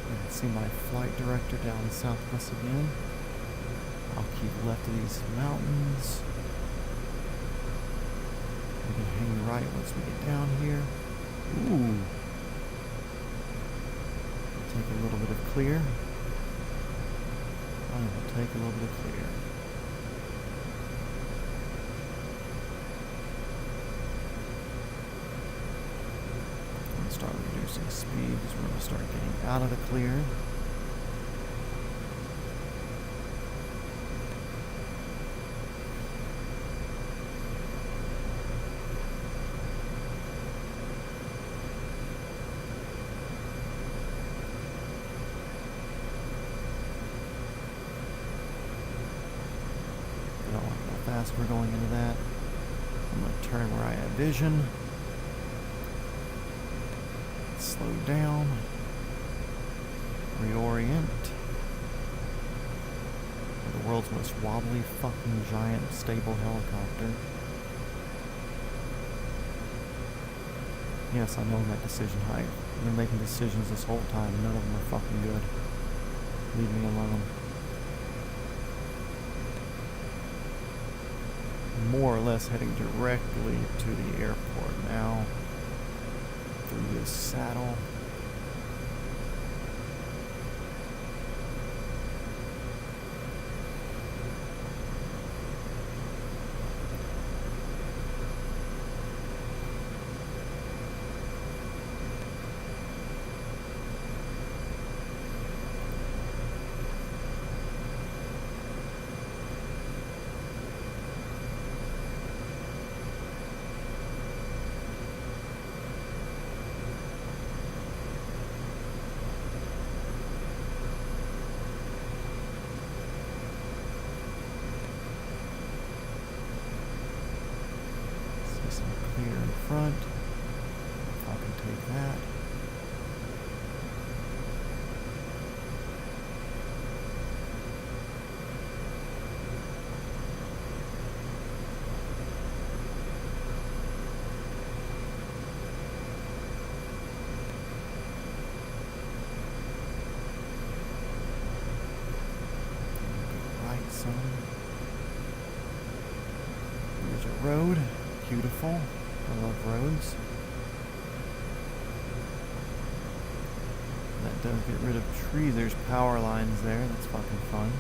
[SPEAKER 1] I can see my flight director down southwest again. I'll keep left of these mountains. We can hang right once we get down here. Ooh. Take a little bit of clear. I will take a little bit of clear. And start reducing speed because we're going to start getting out of the clear. We're going into that. I'm going to turn where I have vision. Slow down. Reorient. The world's most wobbly fucking giant stable helicopter. Yes, I know I'm at decision height. I've been making decisions this whole time. None of them are fucking good. Leave me alone. More or less heading directly to the airport now through this saddle. road. Beautiful. I love roads. That does get rid of trees. There's power lines there. That's fucking fun.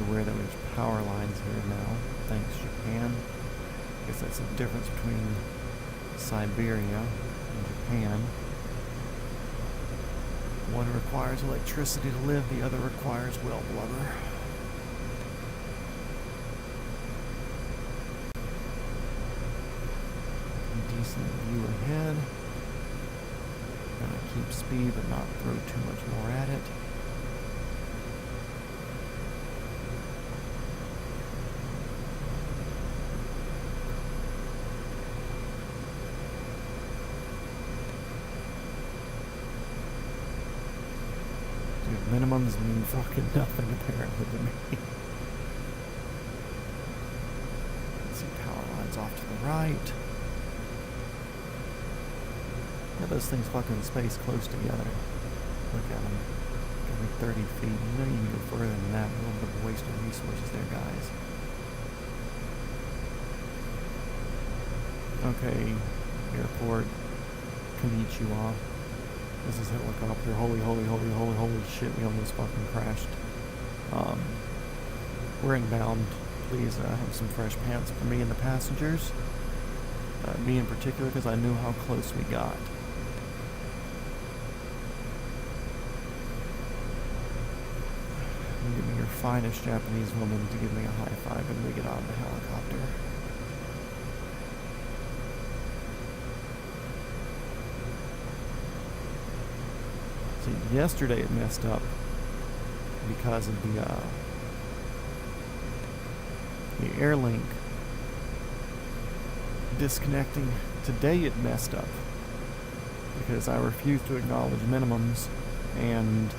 [SPEAKER 1] Aware that there's power lines here now. Thanks, Japan. I guess that's the difference between Siberia and Japan. One requires electricity to live, the other requires well blubber. Decent view ahead. Gonna keep speed but not throw too much more at it. Minimums mean fucking nothing apparently to me. Let's see, power lines off to the right. Yeah, those things fucking space close together. Look at them. Every 30 feet. You know you can go further than that. A little bit of a waste of resources there, guys. Okay, airport. Konnichiwa. This is helicopter. Holy shit, we almost fucking crashed. We're inbound. Please have some fresh pants for me and the passengers. Me in particular, because I knew how close we got. Give me your finest Japanese woman to give me a high five when we get out of the helicopter. See, yesterday it messed up because of the air link disconnecting. Today it messed up because I refused to acknowledge minimums and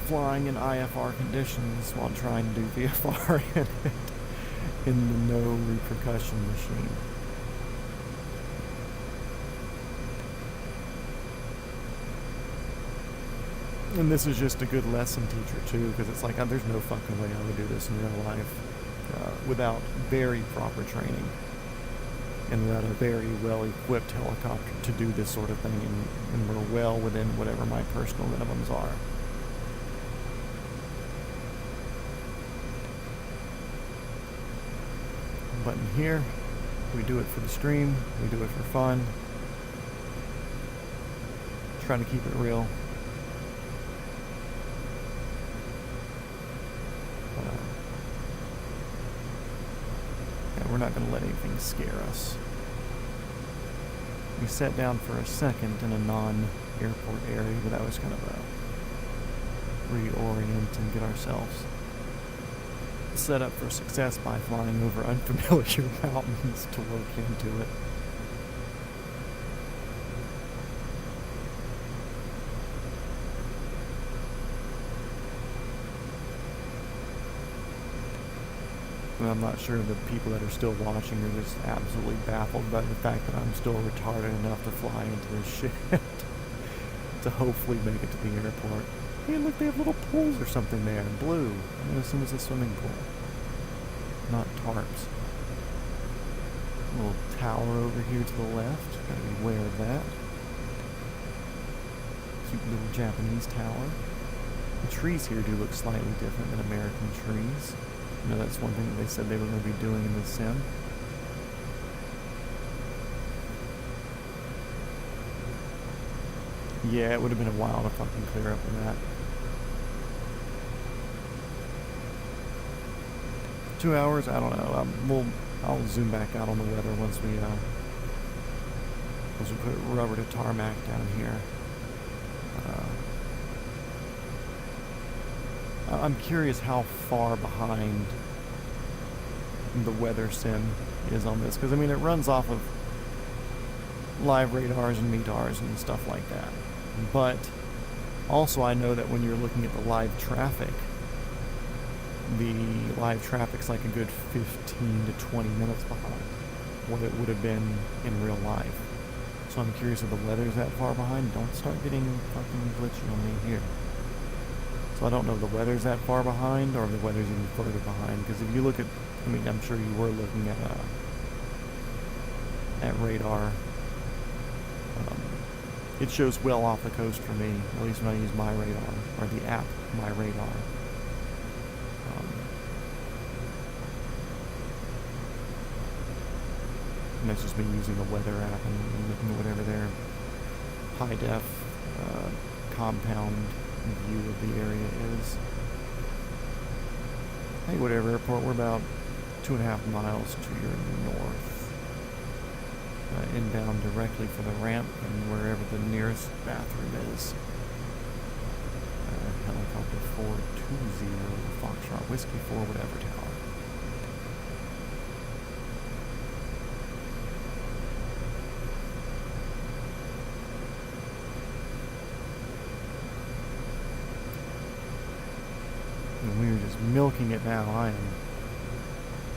[SPEAKER 1] flying in IFR conditions while trying to do VFR in it in the no repercussion machine. And this is just a good lesson teacher too, because it's like there's no fucking way I would do this in real life without very proper training and without a very well-equipped helicopter to do this sort of thing, and we're well within whatever my personal minimums are. Button here, we do it for the stream, we do it for fun, trying to keep it real. We're not going to let anything scare us. We sat down for a second in a non-airport area, but that was kind of a reorient and get ourselves set up for success by flying over unfamiliar mountains to work into it. I'm not sure the people that are still watching are just absolutely baffled by the fact that I'm still retarded enough to fly into this shit to hopefully make it to the airport. Hey, look, they have little pools or something there in blue. I'm going to assume it's a swimming pool, not tarps. A little tower over here to the left. Gotta be aware of that. Cute little Japanese tower. The trees here do look slightly different than American trees. You know, that's one thing that they said they were going to be doing in the sim. Yeah, it would have been a while to fucking clear up in that. 2 hours? I don't know. I'll zoom back out on the weather once we put rubber to tarmac down here. I'm curious how far behind the weather sim is on this, because I mean it runs off of live radars and METARs and stuff like that. But also I know that when you're looking at the live traffic's like a good 15 to 20 minutes behind what it would have been in real life. So I'm curious if the weather's that far behind. Don't start getting fucking glitchy on me here. So I don't know if the weather's that far behind or if the weather's even further behind. Because if you look at, I mean, I'm sure you were looking at radar. It shows well off the coast for me, at least when I use my radar, or the app, my radar. And that's just me using the weather app and looking at whatever their high def compound view of the area is. Hey, whatever airport, we're about 2.5 miles to your north. Inbound directly for the ramp and wherever the nearest bathroom is. Helicopter 420, Foxtrot Whiskey 4, whatever tower. And we're just milking it now.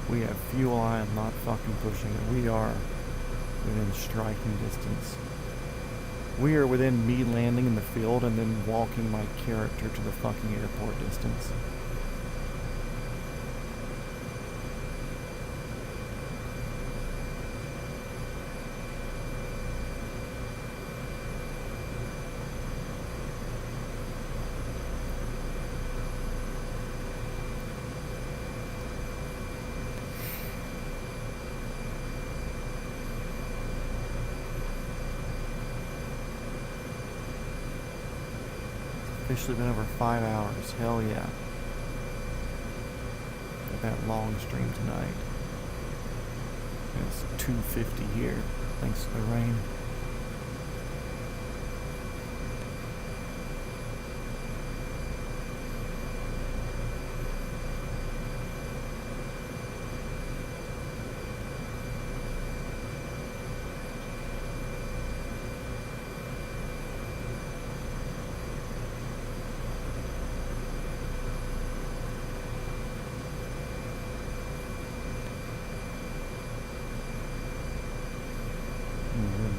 [SPEAKER 1] We have fuel, I am not fucking pushing it. We are within striking distance. We are within me landing in the field and then walking my character to the fucking airport distance. Officially been over 5 hours. Hell yeah. Got that long stream tonight. It's 2:50 here, thanks to the rain.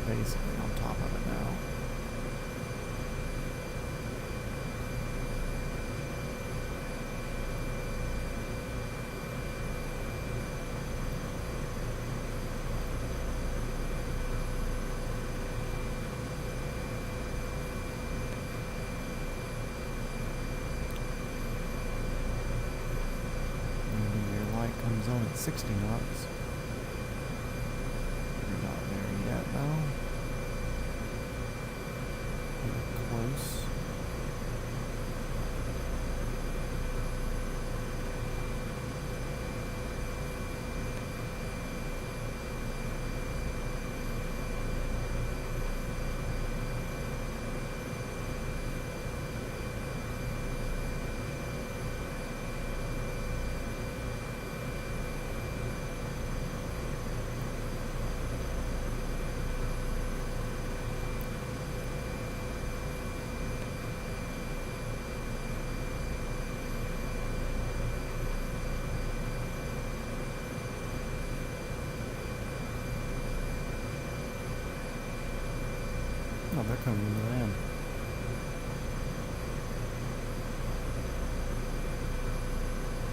[SPEAKER 1] Basically on top of it now. And your light comes on at 60 knots. You're not there yet though. Close. Oh, they're coming to land.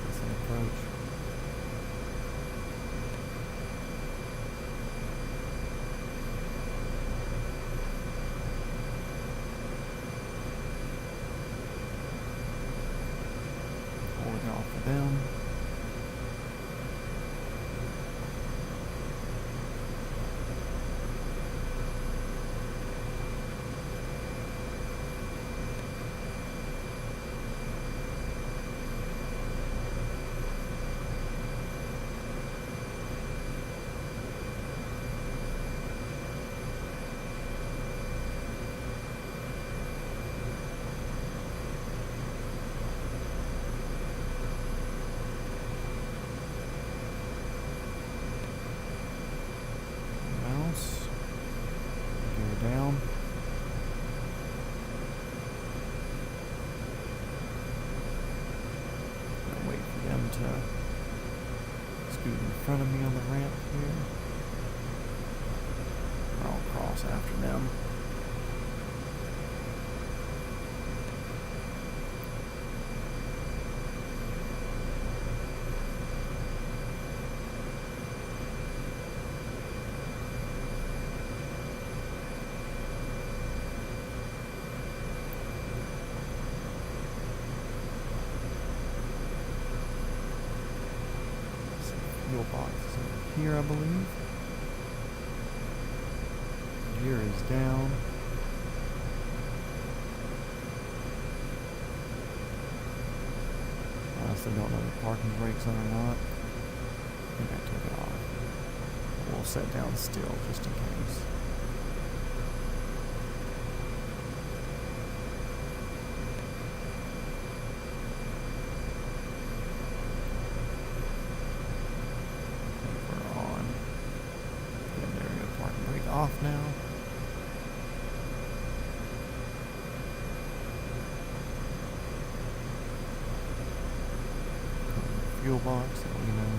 [SPEAKER 1] It's an approach. Holding off for them. speed in front of me on the ramp here. I'll cross after them. Fuel box is over here, I believe. Gear is down. Honestly, don't know if the parking brake's on or not. I think I took it off. We'll set down still just in case. Off now. Fuel box, that we know.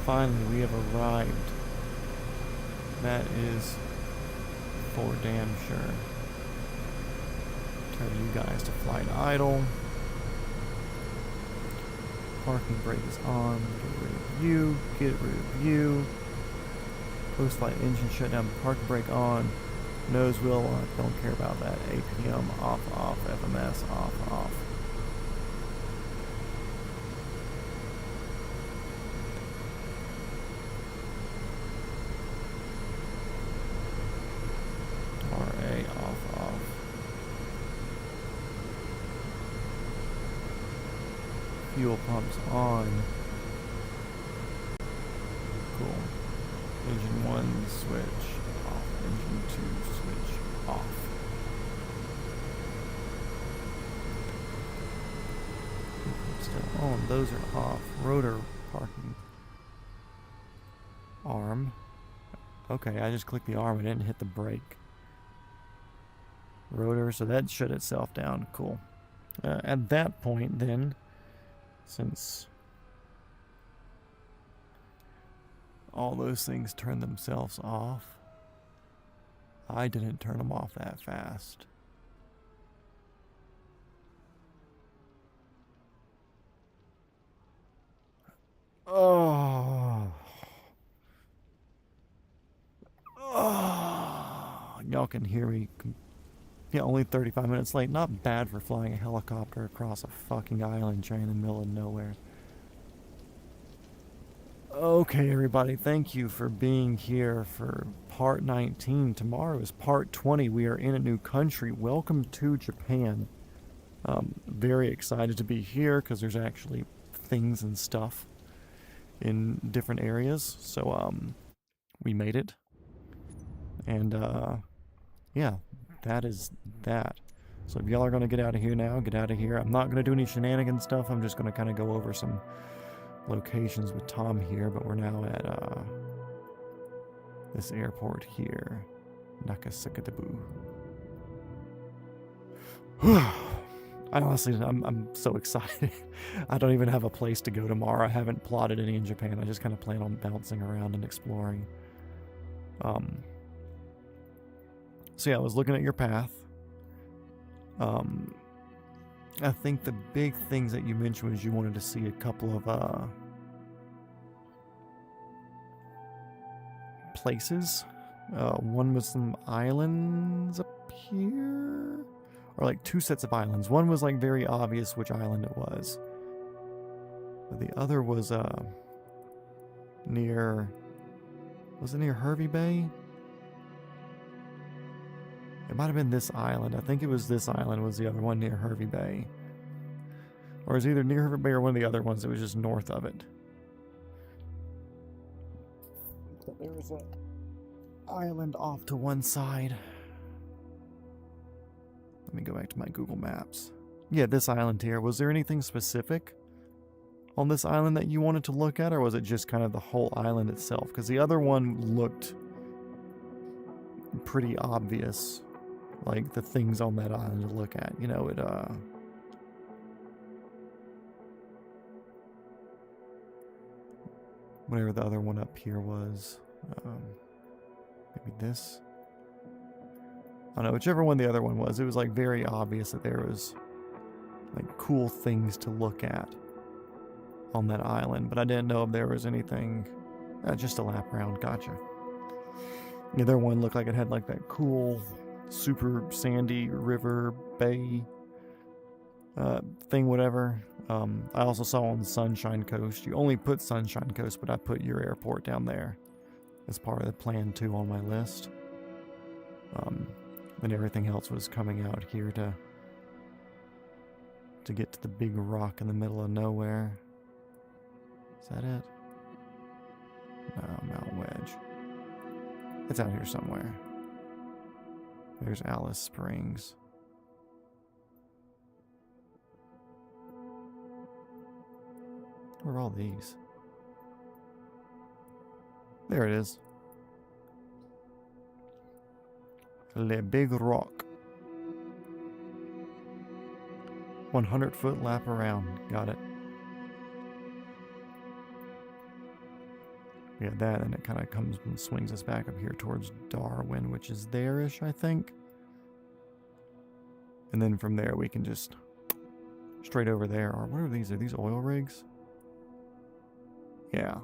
[SPEAKER 1] Finally, we have arrived. That is for damn sure. Turn you guys to flight idle. Parking brake is on. Get rid of you. Get rid of you. Post-flight engine shut down. Parking brake on. Nose wheel on. Don't care about that. APM off, off. FMS off, off. Fuel pumps on. Cool. Engine 1 switch off. Engine 2 switch off. Still on. Those are off. Rotor parking. Arm. Okay, I just clicked the arm and didn't hit the brake. Rotor, so that shut itself down. Cool. At that point then, since all those things turn themselves off, I didn't turn them off that fast. Oh. Y'all can hear me. Yeah, only 35 minutes late. Not bad for flying a helicopter across a fucking island chain in the middle of nowhere. Okay, everybody, thank you for being here for part 19. Tomorrow is part 20. We are in a new country. Welcome to Japan. Very excited to be here because there's actually things and stuff in different areas. So, we made it. And, yeah, that is that. So if y'all are going to get out of here now, get out of here. I'm not going to do any shenanigan stuff. I'm just going to kind of go over some locations with Tom here, but we're now at this airport here, Nakashibetsu. I'm so excited. I don't even have a place to go tomorrow. I haven't plotted any in Japan. I just kind of plan on bouncing around and exploring. So yeah, I was looking at your path. I think the big things that you mentioned was you wanted to see a couple of places. One was some islands up here, or like two sets of islands. One was like very obvious which island it was, but the other was near. Was it near Hervey Bay? It might have been this island. I think it was this island was the other one near Hervey Bay. Or it was either near Hervey Bay or one of the other ones that was just north of it. But there was an island off to one side. Let me go back to my Google Maps. Yeah, this island here. Was there anything specific on this island that you wanted to look at, or was it just kind of the whole island itself? Because the other one looked pretty obvious, like the things on that island to look at. You know, whatever the other one up here was. Maybe this? I don't know, whichever one the other one was, it was like very obvious that there was like cool things to look at on that island, but I didn't know if there was anything. Just a lap around, gotcha. The other one looked like it had like that cool, super sandy river bay thing, whatever. I also saw on the Sunshine Coast, you only put Sunshine Coast, but I put your airport down there as part of the plan too on my list. And everything else was coming out here to get to the big rock in the middle of nowhere. Is that it? No, Mount Wedge. It's out here somewhere. There's Alice Springs. Where are all these? There it is. Le Big Rock. 100-foot lap around. Got it. Yeah, that, and it kind of comes and swings us back up here towards Darwin, which is there-ish, I think. And then from there, we can just straight over there. Or what are these? Are these oil rigs? Yeah.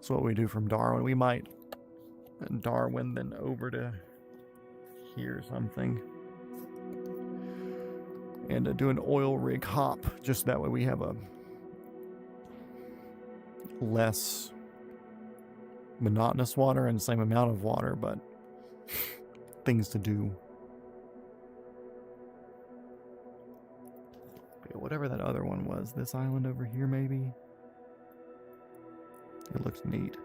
[SPEAKER 1] So what we do from Darwin, we might Darwin then over to here or something. And do an oil rig hop. Just that way we have a less monotonous water and the same amount of water, but things to do. Yeah, whatever that other one was. This island over here, maybe? It looks neat.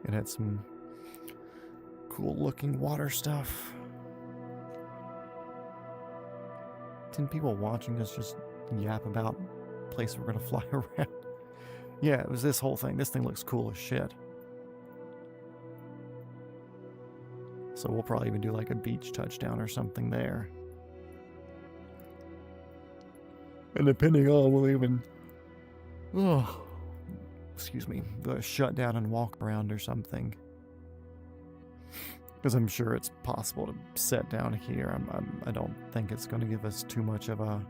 [SPEAKER 1] It had some cool looking water stuff. 10 people watching us just yap about the place we're gonna fly around. Yeah, it was this whole thing. This thing looks cool as shit. So we'll probably even do like a beach touchdown or something there. And depending on, we'll even, excuse me, shut down and walk around or something. Because I'm sure it's possible to set down here. I don't think it's going to give us too much of a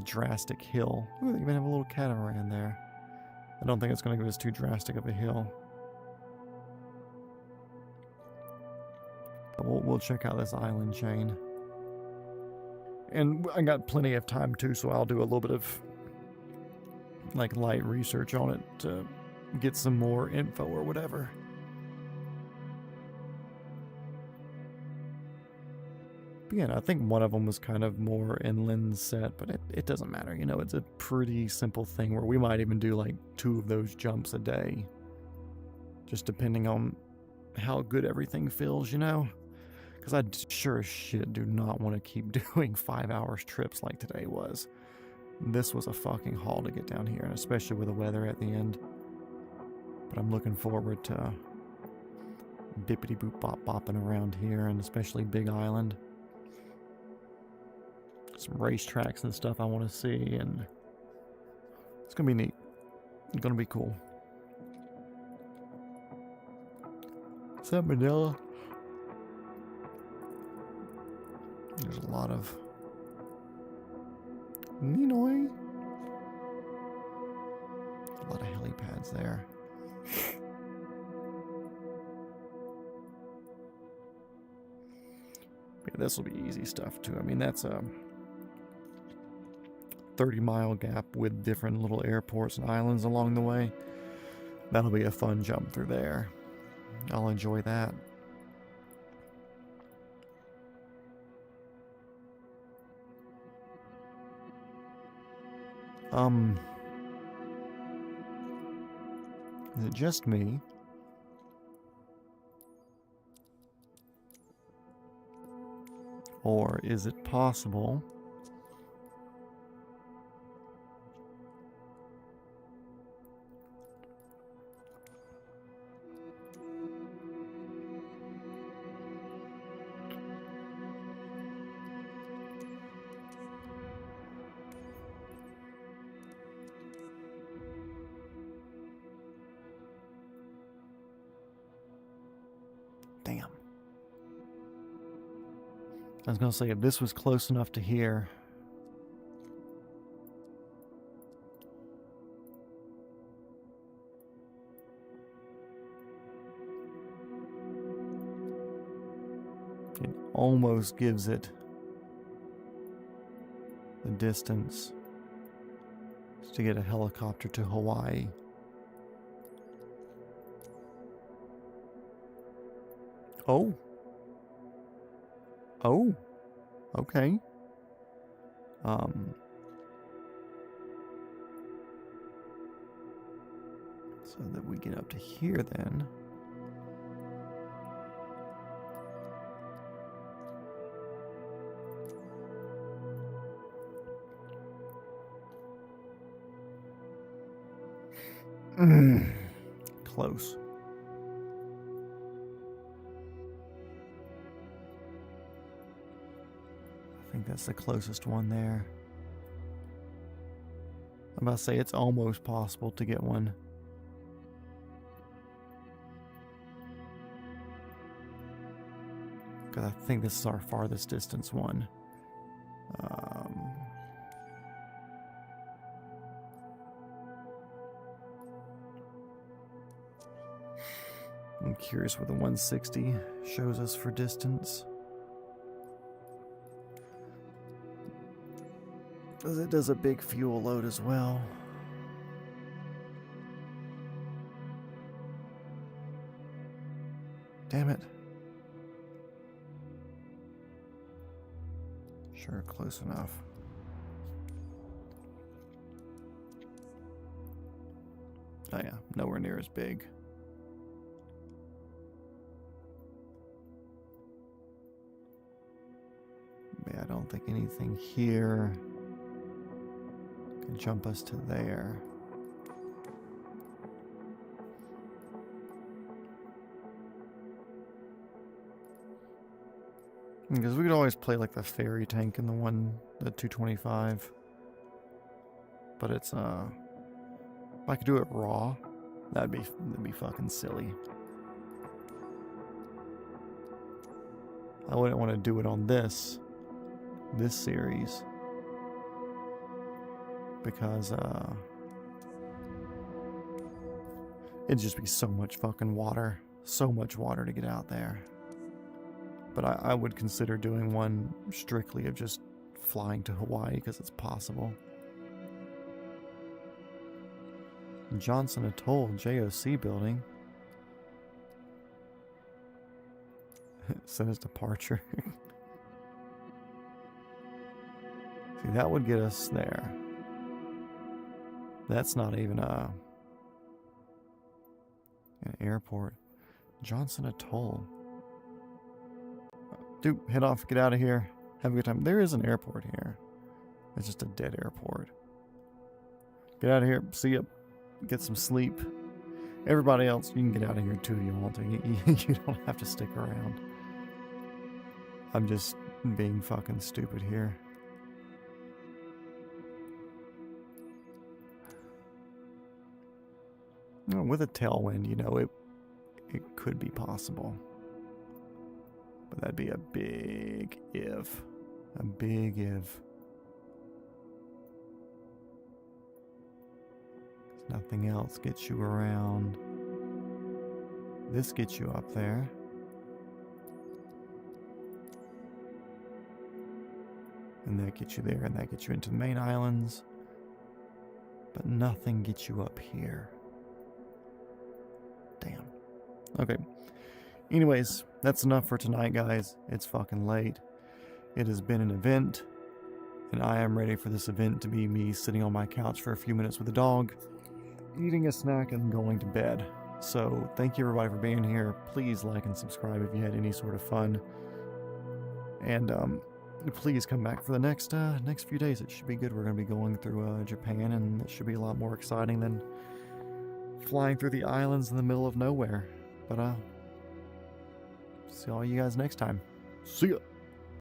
[SPEAKER 1] drastic hill. Ooh, they even have a little catamaran there. I don't think it's going to give us too drastic of a hill. But we'll check out this island chain. And I got plenty of time too, so I'll do a little bit of like light research on it to get some more info or whatever. But yeah, I think one of them was kind of more inland set, but it doesn't matter. You know, it's a pretty simple thing where we might even do like 2 of those jumps a day. Just depending on how good everything feels, you know? Because I sure as shit do not want to keep doing 5 hours trips like today was. This was a fucking haul to get down here, and especially with the weather at the end. But I'm looking forward to bippity boop bop bopping around here, and especially Big Island. Some racetracks and stuff I want to see, and it's gonna be neat. It's gonna be cool. Is that Manila? There's a lot of Ninoy. A lot of helipads there. Yeah, this will be easy stuff too. I mean, that's a 30-mile gap with different little airports and islands along the way. That'll be a fun jump through there. I'll enjoy that. Is it just me? Or is it possible damn. I was going to say, if this was close enough to here, it almost gives it the distance to get a helicopter to Hawaii. Oh. Oh. Okay. So that we get up to here then. Close. I think that's the closest one there. I'm about to say it's almost possible to get one. Because I think this is our farthest distance one. I'm curious what the 160 shows us for distance. Because it does a big fuel load as well. Damn it. Sure, close enough. Oh yeah, nowhere near as big. Yeah, I don't think anything here can jump us to there. Because we could always play like the ferry tank in the 225. But it's if I could do it raw, that'd be fucking silly. I wouldn't want to do it on this series, because it'd just be so much fucking water, so much water to get out there. But I would consider doing one strictly of just flying to Hawaii because it's possible. Johnson Atoll, JOC building. Send his departure. See, that would get us there. That's not even an airport. Johnson Atoll. Dude, head off, get out of here. Have a good time. There is an airport here. It's just a dead airport. Get out of here. See ya. Get some sleep. Everybody else, you can get out of here too if you want to. You don't have to stick around. I'm just being fucking stupid here. With a tailwind, you know, it could be possible. But that'd be a big if. A big if. Nothing else gets you around. This gets you up there. And that gets you there, and that gets you into the main islands. But nothing gets you up here. Damn. Okay. Anyways, that's enough for tonight, guys. It's fucking late. It has been an event, and I am ready for this event to be me sitting on my couch for a few minutes with a dog, eating a snack, and going to bed. So, thank you everybody for being here. Please like and subscribe if you had any sort of fun. And, please come back for the next few days. It should be good. We're going to be going through Japan, and it should be a lot more exciting than flying through the islands in the middle of nowhere. But see all you guys next time. See ya.